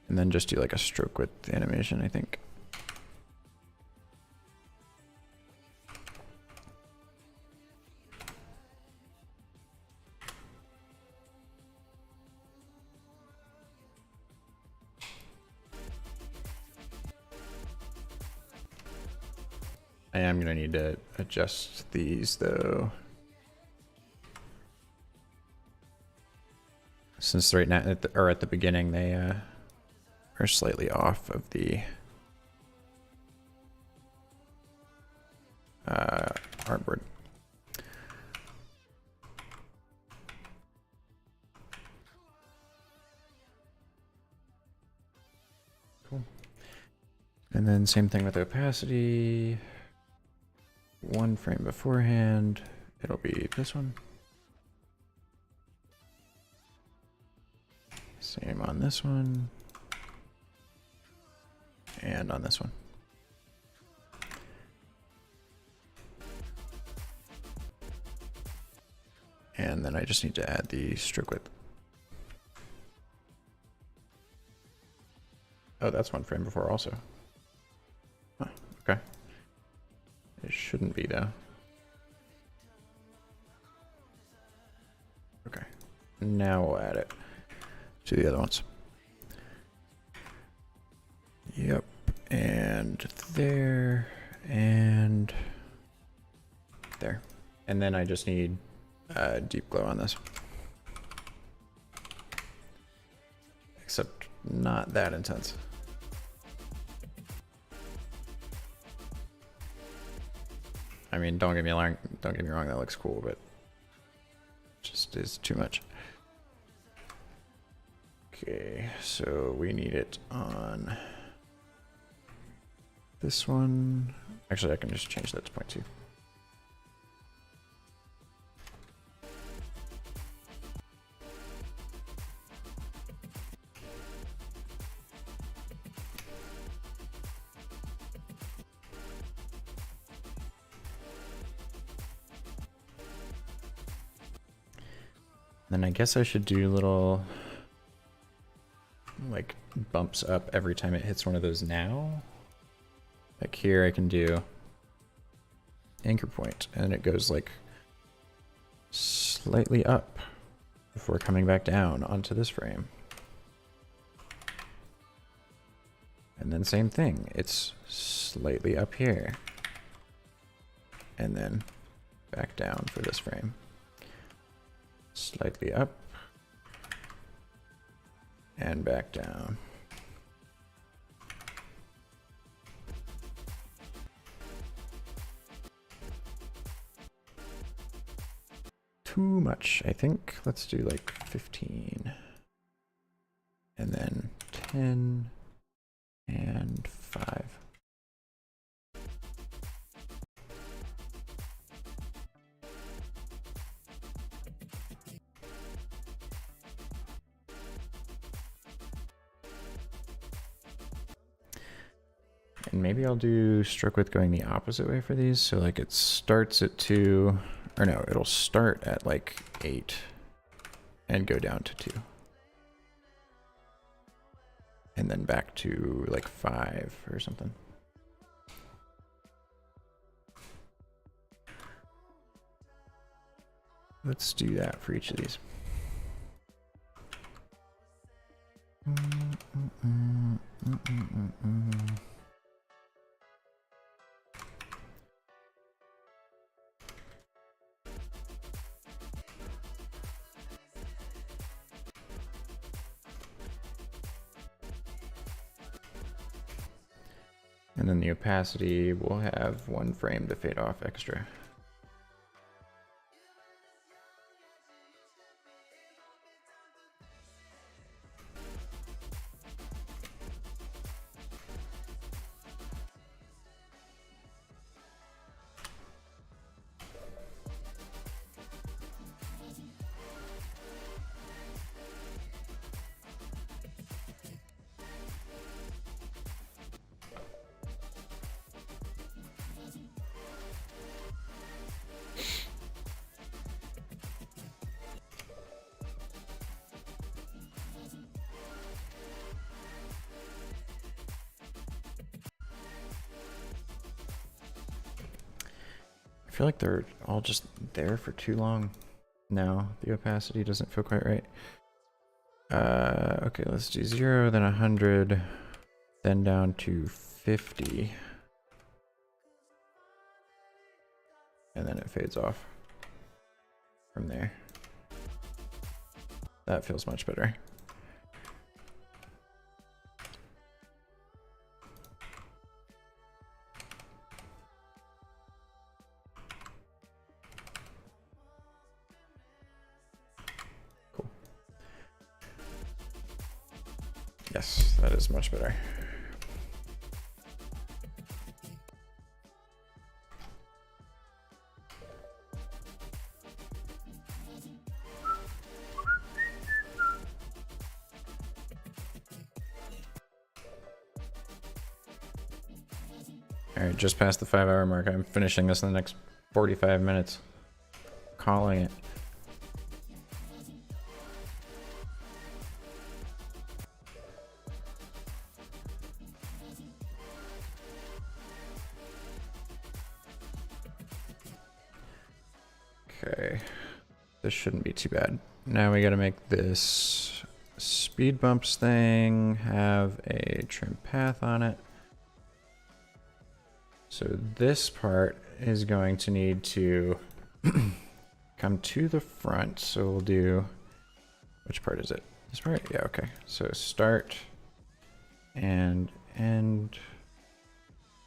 And then just do like a stroke width animation, I think. I am gonna need to adjust these though. Since right now, at the beginning, they are slightly off of the artboard. Cool. And then same thing with opacity. One frame beforehand, it'll be this one. Same on this one. And on this one. And then I just need to add the stroke width. Oh, that's one frame before also. Huh, okay. It shouldn't be though. Okay. Now we'll add it to the other ones. Yep. And there. And there. And then I just need deep glow on this. Except not that intense. I mean, don't get me wrong, that looks cool, but just is too much. Okay, so we need it on this one. Actually, I can just change that to 0.2. Then I guess I should do little like bumps up every time it hits one of those now. Like here I can do anchor point and it goes like slightly up before coming back down onto this frame. And then same thing, it's slightly up here and then back down for this frame. Slightly up and back down. Too much, I think. Let's do like 15 and then 10 and 5. And maybe I'll do stroke width going the opposite way for these. So like it starts at 2, or no, it'll start at like 8 and go down to 2. And then back to like 5 or something. Let's do that for each of these. And then the opacity will have 1 frame to fade off extra. I feel like they're all just there for too long now. The opacity doesn't feel quite right. Okay, let's do 0, then 100, then down to 50. And then it fades off from there. That feels much better. Yes, that is much better. All right, just past the 5-hour mark. I'm finishing this in the next 45 minutes. Calling it. Okay, this shouldn't be too bad. Now we gotta make this speed bumps thing have a trim path on it. So this part is going to need to come to the front. So we'll do, which part is it? This part? Yeah, okay. So start and end.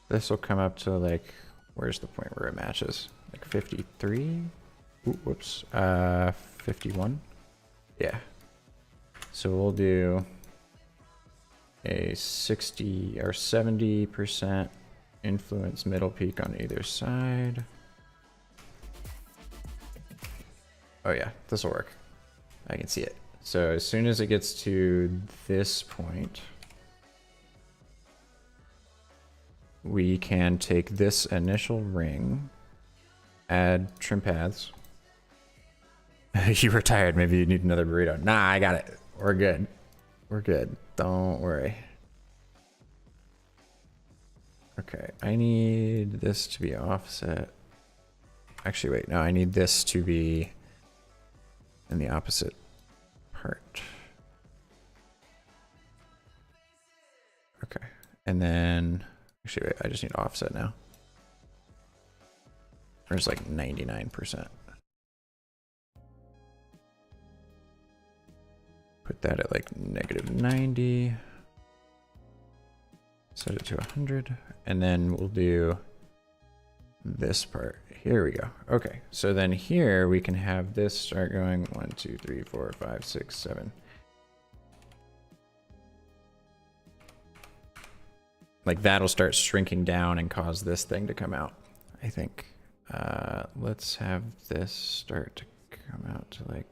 This will come up to like, where's the point where it matches? Like 53? Ooh, whoops, 51. Yeah. So we'll do a 60 or 70% influence middle peak on either side. Oh yeah, this will work. I can see it. So as soon as it gets to this point, we can take this initial ring, add trim paths. You were tired, maybe you need another burrito. Nah, I got it. We're good. We're good. Don't worry. Okay, I need this to be offset. Actually, wait, no, I need this to be in the opposite part. Okay, and then, actually, wait, I just need offset now. There's like 99%. Put that at like -90. Set it to 100. And then we'll do this part. Here we go. Okay, so then here we can have this start going 1, 2, 3, 4, 5, 6, 7. Like that'll start shrinking down and cause this thing to come out, I think. Let's have this start to come out to like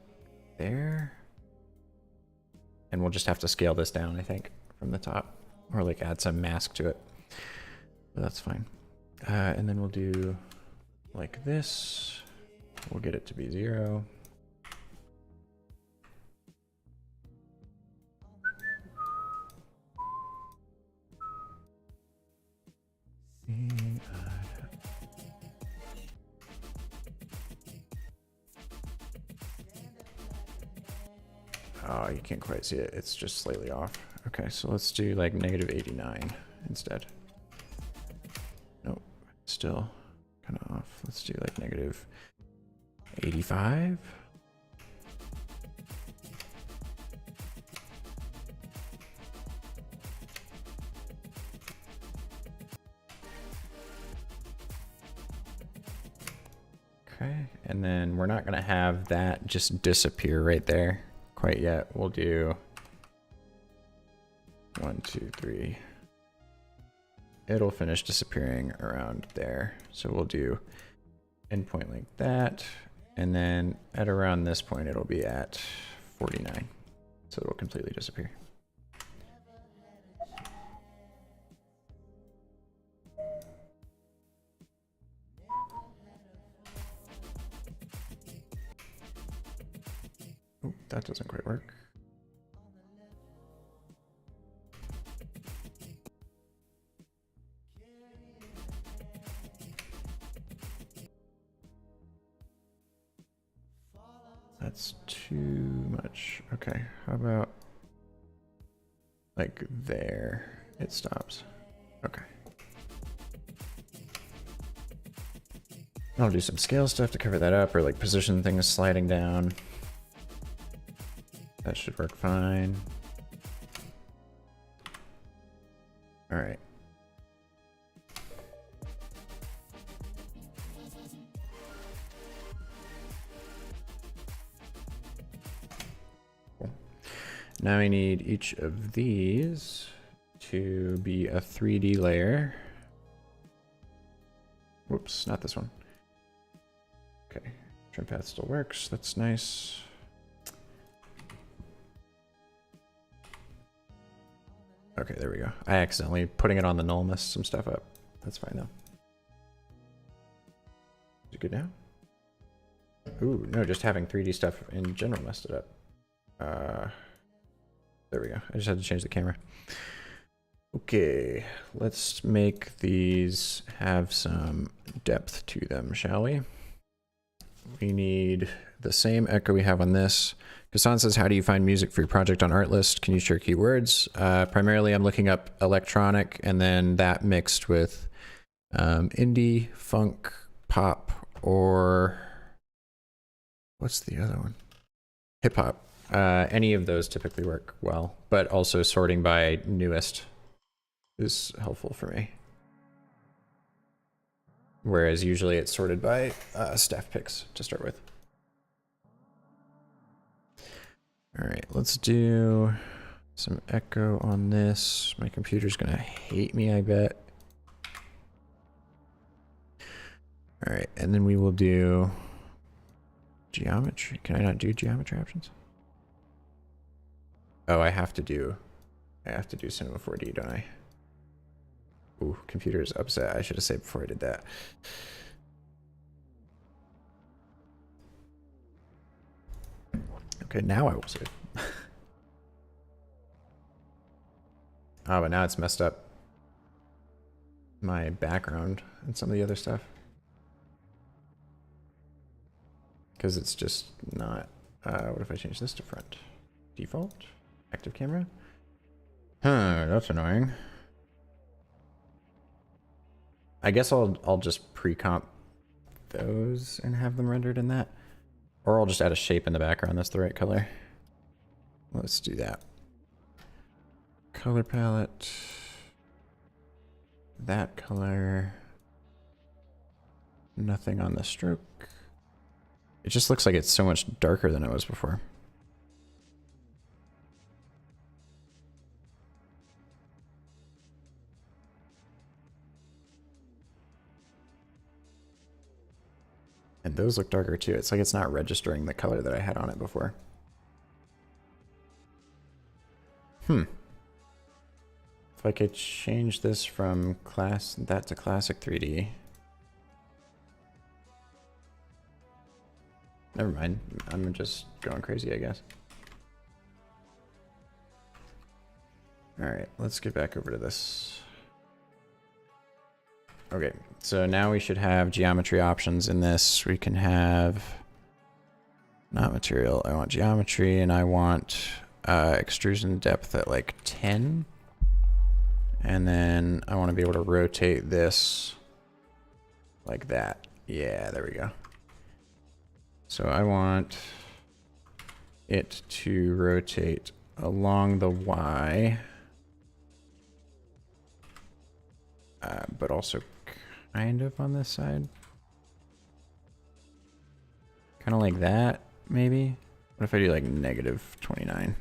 there. And we'll just have to scale this down, I think, from the top, or like add some mask to it. But that's fine. And then we'll do like this. We'll get it to be 0. Oh, you can't quite see it. It's just slightly off. Okay, so let's do like -89 instead. Nope, still kind of off. Let's do like -85. Okay, and then we're not gonna have that just disappear right there quite yet. We'll do 1, 2, 3. It'll finish disappearing around there. So we'll do endpoint like that. And then at around this point, it'll be at 49. So it'll completely disappear. Oh, that doesn't quite work. That's too much. Okay, how about like there? It stops. Okay. I'll do some scale stuff to cover that up, or like position things sliding down. That should work fine. All right. Cool. Now we need each of these to be a 3D layer. Whoops, not this one. Okay, trim path still works. That's nice. Okay, there we go. I accidentally putting it on the null messed some stuff up. That's fine though. Is it good now? Ooh, no, just having 3D stuff in general messed it up. There we go. I just had to change the camera. Okay, let's make these have some depth to them, shall we? We need the same echo we have on this. Kassan says, how do you find music for your project on Artlist? Can you share keywords? Primarily, I'm looking up electronic and then that mixed with indie, funk, pop, or what's the other one? Hip hop. Any of those typically work well, but also sorting by newest is helpful for me. Whereas usually it's sorted by staff picks to start with. All right, let's do some echo on this. My computer's gonna hate me, I bet. All right, and then we will do geometry. Can I not do geometry options? Oh, I have to do Cinema 4D, don't I? Ooh, computer's upset. I should have saved before I did that. Okay, now I will save. Oh, but now it's messed up my background and some of the other stuff. Because it's just not... what if I change this to front? Default? Active camera? Huh, that's annoying. I guess I'll just pre-comp those and have them rendered in that. Or I'll just add a shape in the background that's the right color. Let's do that. Color palette. That color. Nothing on the stroke. It just looks like it's so much darker than it was before. And those look darker too. It's like it's not registering the color that I had on it before. If I could change this from that to classic 3D. Never mind. I'm just going crazy, I guess. All right, let's get back over to this. Okay, so now we should have geometry options in this. We can have Not material. I want geometry, and I want extrusion depth at like 10. And then I want to be able to rotate this like that. Yeah, there we go. So I want it to rotate along the Y, but also kind of on this side. Kind of like that, maybe. What if I do like negative 29?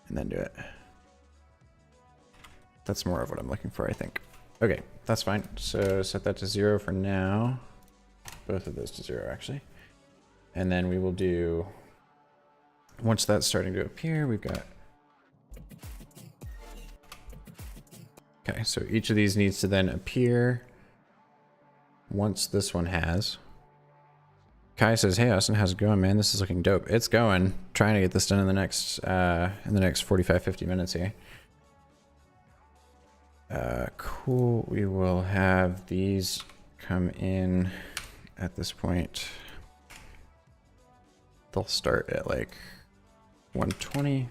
And then do it. That's more of what I'm looking for, I think. Okay, that's fine. So set that to 0 for now. Both of those to 0, actually. And then we will do, once that's starting to appear, we've got, okay, so each of these needs to then appear once this one has. Kai says, "Hey Austin, how's it going, man? This is looking dope." It's going. Trying to get this done in the next 45-50 minutes here. Cool. We will have these come in at this point. They'll start at like 120.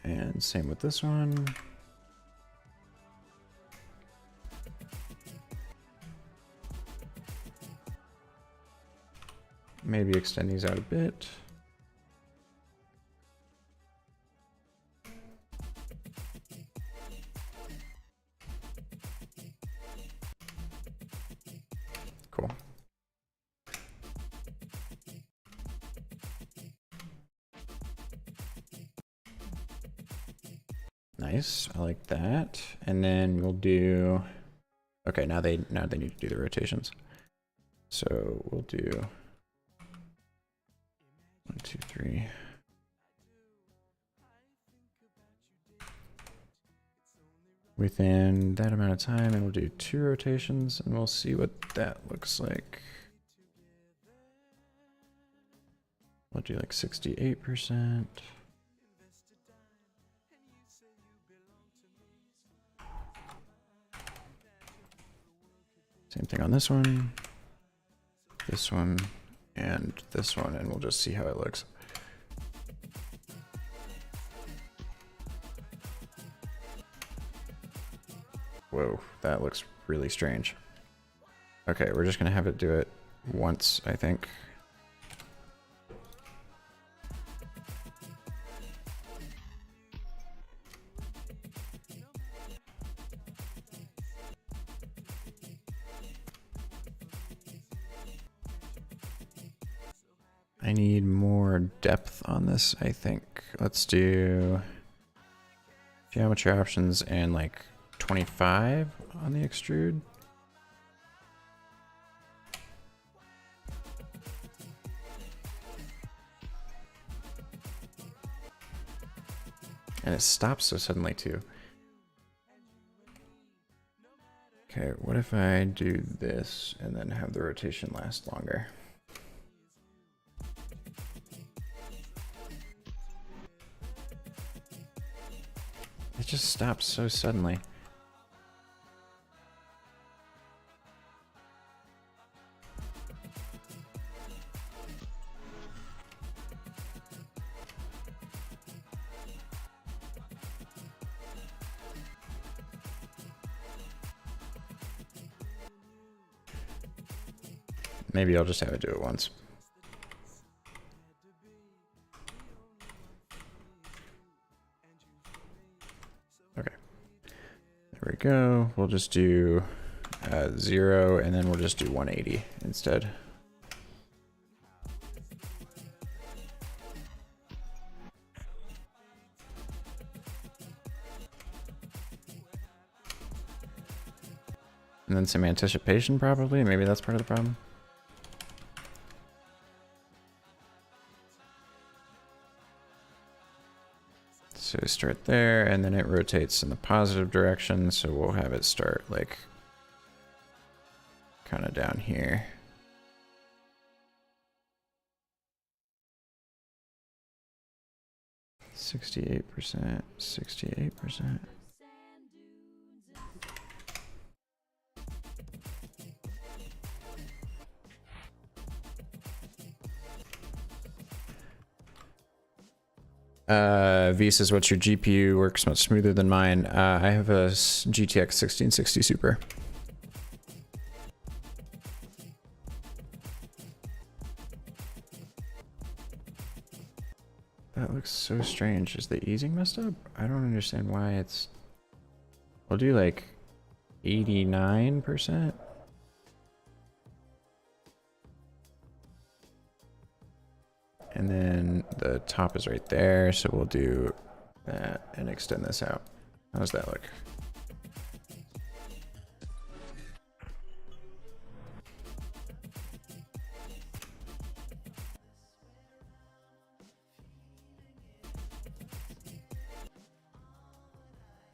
And same with this one. Maybe extend these out a bit. Cool. Nice, I like that. And then we'll do, okay, now they need to do the rotations. So we'll do 1, 2, 3. Within that amount of time, and we'll do 2 rotations, and we'll see what that looks like. We'll do like 68%. Same thing on this one, and this one, and we'll just see how it looks. Whoa, that looks really strange. Okay, we're just gonna have it do it once, I think. I need more depth on this, I think. Let's do geometry options and like 25 on the extrude. And it stops so suddenly too. Okay, what if I do this and then have the rotation last longer? It just stops so suddenly. Maybe I'll just have it do it once. Okay. There we go. We'll just do 0, and then we'll just do 180 instead. And then some anticipation probably. Maybe that's part of the problem. So start there, and then it rotates in the positive direction, so we'll have it start like kind of down here. 68%, 68%. V says, what's your GPU? Works much smoother than mine. I have a GTX 1660 Super. That looks so strange. Is the easing messed up? I don't understand why it's... We'll do like 89%. And then the top is right there, so we'll do that and extend this out. How does that look?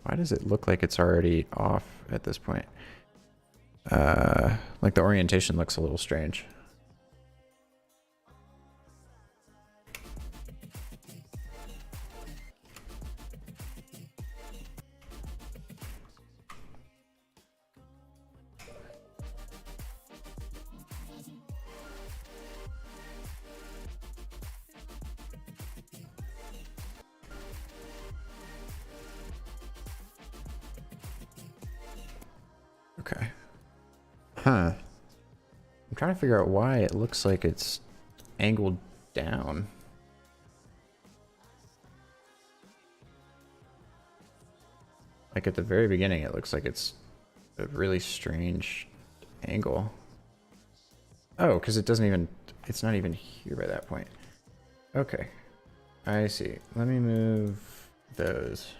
Why does it look like it's already off at this point? Like the orientation looks a little strange. Okay. Huh. I'm trying to figure out why it looks like it's angled down. Like at the very beginning, it looks like it's a really strange angle. Oh, because it doesn't even, it's not even here by that point. Okay. I see. Let me move those.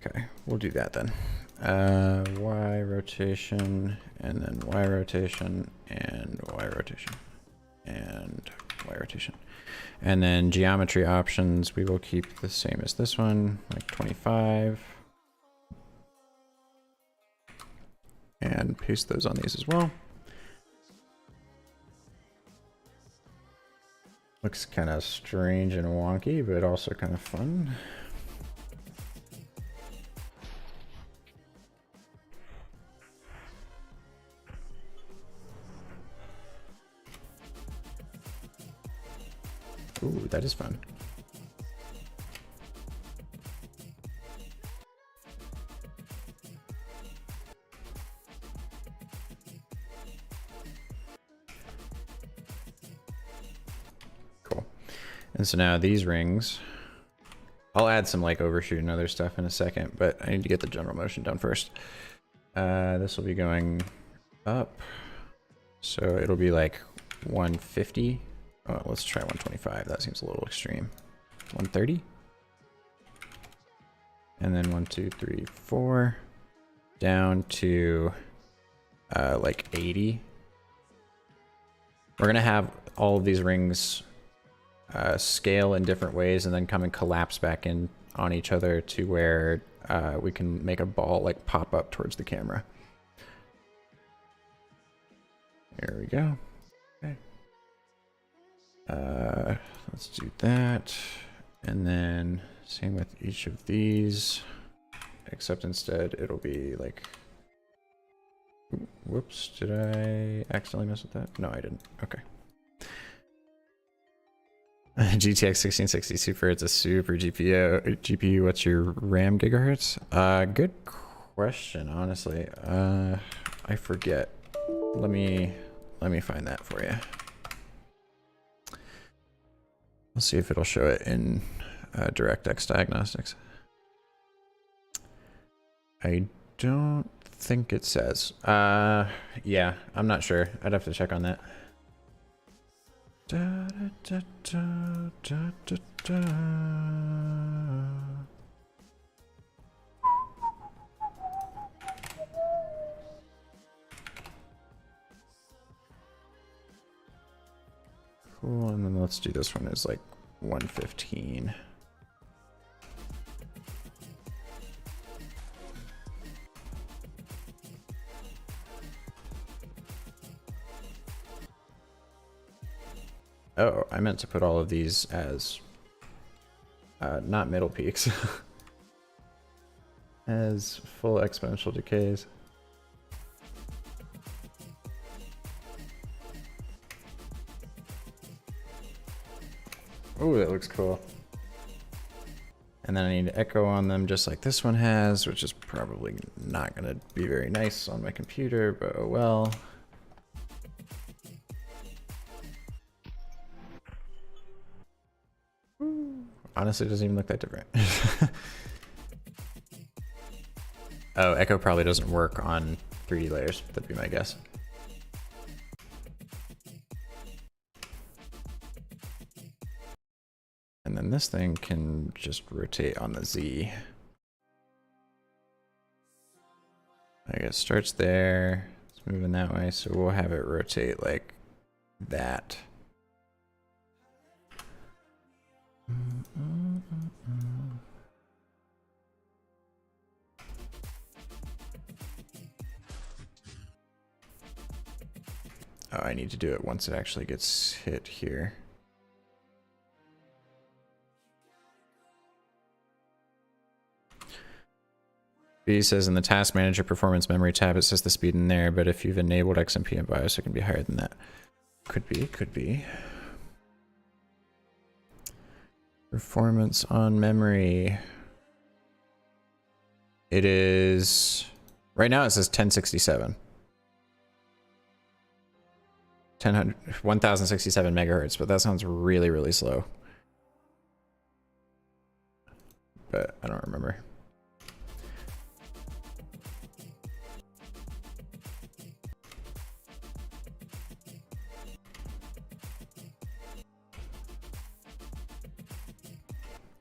Okay, we'll do that then. Y rotation, and then Y rotation, and Y rotation, and Y rotation. And then geometry options, we will keep the same as this one, like 25. And paste those on these as well. Looks kind of strange and wonky, but also kind of fun. Ooh, that is fun. Cool. And so now these rings, I'll add some like overshoot and other stuff in a second, but I need to get the general motion done first. This will be going up. So it'll be like 150. Oh, let's try 125. That seems a little extreme. 130. And then 1, 2, 3, 4. Down to like 80. We're going to have all of these rings scale in different ways and then come and collapse back in on each other to where we can make a ball like pop up towards the camera. There we go. Okay. Let's do that. And then same with each of these, except instead it'll be like, whoops, did I accidentally mess with that? No, I didn't. Okay. GTX 1660 Super, it's a super GPU. What's your RAM gigahertz? Good question, honestly. I forget. Let me find that for you. We'll see if it'll show it in DirectX Diagnostics. I don't think it says. Yeah, I'm not sure. I'd have to check on that. Da, da, da, da, da, da. Cool, and then let's do this one as like 115. Oh, I meant to put all of these as not middle peaks, as full exponential decays. Oh, that looks cool. And then I need to echo on them just like this one has, which is probably not going to be very nice on my computer, but oh well. Honestly, it doesn't even look that different. Oh, echo probably doesn't work on 3D layers. That'd be my guess. And then this thing can just rotate on the Z. I guess starts there. It's moving that way, so we'll have it rotate like that. Oh, I need to do it once it actually gets hit here. B says in the task manager performance memory tab, it says the speed in there, but if you've enabled XMP and BIOS, it can be higher than that. Could be, could be. Performance on memory. It is, right now it says 1067. 1067 megahertz, but that sounds really, really slow. But I don't remember.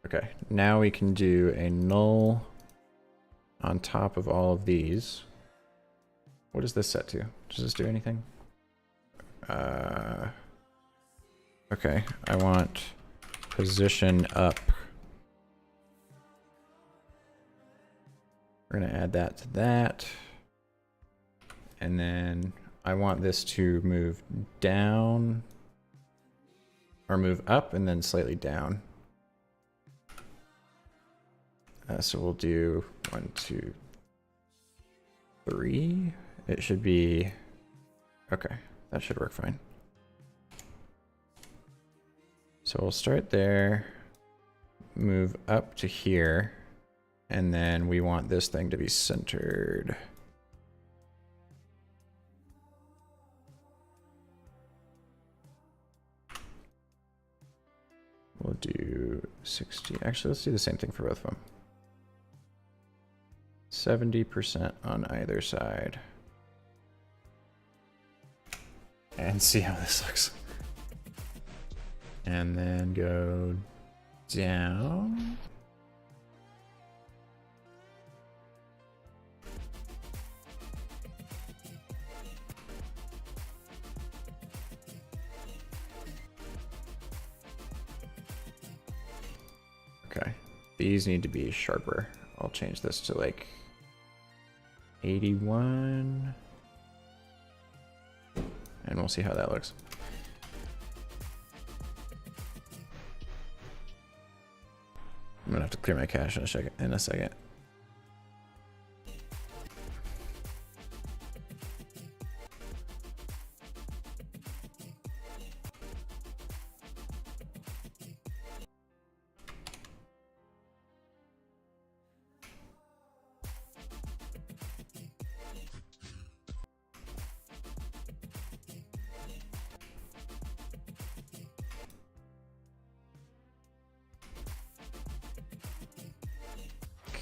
Okay, now we can do a null on top of all of these. What is this set to? Does this do anything? Okay, I want position up. We're gonna add that to that. And then I want this to move down or move up and then slightly down. So we'll do 1, 2, 3. It should be, okay, that should work fine. So we'll start there, move up to here, and then we want this thing to be centered. We'll do 60. Actually, let's do the same thing for both of them. 70% on either side. And see how this looks. And then go down. Okay, these need to be sharper. I'll change this to like 81. And we'll see how that looks. I'm gonna have to clear my cache in a second.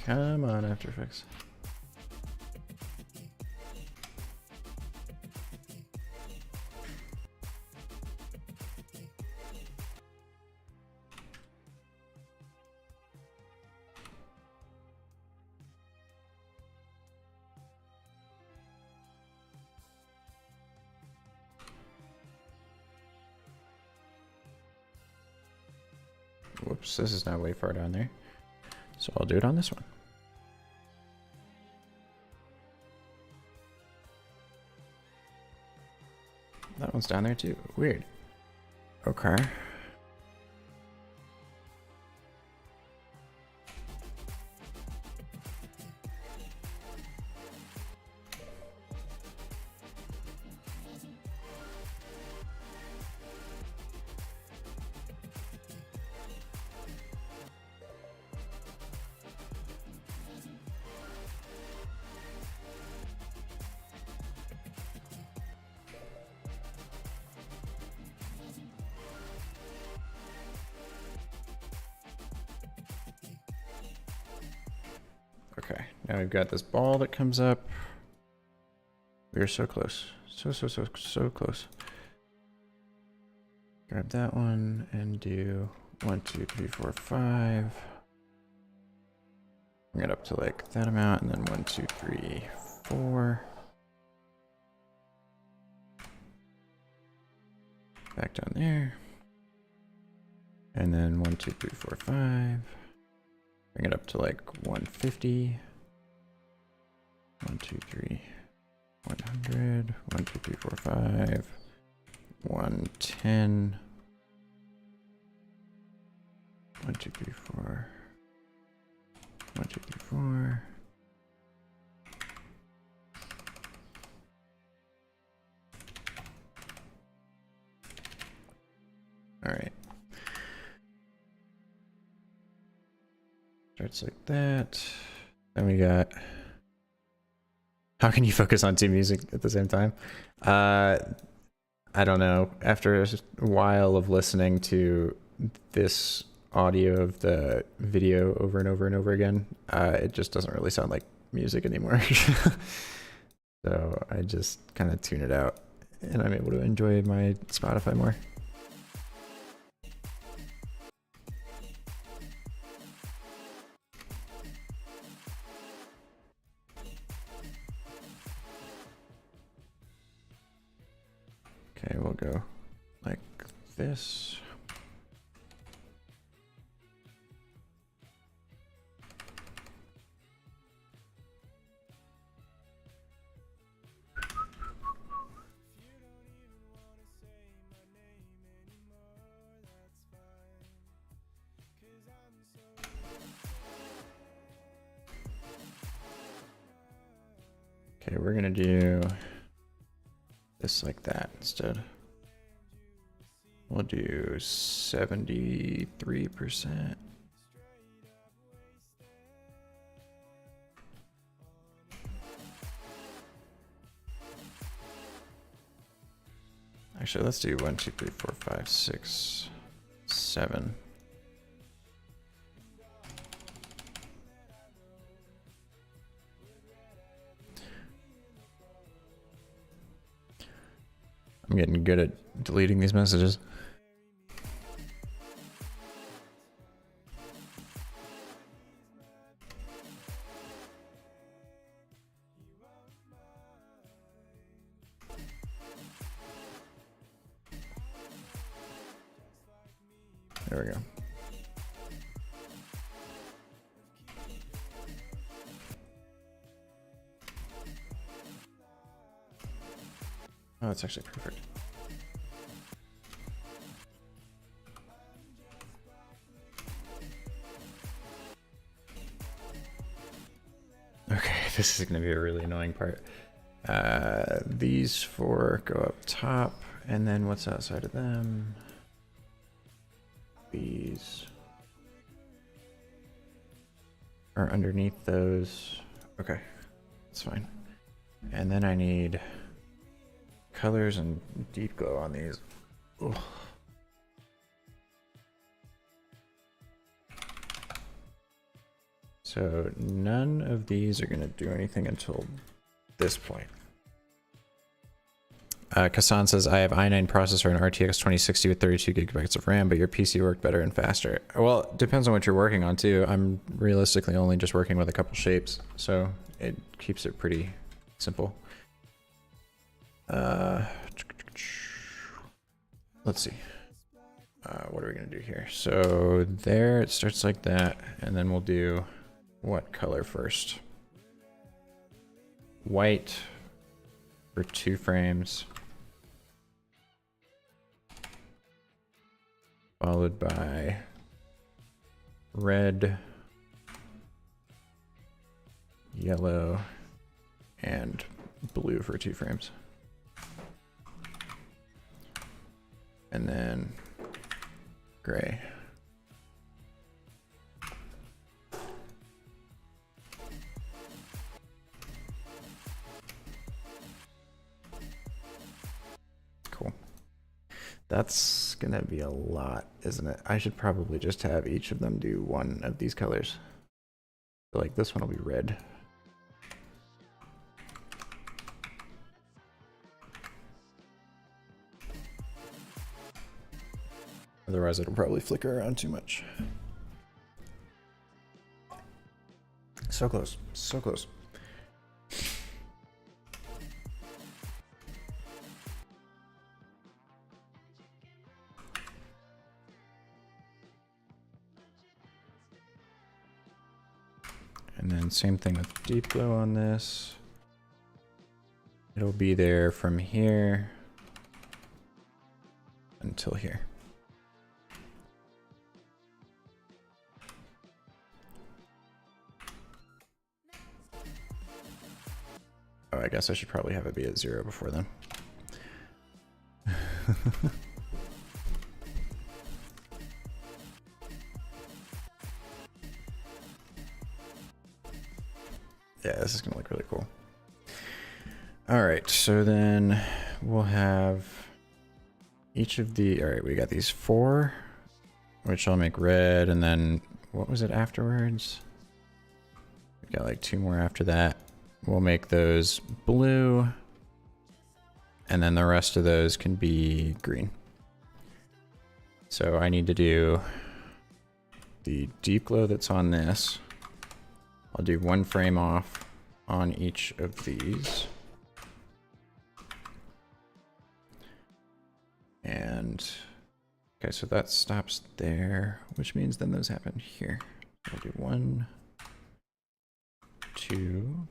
Come on, After Effects. Whoops, this is not way far down there. So I'll do it on this one. That one's down there too. Weird. Okay. Okay, now we've got this ball that comes up. We are so close. So close. Grab that one and do 1, 2, 3, 4, 5. Bring it up to like that amount, and then 1, 2, 3, 4. Back down there. And then 1, 2, 3, 4, 5. Bring it up to like 150. 1, 2, 3, 100. 1, 2, 3, 4, 5. 110. 1, 2, 3, 4. 1, 2, 3, 4. All right. Starts like that. Then we got, how can you focus on two music at the same time? I don't know. After a while of listening to this audio of the video over and over and over again, it just doesn't really sound like music anymore. So I just kind of tune it out, and I'm able to enjoy my Spotify more. Okay, we'll go like this. Okay, we're gonna do this like that instead. We'll do 73%. Actually, let's do 1, 2, 3, 4, 5, 6, 7. I'm getting good at deleting these messages. There we go. Oh, that's actually perfect. Okay, this is going to be a really annoying part. These four go up top, and then what's outside of them? These are underneath those. Okay, that's fine. And then I need colors and deep glow on these. Ugh. So none of these are going to do anything until this point. Kassan says, I have i9 processor and RTX 2060 with 32 gigabytes of RAM, but your PC worked better and faster. Well, it depends on what you're working on too. I'm realistically only just working with a couple shapes, so it keeps it pretty simple. Let's see. What are we gonna do here? So there, it starts like that, and then we'll do what color first? White for 2 frames, followed by red, yellow, and blue for 2 frames. And then gray. Cool. That's gonna be a lot, isn't it? I should probably just have each of them do one of these colors. So like this one will be red. Otherwise, it'll probably flicker around too much. So close, so close. And then same thing with deep glow on this. It'll be there from here until here. Oh, I guess I should probably have it be at 0 before then. Yeah, this is gonna look really cool. All right, so then we'll have each of the, all right, we got these 4, which I'll make red, and then what was it afterwards? We got like 2 more after that. We'll make those blue, and then the rest of those can be green. So I need to do the deep glow that's on this. I'll do 1 frame off on each of these. And okay, so that stops there, which means then those happen here. I'll do 1, 2,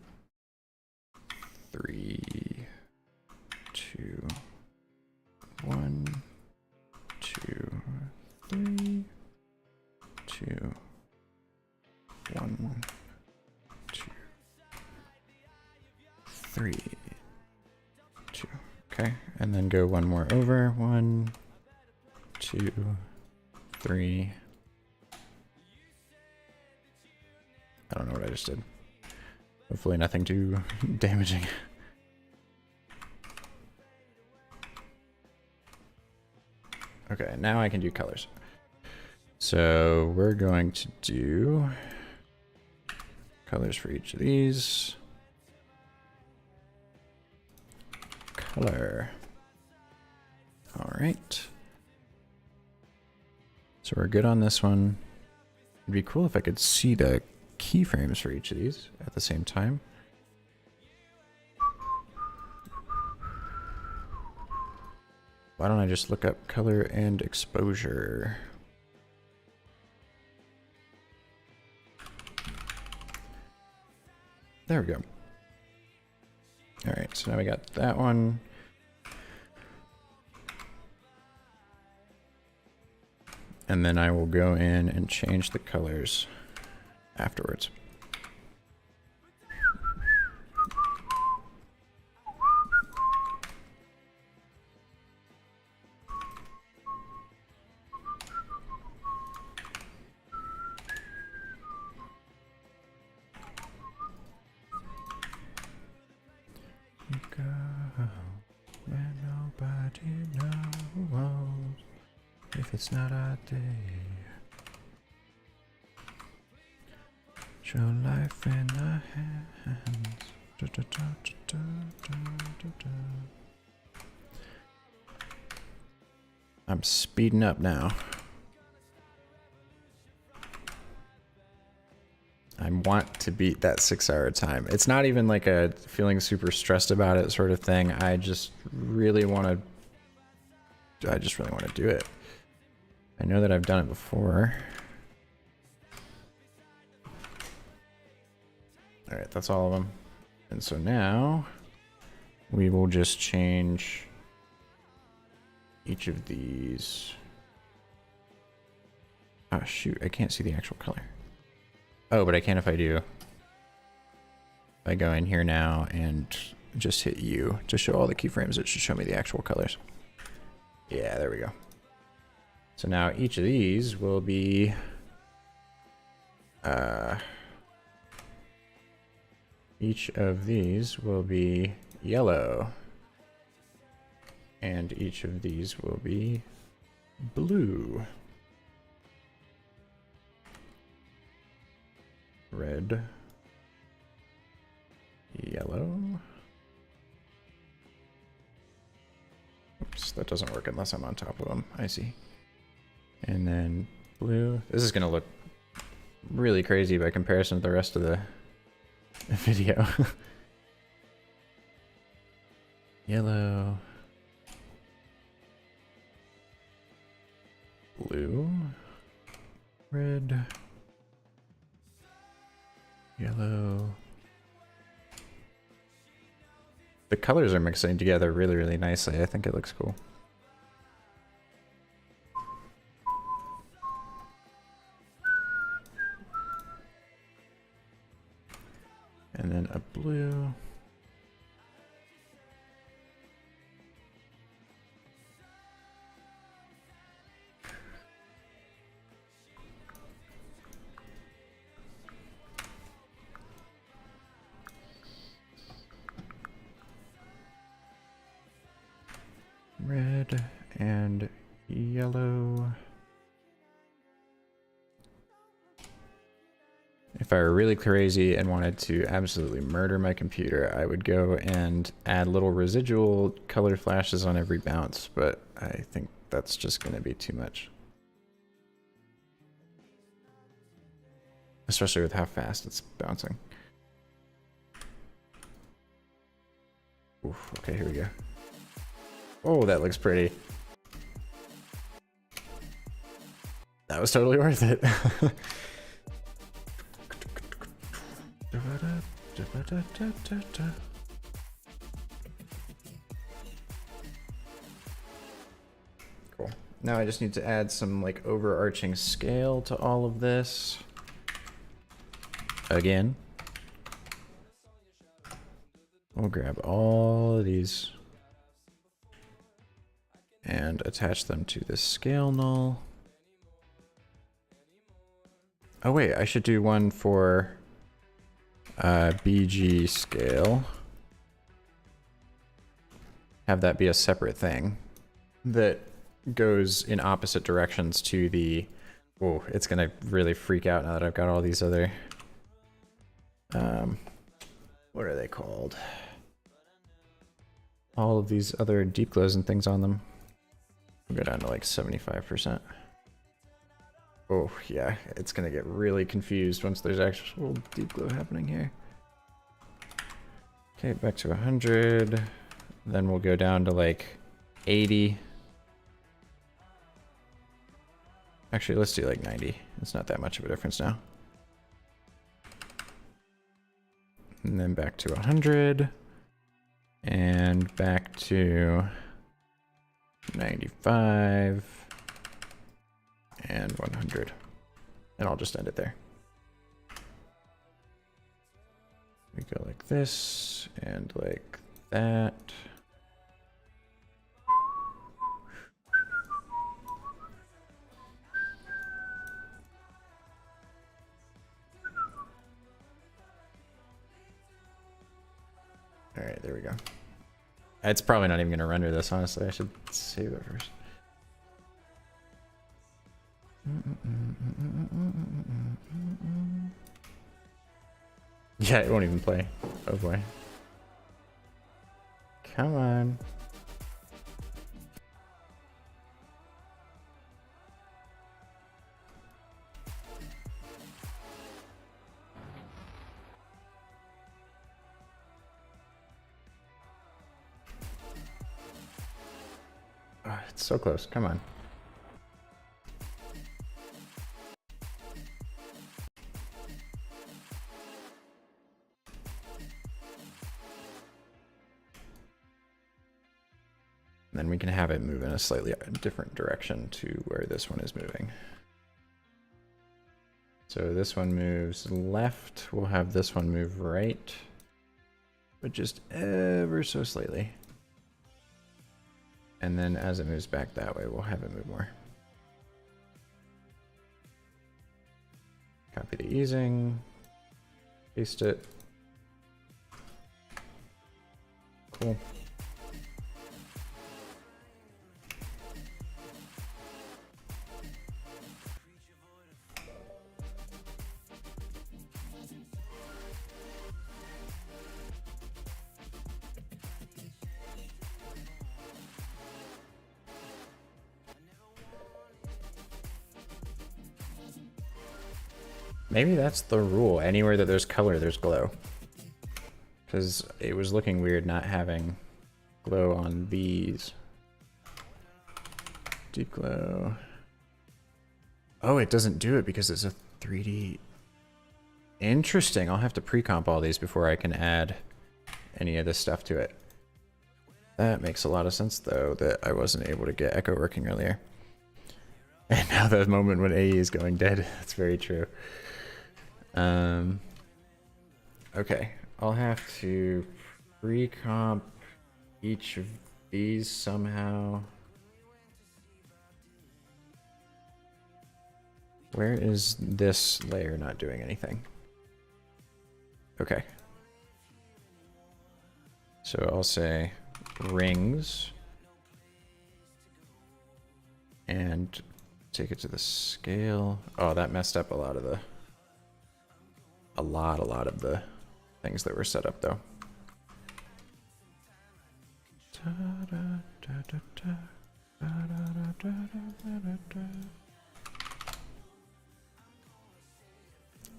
3, 2, 1, 2, 3, 2, 1, 2, 3, 2. Okay, and then go 1 more over. 1, 2, 3. I don't know what I just did. Hopefully nothing too damaging. Okay, now I can do colors. So we're going to do colors for each of these. Color. All right. So we're good on this one. It'd be cool if I could see the keyframes for each of these at the same time. Why don't I just look up color and exposure? There we go. All right, so now we got that one. And then I will go in and change the colors afterwards. You go where nobody knows if it's not our day. Show life in our hands. Da, da, da, da, da, da, da. I'm speeding up now. I want to beat that 6-hour time. It's not even like a feeling super stressed about it sort of thing. I just really want to do it. I know that I've done it before. All right, that's all of them. And so now we will just change each of these. Oh shoot, I can't see the actual color. Oh, but I can if I do. If I go in here now and just hit U to show all the keyframes, it should show me the actual colors. Yeah, there we go. So now each of these will be yellow. And each of these will be blue. Red. Yellow. Oops, that doesn't work unless I'm on top of them. I see. And then blue. This is going to look really crazy by comparison to the rest of the video. Yellow. Blue. Red. Yellow. The colors are mixing together really, really nicely. I think it looks cool. And then a blue. Red and yellow. If I were really crazy and wanted to absolutely murder my computer, I would go and add little residual color flashes on every bounce, but I think that's just going to be too much. Especially with how fast it's bouncing. Oof, okay, here we go. Oh, that looks pretty. That was totally worth it. Cool. Now I just need to add some like overarching scale to all of this. Again. We'll grab all of these and attach them to this scale null. Oh wait, I should do one for BG scale. Have that be a separate thing that goes in opposite directions to the... Oh, it's gonna really freak out now that I've got all these other... what are they called? All of these other deep glows and things on them. We'll go down to like 75%. Oh yeah, it's gonna get really confused once there's actual deep glow happening here. Okay, back to 100. Then we'll go down to like 80. Actually, let's do like 90. It's not that much of a difference now. And then back to 100. And back to 95. And 100. And I'll just end it there. We go like this and like that. All right, there we go. It's probably not even going to render this, honestly. I should save it first. Yeah, it won't even play. Oh boy. Come on. Oh, it's so close. Come on. And then we can have it move in a slightly different direction to where this one is moving. So this one moves left, we'll have this one move right, but just ever so slightly. And then as it moves back that way, we'll have it move more. Copy the easing, paste it. Cool. Maybe that's the rule. Anywhere that there's color, there's glow. Because it was looking weird not having glow on these. Deep glow. Oh, it doesn't do it because it's a 3D. Interesting. I'll have to pre-comp all these before I can add any of this stuff to it. That makes a lot of sense, though, that I wasn't able to get echo working earlier. And now the moment when AE is going dead. That's very true. Okay, I'll have to pre-comp each of these somehow. Where is this layer not doing anything? Okay. So I'll say rings and take it to the scale. Oh, that messed up a lot of the a lot of the things that were set up though.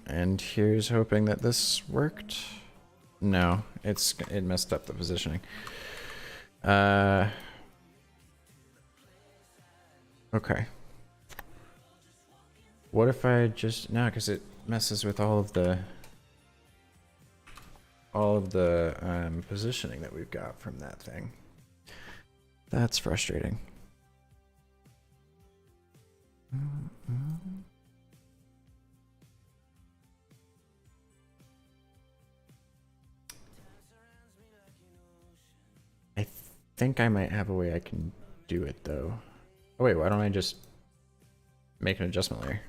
And here's hoping that this worked. No, it messed up the positioning. Okay. What if I just no, because it messes with all of the positioning that we've got from that thing. That's frustrating. I think I might have a way I can do it though. Oh wait, why don't I just make an adjustment layer?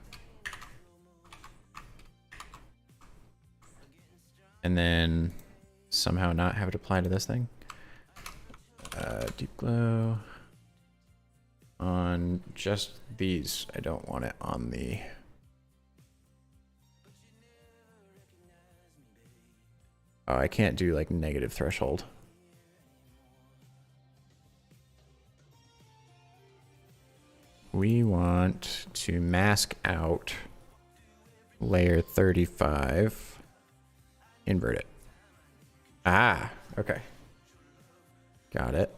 And then somehow not have it apply to this thing. Deep glow on just these. I don't want it on the. Oh, I can't do like negative threshold. We want to mask out layer 35. Invert it. Ah, okay. Got it.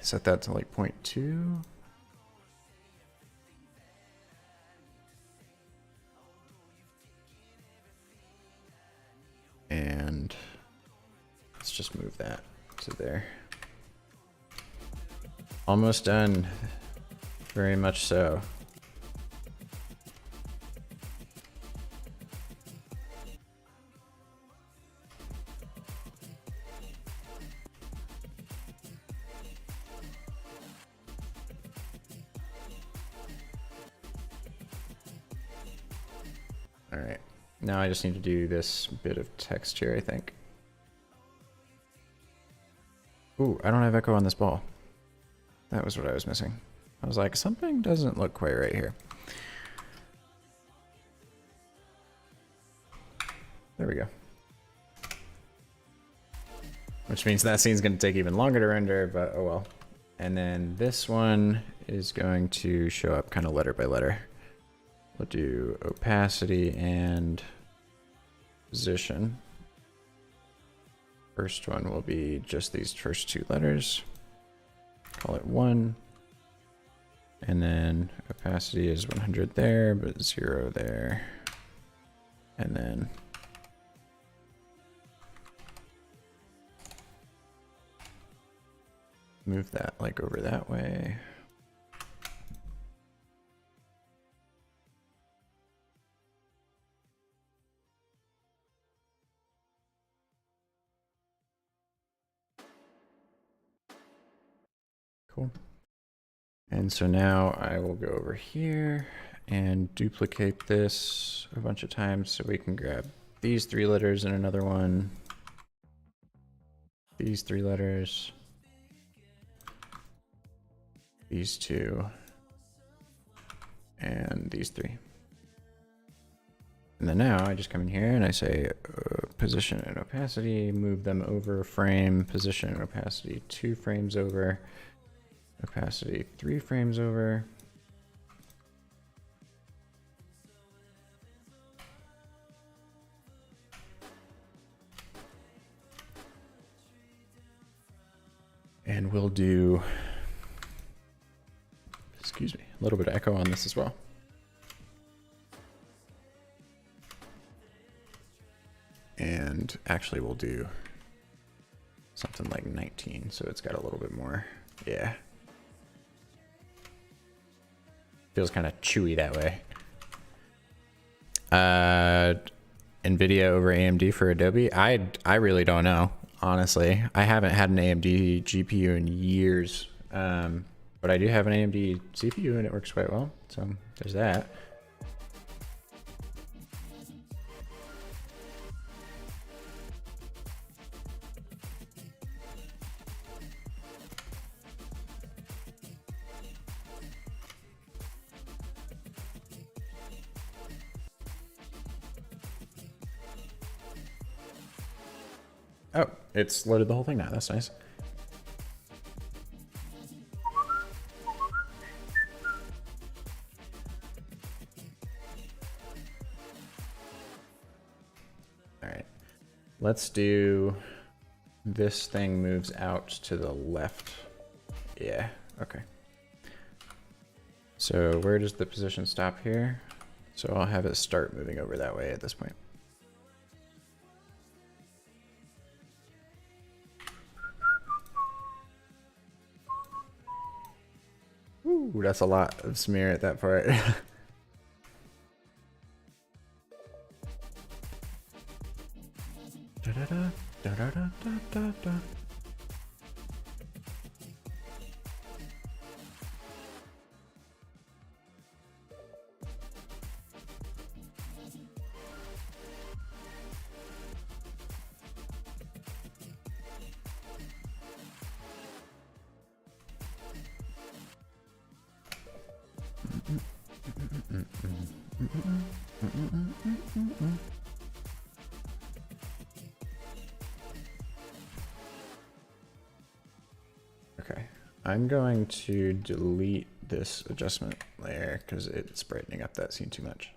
Set that to like 0.2. And let's just move that to there. Almost done. Very much so. All right, now I just need to do this bit of text here, I think. Ooh, I don't have echo on this ball. That was what I was missing. I was like, something doesn't look quite right here. There we go. Which means that scene's going to take even longer to render, but oh well. And then this one is going to show up kind of letter by letter. We'll do opacity and position. First one will be just these first two letters. Call it 1. And then opacity is 100 there, but 0 there. And then move that like over that way. Cool. And so now I will go over here and duplicate this a bunch of times so we can grab these 3 letters and another one. These 3 letters. These 2. And these 3. And then now I just come in here and I say position and opacity, move them over a frame, position and opacity 2 frames over, opacity 3 frames over. And we'll do, excuse me, a little bit of echo on this as well. And actually we'll do something like 19, so it's got a little bit more, yeah. Feels kind of chewy that way. NVIDIA over AMD for Adobe? I really don't know, honestly. I haven't had an AMD GPU in years, but I do have an AMD CPU and it works quite well, so there's that. Oh, it's loaded the whole thing now. That's nice. All right. Let's do this thing moves out to the left. Yeah, okay. So where does the position stop here? So I'll have it start moving over that way at this point. Ooh, that's a lot of smear at that part. Da, da, da, da, da, da, da, da. Okay, I'm going to delete this adjustment layer because it's brightening up that scene too much.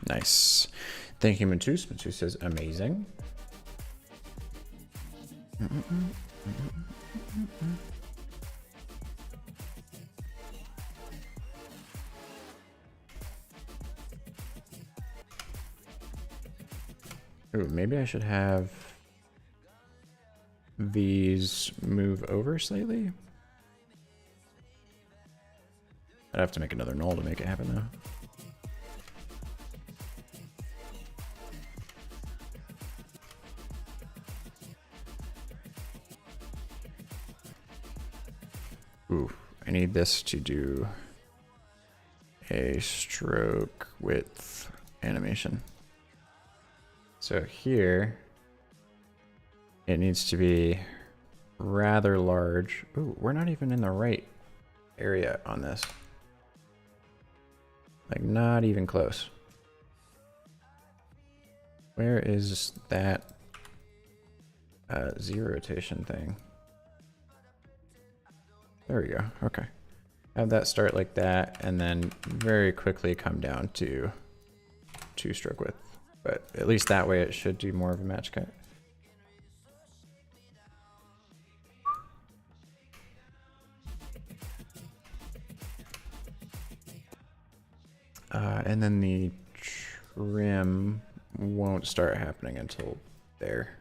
Nice. Thank you, Matus. Matus says amazing. Ooh, maybe I should have these move over slightly. I'd have to make another null to make it happen though. Ooh, I need this to do a stroke width animation. So here, it needs to be rather large. Ooh, we're not even in the right area on this. Like, not even close. Where is that Z rotation thing? There we go. Okay. Have that start like that, and then very quickly come down to 2 stroke width. But at least that way it should do more of a match cut. And then the trim won't start happening until there.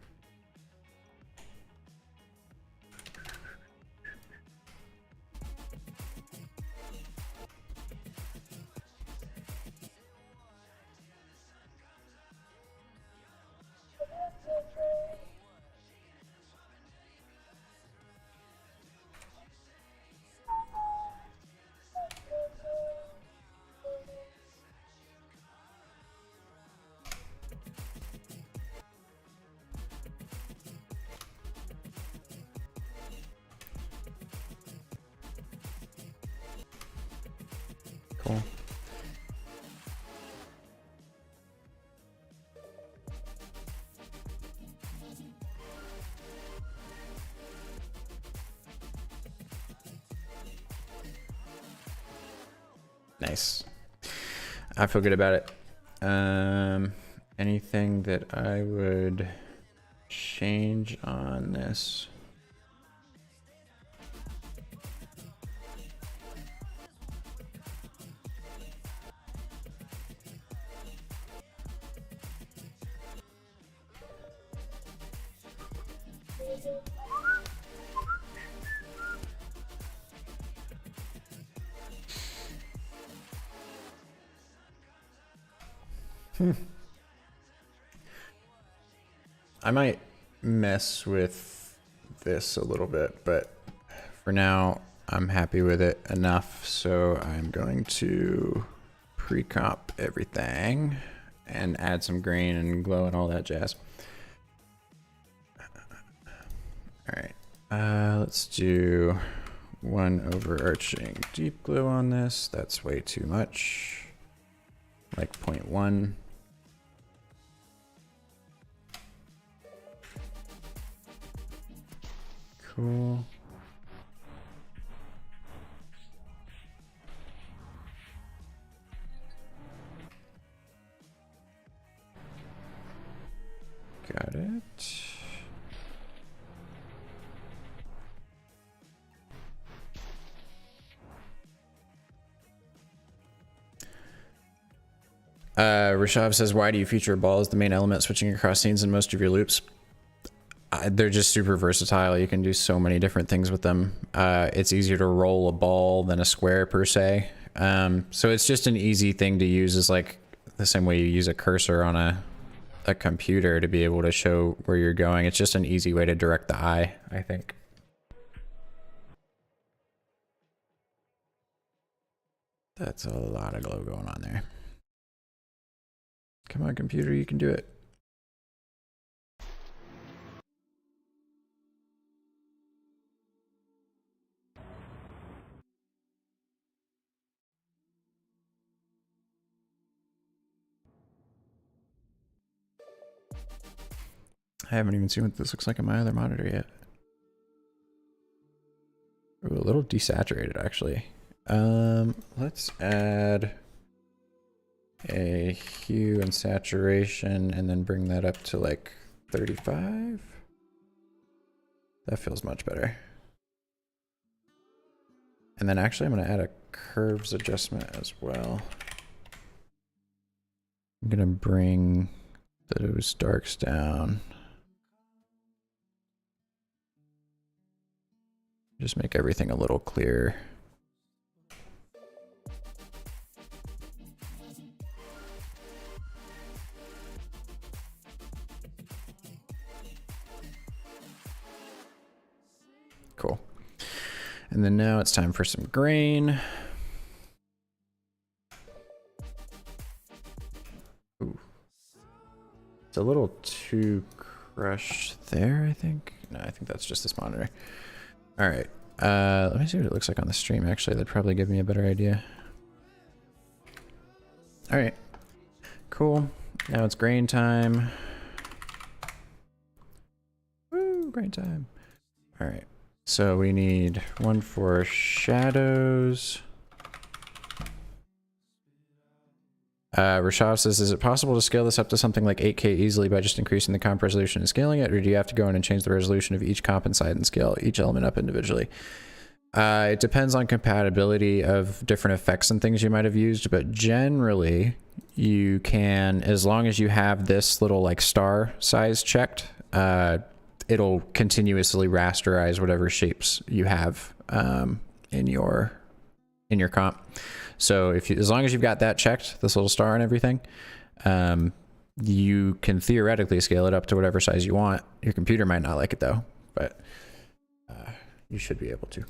Cool. Nice. I feel good about it. Anything that I would change on this? I might mess with this a little bit, but for now I'm happy with it enough, so I'm going to pre-comp everything and add some grain and glow and all that jazz. All right, let's do one overarching deep glow on this. That's way too much, like 0.1. Cool. Got it. Rishav says, why do you feature a ball as the main element switching across scenes in most of your loops? They're just super versatile. You can do so many different things with them. It's easier to roll a ball than a square per se. So it's just an easy thing to use, is like the same way you use a cursor on a computer to be able to show where you're going. It's just an easy way to direct the eye, I think. That's a lot of glow going on there. Come on, computer, you can do it. I haven't even seen what this looks like on my other monitor yet. Ooh, a little desaturated, actually. Let's add a hue and saturation and then bring that up to like 35. That feels much better. And then actually I'm going to add a curves adjustment as well. I'm going to bring those darks down. Just make everything a little clearer. Cool. And then now it's time for some grain. Ooh. It's a little too crushed there, I think. No, I think that's just this monitor. All right, let me see what it looks like on the stream. Actually, that'd probably give me a better idea. All right, cool. Now it's grain time. Woo, grain time. All right, so we need one for shadows. Rashav says, is it possible to scale this up to something like 8K easily by just increasing the comp resolution and scaling it? Or do you have to go in and change the resolution of each comp inside and scale each element up individually? It depends on compatibility of different effects and things you might have used, but generally you can, as long as you have this little like star size checked, it'll continuously rasterize whatever shapes you have in your comp. So if you, as long as you've got that checked, this little star and everything, you can theoretically scale it up to whatever size you want. Your computer might not like it though, but you should be able to.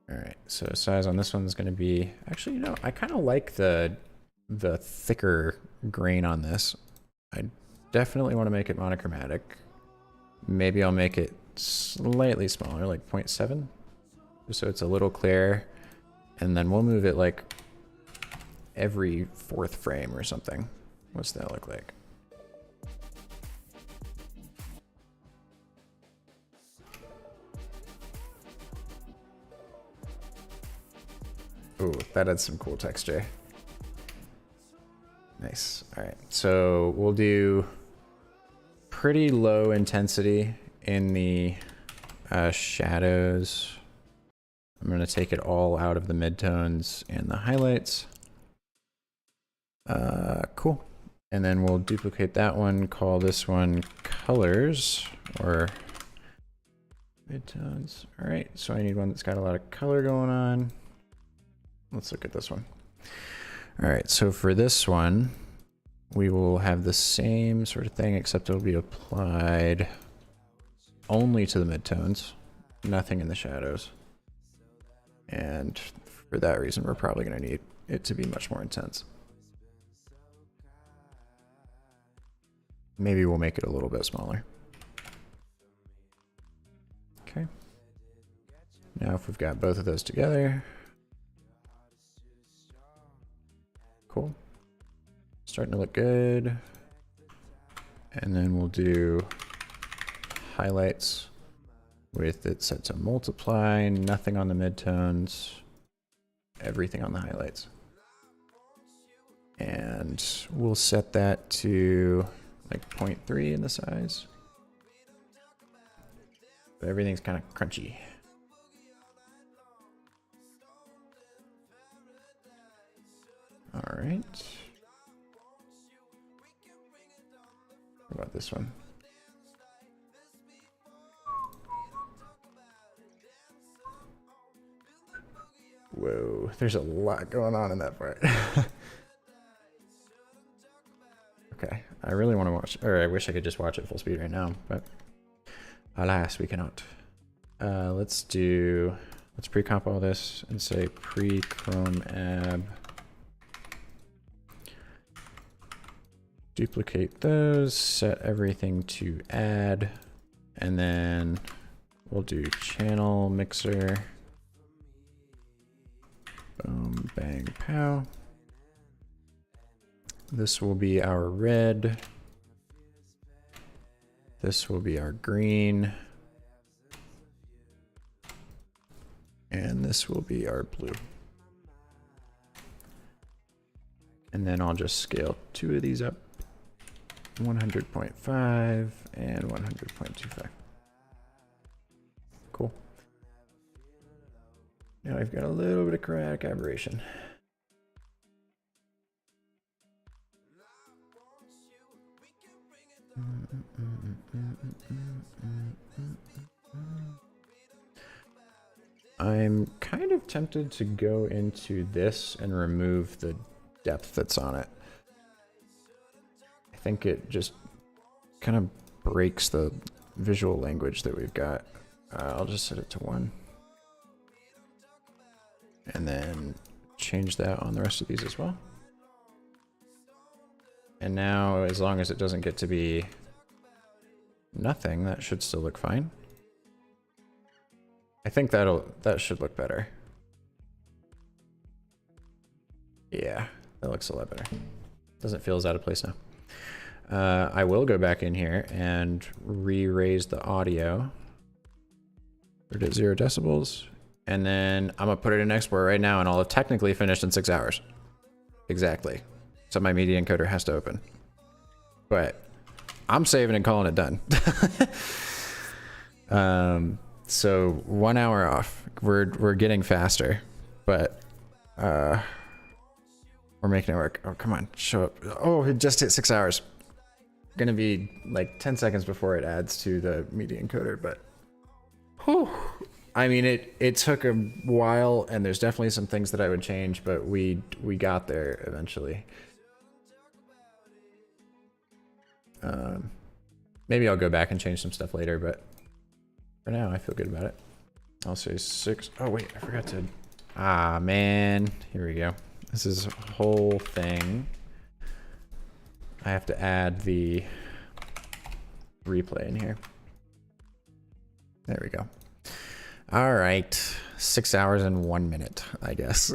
All right, so size on this one is going to be, actually, you know, I kind of like the thicker grain on this. I definitely want to make it monochromatic. Maybe I'll make it slightly smaller, like 0.7, so it's a little clearer, and then we'll move it like every 4th frame or something. What's that look like? Ooh, that adds some cool texture. Nice. All right, so we'll do pretty low intensity in the shadows. I'm going to take it all out of the midtones and the highlights. Cool. And then we'll duplicate that one, call this one colors or midtones. All right, so I need one that's got a lot of color going on. Let's look at this one. All right, so for this one, we will have the same sort of thing, except it'll be applied only to the midtones, nothing in the shadows. And for that reason, we're probably going to need it to be much more intense. Maybe we'll make it a little bit smaller. Okay. Now if we've got both of those together, cool. Starting to look good. And then we'll do highlights with it set to multiply, nothing on the midtones, everything on the highlights. And we'll set that to like 0.3 in the size. But everything's kind of crunchy. All right. What about this one? Whoa, there's a lot going on in that part. Okay, I really want to watch, or I wish I could just watch it full speed right now, but alas, we cannot. Let's pre-comp all this and say pre-chrome ab. Duplicate those, set everything to add, and then we'll do channel mixer. Boom, bang, pow. This will be our red. This will be our green. And this will be our blue. And then I'll just scale 2 of these up. 100.5 and 100.25. Cool. Now I've got a little bit of chromatic aberration. I'm kind of tempted to go into this and remove the depth that's on it. I think it just kind of breaks the visual language that we've got. I'll just set it to 1. And then change that on the rest of these as well. And now, as long as it doesn't get to be nothing, that should still look fine. I think that should look better. Yeah, that looks a lot better. Doesn't feel as out of place now. I will go back in here and re-raise the audio. Put it at 0 decibels. And then I'm gonna put it in export right now and I'll have technically finished in 6 hours. Exactly. So my media encoder has to open. But I'm saving and calling it done. So 1 hour off. We're getting faster, but we're making it work. Oh, come on, show up. Oh, it just hit 6 hours. Gonna be like 10 seconds before it adds to the media encoder, but whew. I mean, it took a while, and there's definitely some things that I would change, but we got there eventually. Maybe I'll go back and change some stuff later, but for now, I feel good about it. I'll say 6. Oh, wait, I forgot to. Ah, man. Here we go. This is a whole thing. I have to add the replay in here. There we go. All right. 6 hours and 1 minute, I guess.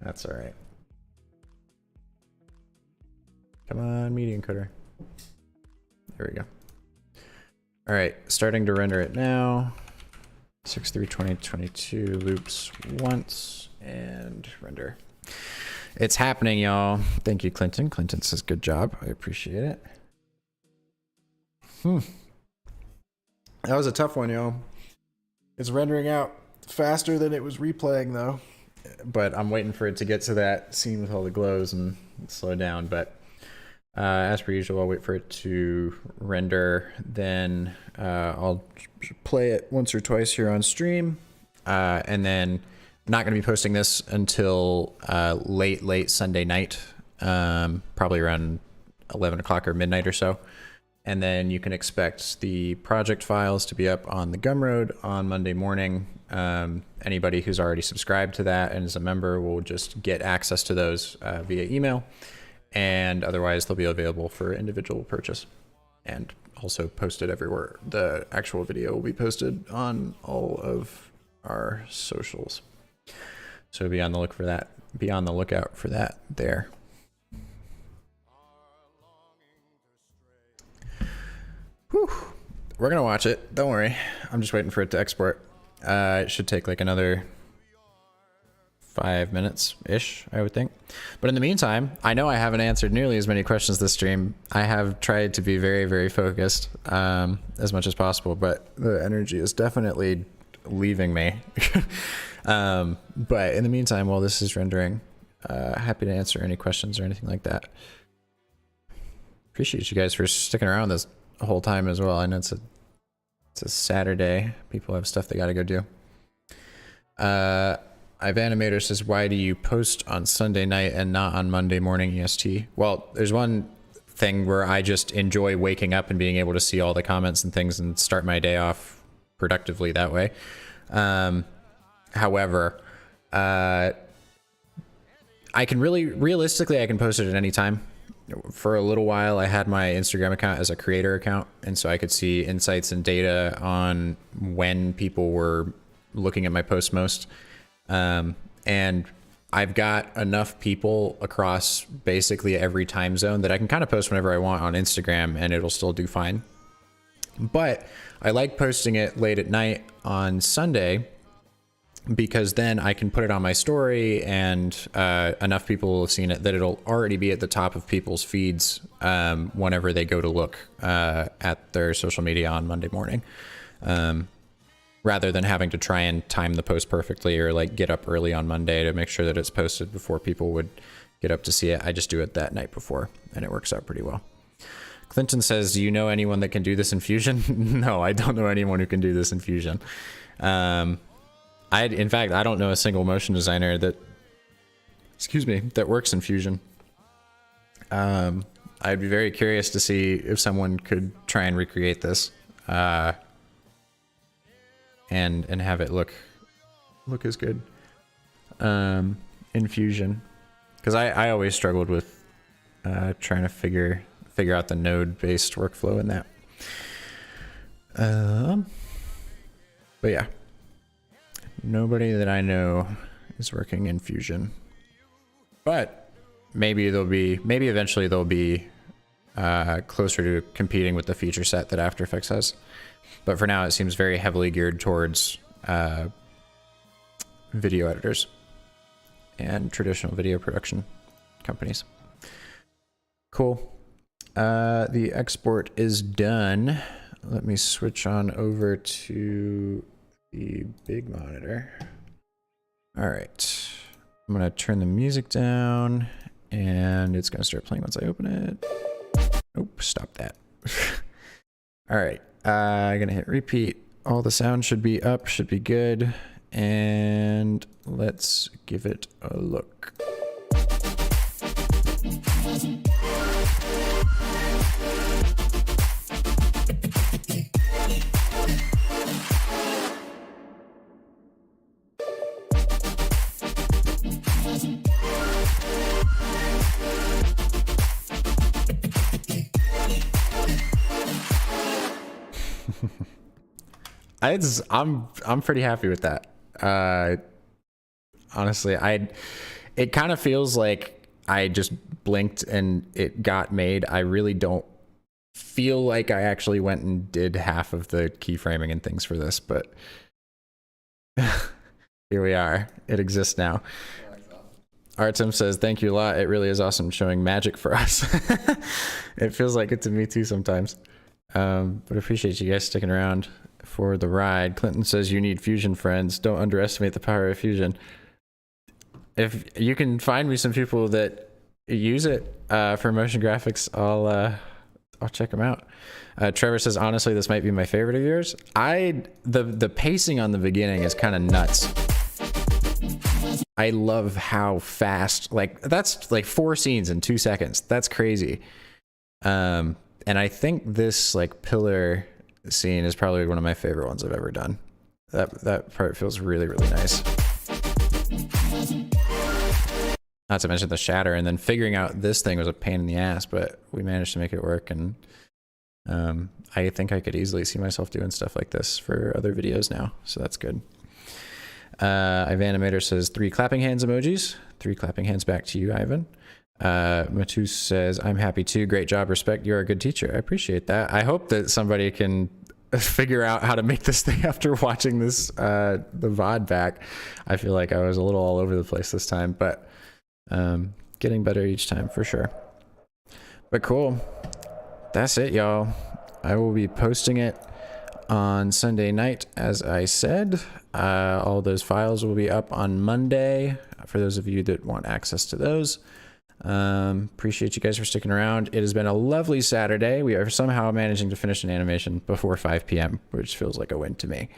That's all right. Come on, media encoder. There we go. All right, starting to render it now. 6/3/2022 loops once and render. It's happening, y'all. Thank you, Clinton. Clinton says good job. I appreciate it. That was a tough one, y'all. It's rendering out faster than it was replaying, though. But I'm waiting for it to get to that scene with all the glows and slow down. But as per usual, I'll wait for it to render. Then I'll play it once or twice here on stream. And then I'm not going to be posting this until late Sunday night, probably around 11 o'clock or midnight or so. And then you can expect the project files to be up on the Gumroad on Monday morning. Anybody who's already subscribed to that and is a member will just get access to those via email. And otherwise, they'll be available for individual purchase and also posted everywhere. The actual video will be posted on all of our socials. So be on the look for that. Be on the lookout for that there. Whew. We're gonna watch it. Don't worry. I'm just waiting for it to export. It should take like another 5 minutes-ish, I would think. But in the meantime, I know I haven't answered nearly as many questions this stream. I have tried to be very, very focused as much as possible, but the energy is definitely leaving me. But in the meantime, while this is rendering, happy to answer any questions or anything like that. Appreciate you guys for sticking around this whole time as well. I know it's a Saturday. People have stuff they got to go do. Ivanimator says, why do you post on Sunday night and not on Monday morning EST? Well, there's one thing where I just enjoy waking up and being able to see all the comments and things and start my day off productively that way. However, I can realistically, I can post it at any time. For a little while, I had my Instagram account as a creator account, and so I could see insights and data on when people were looking at my posts most. And I've got enough people across basically every time zone that I can kind of post whenever I want on Instagram and it'll still do fine. But I like posting it late at night on Sunday because then I can put it on my story and enough people will have seen it that it'll already be at the top of people's feeds whenever they go to look at their social media on Monday morning. Rather than having to try and time the post perfectly or like get up early on Monday to make sure that it's posted before people would get up to see it. I just do it that night before and it works out pretty well. Clinton says, do you know anyone that can do this in Fusion? No, I don't know anyone who can do this in Fusion. In fact, I don't know a single motion designer that, that works in Fusion. I'd be very curious to see if someone could try and recreate this. And have it look as good in Fusion, because I always struggled with trying to figure out the node based workflow in that. But yeah, nobody that I know is working in Fusion, but maybe eventually they'll be closer to competing with the feature set that After Effects has. But for now, it seems very heavily geared towards video editors and traditional video production companies. Cool. The export is done. Let me switch on over to the big monitor. All right. I'm going to turn the music down and it's going to start playing once I open it. Nope, stop that. All right. I'm going to hit repeat. All the sound should be up, should be good. And let's give it a look. I'm pretty happy with that. Honestly, it kind of feels like I just blinked and it got made. I really don't feel like I actually went and did half of the keyframing and things for this, but here we are. It exists now. Artem says, thank you a lot. It really is awesome showing magic for us. It feels like it to me too sometimes. But appreciate you guys sticking around for the ride. Clinton says you need fusion friends. Don't underestimate the power of fusion. If you can find me some people that use it for motion graphics, I'll check them out. Trevor says, honestly, this might be my favorite of yours. The pacing on the beginning is kind of nuts. I love how fast, like that's like 4 scenes in 2 seconds. That's crazy. And I think this like pillar scene is probably one of my favorite ones I've ever done. That part feels really, really nice. Not to mention the shatter, and then figuring out this thing was a pain in the ass, but we managed to make it work. And I think I could easily see myself doing stuff like this for other videos now. So that's good. Ivan Animator says 3 clapping hands emojis. 3 clapping hands back to you, Ivan. Matus says, I'm happy too. Great job. Respect. You're a good teacher. I appreciate that. I hope that somebody can figure out how to make this thing after watching this, the VOD back. I feel like I was a little all over the place this time, but getting better each time for sure. But cool. That's it, y'all. I will be posting it on Sunday night, as I said. All those files will be up on Monday for those of you that want access to those. Appreciate you guys for sticking around. It has been a lovely Saturday. We are somehow managing to finish an animation before 5 p.m., which feels like a win to me.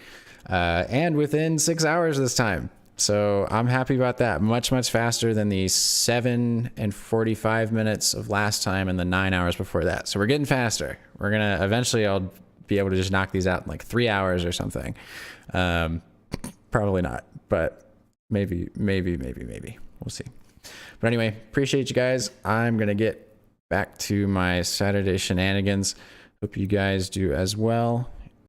And within 6 hours this time. So I'm happy about that. Much, much faster than the 7 and 45 minutes of last time and the 9 hours before that. So we're getting faster. We're gonna eventually I'll be able to just knock these out in like 3 hours or something. Probably not, but maybe. We'll see. But anyway, appreciate you guys. I'm going to get back to my Saturday shenanigans. Hope you guys do as well.